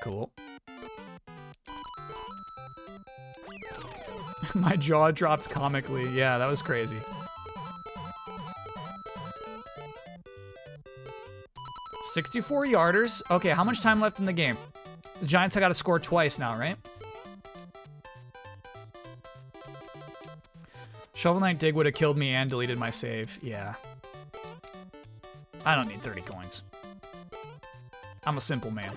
[SPEAKER 1] Cool. My jaw dropped comically. Yeah, that was crazy. $64 yarders. Okay, how much time left in the game? The Giants have got to score twice now, right? Shovel Knight Dig would have killed me and deleted my save. Yeah. I don't need 30 coins. I'm a simple man.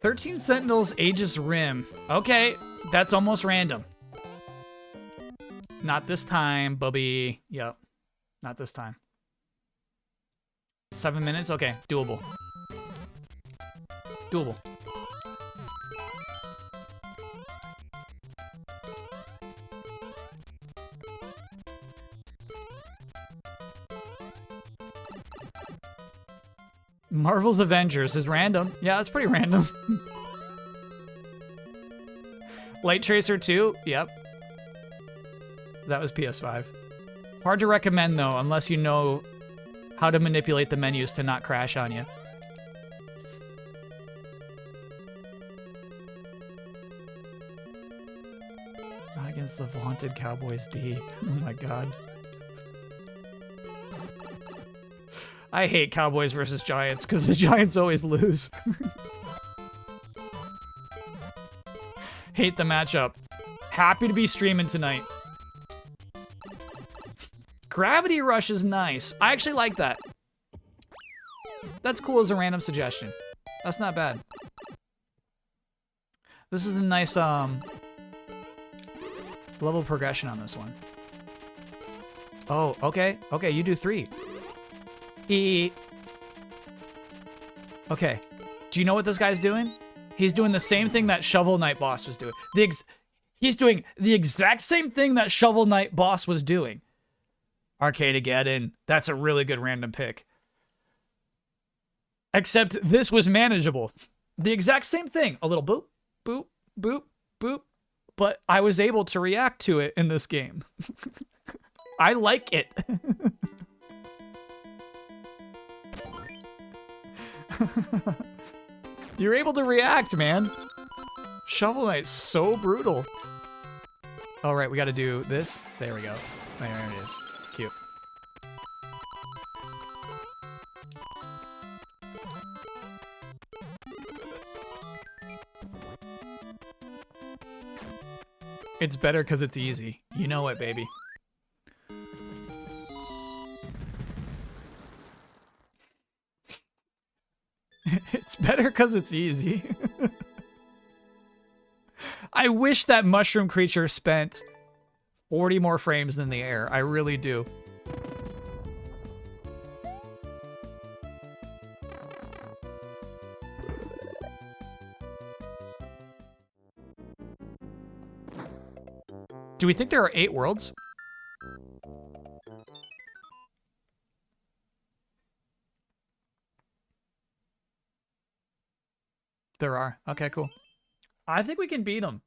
[SPEAKER 1] 13 Sentinels, Aegis Rim. Okay, that's almost random. Not this time, bubby. Yep, not this time. 7 minutes? Okay, doable. Doable. Marvel's Avengers is random. Yeah, it's pretty random. Light Tracer 2? Yep. That was PS5. Hard to recommend, though, unless you know how to manipulate the menus to not crash on you. Not against the vaunted Cowboys D. Oh my god. I hate Cowboys versus Giants because the Giants always lose. Hate the matchup. Happy to be streaming tonight. Gravity Rush is nice. I actually like that. That's cool as a random suggestion. That's not bad. This is a nice level progression on this one. Oh, okay. Okay, you do 3. Okay, Do you know what this guy's doing? He's doing the same thing that Shovel Knight boss was doing. He's doing the exact same thing that Shovel Knight boss was doing. Arcadegeddon. That's a really good random pick. Except this was manageable. The exact same thing. A little boop, boop, boop, boop. But I was able to react to it in this game. I like it. You're able to react, man. Shovel Knight's so brutal. All right, we got to do this. There we go. There it is. Cute. It's better because it's easy. You know it, baby. It's better because it's easy. I wish that mushroom creature spent 40 more frames in the air. I really do. Do we think there are 8 worlds? There are. Okay, cool. I think we can beat them.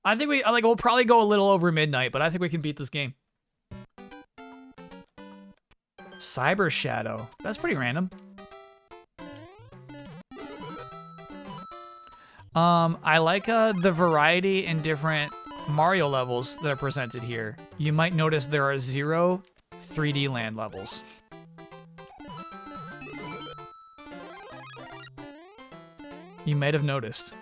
[SPEAKER 1] I think we'll probably go a little over midnight, but I think we can beat this game. Cyber Shadow. That's pretty random. I like the variety in different Mario levels that are presented here. You might notice there are 0 3D land levels. You might have noticed.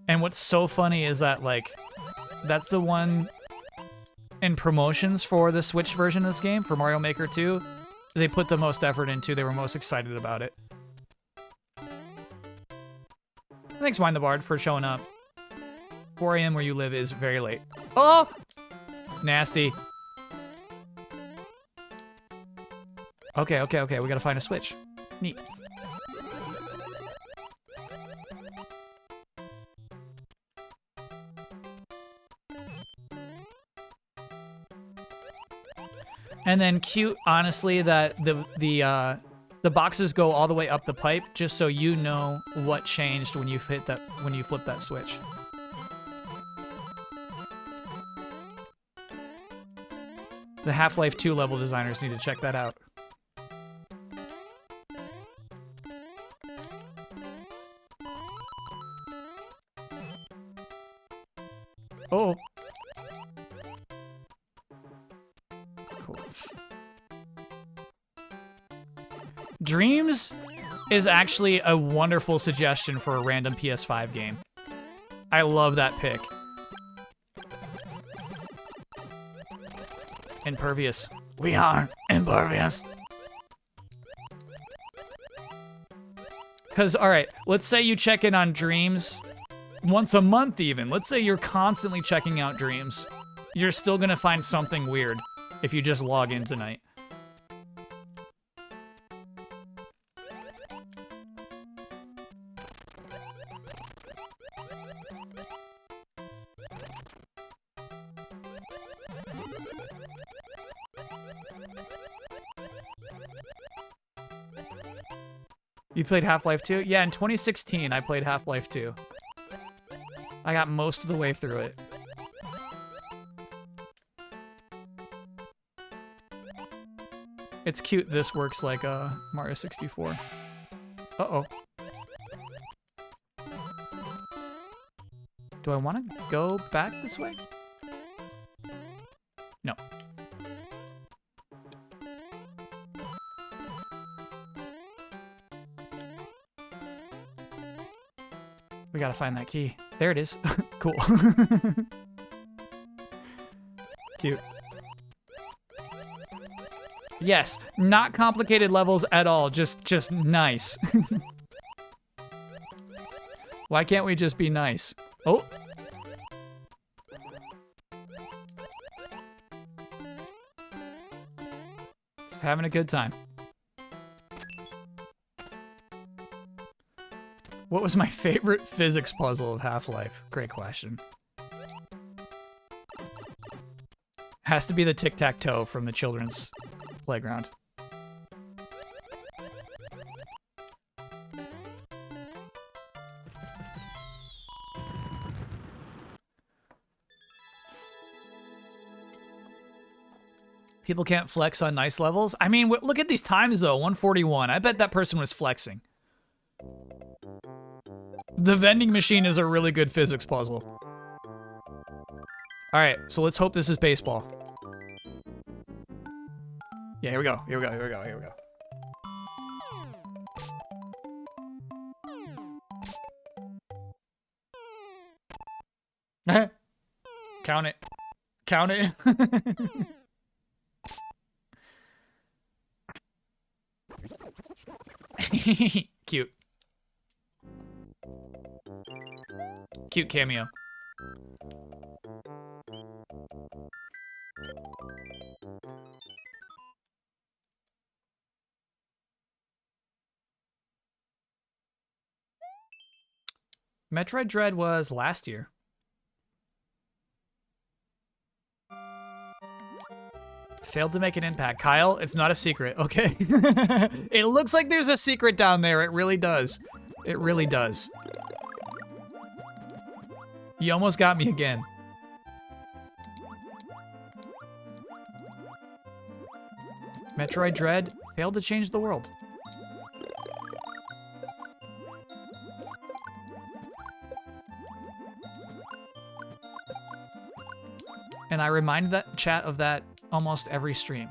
[SPEAKER 1] And what's so funny is that, like, that's the one in promotions for the Switch version of this game, for Mario Maker 2, they put the most effort into. They were most excited about it. Thanks, Wine the Bard, for showing up. 4 a.m. where you live is very late. Oh! Nasty. Okay. We gotta find a switch. Neat. And then cute, honestly, that the boxes go all the way up the pipe, just so you know what changed when you flip that switch. The Half-Life 2 level designers need to check that out. Oh. Cool. Dreams is actually a wonderful suggestion for a random PS5 game. I love that pick. Impervious. We are impervious. Because, alright, let's say you check in on Dreams once a month even. Let's say you're constantly checking out Dreams. You're still gonna find something weird if you just log in tonight. You played Half-Life 2? Yeah, in 2016, I played Half-Life 2. I got most of the way through it. It's cute this works like Mario 64. Uh-oh. Do I want to go back this way? No. We gotta find that key. There it is. Cool. Cute. Yes, not complicated levels at all. Just nice. Why can't we just be nice? Oh. Just having a good time. What was my favorite physics puzzle of Half-Life? Great question. Has to be the tic-tac-toe from the children's playground. People can't flex on nice levels. I mean, look at these times, though. 141. I bet that person was flexing. The vending machine is a really good physics puzzle. All right, so let's hope this is baseball. Yeah, here we go. Here we go. Here we go. Here we go. Count it. Count it. Cute. Cute cameo. Metroid Dread was last year. Failed to make an impact. Kyle, it's not a secret, okay? It looks like there's a secret down there. It really does. It really does. You almost got me again. Metroid Dread failed to change the world. And I remind that chat of that almost every stream.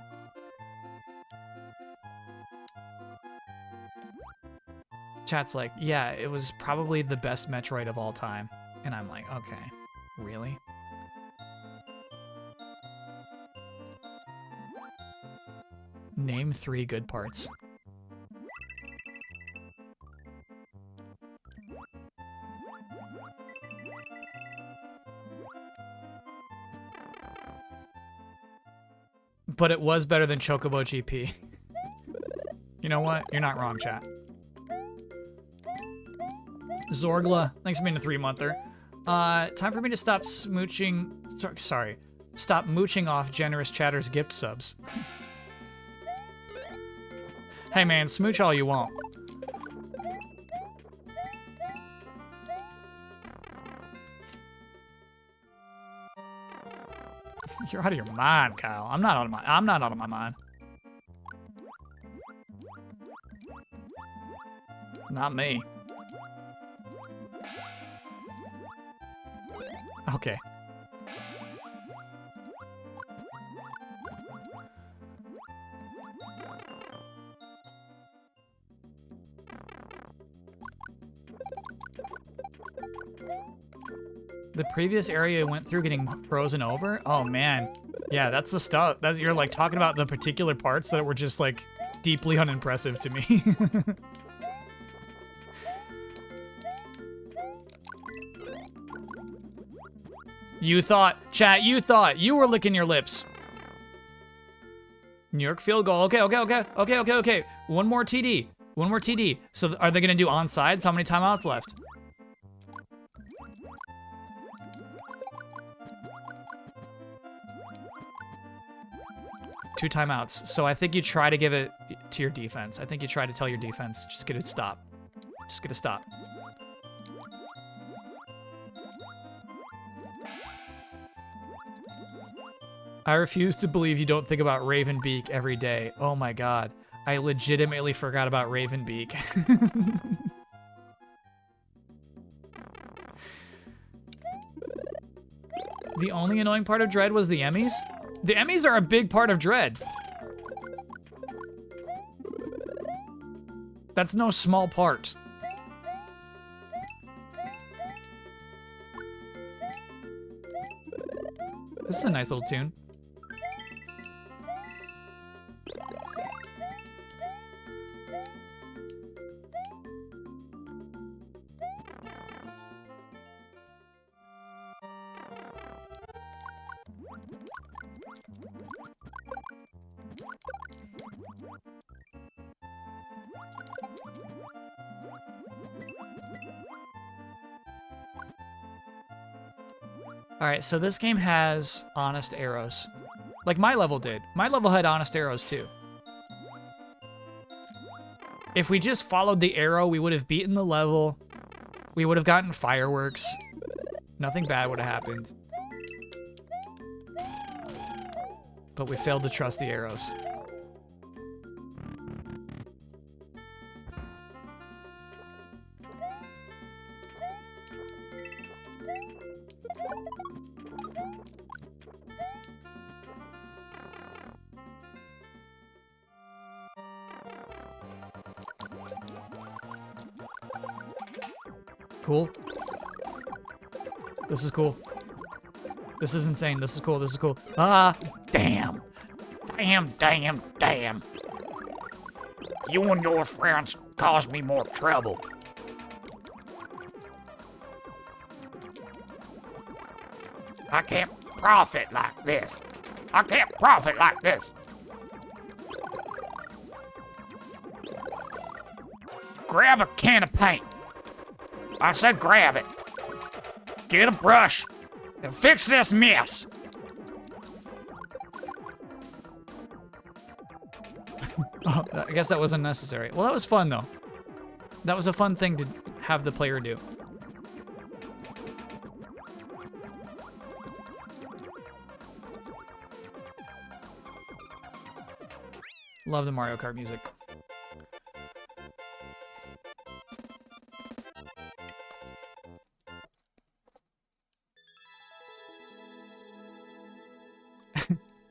[SPEAKER 1] Chat's like, yeah, it was probably the best Metroid of all time. And I'm like, okay, really? Name 3 good parts. But it was better than Chocobo GP. You know what? You're not wrong, chat. Zorgla, thanks for being a 3-monther. Time for me to stop smooching... Sorry. Stop mooching off generous chatter's gift subs. Hey man, smooch all you want. You're out of your mind, Kyle. I'm not out of my mind. Not me. Okay. The previous area you went through getting frozen over? Oh man. Yeah, that's the stuff. You're like talking about the particular parts that were just like deeply unimpressive to me. You thought, chat, you thought you were licking your lips. New York field goal. Okay. One more TD. One more TD. So are they going to do onsides? How many timeouts left? Two timeouts. So I think you try to give it to your defense. I think you try to tell your defense, just get it stop. Just get a stop. I refuse to believe you don't think about Ravenbeak every day. Oh my god. I legitimately forgot about Ravenbeak. The only annoying part of Dread was the Emmys? The Emmys are a big part of Dread. That's no small part. This is a nice little tune. All right, so this game has honest arrows. Like my level did. My level had honest arrows too. If we just followed the arrow, we would have beaten the level. We would have gotten fireworks. Nothing bad would have happened. But we failed to trust the arrows. Cool. This is cool. This is insane. This is cool. This is cool. Ah,
[SPEAKER 4] Damn. Damn, damn, damn. You and your friends caused me more trouble. I can't profit like this. I can't profit like this. Grab a can of paint. I said grab it. Get a brush and fix this mess.
[SPEAKER 1] oh, I guess that wasn't necessary. Well, that was fun though. That was a fun thing to have the player do. Love the Mario Kart music.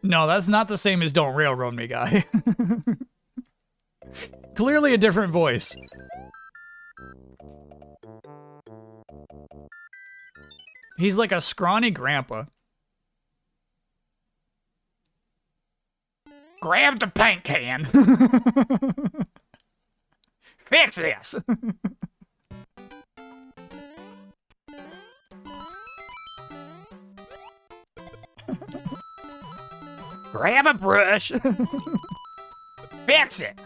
[SPEAKER 1] No, that's not the same as Don't Railroad Me, guy. Clearly a different voice. He's like a scrawny grandpa.
[SPEAKER 4] Grab the paint can. Fix this. Grab a brush. Fix it.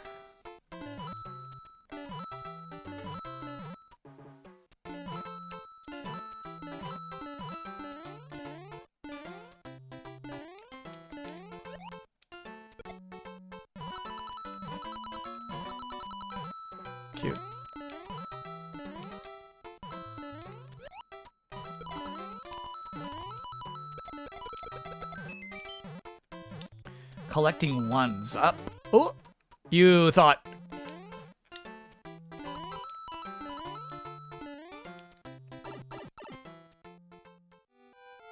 [SPEAKER 1] Cute. Collecting ones up. Oh, you thought.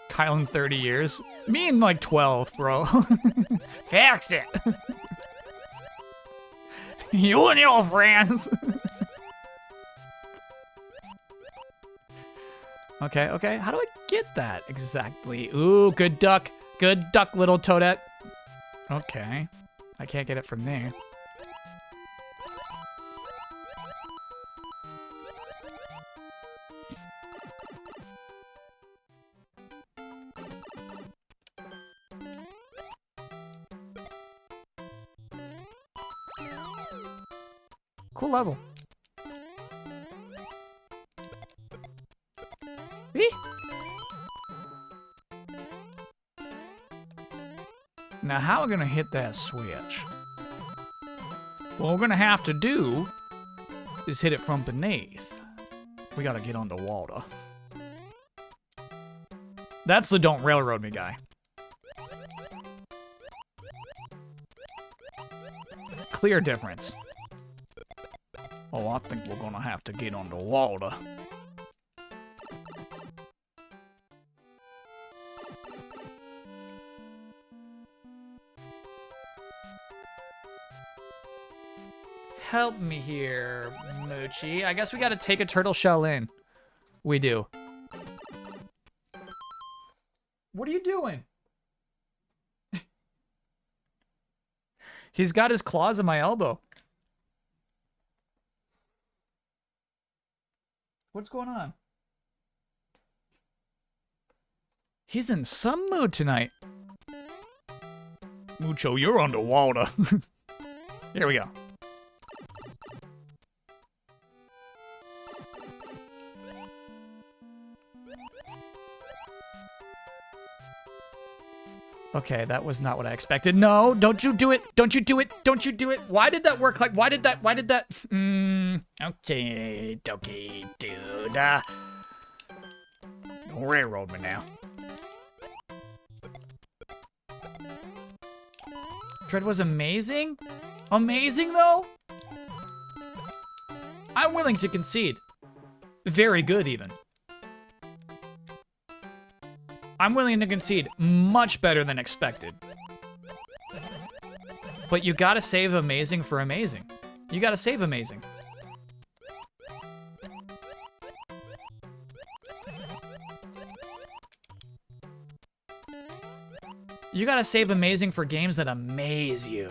[SPEAKER 1] Kyle in 30 years. Me in like 12, bro.
[SPEAKER 4] Fix it. You and your friends.
[SPEAKER 1] Okay, okay. How do I get that exactly? Ooh, good duck. Good duck, little toadette. Okay. I can't get it from there. Cool level. Eee. Now, how are we gonna hit that switch? What we're gonna have to do is hit it from beneath. We gotta get underwater. That's the Don't Railroad Me guy. Clear difference. Oh, I think we're gonna have to get underwater. Help me here, Moochie. I guess we gotta take a turtle shell in. We do. What are you doing? He's got his claws in my elbow. What's going on? He's in some mood tonight. Mucho, you're underwater. Here we go. Okay, that was not what I expected. No, don't you do it. Don't you do it. Don't you do it. Why did that work? Like, why did that? Okay, dude. Don't railroad me now. Dread was amazing? Amazing, though? I'm willing to concede. Very good, even. I'm willing to concede much better than expected. But you gotta save amazing for amazing. You gotta save amazing. You gotta save amazing for games that amaze you.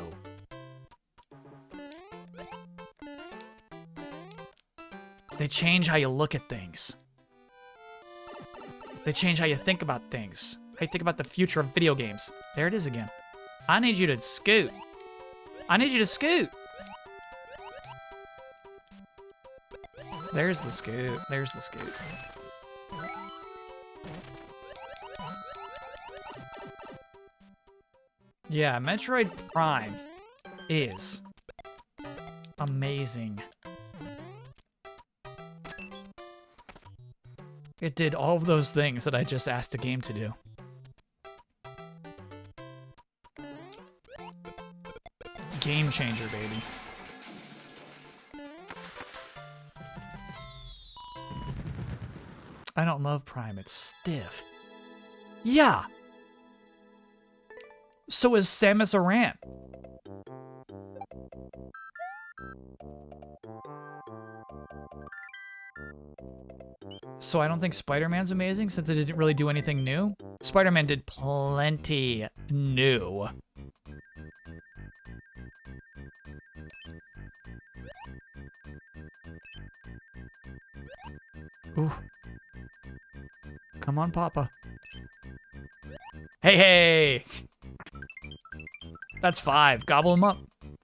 [SPEAKER 1] They change how you look at things. They change how you think about things. How you think about the future of video games. There it is again. I need you to scoot. I need you to scoot. There's the scoot. There's the scoot. Yeah, Metroid Prime is amazing. It did all of those things that I just asked the game to do. Game changer, baby. I don't love Prime, it's stiff. Yeah! So is Samus Aran. So I don't think Spider-Man's amazing since it didn't really do anything new. Spider-Man did plenty new. Ooh. Come on, Papa. Hey, hey! That's 5. Gobble him up.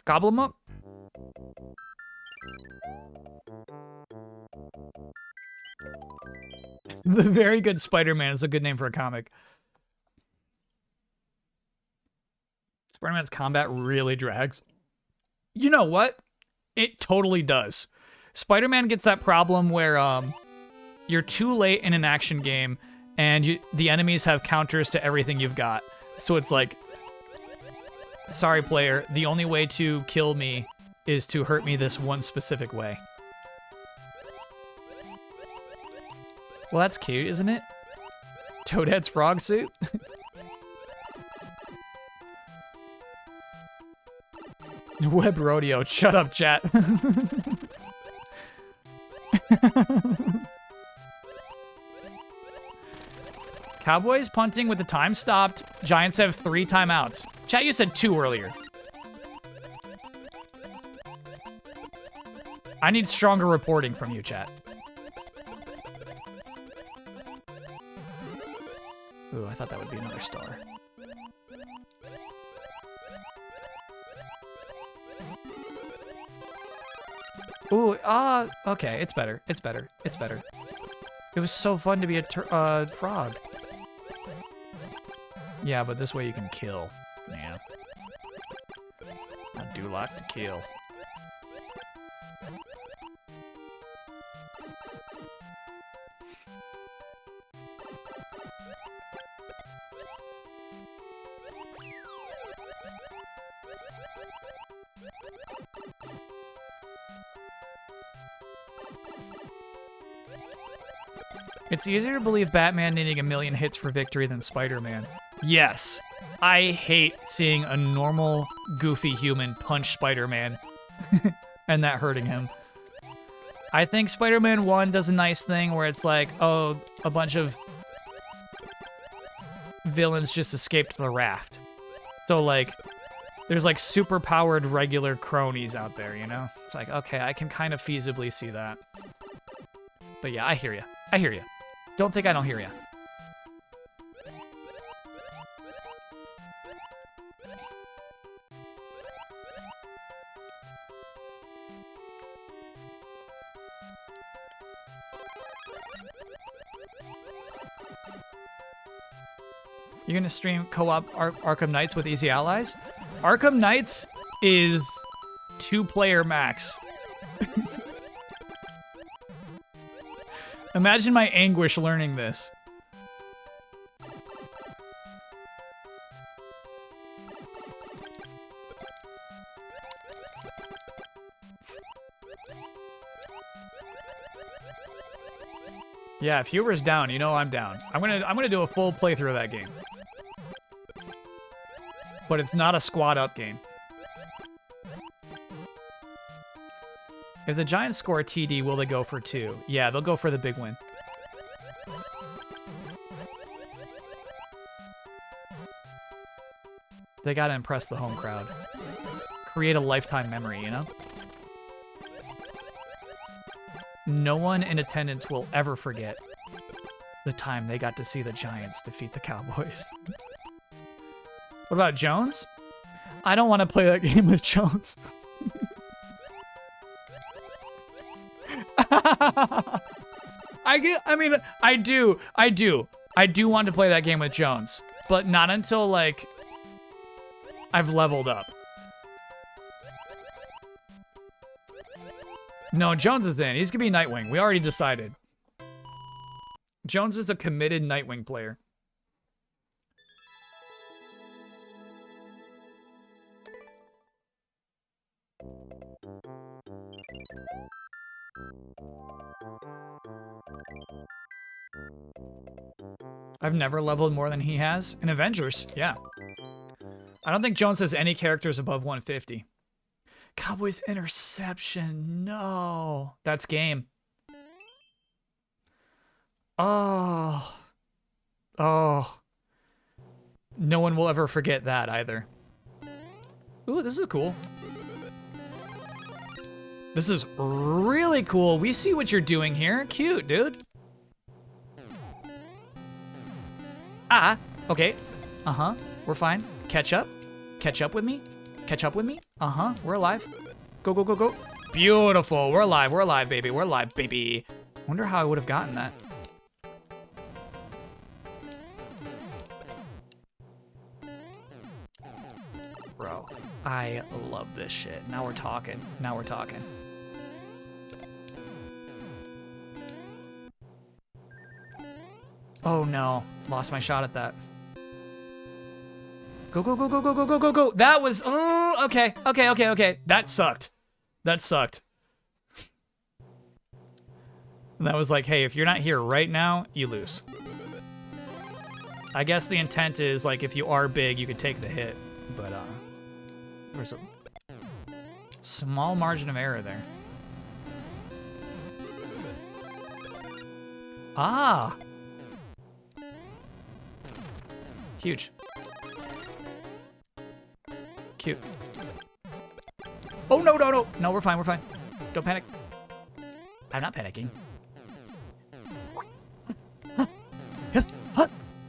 [SPEAKER 1] Gobble him up. The Very Good Spider-Man is a good name for a comic. Spider-Man's combat really drags. You know what? It totally does. Spider-Man gets that problem where you're too late in an action game and the enemies have counters to everything you've got. So it's like, sorry player, the only way to kill me is to hurt me this one specific way. Well, that's cute, isn't it? Toadhead's frog suit? Web rodeo. Shut up, chat. Cowboys punting with the time stopped. Giants have 3 timeouts. Chat, you said 2 earlier. I need stronger reporting from you, chat. Ooh, I thought that would be another star. Ooh, okay, it's better. It's better. It's better. It was so fun to be a frog. Yeah, but this way you can kill. Yeah. I do like to kill. It's easier to believe Batman needing a million hits for victory than Spider-Man. Yes. I hate seeing a normal, goofy human punch Spider-Man and that hurting him. I think Spider-Man 1 does a nice thing where it's like, oh, a bunch of villains just escaped the raft. So, like, there's, like, super-powered regular cronies out there, you know? It's like, okay, I can kind of feasibly see that. But yeah, I hear you. I hear you. Don't think I don't hear you. You're gonna stream co-op Arkham Knights with Easy Allies? Arkham Knights is 2-player max. Imagine my anguish learning this. Yeah, if Huber's down, you know I'm down. I'm gonna do a full playthrough of that game. But it's not a squad up game. If the Giants score a TD, will they go for 2? Yeah, they'll go for the big win. They gotta impress the home crowd. Create a lifetime memory, you know? No one in attendance will ever forget the time they got to see the Giants defeat the Cowboys. What about Jones? I don't want to play that game with Jones. I do want to play that game with Jones, but not until, like, I've leveled up. No, Jones is in. He's gonna be Nightwing. We already decided. Jones is a committed Nightwing player. I've never leveled more than he has. In Avengers, yeah. I don't think Jones has any characters above 150. Cowboys interception. No. That's game. Oh. Oh. No one will ever forget that either. Ooh, this is cool. This is really cool. We see what you're doing here. Cute, dude. Ah, okay. Uh-huh. We're fine. Catch up. Catch up with me. Catch up with me. Uh-huh. We're alive. Go, go, go, go. Beautiful. We're alive. We're alive, baby. We're alive, baby. Wonder how I would have gotten that. Bro, I love this shit. Now we're talking. Now we're talking. Oh no. Lost my shot at that. Go, go, go, go, go, go, go, go, go. That was, oh, okay, okay, okay, okay. That sucked. That sucked. And that was like, hey, if you're not here right now, you lose. I guess the intent is, like, if you are big, you could take the hit. But, there's a small margin of error there. Ah! Huge. Cute. Oh, no, no, no. No, we're fine, we're fine. Don't panic. I'm not panicking.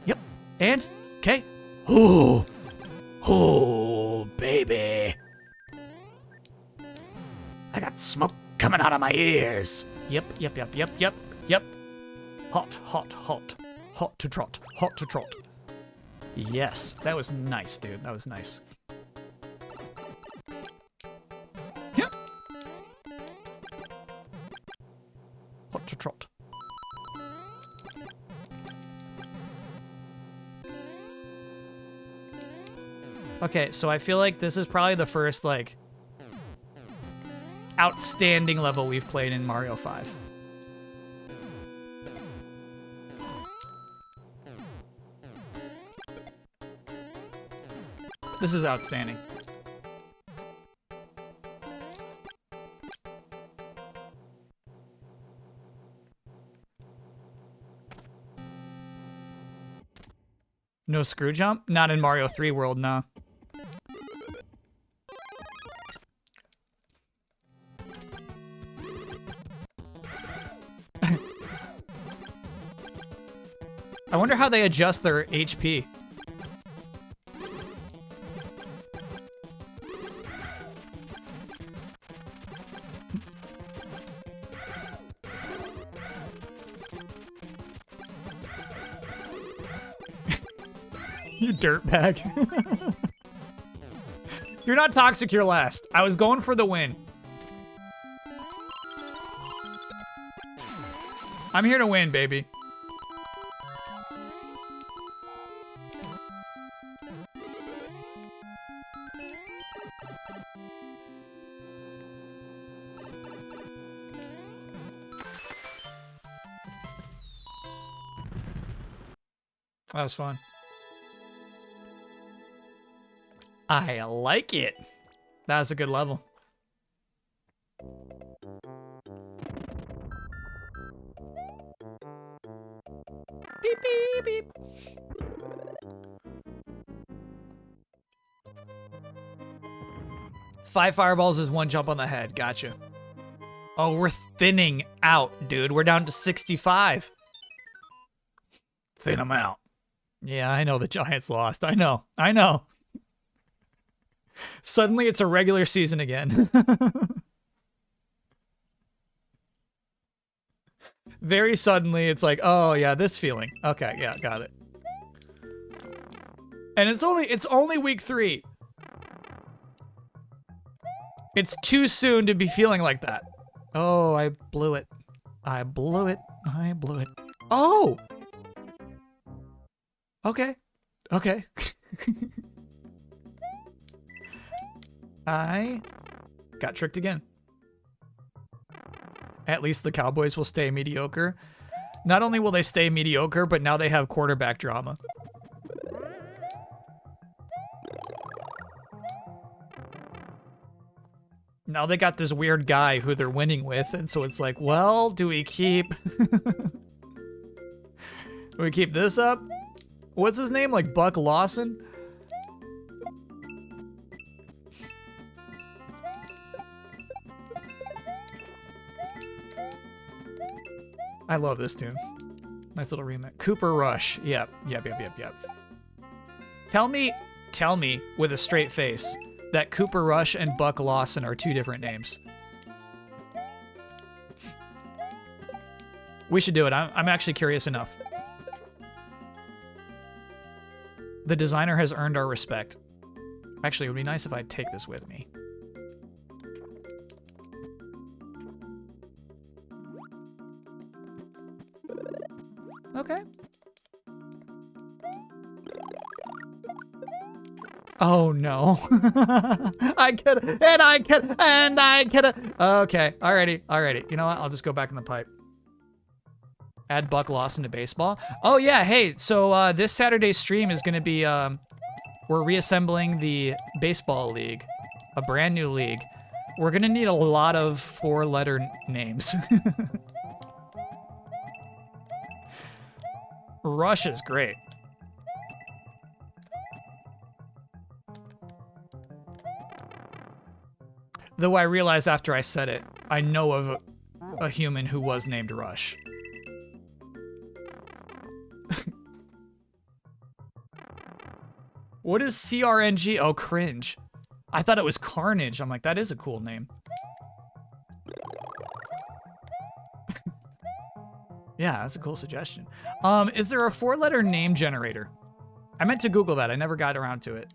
[SPEAKER 1] Yep. And, okay. Oh, oh, baby. I got smoke coming out of my ears. Yep, yep, yep, yep, yep, yep. Hot, hot, hot. Hot to trot, hot to trot. Yes, that was nice, dude. That was nice. Hot to trot. Okay, so I feel like this is probably the first, like, outstanding level we've played in Mario 5. This is outstanding. No screw jump? Not in Mario 3 world, no. I wonder how they adjust their HP. You dirtbag. You're not toxic, you're last. I was going for the win. I'm here to win, baby. That was fun. I like it. That was a good level. Beep, beep, beep. Five fireballs is one jump on the head. Gotcha. Oh, we're thinning out, dude. We're down to 65. Thin them out. Yeah, I know the Giants lost. I know. I know. Suddenly it's a regular season again. Very suddenly it's like, oh yeah, this feeling. Okay, yeah, got it. And it's only week 3. It's too soon to be feeling like that. Oh, I blew it. I blew it. I blew it. Oh! Okay. Okay. I got tricked again. At least the Cowboys will stay mediocre. Not only will they stay mediocre, but now they have quarterback drama. Now they got this weird guy who they're winning with, and so it's like, well, do we keep... do we keep this up? What's his name? Like Buck Lawson? I love this tune. Nice little remix. Cooper Rush. Yep. Tell me with a straight face that Cooper Rush and Buck Lawson are 2 different names. We should do it. I'm actually curious enough. The designer has earned our respect. Actually, it would be nice if I'd take this with me. Okay. Oh no. I get it, and I get it, and I get it. Okay, alrighty. You know what? I'll just go back in the pipe. Add Buck Lawson to baseball. Oh yeah, hey, so this Saturday's stream is gonna be, we're reassembling the baseball league. A brand new league. We're gonna need a lot of 4-letter names. Rush is great. Though I realized after I said it, I know of a human who was named Rush. What is CRNG? Oh, cringe. I thought it was Carnage. I'm like, that is a cool name. Yeah, that's a cool suggestion. Is there a 4-letter name generator? I meant to Google that. I never got around to it.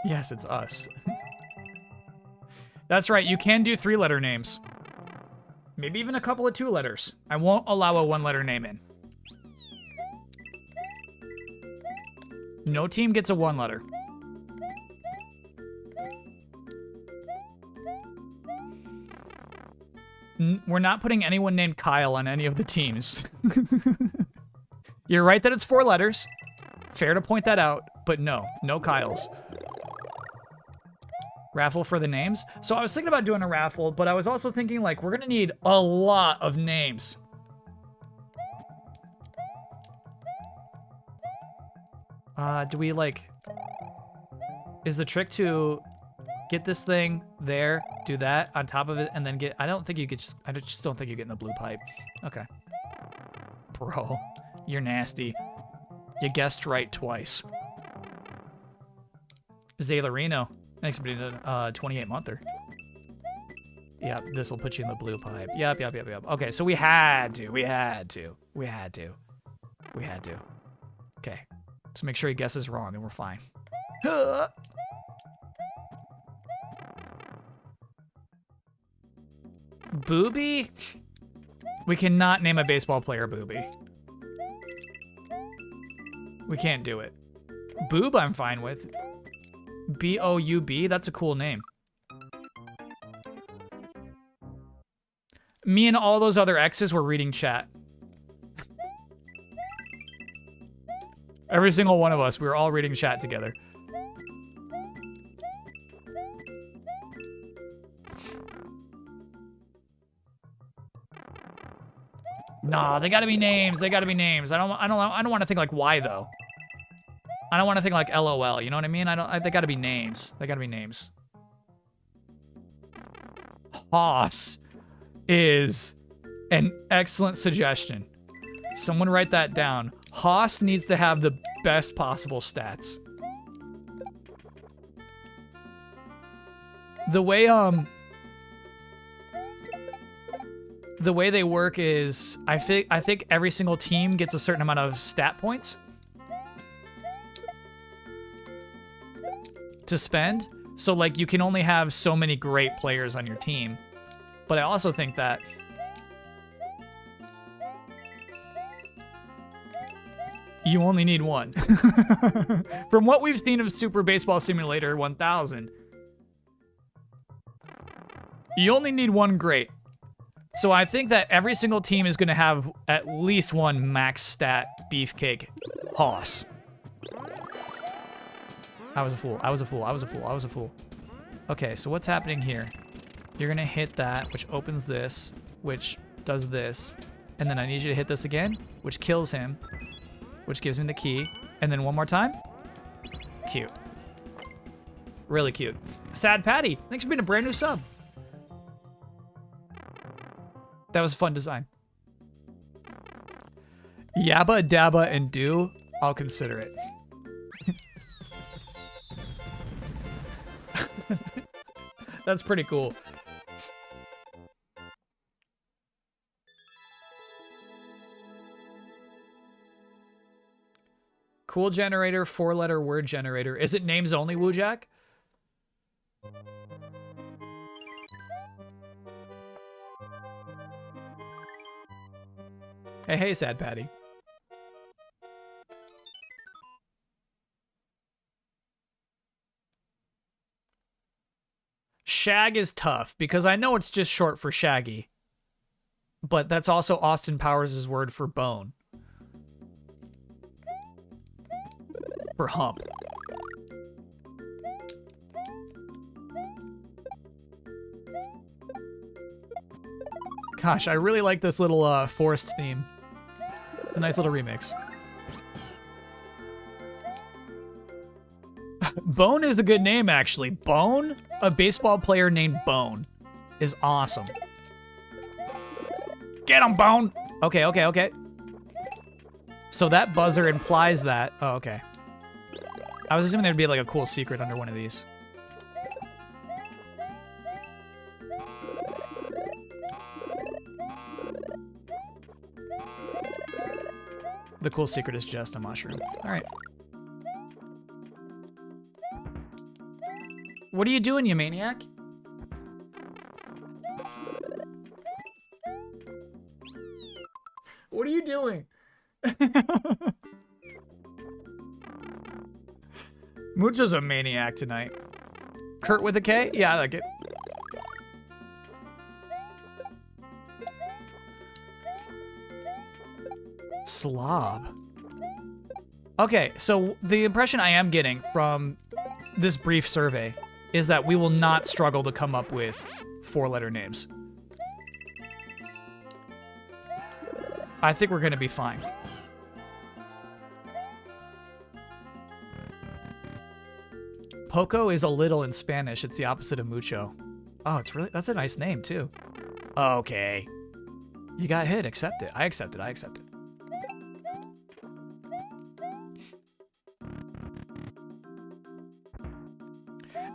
[SPEAKER 1] Yes, it's us. That's right. You can do 3-letter names. Maybe even a couple of 2 letters. I won't allow a 1-letter name in. No team gets a 1-letter. We're not putting anyone named Kyle on any of the teams. You're right that it's 4 letters. Fair to point that out, but no Kyles. Raffle for the names. So I was thinking about doing a raffle, but I was also thinking, like, we're gonna need a lot of names. Do we, like... Is the trick to get this thing there, do that on top of it, and then get... I just don't think you get in the blue pipe. Okay. Bro, you're nasty. You guessed right twice. Zaylarino. Next to be a 28 monther. Yep, this will put you in the blue pipe. Yep. Okay, so we had to. Okay. Just make sure he guesses wrong and we're fine. Booby? We cannot name a baseball player Booby. We can't do it. Boob, I'm fine with. B-O-U-B? That's a cool name. Me and all those other X's were reading chat. Every single one of us, we were all reading chat together. Nah, they gotta be names. They gotta be names. I don't want to think like why though. I don't want to think like LOL. You know what I mean? They gotta be names. They gotta be names. Hoss is an excellent suggestion. Someone write that down. Hoss needs to have the best possible stats. The way they work is I think every single team gets a certain amount of stat points to spend. So like you can only have so many great players on your team. But I also think that you only need one. From what we've seen of Super Baseball Simulator 1000, you only need one great. So I think that every single team is going to have at least one max stat beefcake hoss. I was a fool. Okay, so what's happening here? You're going to hit that, which opens this, which does this. And then I need you to hit this again, which kills him, which gives me the key. And then one more time. Cute. Really cute. Sad Patty, thanks for being a brand new sub. That was a fun design. Yabba, dabba, and do. I'll consider it. That's pretty cool. Cool generator, 4-letter word generator. Is it names only, Woojack? Hey, Sad Patty. Shag is tough because I know it's just short for Shaggy. But that's also Austin Powers' word for bone. For hump. Gosh, I really like this little forest theme. It's a nice little remix. Bone is a good name, actually. Bone? A baseball player named Bone is awesome. Get him, Bone! Okay. So that buzzer implies that... Oh, okay. I was assuming there'd be like a cool secret under one of these. The cool secret is just a mushroom. All right. What are you doing, you maniac? What are you doing? Mucho's a maniac tonight. Kurt with a K? Yeah, I like it. Slob. Okay, so the impression I am getting from this brief survey is that we will not struggle to come up with 4-letter names. I think we're going to be fine. Poco is a little in Spanish. It's the opposite of mucho. Oh, that's a nice name too. Okay. You got hit. Accept it. I accept it.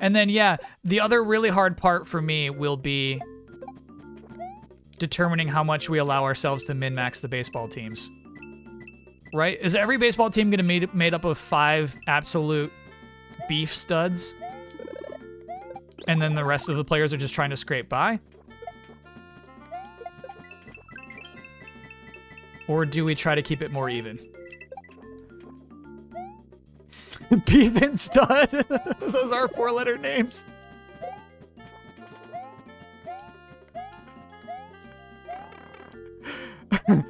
[SPEAKER 1] And then, yeah, the other really hard part for me will be determining how much we allow ourselves to min-max the baseball teams. Right? Is every baseball team going to be made up of 5 absolute beef studs? And then the rest of the players are just trying to scrape by? Or do we try to keep it more even? Beef and stud. Those are 4-letter names.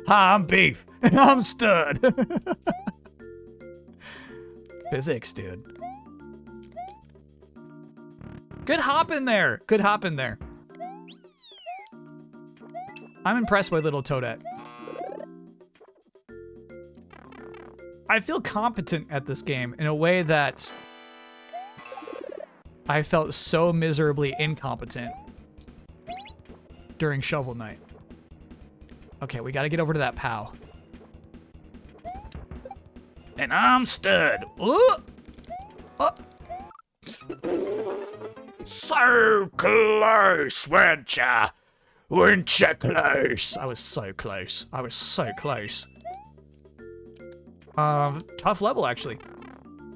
[SPEAKER 1] Hi, I'm Beef. And I'm Stud. Physics, dude. Good hop in there. Good hop in there. I'm impressed by little Toadette. I feel competent at this game in a way that I felt so miserably incompetent during Shovel Knight. Okay, we gotta get over to that POW. And I'm Stud. So close, weren't ya? Weren't ya close? I was so close. I was so close. Tough level, actually.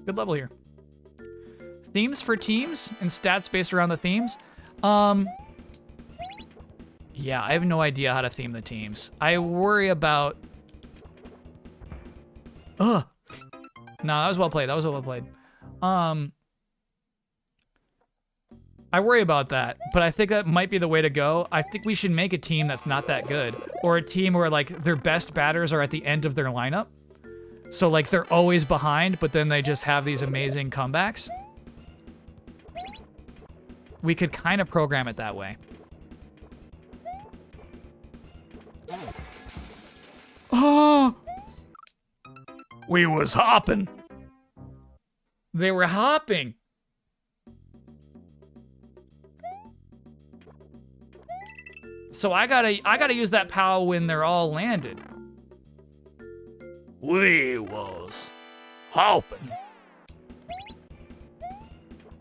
[SPEAKER 1] Good level here. Themes for teams and stats based around the themes. Yeah, I have no idea how to theme the teams. I worry about... Ugh. No, that was well played. That was well played. I worry about that, but I think that might be the way to go. I think we should make a team that's not that good. Or a team where, like, their best batters are at the end of their lineup. So, like, they're always behind, but then they just have these amazing comebacks. We could kind of program it that way. Oh! We was hopping. They were hopping. So I gotta use that POW when they're all landed. We was hopping.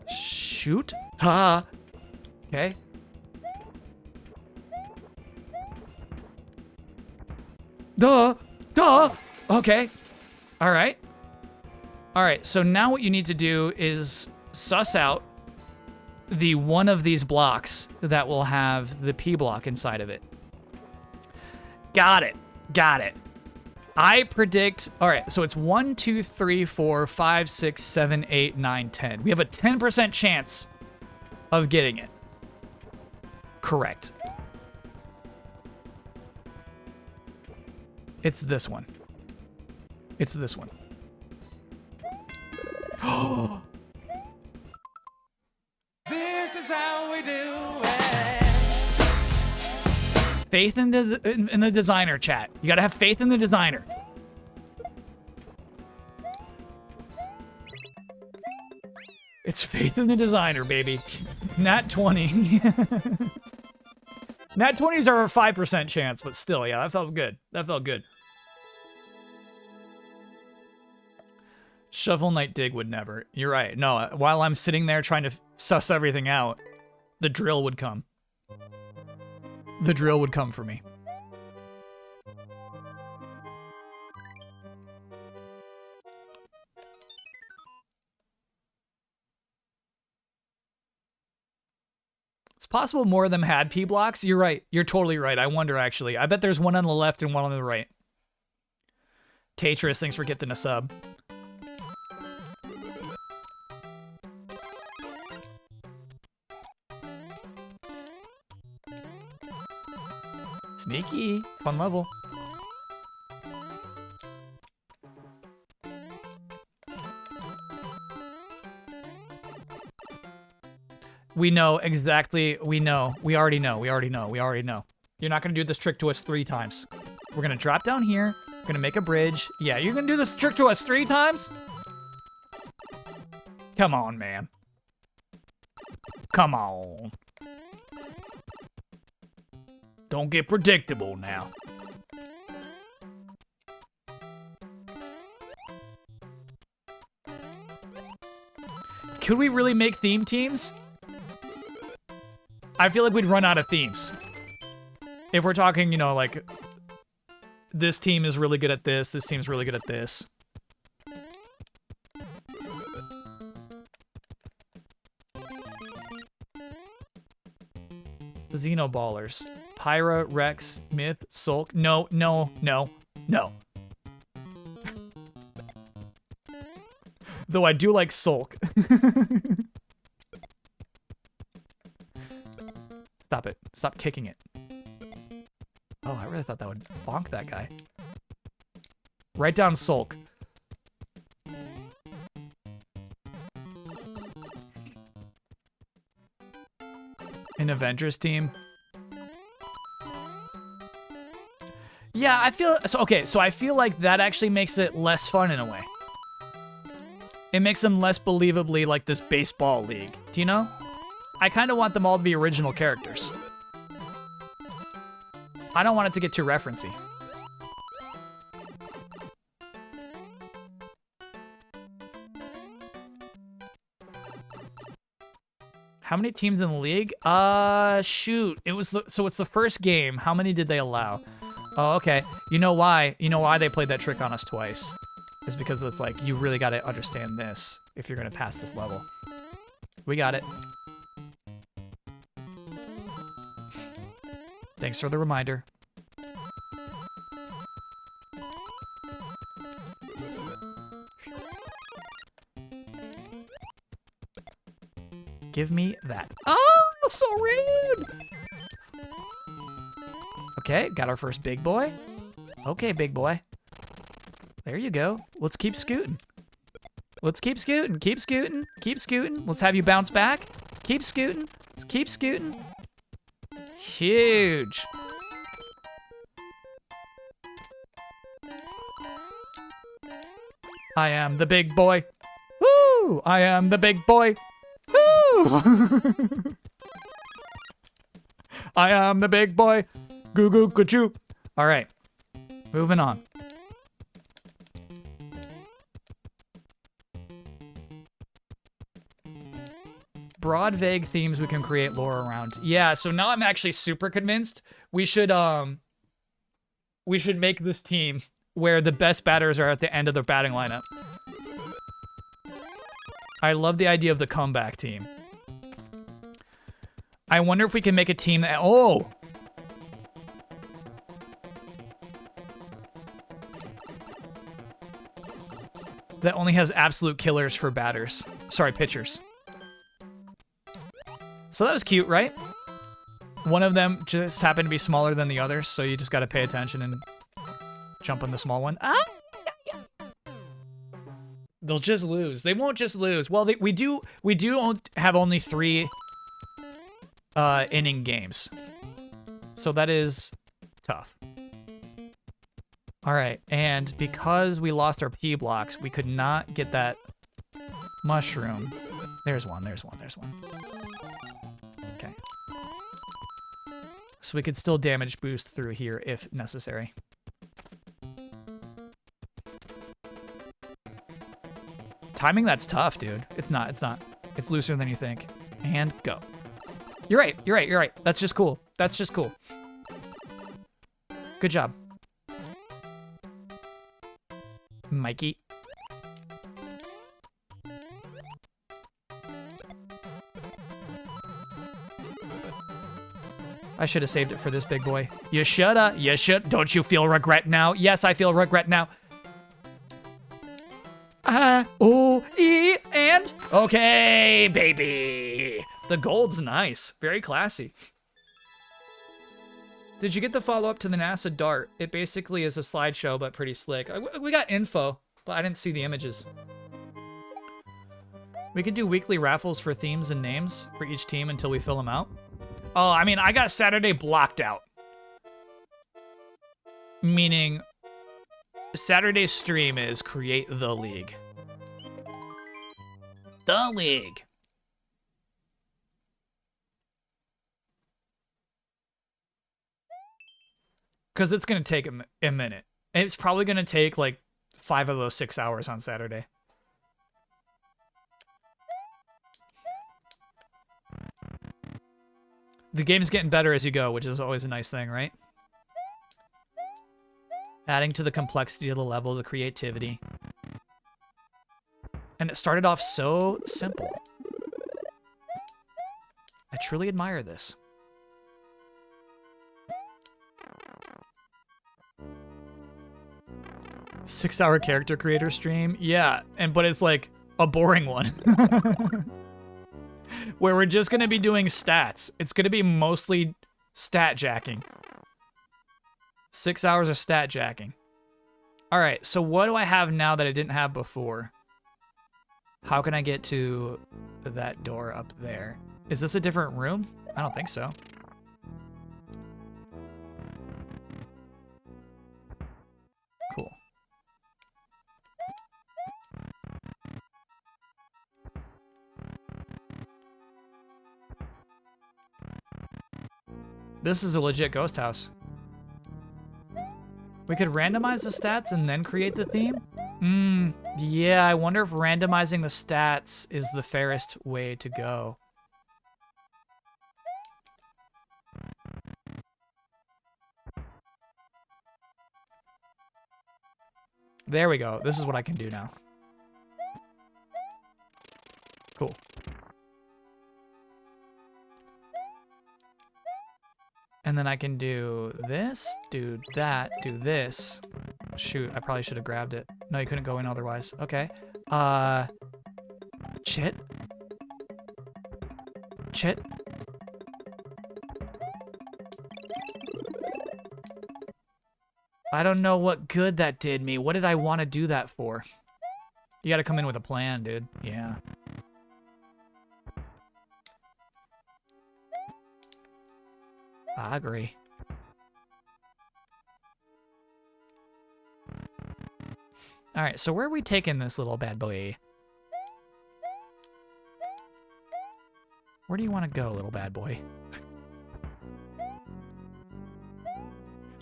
[SPEAKER 1] Shoot. Ha. Okay. Duh. Okay. All right. So now what you need to do is suss out the one of these blocks that will have the P block inside of it. Got it. I predict... All right, so it's 1, 2, 3, 4, 5, 6, 7, 8, 9, 10. We have a 10% chance of getting it. Correct. It's this one. It's this one.
[SPEAKER 6] This is how we do it.
[SPEAKER 1] Faith in the designer, chat. You gotta have faith in the designer. It's faith in the designer, baby. Nat 20. Nat 20s are a 5% chance, but still, yeah, that felt good. That felt good. Shovel Knight Dig would never. You're right. No, while I'm sitting there trying to suss everything out, the drill would come. The drill would come for me. It's possible more of them had P blocks. You're right. You're totally right. I wonder, actually. I bet there's one on the left and one on the right. Tatris, thanks for gifting a sub. Sneaky. Fun level. We know exactly. We know. We already know. We already know. We already know. You're not going to do this trick to us 3 times. We're going to drop down here. We're going to make a bridge. Yeah, you're going to do this trick to us 3 times? Come on, man. Come on. Don't get predictable now. Could we really make theme teams? I feel like we'd run out of themes. If we're talking, you know, like, this team is really good at this team's really good at this. Xenoballers. Pyra, Rex, Myth, Sulk. No, no, no, no. Though I do like Sulk. Stop it. Stop kicking it. Oh, I really thought that would bonk that guy. Write down Sulk. An Avengers team. Yeah, I feel so. Okay, so I feel like that actually makes it less fun in a way. It makes them less believably like this baseball league. Do you know? I kind of want them all to be original characters. I don't want it to get too referencey. How many teams in the league? Shoot. It was so it's the first game. How many did they allow? Oh, okay. You know why? You know why they played that trick on us twice? It's because it's like, you really got to understand this if you're going to pass this level. We got it. Thanks for the reminder. Give me that. Oh, so rude! Okay, got our first big boy. Okay, big boy. There you go. Let's keep scooting. Let's keep scooting. Keep scooting. Keep scooting. Let's have you bounce back. Keep scooting. Keep scooting. Huge. I am the big boy. Woo! I am the big boy. Woo! I am the big boy. Goo goo goo choo. All right. Moving on. Broad, vague themes we can create lore around. Yeah, so now I'm actually super convinced we should make this team where the best batters are at the end of the batting lineup. I love the idea of the comeback team. I wonder if we can make a team that that only has absolute killers for batters. Sorry, pitchers. So that was cute, right? One of them just happened to be smaller than the others, so you just got to pay attention and jump on the small one. Ah! They'll just lose. They won't just lose. Well, we do have only 3 inning games. So that is tough. All right, and because we lost our P blocks, we could not get that mushroom. There's one. Okay. So we could still damage boost through here if necessary. Timing, that's tough, dude. It's not. It's looser than you think. And go. You're right. That's just cool. Good job. Mikey. I should have saved it for this big boy. You shoulda. You should. Don't you feel regret now? Yes, I feel regret now. O-E, and... Okay, baby. The gold's nice. Very classy. Did you get the follow-up to the NASA DART? It basically is a slideshow, but pretty slick. We got info, but I didn't see the images. We could do weekly raffles for themes and names for each team until we fill them out. Oh, I mean, I got Saturday blocked out. Meaning, Saturday's stream is create the league. The league. Because it's going to take a minute. And it's probably going to take like 5 of those 6 hours on Saturday. The game's getting better as you go, which is always a nice thing, right? Adding to the complexity of the level, the creativity. And it started off so simple. I truly admire this. Six-hour character creator stream? Yeah, but it's like a boring one. Where we're just gonna be doing stats. It's gonna be mostly stat jacking. 6 hours of stat jacking. Alright, so what do I have now that I didn't have before? How can I get to that door up there? Is this a different room? I don't think so. Cool. This is a legit ghost house. We could randomize the stats and then create the theme? Yeah, I wonder if randomizing the stats is the fairest way to go. There we go. This is what I can do now. Cool. And then I can do this, do that, do this. Shoot, I probably should have grabbed it. No, you couldn't go in otherwise. Okay. Chit. Chit. I don't know what good that did me. What did I want to do that for? You gotta come in with a plan, dude. Yeah. I agree. Alright, so where are we taking this little bad boy? Where do you want to go, little bad boy?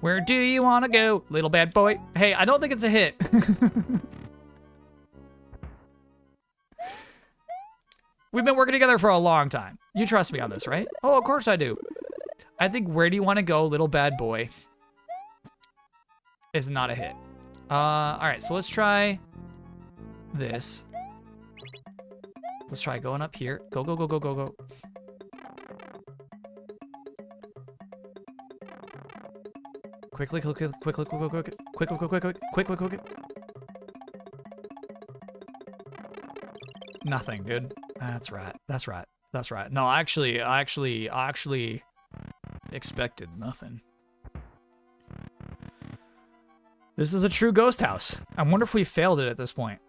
[SPEAKER 1] Where do you want to go, little bad boy? Hey, I don't think it's a hit. We've been working together for a long time. You trust me on this, right? Oh, of course I do. I think where do you want to go, little bad boy is not a hit. Alright, so let's try this. Let's try going up here. Go, go, go, go, go, go. Quickly, quickly, quickly, quickly, quickly, quickly, quickly, quickly, quickly. Nothing, dude. That's right. That's right. That's right. No, I actually expected nothing. This is a true ghost house. I wonder if we failed it at this point.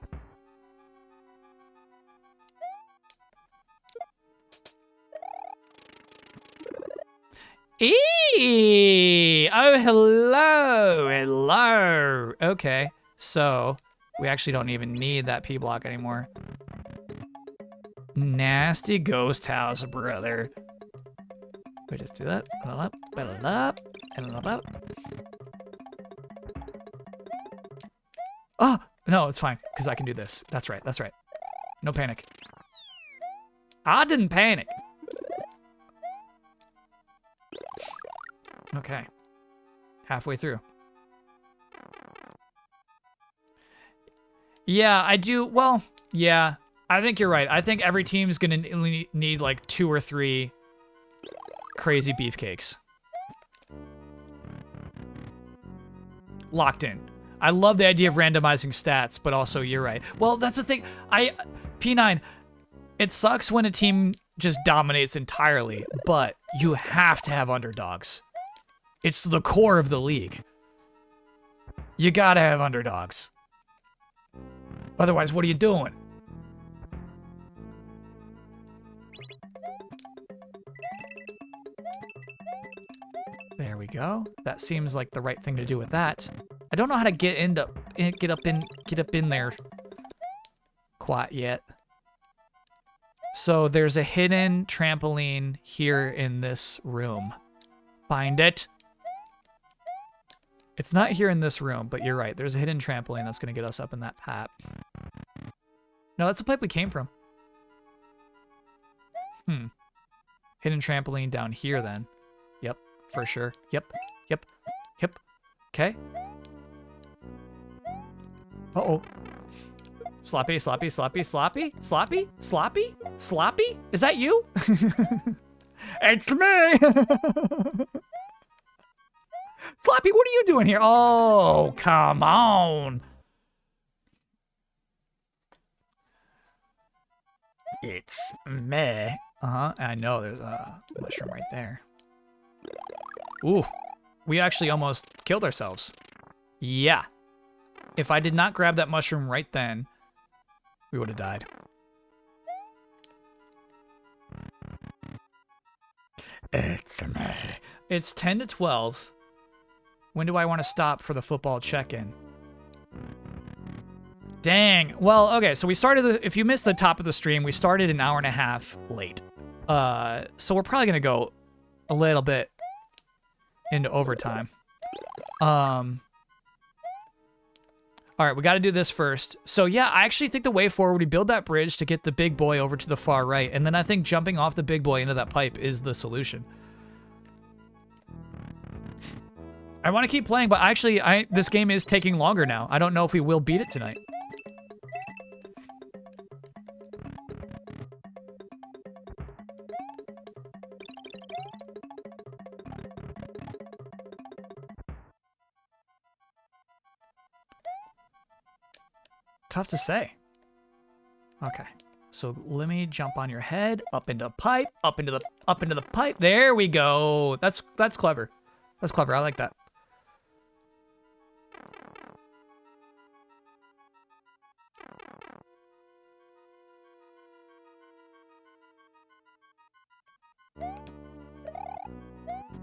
[SPEAKER 1] Eee! Oh, hello! Hello! Okay, so we actually don't even need that P block anymore. Nasty ghost house, brother. We just do that. Oh, no, it's fine, because I can do this. That's right, that's right. No panic. I didn't panic. Okay. Halfway through. Yeah, I do. Well, yeah. I think you're right. I think every team's gonna need like 2 or 3 crazy beefcakes. Locked in. I love the idea of randomizing stats, but also you're right. Well, that's the thing. P9, it sucks when a team just dominates entirely, but you have to have underdogs. It's the core of the league. You gotta have underdogs. Otherwise, what are you doing? There we go. That seems like the right thing to do with that. I don't know how to get up in there quite yet. So there's a hidden trampoline here in this room. Find it. It's not here in this room, but you're right. There's a hidden trampoline that's going to get us up in that pipe. No, that's the pipe we came from. Hidden trampoline down here then. Yep, for sure. Yep, yep, yep. Okay. Uh-oh. Sloppy, sloppy, sloppy, sloppy, sloppy, sloppy, sloppy? Is that you? It's me! Sloppy, what are you doing here? Oh, come on. It's me. Uh-huh, I know there's a mushroom right there. Ooh, we actually almost killed ourselves. Yeah. If I did not grab that mushroom right then, we would have died. It's me. It's 10 to 12. When do I want to stop for the football check-in? Dang. Well, okay, so we started, if you missed the top of the stream, we started an hour and a half late. So we're probably going to go a little bit into overtime. All right, we got to do this first. So yeah, I actually think the way forward, we build that bridge to get the big boy over to the far right, and then I think jumping off the big boy into that pipe is the solution. I want to keep playing, but actually, this game is taking longer now. I don't know if we will beat it tonight. Tough to say. Okay, so let me jump on your head, up into pipe, up into the pipe. There we go. That's clever. That's clever. I like that.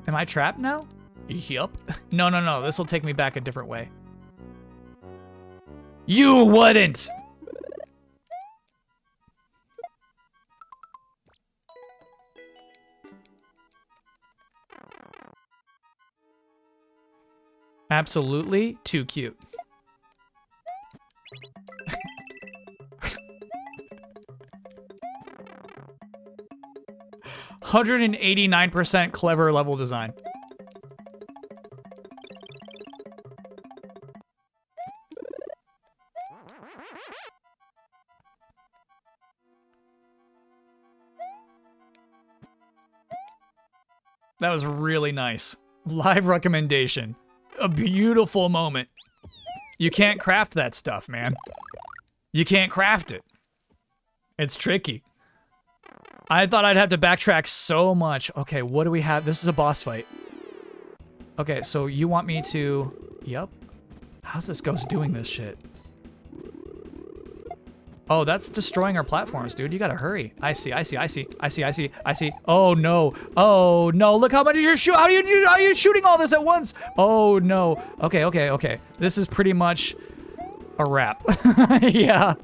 [SPEAKER 1] Am I trapped now? Yup. No, no, no. This will take me back a different way. You wouldn't! Absolutely too cute. %189% clever level design. That was really nice. Live recommendation. A beautiful moment. You can't craft that stuff, man. You can't craft it. It's tricky. I thought I'd have to backtrack so much. Okay, what do we have? This is a boss fight. Okay, so you want me to... Yup. How's this ghost doing this shit? Oh, that's destroying our platforms, dude. You gotta hurry. I see, I see, I see, I see, I see, I see. Oh no. Oh no. Look how much you're shooting. How are you shooting all this at once? Oh no. Okay, okay, okay. This is pretty much a wrap. Yeah.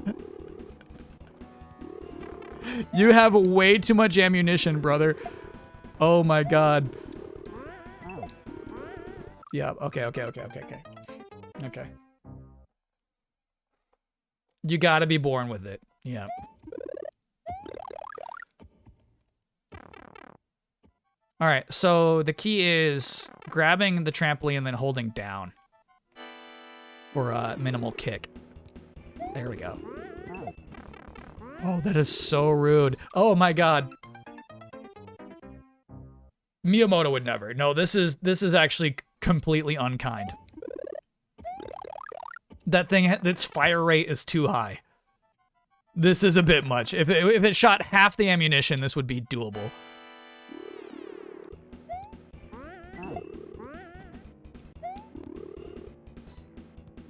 [SPEAKER 1] You have way too much ammunition, brother. Oh my god. Yeah, okay, okay, okay, okay, okay. Okay. You gotta be born with it. Yeah. Alright, so the key is grabbing the trampoline and then holding down for a minimal kick. There we go. Oh, that is so rude. Oh my god. Miyamoto would never. No, this is actually completely unkind. That thing, its fire rate is too high. This is a bit much. If it shot half the ammunition, this would be doable.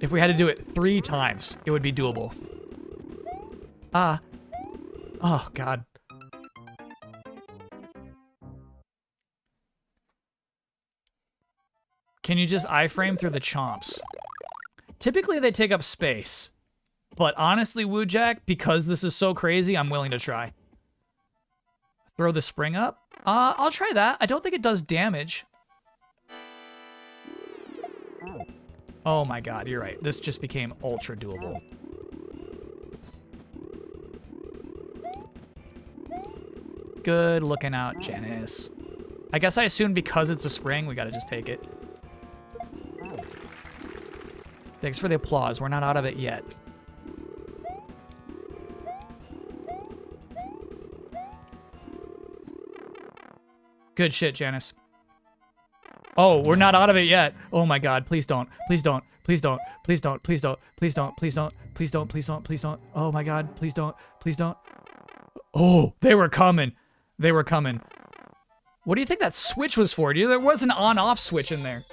[SPEAKER 1] If we had to do it 3 times, it would be doable. Ah. Oh, God. Can you just iframe through the chomps? Typically, they take up space. But honestly, Woojack, because this is so crazy, I'm willing to try. Throw the spring up? I'll try that. I don't think it does damage. Oh my god, you're right. This just became ultra doable. Good looking out, Janice. I guess I assumed because it's a spring, we gotta just take it. Thanks for the applause. We're not out of it yet. Good shit, Janice. Oh, we're not out of it yet. Oh my god, please don't. Please don't. Please don't. Please don't. Please don't. Please don't. Please don't. Please don't. Please don't. Please don't. Oh my god, please don't. Please don't. Oh, they were coming. They were coming. What do you think that switch was for? There was an on-off switch in there.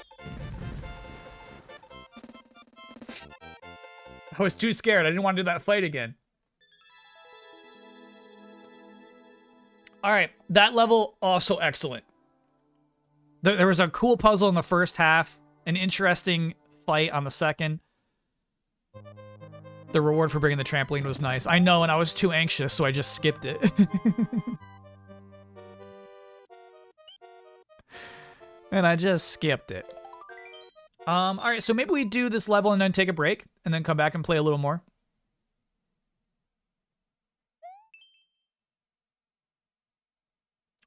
[SPEAKER 1] I was too scared. I didn't want to do that fight again. All right, that level also excellent. There was a cool puzzle in the first half, an interesting fight on the second. The reward for bringing the trampoline was nice. I know, and I was too anxious, so I just skipped it. And I just skipped it. All right, so maybe we do this level and then take a break, and then come back and play a little more.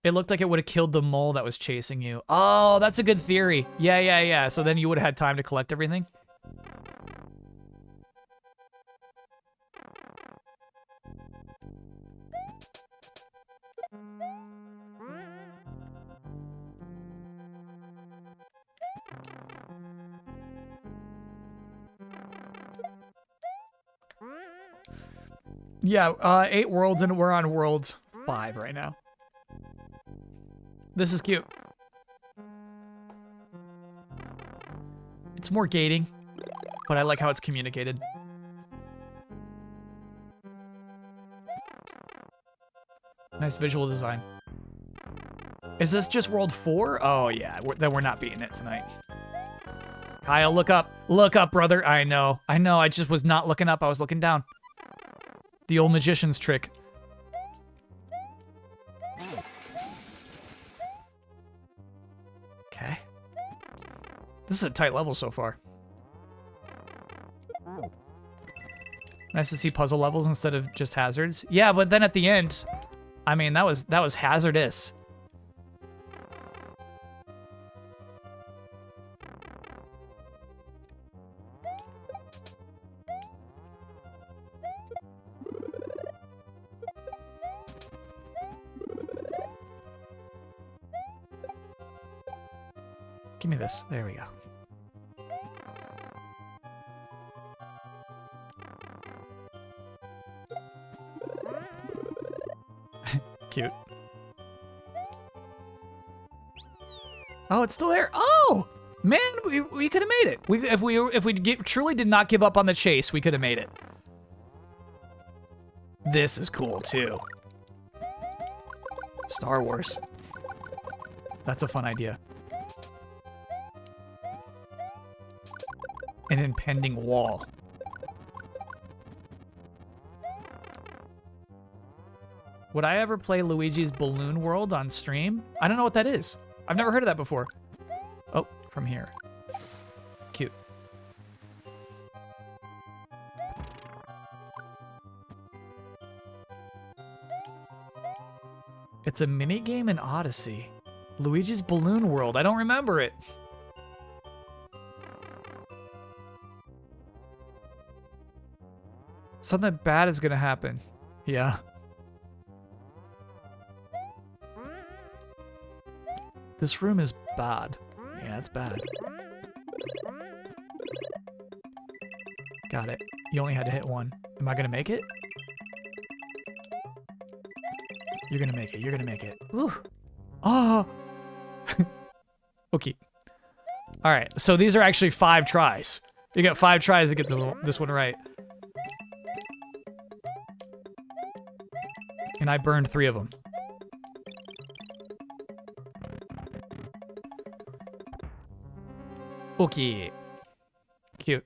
[SPEAKER 1] It looked like it would have killed the mole that was chasing you. Oh, that's a good theory. Yeah. So then you would have had time to collect everything. Yeah, 8 worlds, and we're on world 5 right now. This is cute. It's more gating, but I like how it's communicated. Nice visual design. Is this just world 4? Oh yeah, then we're not beating it tonight. Kyle, look up. Look up, brother. I know. I just was not looking up. I was looking down. The old magician's trick. Okay. This is a tight level so far. Nice to see puzzle levels instead of just hazards. Yeah, but then at the end, I mean, that was hazardous. Give me this. There we go. Cute. Oh, it's still there. Oh, man, we could have made it. If we truly did not give up on the chase, we could have made it. This is cool too. Star Wars. That's a fun idea. An impending wall. Would I ever play Luigi's Balloon World on stream? I don't know what that is. I've never heard of that before. Oh, from here. Cute. It's a minigame in Odyssey. Luigi's Balloon World. I don't remember it. Something bad is gonna happen. Yeah. This room is bad. Yeah, it's bad. Got it. You only had to hit one. Am I gonna make it? You're gonna make it. You're gonna make it. Ooh. Oh. Okay. All right. So these are actually 5 tries. You got 5 tries to get this one right. And I burned 3 of them. Okay. Cute.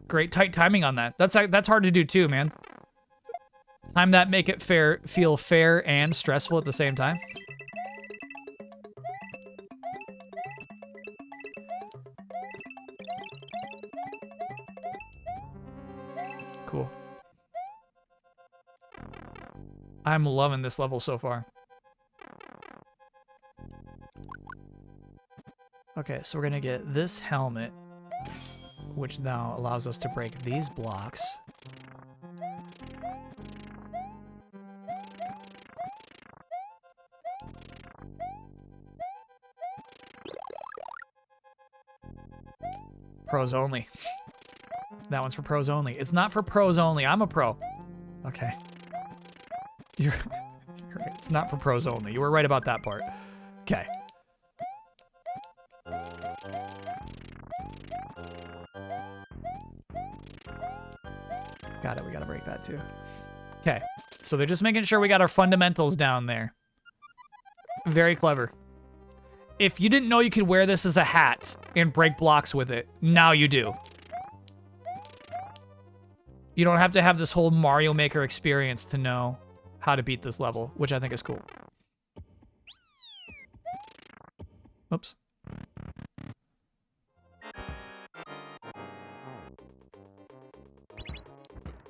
[SPEAKER 1] Great tight timing on that. That's hard to do too, man. Time that, make it feel fair and stressful at the same time. Cool. I'm loving this level so far. Okay, so we're gonna get this helmet, which now allows us to break these blocks. Pros only. That one's for pros only. It's not for pros only. I'm a pro. Okay. You're right. It's not for pros only. You were right about that part. Okay. Got it. We gotta break that too. Okay. So they're just making sure we got our fundamentals down there. Very clever. If you didn't know you could wear this as a hat and break blocks with it, now you do. You don't have to have this whole Mario Maker experience to know how to beat this level, which I think is cool. Oops.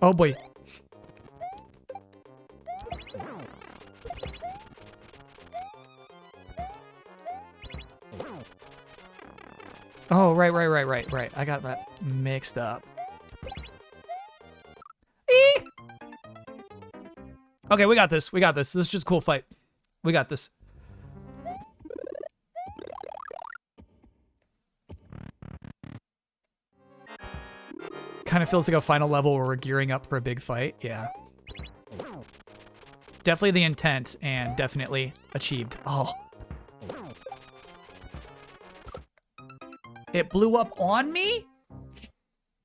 [SPEAKER 1] Oh boy. Oh, right. I got that mixed up. Eee! Okay, we got this. This is just a cool fight. We got this. Kind of feels like a final level where we're gearing up for a big fight. Yeah. Definitely the intent and definitely achieved. Oh. It blew up on me?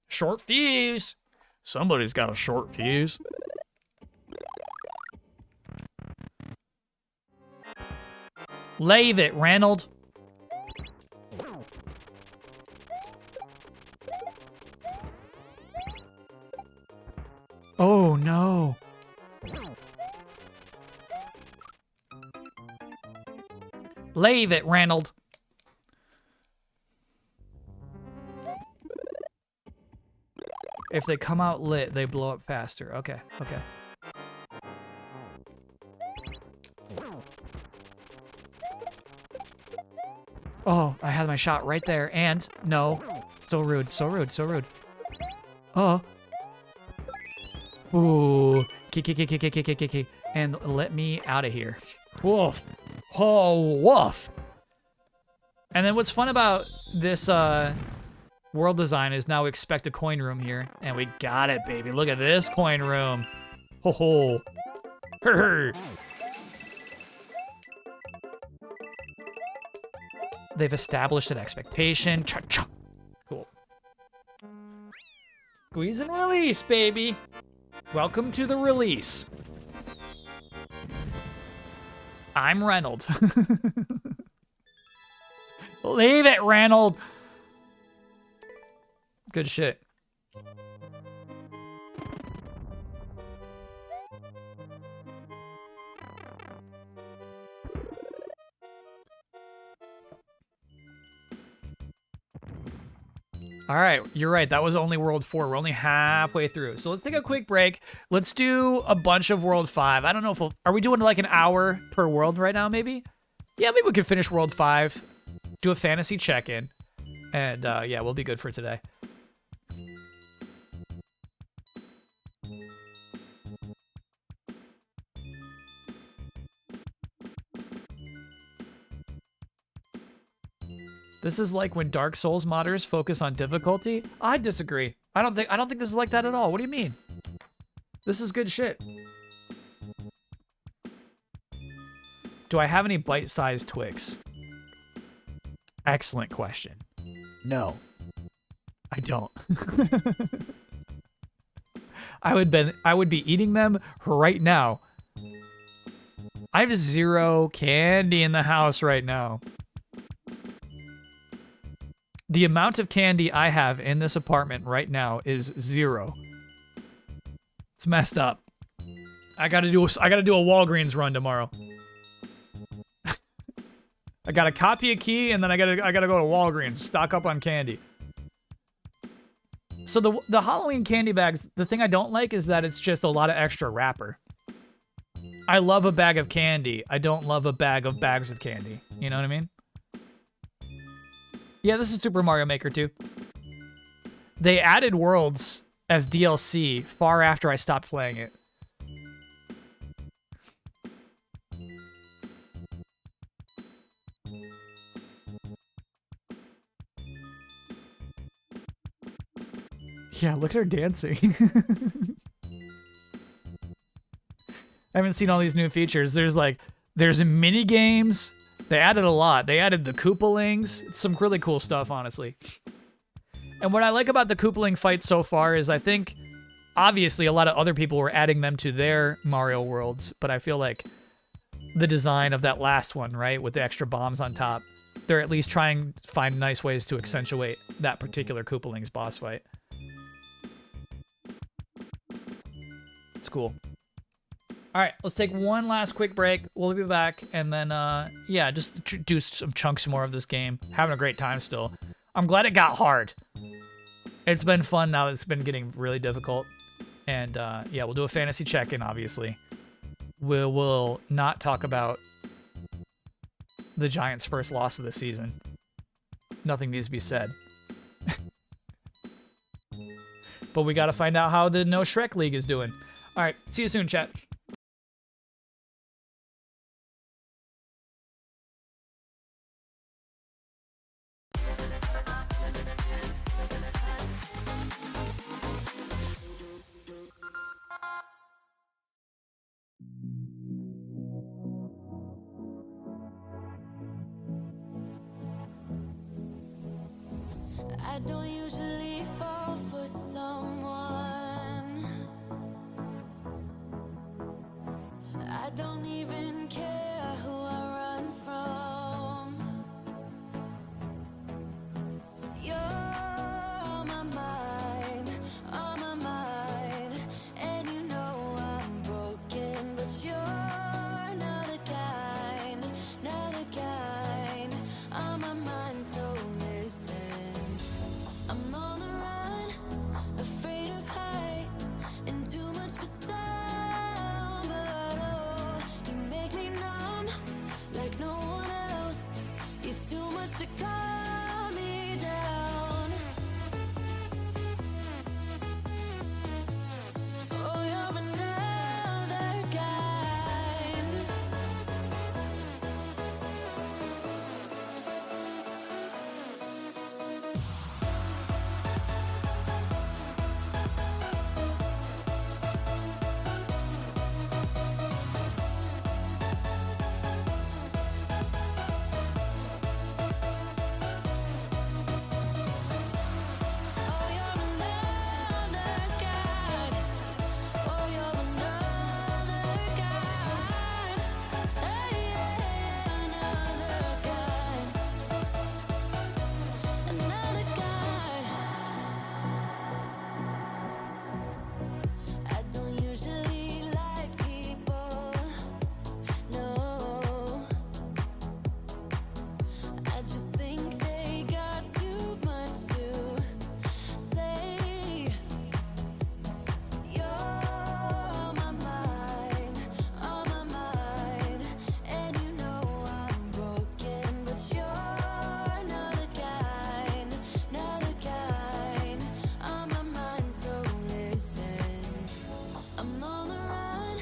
[SPEAKER 1] Short fuse. Somebody's got a short fuse. Lave it, Ranald. Oh, no. Lave it, Ranald. If they come out lit, they blow up faster. Okay, okay. Oh, I had my shot right there, and no. So rude, so rude, so rude. Oh. Ooh. Key. And let me out of here. Woof. Oh, woof. And then what's fun about this world design is now we expect a coin room here. And we got it, baby. Look at this coin room. Ho ho. They've established an expectation. Cha-cha. Cool. Squeeze and release, baby. Welcome to the release. I'm Reynolds. Leave it, Reynolds. Good shit. All right, you're right. That was only World 4. We're only halfway through. So let's take a quick break. Let's do a bunch of World 5. I don't know if we'll... Are we doing like an hour per world right now, maybe? Yeah, maybe we could finish World 5. Do a fantasy check-in. And, yeah, we'll be good for today. This is like when Dark Souls modders focus on difficulty. I disagree. I don't think this is like that at all. What do you mean? This is good shit. Do I have any bite-sized Twix? Excellent question. No. I don't. I would be eating them right now. I have 0 candy in the house right now. The amount of candy I have in this apartment right now is 0. It's messed up. I gotta do a Walgreens run tomorrow. I gotta copy a key and then I gotta go to Walgreens, stock up on candy. So the Halloween candy bags, the thing I don't like is that it's just a lot of extra wrapper. I love a bag of candy. I don't love a bag of bags of candy. You know what I mean? Yeah, this is Super Mario Maker 2. They added worlds as DLC far after I stopped playing it. Yeah, look at her dancing. I haven't seen all these new features. There's mini games. They added a lot. They added the Koopalings. It's some really cool stuff, honestly. And what I like about the Koopaling fights so far is I think, obviously, a lot of other people were adding them to their Mario worlds, but I feel like the design of that last one, right, with the extra bombs on top, they're at least trying to find nice ways to accentuate that particular Koopaling's boss fight. It's cool. All right, let's take one last quick break. We'll be back, and then, yeah, just do some chunks more of this game. Having a great time still. I'm glad it got hard. It's been fun now. It's been getting really difficult. And, yeah, we'll do a fantasy check-in, obviously. We will not talk about the Giants' first loss of the season. Nothing needs to be said. But we got to find out how the No Shrek League is doing. All right, see you soon, chat.
[SPEAKER 7] I don't usually fall for someone. I don't even care who I run from. You're on my mind, and you know I'm broken, but you're not the kind, on my mind, so listen. I'm on the run, afraid of heights, and too much for sound. But oh, you make me numb like no one else. You're too much to calm me down. Oh, you're another kind. Oh, you're another kind. Oh, you're another kind. Hey, yeah, another kind. Another kind. I don't usually like people, no. I just think they got too much to say. You're on my mind, and you know I'm broken, but you're not the kind, on my mind, so listen. I'm on the run,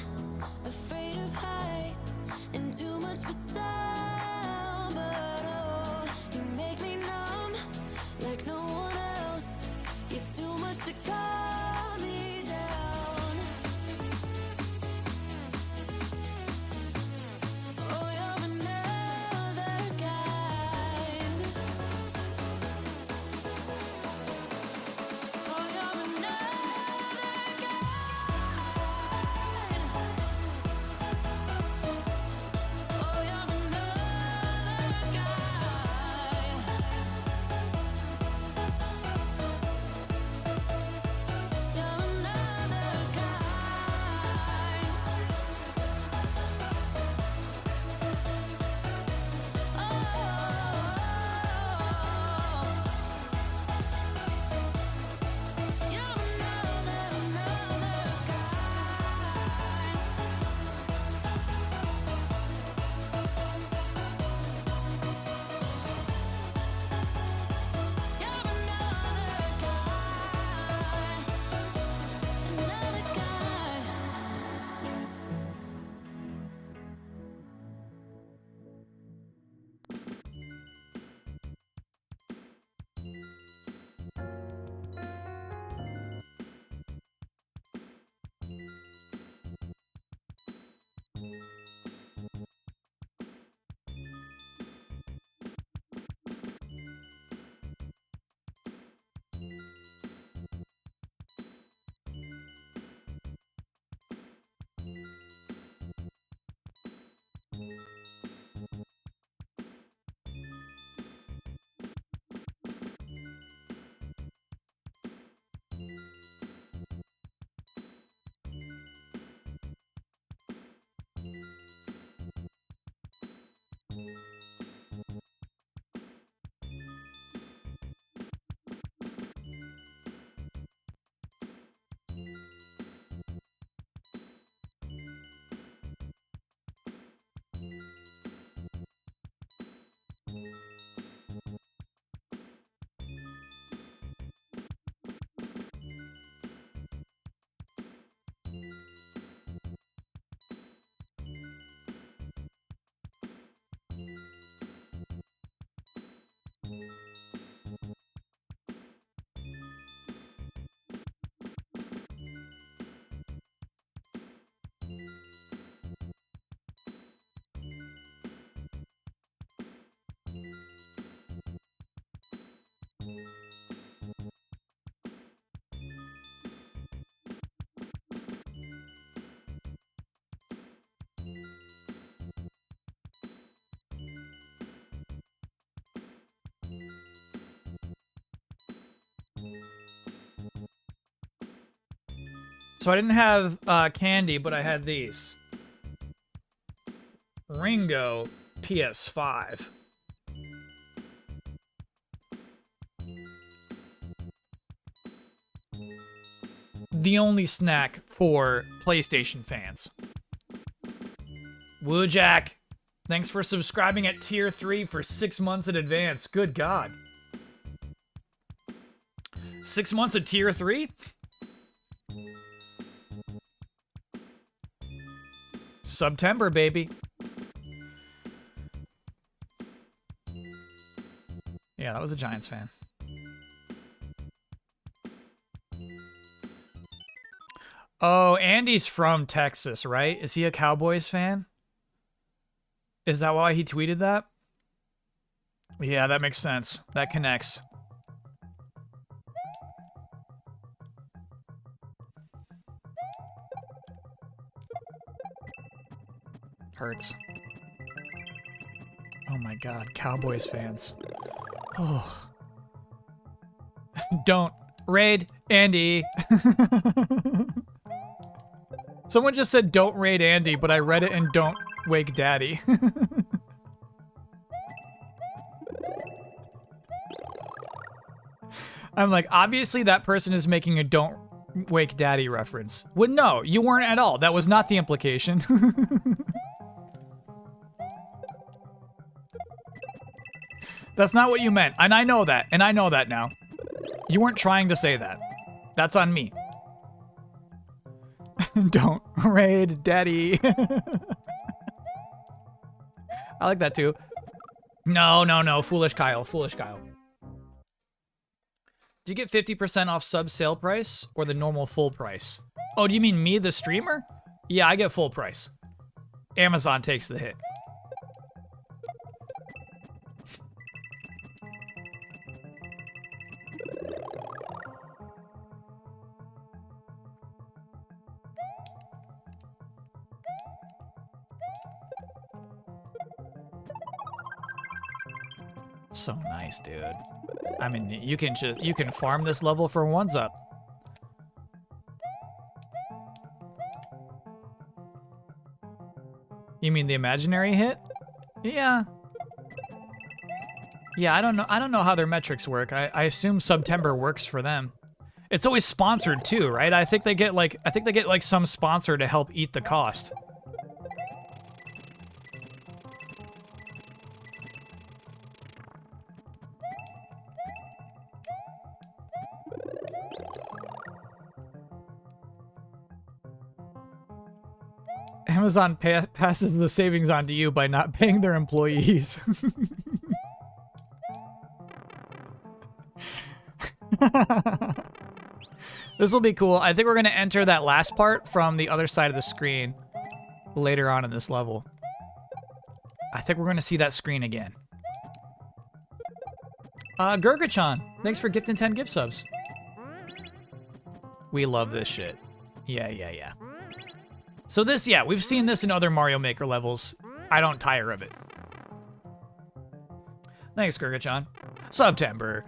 [SPEAKER 7] afraid of heights, and too much for sound. But oh, you make me numb like no one else. You're too much to calm me down. Oh, you're another kind. Oh, you're another kind. Oh, you're another kind.
[SPEAKER 1] So I didn't have candy, but I had these. Ringo PS5. The only snack for PlayStation fans. Woojack, thanks for subscribing at tier 3 for 6 months in advance. Good God. 6 months of tier 3? September, baby. Yeah, that was a Giants fan. Oh, Andy's from Texas, right? Is he a Cowboys fan? Is that why he tweeted that? Yeah, that makes sense. That connects. Hurts. Oh my God, Cowboys fans. Oh. Don't raid Andy. Someone just said don't raid Andy, but I read it and don't wake daddy. I'm like, obviously that person is making a don't wake daddy reference. Well, no, you weren't at all. That was not the implication. That's not what you meant. And I know that. And I know that now. You weren't trying to say that. That's on me. Don't raid daddy. I like that too. No, no, no. Foolish Kyle. Foolish Kyle. Do you get 50% off sub sale price or the normal full price? Oh, do you mean me, the streamer? Yeah, I get full price. Amazon takes the hit. So nice, dude. I mean, you can farm this level for ones up. You mean the imaginary hit? Yeah. Yeah, I don't know how their metrics work. I assume September works for them. It's always sponsored too, right? I think they get like some sponsor to help eat the cost. Amazon passes the savings on to you by not paying their employees. This will be cool. I think we're going to enter that last part from the other side of the screen later on in this level. I think we're going to see that screen again. Gurgachan, thanks for gifting 10 gift subs. We love this shit. Yeah. So this, yeah, we've seen this in other Mario Maker levels. I don't tire of it. Thanks, Gurgachan. September.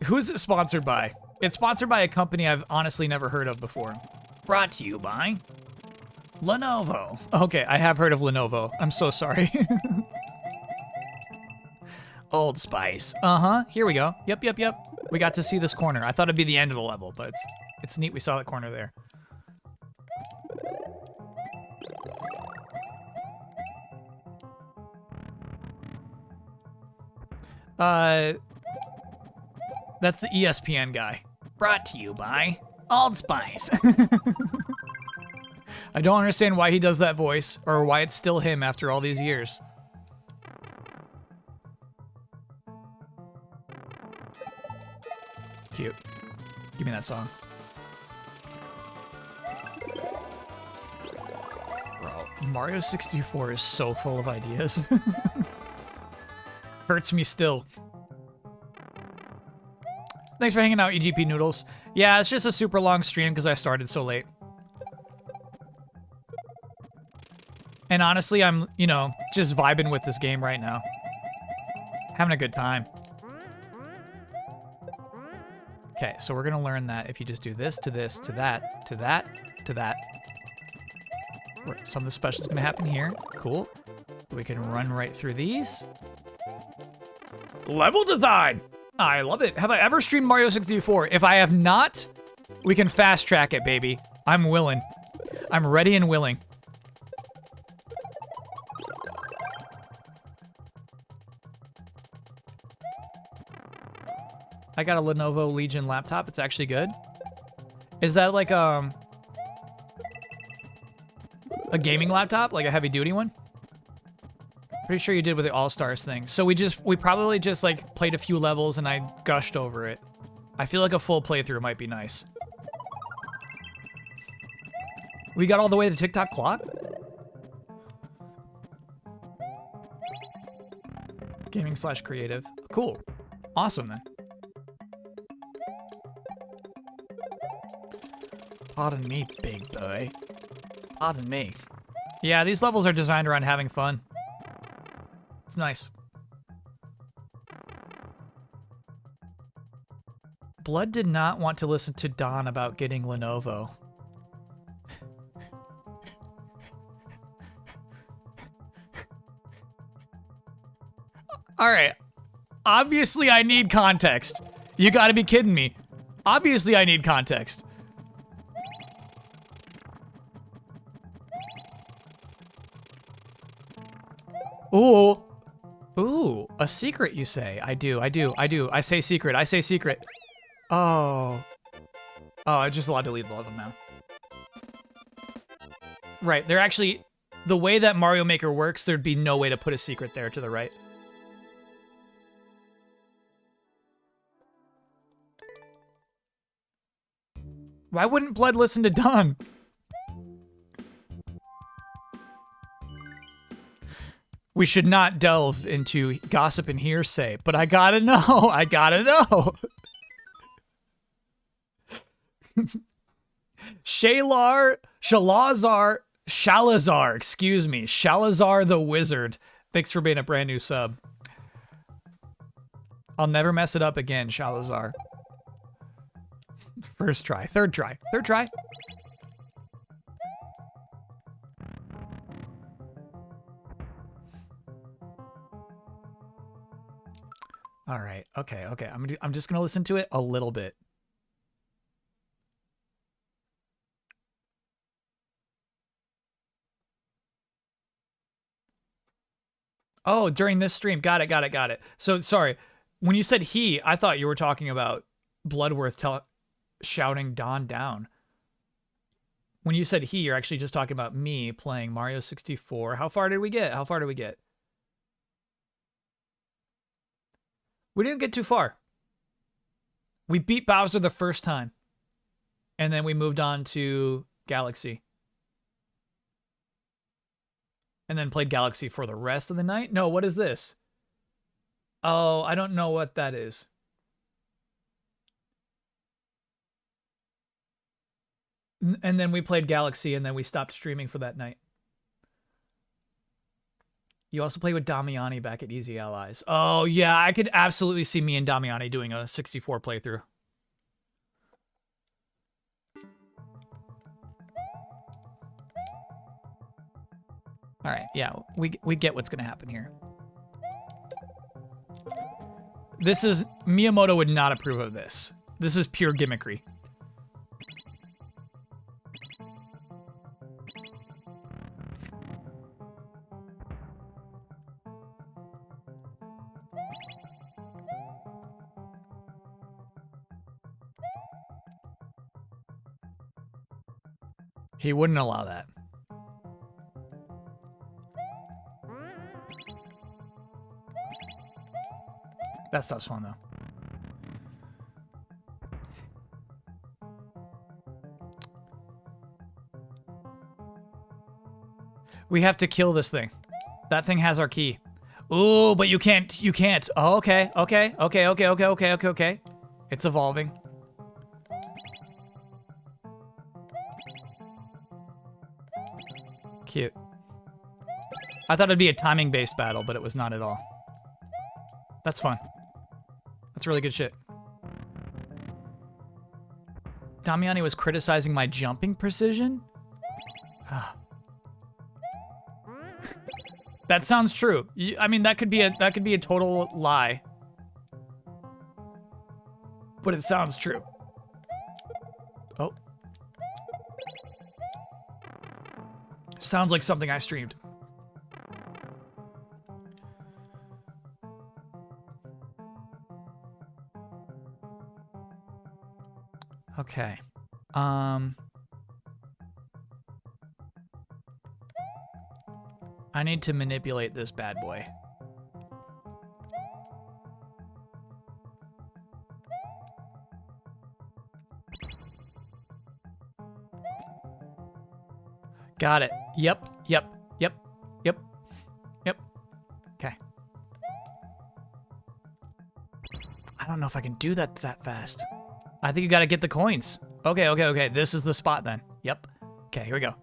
[SPEAKER 1] Who is it sponsored by? It's sponsored by a company I've honestly never heard of before. Brought to you by Lenovo. Okay, I have heard of Lenovo. I'm so sorry. Old Spice. Uh-huh. Here we go. Yep. We got to see this corner. I thought it'd be the end of the level, but it's neat we saw that corner there. That's the ESPN guy. Brought to you by Old Spice. I don't understand why he does that voice, or why it's still him after all these years. Cute. Give me that song. Bro, Mario 64 is so full of ideas. Hurts me still. Thanks for hanging out, EGP Noodles. Yeah, it's just a super long stream because I started so late. And honestly, I'm, just vibing with this game right now. Having a good time. Okay, so we're gonna learn that if you just do this to this to that to that to that, some of the special is gonna happen here. Cool. We can run right through these. Level design! I love it. Have I ever streamed Mario 64? If I have not, we can fast track it, baby. I'm willing. I'm ready and willing. I got a Lenovo Legion laptop. It's actually good. Is that like a gaming laptop? Like a heavy duty one? Pretty sure you did with the All-Stars thing. So we probably just like played a few levels and I gushed over it. I feel like a full playthrough might be nice. We got all the way to TikTok clock? Gaming/creative. Cool. Awesome then. Pardon me, big boy. Pardon me. Yeah, these levels are designed around having fun. It's nice. Blood did not want to listen to Don about getting Lenovo. All right. Obviously, I need context. You gotta be kidding me. Obviously, I need context. Ooh. Ooh, a secret, you say? I do. I say secret. I say secret. Oh. Oh, I'm just allowed to leave all of them now. Right, they're actually... The way that Mario Maker works, there'd be no way to put a secret there to the right. Why wouldn't Blood listen to Don? We should not delve into gossip and hearsay, but I gotta know. I gotta know. Shalazar, excuse me. Shalazar the Wizard. Thanks for being a brand new sub. I'll never mess it up again, Shalazar. First try, third try. All right, okay. I'm just gonna listen to it a little bit. Oh, during this stream. Got it. So, sorry. When you said he, I thought you were talking about Bloodworth shouting Don down. When you said he, you're actually just talking about me playing Mario 64. How far did we get? We didn't get too far. We beat Bowser the first time. And then we moved on to Galaxy. And then played Galaxy for the rest of the night? No, what is this? Oh, I don't know what that is. And then we played Galaxy, and then we stopped streaming for that night. You also played with Damiani back at Easy Allies. Oh, yeah, I could absolutely see me and Damiani doing a 64 playthrough. All right, yeah, we get what's going to happen here. This is... Miyamoto would not approve of this. This is pure gimmickry. He wouldn't allow that. That stuff's fun, though. We have to kill this thing. That thing has our key. Ooh, but you can't. Oh, okay. It's evolving. Cute. I thought it'd be a timing-based battle, but it was not at all. That's fun. That's really good shit. Damiani was criticizing my jumping precision? That sounds true. I mean, that could be a total lie. But it sounds true. Oh. Sounds like something I streamed. Okay. I need to manipulate this bad boy. Got it. Yep. Okay. I don't know if I can do that fast. I think you gotta get the coins. Okay. This is the spot then. Yep. Okay, here we go.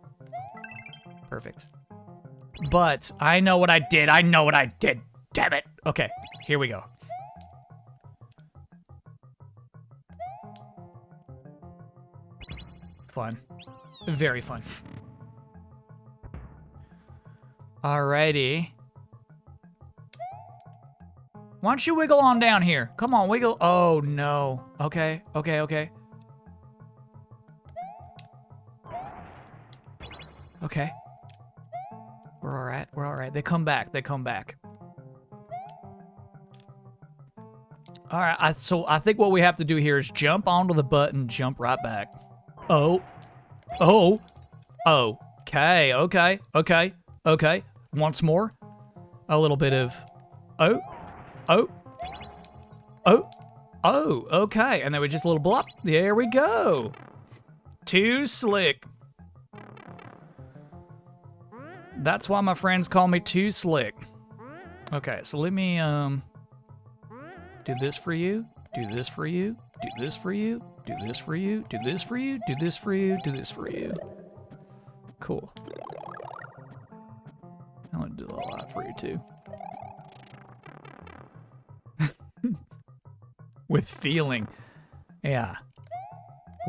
[SPEAKER 1] Perfect. But I know what I did. Damn it. Okay, here we go. Fun. Very fun. Alrighty. Why don't you wiggle on down here? Come on, wiggle. Oh, no. Okay. Okay. We're all right. They come back. All right, so I think what we have to do here is jump onto the button, jump right back. Oh. Okay. Once more. A little bit of... Oh. Okay. And then we just a little blop. There we go. Too slick. That's why my friends call me Too Slick. Okay, so let me, do this for you, do this for you, do this for you, do this for you, do this for you, do this for you, do this for you. Cool. I'm gonna do a lot for you too. With feeling. Yeah.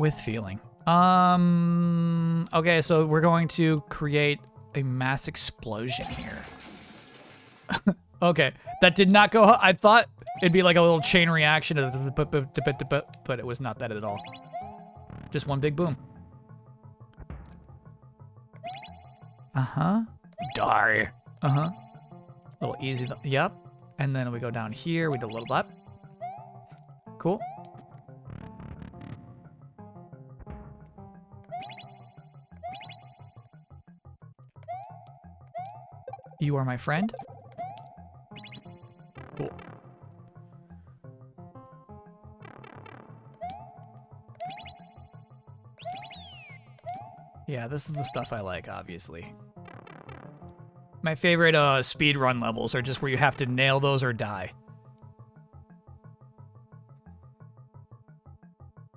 [SPEAKER 1] With feeling. Okay, so we're going to create a mass explosion here. Okay, that did not go... I thought it'd be like a little chain reaction, but it was not that at all. Just one big boom. Die. Little easy. Yep. And then we go down here. We do a little lap. Cool. You are my friend? Cool. Yeah, this is the stuff I like, obviously. My favorite speedrun levels are just where you have to nail those or die.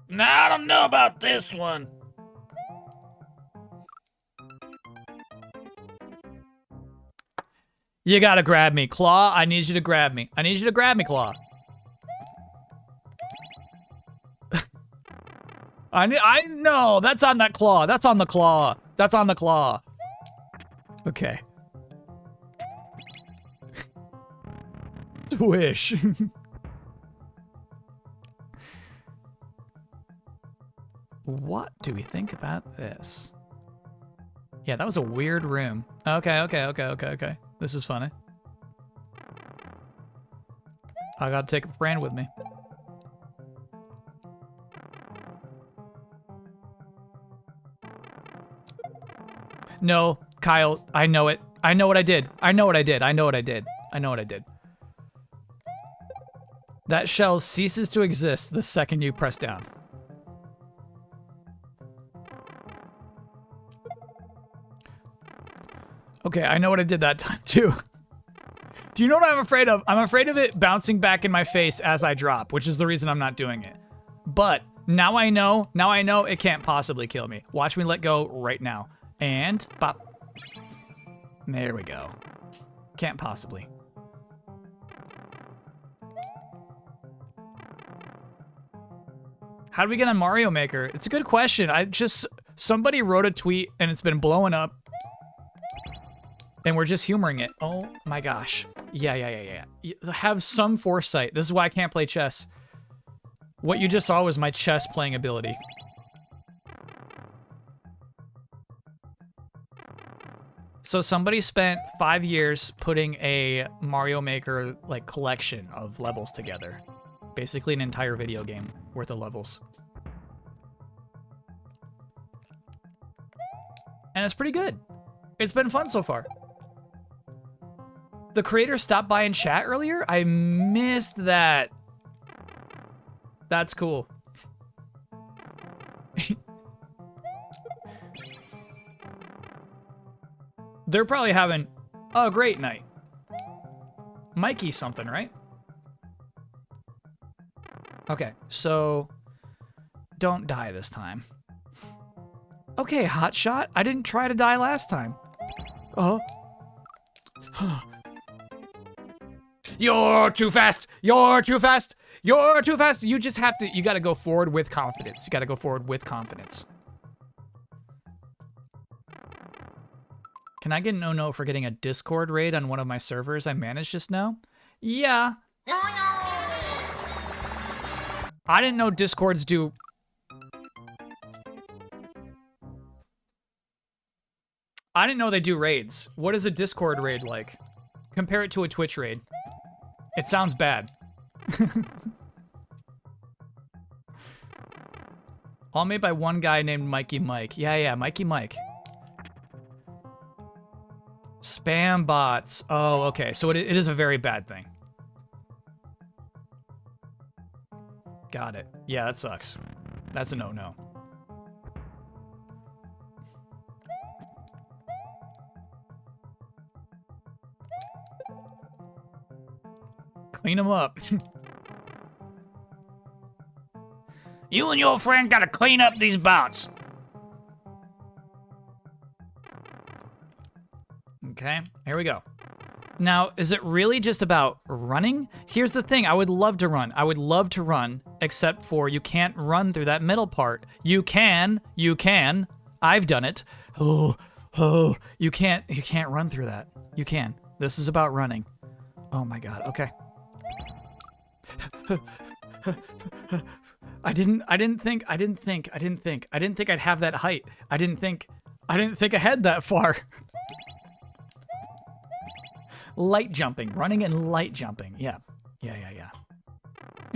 [SPEAKER 4] Now I don't know about this one.
[SPEAKER 1] You gotta grab me. Claw, I need you to grab me. I need you to grab me, Claw. I know. That's on that claw. That's on the claw. That's on the claw. Okay. Wish. What do we think about this? Yeah, that was a weird room. Okay. This is funny. I gotta take a friend with me. No, Kyle, I know it. I know what I did. I know what I did. That shell ceases to exist the second you press down. Okay, I know what I did that time too. Do you know what I'm afraid of? I'm afraid of it bouncing back in my face as I drop, which is the reason I'm not doing it. But now I know it can't possibly kill me. Watch me let go right now. And pop. There we go. Can't possibly. How do we get on Mario Maker? It's a good question. Somebody wrote a tweet and it's been blowing up. And we're just humoring it. Oh my gosh. Yeah. Have some foresight. This is why I can't play chess. What you just saw was my chess playing ability. So somebody spent 5 years putting a Mario Maker like collection of levels together. Basically an entire video game worth of levels. And it's pretty good. It's been fun so far. The creator stopped by in chat earlier? I missed that. That's cool. They're probably having a great night. Mikey something, right? Okay, so don't die this time. Okay, hotshot. I didn't try to die last time. Oh. You're too fast. You're too fast. You're too fast. You just have to, you got to go forward with confidence. You got to go forward with confidence. Can I get no for getting a Discord raid on one of my servers I managed just now? Yeah. I didn't know Discords do... I didn't know they do raids. What is a Discord raid like? Compare it to a Twitch raid. It sounds bad. All made by one guy named Mikey Mike. Yeah, Mikey Mike. Spam bots. Oh, okay. So it is a very bad thing. Got it. Yeah, that sucks. That's a no-no. Clean them up. You and your friend gotta clean up these bots. Okay, here we go. Now, is it really just about running? Here's the thing, I would love to run. I would love to run, except for you can't run through that middle part. You can. I've done it. Oh, you can't run through that. You can. This is about running. Oh my god, okay. I didn't think I'd have that height. I didn't think ahead that far. Light jumping, running and light jumping. Yeah.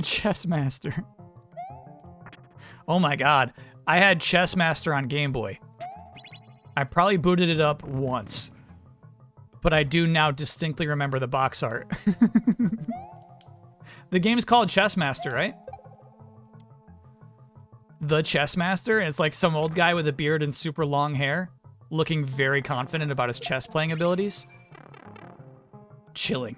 [SPEAKER 1] Chess Master. Oh my god. I had Chess Master on Game Boy. I probably booted it up once. But I do now distinctly remember the box art. The game's called Chess Master, right? The Chess Master, and it's like some old guy with a beard and super long hair, looking very confident about his chess playing abilities. Chilling.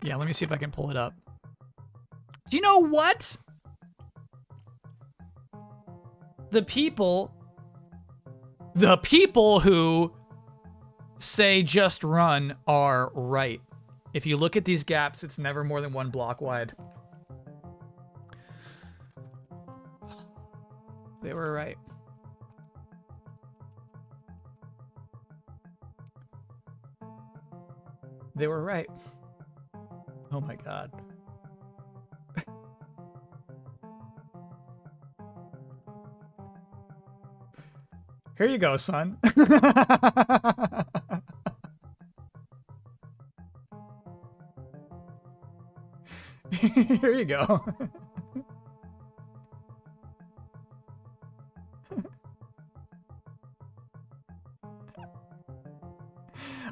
[SPEAKER 1] Yeah, let me see if I can pull it up. Do you know what? The people who say just run are right. If you look at these gaps, it's never more than 1 block wide. They were right. They were right. Oh my god. Here you go, son. Here you go.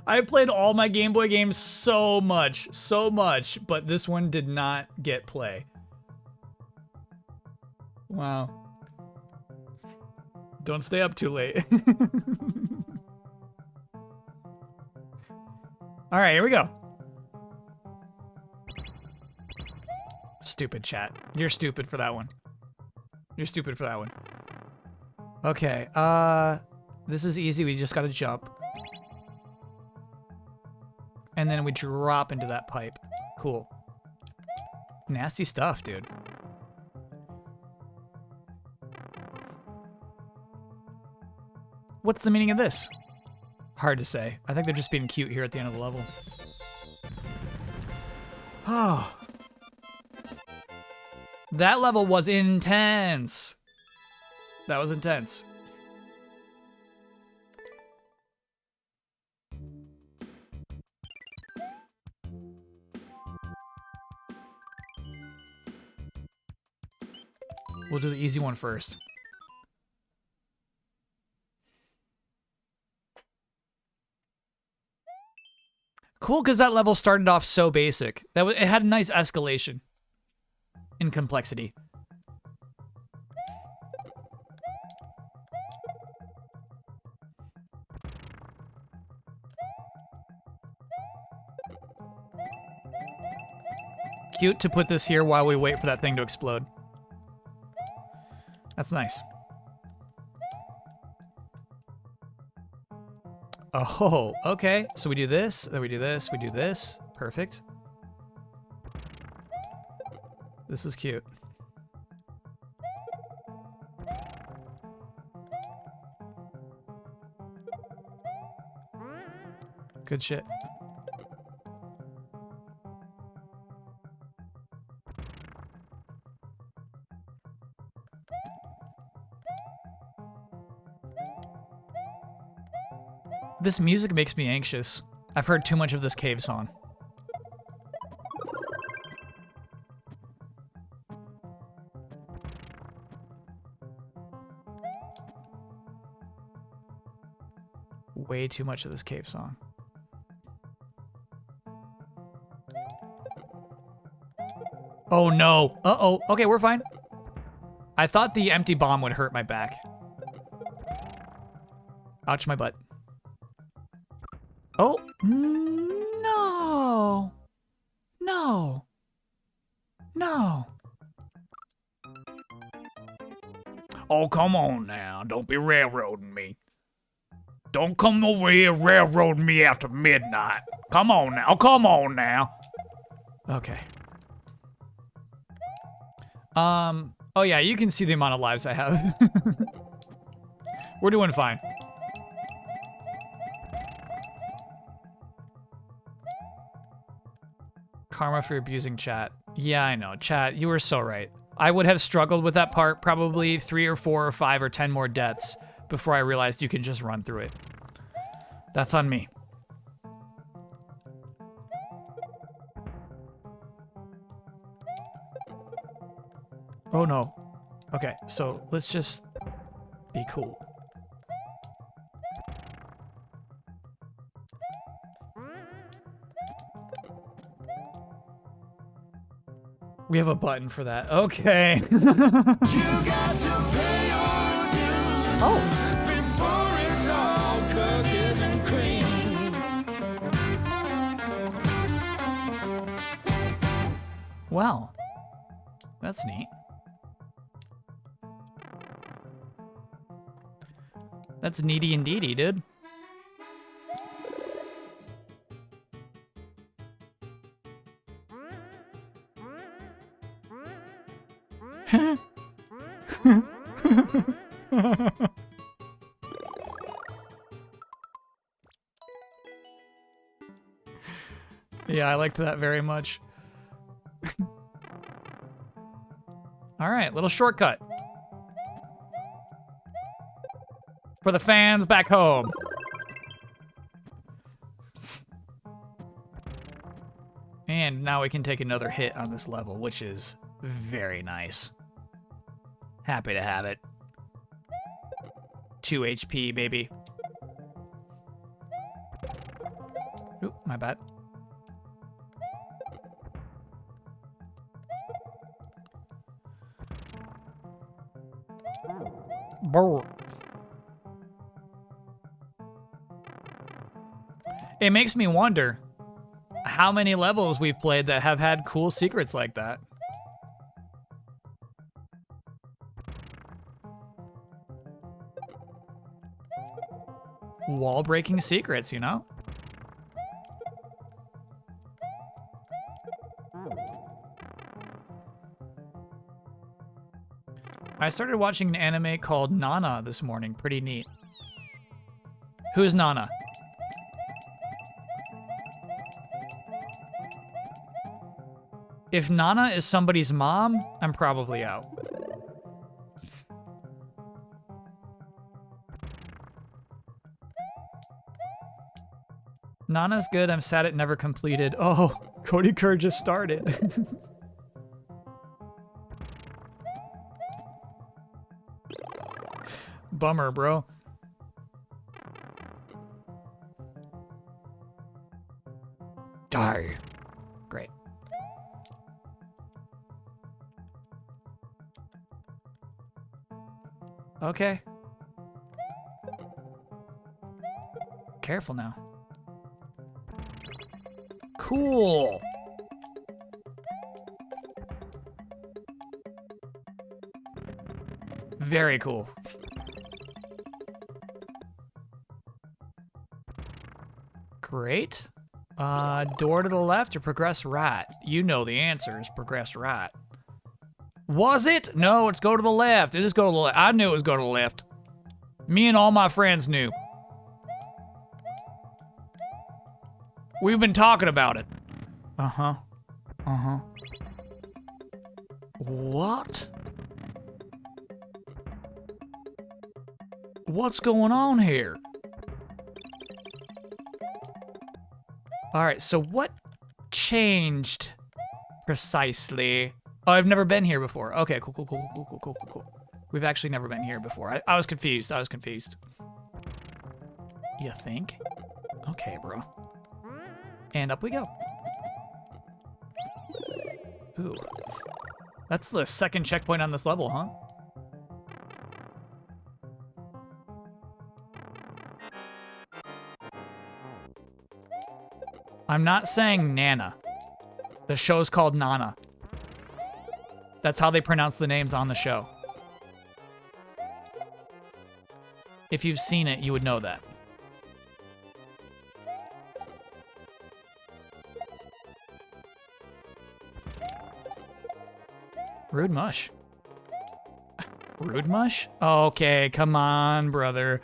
[SPEAKER 1] I played all my Game Boy games so much, but this one did not get play. Wow. Don't stay up too late. All right, here we go. Stupid chat. You're stupid for that one. You're stupid for that one. Okay, this is easy. We just gotta jump. and then we drop into that pipe. Cool. Nasty stuff, dude. What's the meaning of this? Hard to say. I think they're just being cute here at the end of the level. Oh. That level was intense. That was intense. We'll do the easy one first. Cool, because that level started off so basic. It had a nice escalation in complexity. Cute to put this here while we wait for that thing to explode. That's nice. Oh, okay. So we do this, then we do this, we do this. Perfect. This is cute. Good shit. This music makes me anxious. I've heard too much of this cave song. Way too much of this cave song. Oh no. Uh-oh. Okay, we're fine. I thought the empty bomb would hurt my back. Ouch, my butt. Oh, no. No. No. Oh, come on now. Don't be railroading me. Don't come over here railroading me after midnight. Come on now. Oh, come on now. Okay. Oh yeah, you can see the amount of lives I have. We're doing fine. Karma for abusing chat. Yeah, I know. Chat, you were so right. I would have struggled with that part probably 3 or 4 or 5 or 10 more deaths before I realized you can just run through it. That's on me. Oh no. Okay, so let's just be cool. We have a button for that. Okay. Oh. Well, that's neat. That's needy indeedy, dude. Yeah, I liked that very much. All right, little shortcut. For the fans back home. And now we can take another hit on this level, which is very nice. Happy to have it. 2 HP, baby. Oop, my bad. Brr. It makes me wonder how many levels we've played that have had cool secrets like that. Wall-breaking secrets, you know? I started watching an anime called Nana this morning. Pretty neat. Who's Nana? If Nana is somebody's mom, I'm probably out. Nana's good. I'm sad it never completed. Oh, Cody Kerr just started. Bummer, bro. Die. Great. Okay. Careful now. Cool. Very cool. Great. Door to the left or progress right? You know the answer is progress right. Was it? No, it's go to the left. It is go to the left. I knew it was go to the left. Me and all my friends knew. We've been talking about it. Uh-huh. Uh-huh. What? What's going on here? All right, so what changed precisely? Oh, I've never been here before. Okay, cool. We've actually never been here before. I was confused. You think? Okay, bro. And up we go. Ooh. That's the second checkpoint on this level, huh? I'm not saying Nana. The show's called Nana. That's how they pronounce the names on the show. If you've seen it, you would know that. Rude mush. Rude mush? Okay, come on, brother.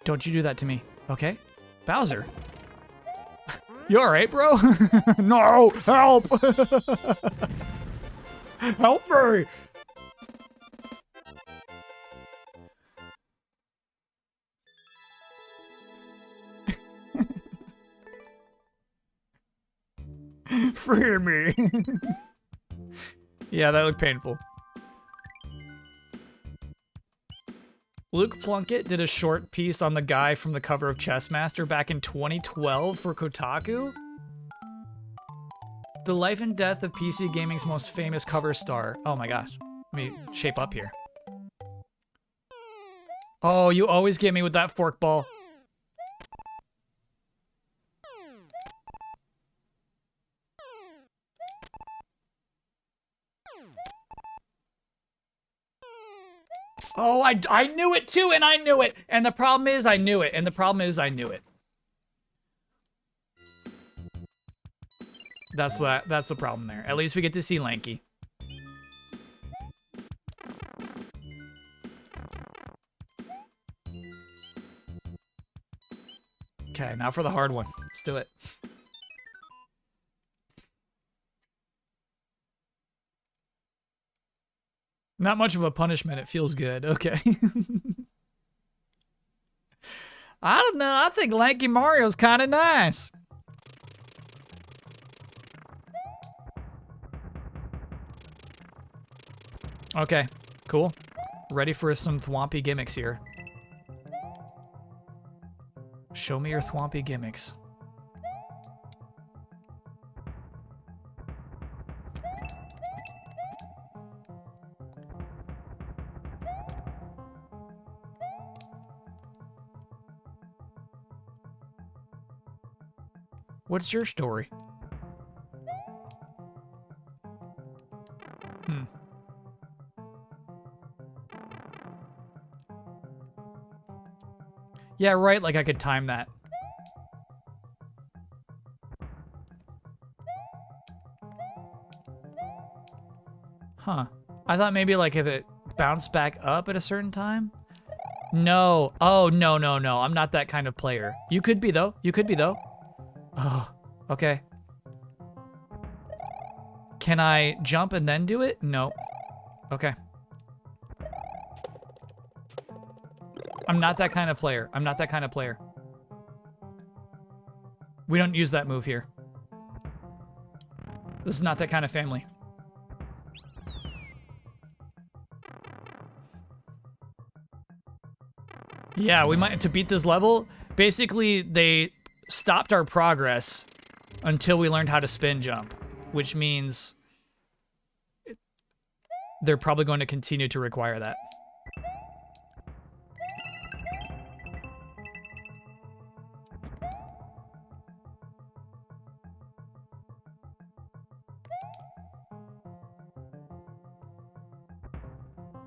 [SPEAKER 1] Don't you do that to me, okay? Bowser. You alright, bro? No! Help! Help me! Free me. Yeah, that looked painful. Luke Plunkett did a short piece on the guy from the cover of Chessmaster back in 2012 for Kotaku. The life and death of PC gaming's most famous cover star. Oh my gosh. Let me shape up here. Oh, you always get me with that fork ball. Oh, I knew it too, and I knew it. And the problem is I knew it. And the problem is I knew it. That's the problem there. At least we get to see Lanky. Okay, now for the hard one. Let's do it. Not much of a punishment. It feels good. Okay. I don't know. I think Lanky Mario's kind of nice. Okay, cool. Ready for some thwompy gimmicks here. Show me your thwompy gimmicks. What's your story? Yeah, right, like I could time that. Huh. I thought maybe like if it bounced back up at a certain time. No. Oh, no, no, no. I'm not that kind of player. You could be though. You could be though. Oh, okay. Can I jump and then do it? No. Okay. I'm not that kind of player. I'm not that kind of player. We don't use that move here. This is not that kind of family. Yeah, we might, to beat this level, basically they stopped our progress until we learned how to spin jump, which means they're probably going to continue to require that.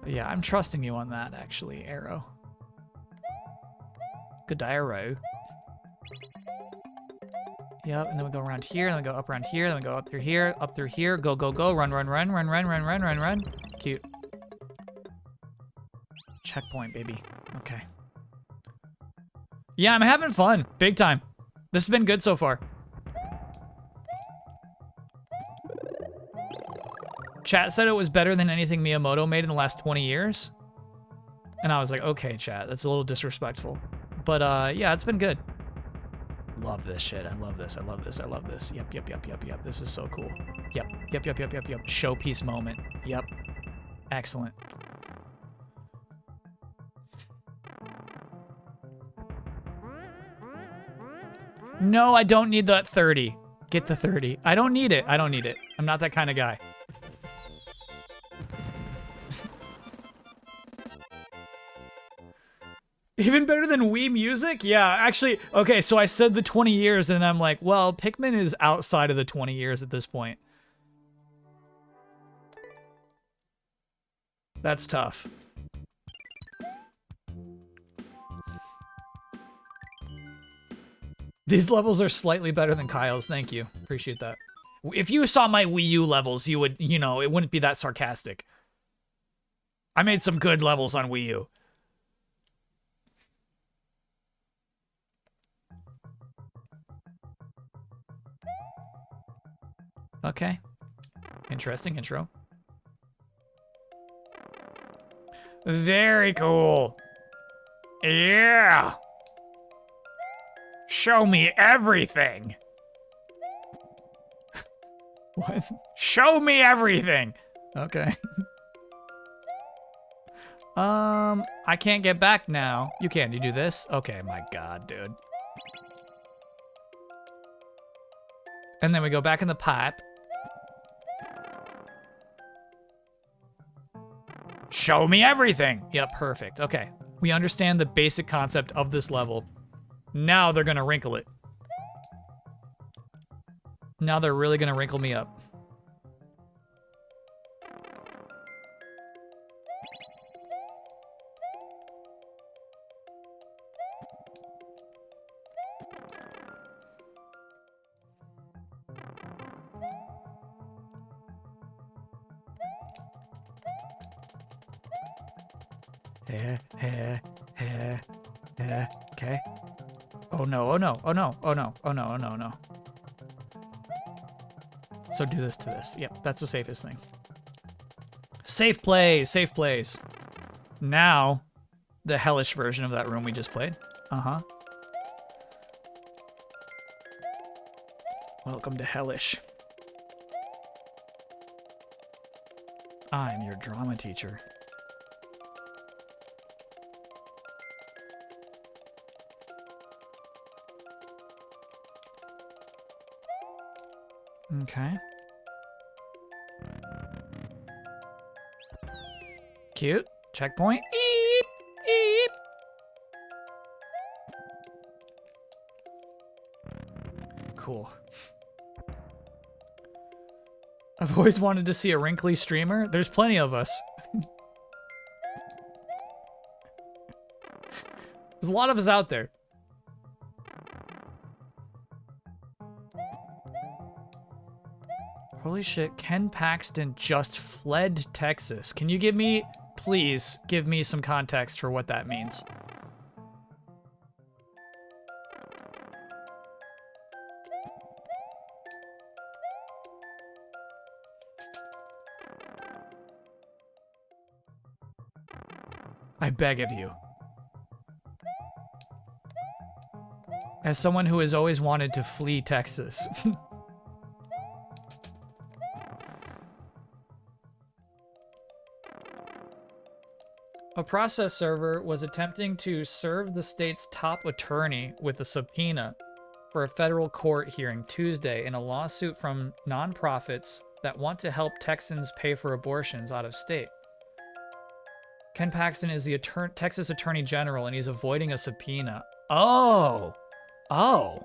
[SPEAKER 1] But yeah, I'm trusting you on that, actually, Arrow. Good Arrow. Yep, and then we go around here, then we go up around here, then we go up through here, go, go, go, run, run, run, run, run, run, run, run, run. Cute. Checkpoint, baby. Okay. Yeah, I'm having fun. Big time. This has been good so far. Chat said it was better than anything Miyamoto made in the last 20 years. And I was like, okay, chat, that's a little disrespectful. But yeah, it's been good. Love this shit. I love this. I love this. I love this. Yep, yep, yep, yep, yep. This is so cool. Yep, yep, yep, yep, yep, yep. Showpiece moment. Yep. Excellent. No, I don't need that 30. Get the 30. I don't need it. I don't need it. I'm not that kind of guy. Even better than Wii Music? Yeah, actually, okay, so I said the 20 years, and I'm like, well, Pikmin is outside of the 20 years at this point. That's tough. These levels are slightly better than Kyle's. Thank you. Appreciate that. If you saw my Wii U levels, you would, you know, it wouldn't be that sarcastic. I made some good levels on Wii U. Okay. Interesting intro. Very cool. Yeah. Show me everything. What? Show me everything. Okay. I can't get back now. You can. You do this? Okay, my God, dude. And then we go back in the pipe. Show me everything. Yep, perfect. Okay. We understand the basic concept of this level. Now they're gonna wrinkle it. Now they're really gonna wrinkle me up. Okay. Oh no, oh no, oh no, oh no, oh no, oh no, oh no. So do this to this. Yep, that's the safest thing. Safe plays, safe plays. Now, the hellish version of that room we just played. Uh-huh. Welcome to hellish. I'm your drama teacher. Okay. Cute. Checkpoint. Eep, eep. Cool. I've always wanted to see a wrinkly streamer. There's plenty of us. There's a lot of us out there. Holy shit, Ken Paxton just fled Texas. Can you please give me some context for what that means? I beg of you. As someone who has always wanted to flee Texas. A process server was attempting to serve the state's top attorney with a subpoena for a federal court hearing Tuesday in a lawsuit from nonprofits that want to help Texans pay for abortions out of state. Ken Paxton is the Texas Attorney General, and he's avoiding a subpoena. Oh! Oh!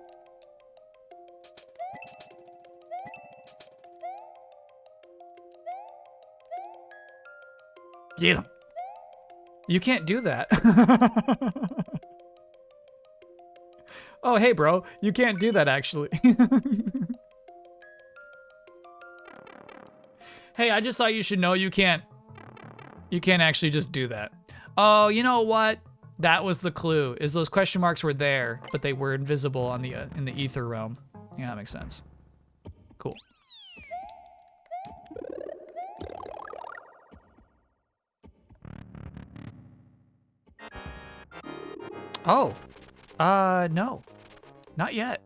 [SPEAKER 1] Get him! You can't do that. Oh, hey, bro. You can't do that, actually. Hey, I just thought you should know you can't actually just do that. Oh, you know what? That was the clue, is those question marks were there, but they were invisible on the in the ether realm. Yeah, that makes sense. Cool. Oh. No. Not yet.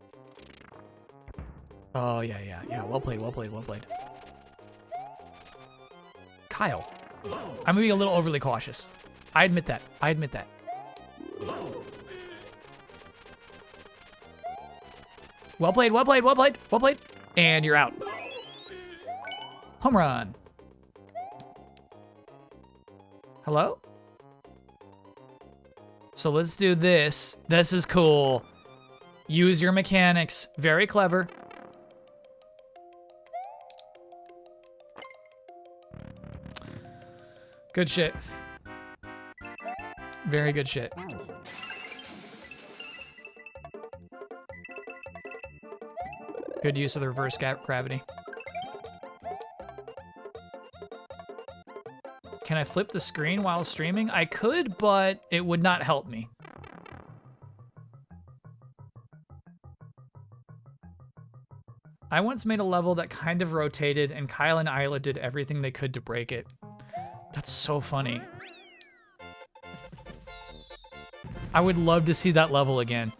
[SPEAKER 1] Oh, yeah. Well played. Kyle. I'm being a little overly cautious. I admit that. Well played. And you're out. Home run. Hello? So let's do this. This is cool. Use your mechanics. Very clever. Good shit. Very good shit. Good use of the reverse gravity. Can I flip the screen while streaming? I could, but it would not help me. I once made a level that kind of rotated, and Kyle and Isla did everything they could to break it. That's so funny. I would love to see that level again.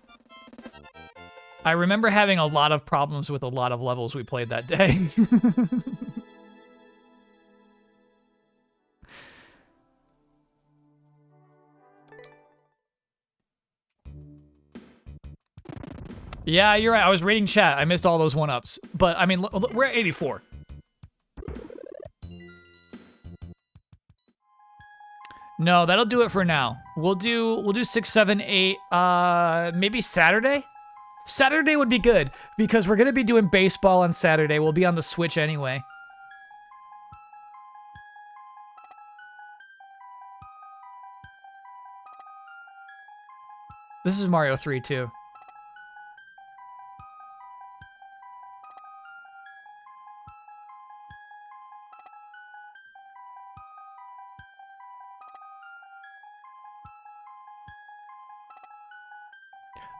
[SPEAKER 1] I remember having a lot of problems with a lot of levels we played that day. Yeah, you're right. I was reading chat. I missed all those 1-ups. But, I mean, we're at 84. No, that'll do it for now. We'll do 6, 7, 8, maybe Saturday? Saturday would be good, because we're going to be doing baseball on Saturday. We'll be on the Switch anyway. This is Mario 3, too.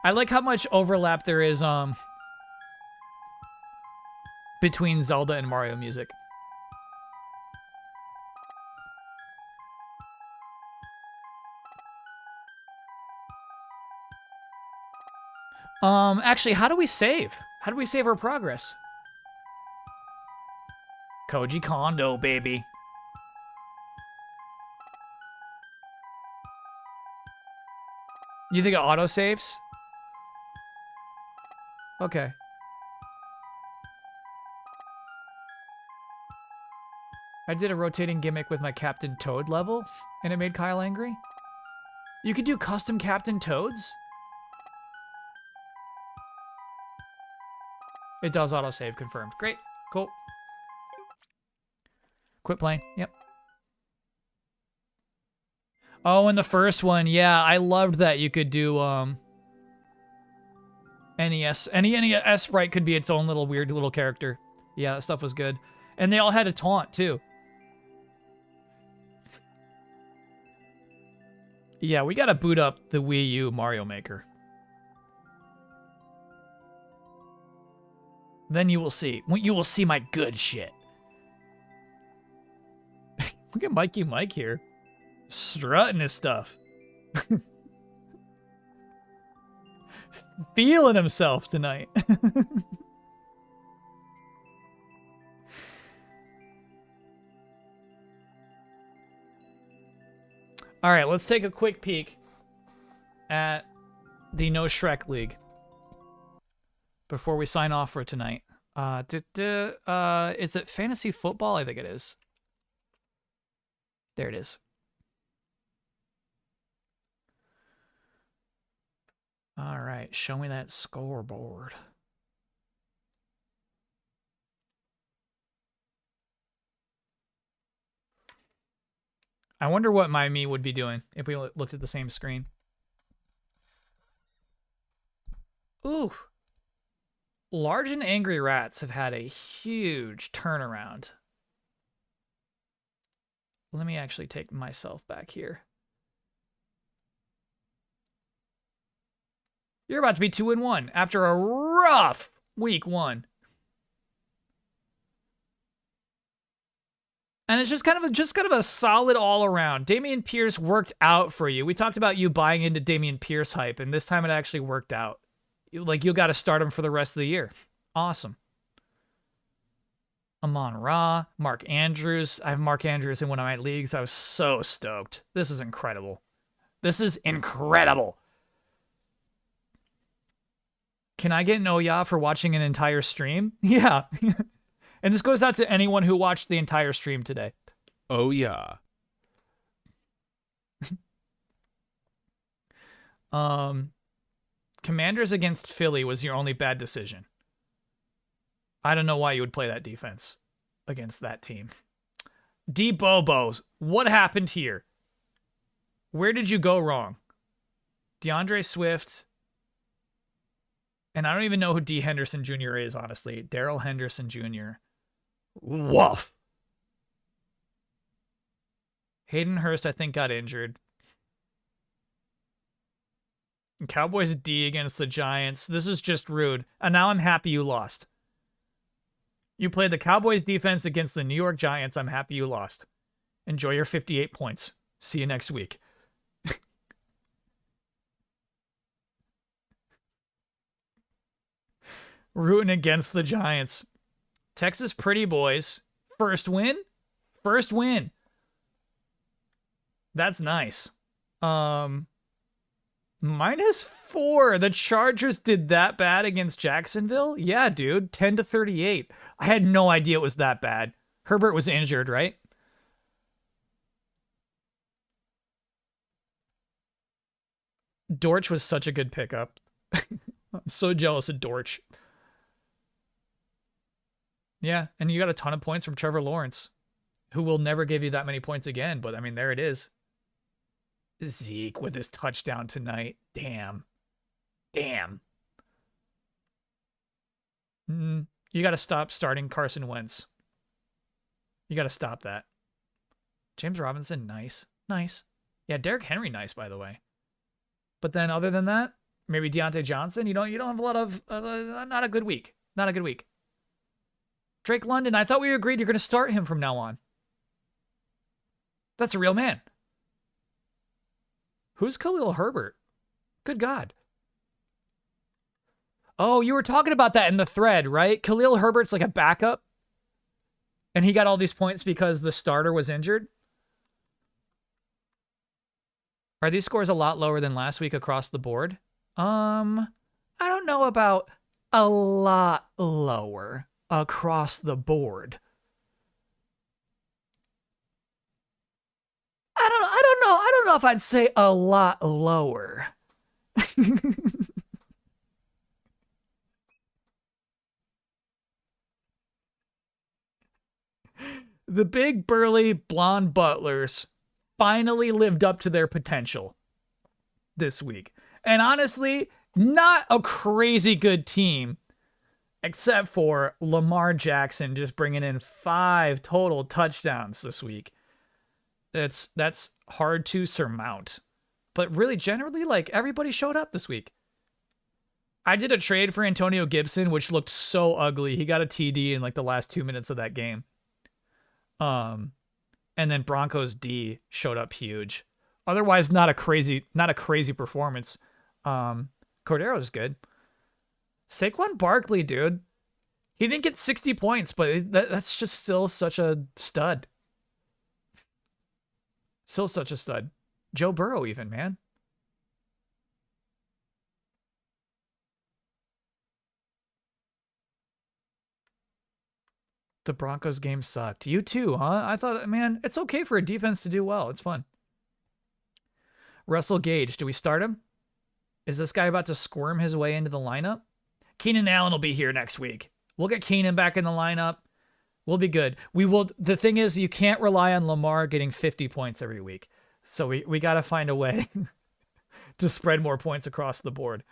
[SPEAKER 1] I like how much overlap there is between Zelda and Mario music. Actually, how do we save? How do we save our progress? Koji Kondo, baby. You think it autosaves? Okay. I did a rotating gimmick with my Captain Toad level, and it made Kyle angry. You could do custom Captain Toads? It does autosave, confirmed. Great, cool. Quit playing, yep. Oh, and the first one, yeah, I loved that you could do, NES. Any NES sprite could be its own little weird little character. Yeah, that stuff was good. And they all had a taunt, too. Yeah, we gotta boot up the Wii U Mario Maker. Then you will see. You will see my good shit. Look at Mikey Mike here. Strutting his stuff. Feeling himself tonight. All right, let's take a quick peek at the No Shrek League before we sign off for tonight. Is it fantasy football? I think it is. There it is. All right, show me that scoreboard. I wonder what my me would be doing if we looked at the same screen. Ooh. Large and Angry Rats have had a huge turnaround. Let me actually take myself back here. You're about to be 2-1 after a rough week 1. And it's just kind of a solid all around. Damian Pierce worked out for you. We talked about you buying into Damian Pierce hype, and this time it actually worked out. You got to start him for the rest of the year. Awesome. Amon Ra, Mark Andrews. I have Mark Andrews in one of my leagues. I was so stoked. This is incredible. This is incredible. Can I get an Oya for watching an entire stream? Yeah. And this goes out to anyone who watched the entire stream today.
[SPEAKER 6] Oh, yeah.
[SPEAKER 1] Commanders against Philly was your only bad decision. I don't know why you would play that defense against that team. D Bobos, what happened here? Where did you go wrong? DeAndre Swift. And I don't even know who D. Henderson Jr. is, honestly. Daryl Henderson Jr. Woof. Hayden Hurst, I think, got injured. And Cowboys D against the Giants. This is just rude. And now I'm happy you lost. You played the Cowboys defense against the New York Giants. I'm happy you lost. Enjoy your 58 points. See you next week. Rooting against the Giants. Texas Pretty Boys. First win? First win. That's nice. -4. The Chargers did that bad against Jacksonville? Yeah, dude. 10-38. I had no idea it was that bad. Herbert was injured, right? Dortch was such a good pickup. I'm so jealous of Dortch. Yeah, and you got a ton of points from Trevor Lawrence, who will never give you that many points again, but I mean, there it is. Zeke with his touchdown tonight. Damn. Damn. You got to stop starting Carson Wentz. You got to stop that. James Robinson, nice. Nice. Yeah, Derrick Henry, nice, by the way. But then other than that, maybe Deontay Johnson, you don't have a lot of, not a good week. Not a good week. Drake London, I thought we agreed you're going to start him from now on. That's a real man. Who's Khalil Herbert? Good God. Oh, you were talking about that in the thread, right? Khalil Herbert's like a backup. And he got all these points because the starter was injured. Are these scores a lot lower than last week across the board? I don't know about a lot lower across the board. I don't know if I'd say a lot lower. The big burly blonde butlers finally lived up to their potential this week. And honestly, not a crazy good team. except for Lamar Jackson just bringing in 5 total touchdowns this week. That's hard to surmount. But really, generally, like, everybody showed up this week. I did a trade for Antonio Gibson, which looked so ugly. He got a TD in like the last 2 minutes of that game. And then Broncos D showed up huge. Otherwise, not a crazy performance. Cordero's good. Saquon Barkley, dude. He didn't get 60 points, but that's just still such a stud. Still such a stud. Joe Burrow even, man. The Broncos game sucked. You too, huh? I thought, man, it's okay for a defense to do well. It's fun. Russell Gage, do we start him? Is this guy about to squirm his way into the lineup? Keenan Allen will be here next week. We'll get Keenan back in the lineup. We'll be good. We will. The thing is, you can't rely on Lamar getting 50 points every week. So we got to find a way to spread more points across the board.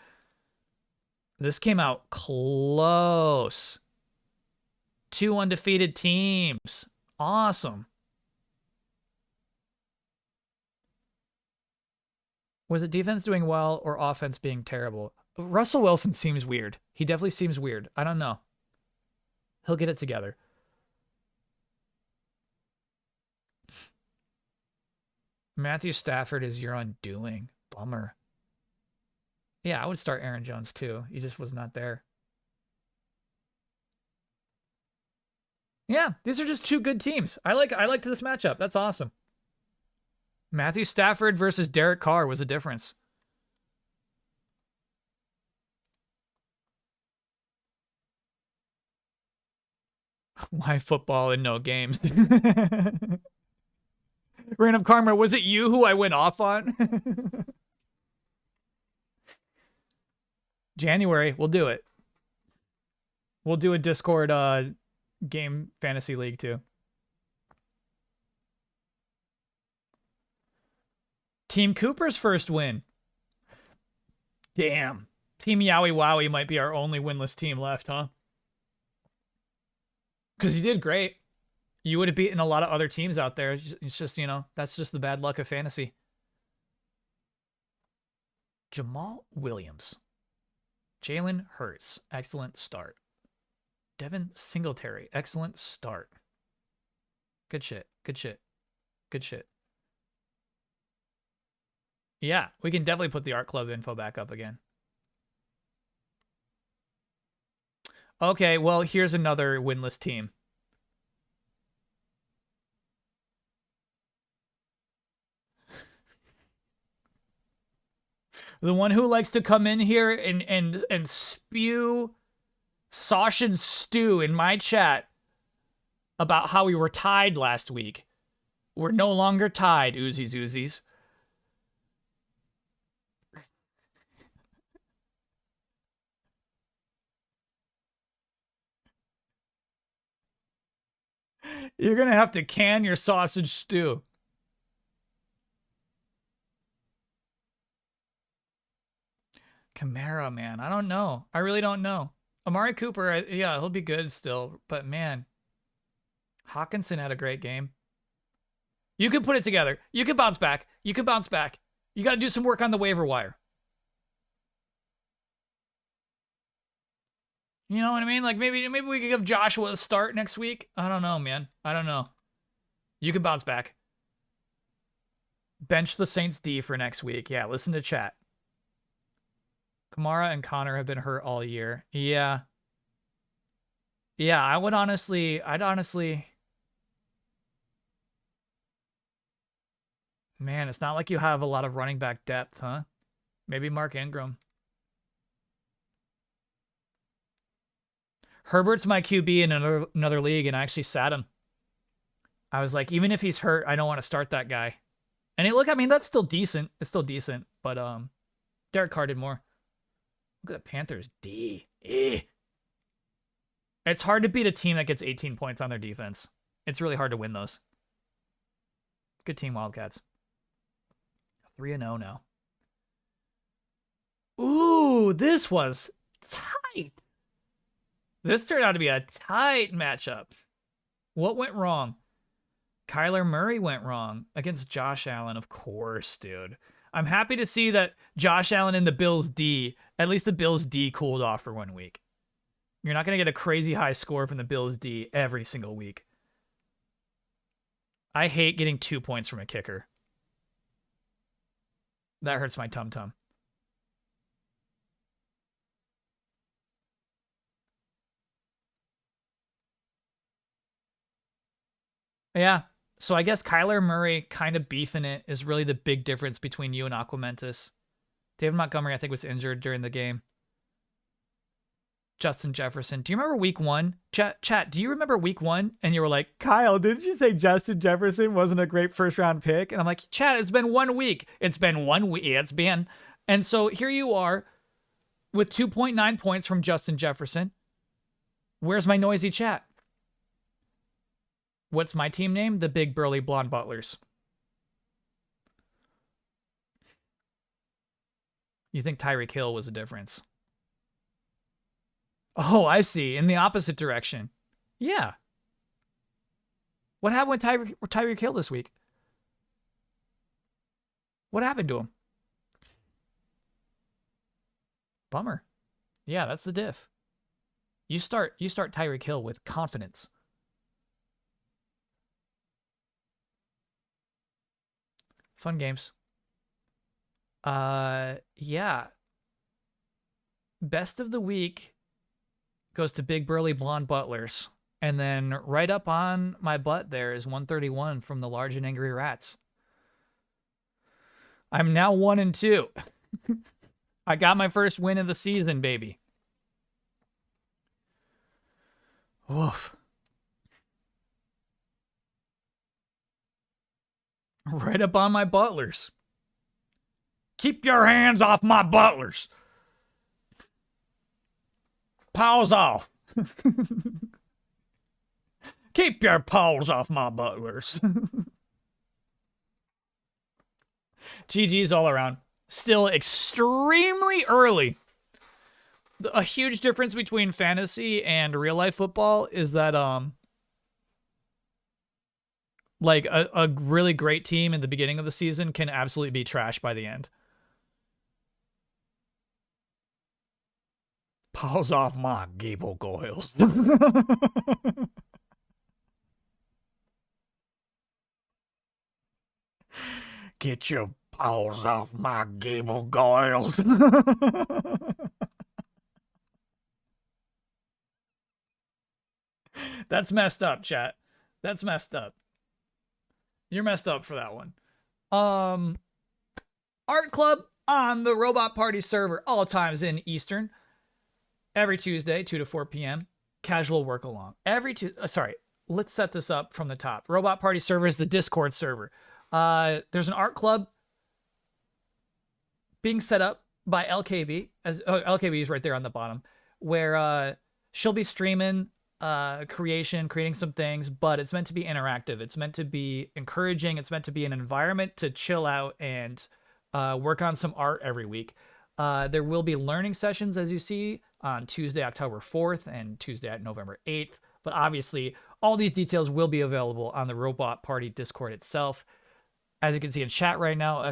[SPEAKER 1] This came out close. 2 undefeated teams. Awesome. Was it defense doing well or offense being terrible? Russell Wilson seems weird. He definitely seems weird. I don't know. He'll get it together. Matthew Stafford is your undoing. Bummer. Yeah, I would start Aaron Jones too. He just was not there. Yeah, these are just 2 good teams. I liked this matchup. That's awesome. Matthew Stafford versus Derek Carr was a difference. Why football and no games? Random Karma, was it you who I went off on? January, we'll do it. We'll do a Discord game fantasy league too. Team Cooper's first win. Damn. Team Yowie Wowie might be our only winless team left, huh? Because you did great. You would have beaten a lot of other teams out there. It's just, you know, that's just the bad luck of fantasy. Jamal Williams. Jalen Hurts. Excellent start. Devin Singletary. Excellent start. Good shit. Good shit. Good shit. Yeah, we can definitely put the Art Club info back up again. Okay, well, here's another winless team. The one who likes to come in here and spew sausage stew in my chat about how we were tied last week. We're no longer tied, Uzis Uzis. You're going to have to can your sausage stew. Kamara, man. I don't know. I really don't know. Amari Cooper, yeah, he'll be good still. But, man, Hawkinson had a great game. You can put it together. You can bounce back. You can bounce back. You got to do some work on the waiver wire. You know what I mean? Like, maybe we could give Joshua a start next week. I don't know, man. I don't know. You can bounce back. Bench the Saints D for next week. Yeah, listen to chat. Kamara and Connor have been hurt all year. Yeah. Yeah, I'd honestly... Man, it's not like you have a lot of running back depth, huh? Maybe Mark Ingram. Herbert's my QB in another league, and I actually sat him. I was like, even if he's hurt, I don't want to start that guy. And look, I mean, that's still decent. It's still decent, but Derek Carr did more. Look at the Panthers D. It's hard to beat a team that gets 18 points on their defense. It's really hard to win those. Good team, Wildcats. 3-0 now. Ooh, this was tight. This turned out to be a tight matchup. What went wrong? Kyler Murray went wrong against Josh Allen, of course, dude. I'm happy to see that Josh Allen and the Bills D, at least the Bills D cooled off for 1 week. You're not going to get a crazy high score from the Bills D every single week. I hate getting 2 points from a kicker. That hurts my tum-tum. Yeah, so I guess Kyler Murray kind of beefing it is really the big difference between you and Aquamentus. David Montgomery, I think, was injured during the game. Justin Jefferson. Do you remember week 1? Chat, do you remember week 1? And you were like, Kyle, didn't you say Justin Jefferson wasn't a great first round pick? And I'm like, chat, it's been 1 week. It's been 1 week. Yeah, it's been. And so here you are with 2.9 points from Justin Jefferson. Where's my noisy chat? What's my team name? The Big Burly Blonde Butlers. You think Tyreek Hill was a difference? Oh, I see. In the opposite direction. Yeah. What happened with Tyreek Hill this week? What happened to him? Bummer. Yeah, that's the diff. You start Tyreek Hill with confidence. Fun games. Yeah. Best of the week goes to Big Burly Blonde Butlers. And then right up on my butt there is 131 from the Large and Angry Rats. I'm now 1-2. I got my first win of the season, baby. Woof. Right up on my butlers. Keep your hands off my butlers. Paws off. Keep your paws off my butlers. GG's all around. Still extremely early. A huge difference between fantasy and real life football is that like a really great team in the beginning of the season can absolutely be trash by the end. Paws off my gable goils. Get your paws off my gable goils. That's messed up, chat. That's messed up. You're messed up for that one. Art Club on the Robot Party server, all times in Eastern. Every Tuesday, 2 to 4 p.m. Casual work along. Sorry, let's set this up from the top. Robot Party server is the Discord server. There's an art club being set up by LKB. LKB is right there on the bottom, where she'll be streaming creating some things, but it's meant to be interactive. It's meant to be encouraging. It's meant to be an environment to chill out and work on some art every week. There will be learning sessions, as you see, on Tuesday, October 4th and Tuesday, November 8th. But obviously, all these details will be available on the Robot Party Discord itself. As you can see in chat right now, !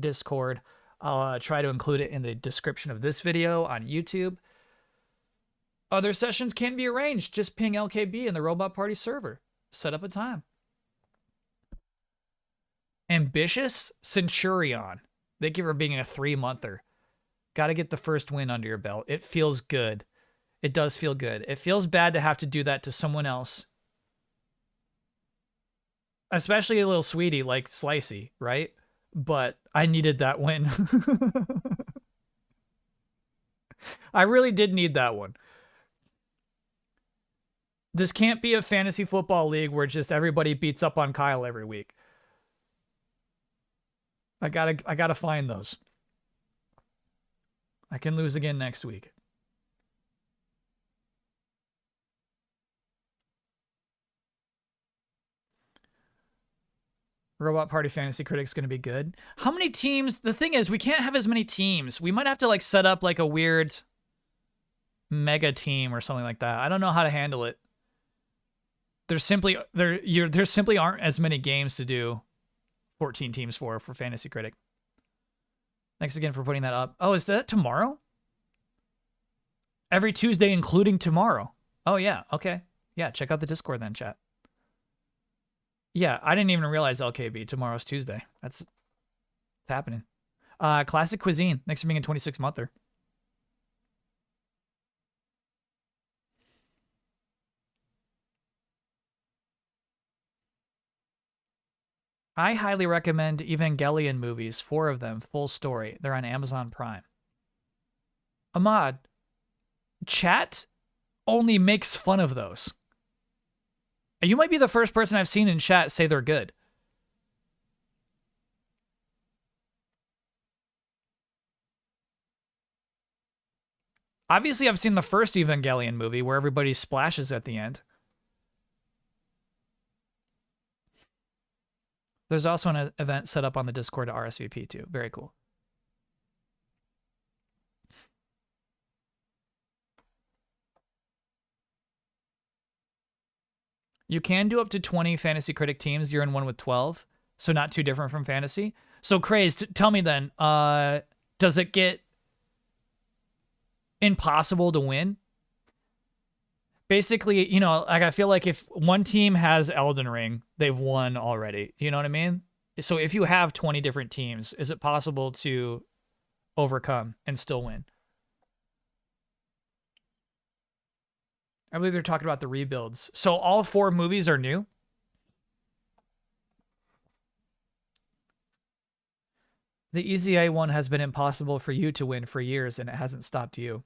[SPEAKER 1] Discord. I'll try to include it in the description of this video on YouTube. Other sessions can be arranged. Just ping LKB in the Robot Party server. Set up a time. Ambitious Centurion. Thank you for being a 3-monther. Got to get the first win under your belt. It feels good. It does feel good. It feels bad to have to do that to someone else. Especially a little sweetie like Slicey, right? But I needed that win. I really did need that one. This can't be a fantasy football league where just everybody beats up on Kyle every week. I gotta find those. I can lose again next week. Robot Party Fantasy Critic's going to be good. How many teams? The thing is, we can't have as many teams. We might have to like set up like a weird... mega team or something like that. I don't know how to handle it. There simply aren't as many games to do 14 teams for Fantasy Critic. Thanks again for putting that up. Oh, is that tomorrow? Every Tuesday, including tomorrow. Oh, yeah. Okay. Yeah, check out the Discord then, chat. Yeah, I didn't even realize LKB. Tomorrow's Tuesday. It's happening. Classic Cuisine. Thanks for being a 26-monther. I highly recommend Evangelion movies, 4 of them, full story. They're on Amazon Prime. Ahmad, chat only makes fun of those. You might be the first person I've seen in chat say they're good. Obviously, I've seen the first Evangelion movie where everybody splashes at the end. There's also an event set up on the Discord to RSVP too. Very cool. You can do up to 20 Fantasy Critic teams. You're in one with 12, so not too different from Fantasy. So, Crazed, tell me then, does it get impossible to win? Basically, you know, like I feel like if one team has Elden Ring, they've won already. You know what I mean? So if you have 20 different teams, is it possible to overcome and still win? I believe they're talking about the rebuilds. So all 4 movies are new? The Easy A one has been impossible for you to win for years, and it hasn't stopped you.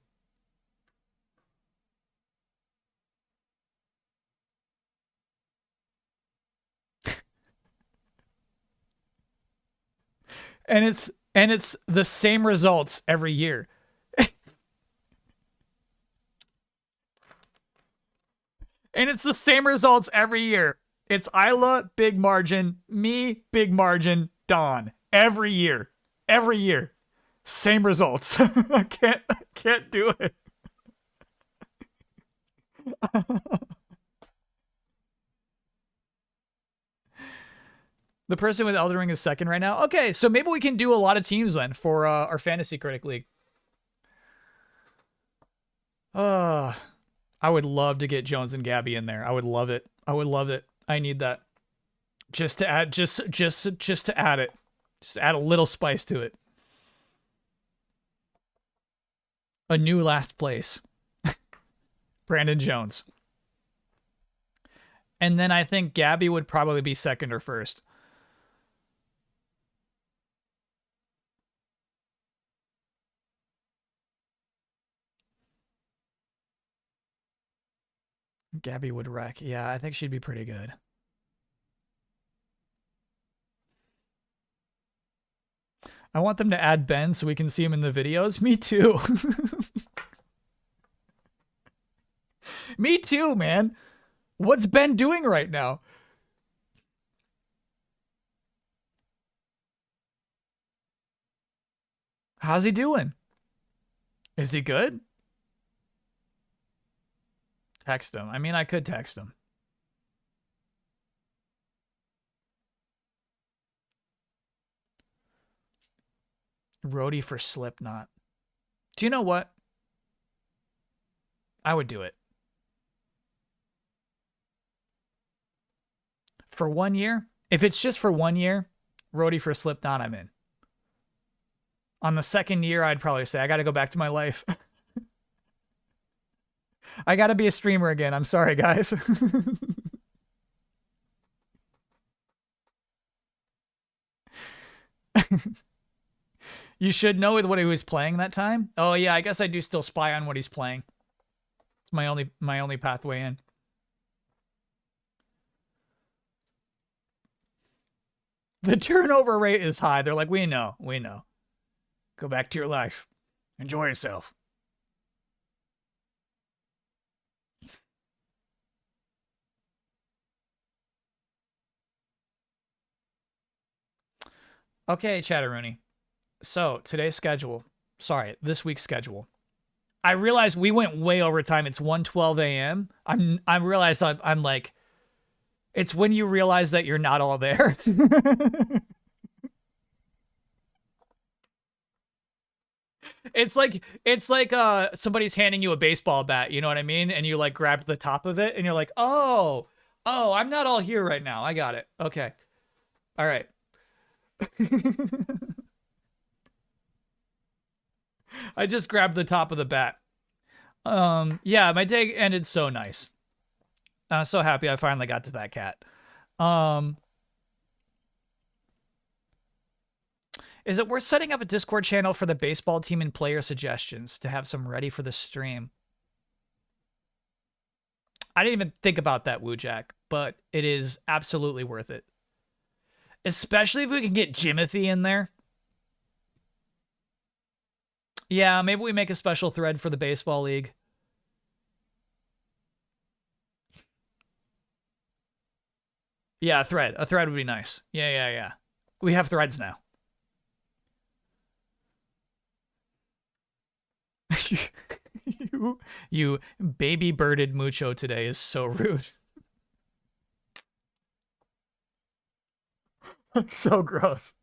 [SPEAKER 1] And it's the same results every year. And it's the same results every year. It's Isla, big margin, me, big margin, Dawn. Every year. Every year. Same results. I can't do it. The person with Elden Ring is second right now. Okay, so maybe we can do a lot of teams then for our Fantasy Critic League. I would love to get Jones and Gabby in there. I would love it. I would love it. I need that. Just to add, just to add it. Just add a little spice to it. A new last place. Brandon Jones. And then I think Gabby would probably be second or first. Gabby would wreck. Yeah, I think she'd be pretty good. I want them to add Ben so we can see him in the videos. Me too. Me too, man. What's Ben doing right now? How's he doing? Is he good? Text him. I mean, I could text him. Roadie for Slipknot. Do you know what? I would do it. For 1 year? If it's just for 1 year, roadie for Slipknot, I'm in. On the second year, I'd probably say, I gotta go back to my life. I gotta be a streamer again. I'm sorry, guys. You should know what he was playing that time. Oh yeah, I guess I do still spy on what he's playing. It's my only pathway in. The turnover rate is high. They're like, we know. Go back to your life. Enjoy yourself. Okay, Chatteroony. So, today's schedule. Sorry, this week's schedule. I realized we went way over time. It's 1:12 a.m. I realized I'm like, it's when you realize that you're not all there. It's like somebody's handing you a baseball bat, you know what I mean? And you like grabbed the top of it and you're like, "Oh, I'm not all here right now. I got it. Okay. All right." I just grabbed the top of the bat. Yeah, my day ended so nice. I was so happy I finally got to that cat. Um Is it worth setting up a Discord channel for the baseball team and player suggestions to have some ready for the stream? I didn't even think about that, Woojack, but it is absolutely worth it. Especially if we can get Jimothy in there. Yeah, maybe we make a special thread for the baseball league. Yeah, a thread. A thread would be nice. Yeah. We have threads now. you baby birded Mucho today is so rude. It's so gross.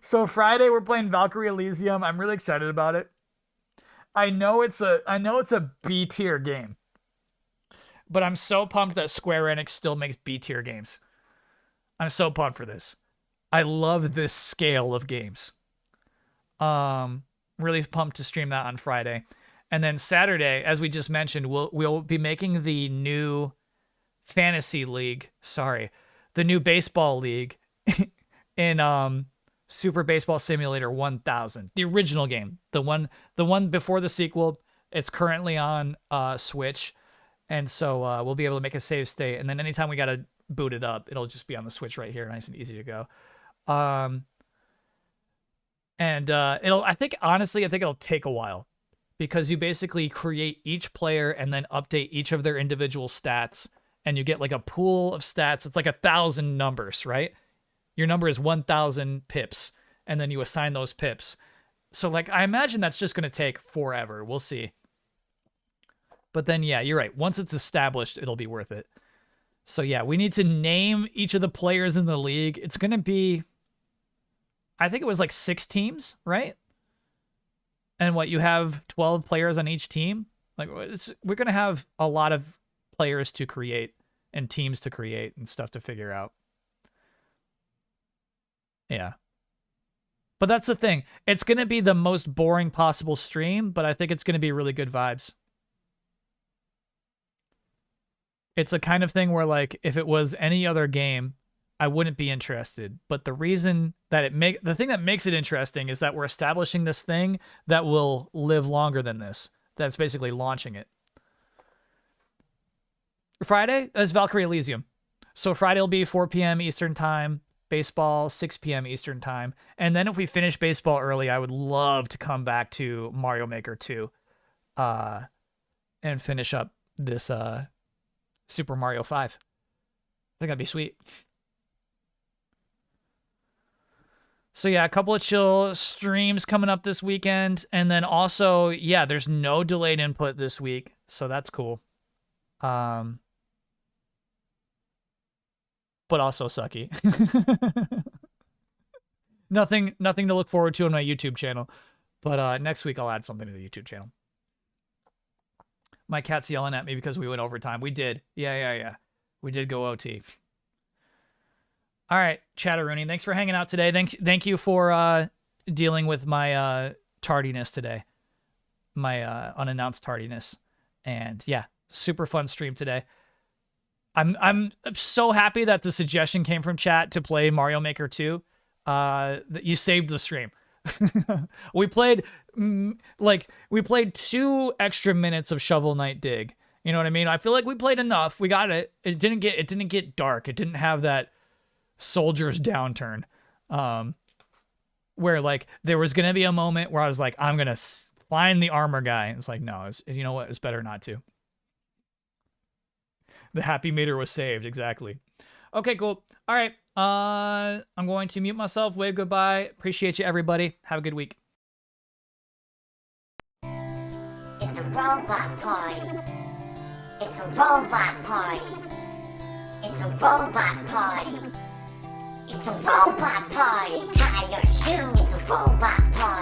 [SPEAKER 1] So Friday we're playing Valkyrie Elysium. I'm really excited about it. I know it's a B tier game. But I'm so pumped that Square Enix still makes B tier games. I'm so pumped for this. I love this scale of games. Really pumped to stream that on Friday. And then Saturday, as we just mentioned, we'll be making the new fantasy league, the new baseball league in Super Baseball Simulator 1000, the original game, the one before the sequel. It's currently on Switch, and so we'll be able to make a save state, and then anytime we gotta boot it up, it'll just be on the Switch right here, nice and easy to go. And I think it'll take a while, because you basically create each player and then update each of their individual stats, and you get like a pool of stats. It's like 1,000 numbers, right? Your number is 1,000 pips, and then you assign those pips. So like, I imagine that's just going to take forever. We'll see. But then, yeah, you're right. Once it's established, it'll be worth it. So yeah, we need to name each of the players in the league. It's going to be, I think it was like 6 teams, right? And what, you have 12 players on each team? Like, we're going to have a lot of players to create and teams to create and stuff to figure out. Yeah. But that's the thing. It's going to be the most boring possible stream, but I think it's going to be really good vibes. It's a kind of thing where, like, if it was any other game, I wouldn't be interested. But the reason that the thing that makes it interesting is that we're establishing this thing that will live longer than this. That's basically launching it. Friday is Valkyrie Elysium. So Friday will be 4 p.m. Eastern Time. Baseball, 6 p.m. Eastern Time. And then if we finish baseball early, I would love to come back to Mario Maker 2 and finish up this Super Mario 5. I think that'd be sweet. So yeah, a couple of chill streams coming up this weekend. And then also, yeah, there's no delayed input this week. So that's cool. But also sucky. Nothing to look forward to on my YouTube channel. But next week I'll add something to the YouTube channel. My cat's yelling at me because we went overtime. We did. Yeah. We did go OT. All right, Chatteroony, thanks for hanging out today. Thank you for dealing with my tardiness today. My unannounced tardiness. And yeah, super fun stream today. I'm so happy that the suggestion came from chat to play Mario Maker 2. That you saved the stream. we played 2 extra minutes of Shovel Knight Dig. You know what I mean? I feel like we played enough. We got it. It didn't get dark. It didn't have that soldier's downturn. Where like there was gonna be a moment where I was like, I'm gonna find the armor guy. And it's like, no, you know what? It's better not to. The happy meter was saved, exactly. Okay, cool. All right. I'm going to mute myself, wave goodbye. Appreciate you, everybody. Have a good week.
[SPEAKER 8] a robot party. It's a robot party. It's a robot party. It's a robot party. Tie your shoe. It's a robot party.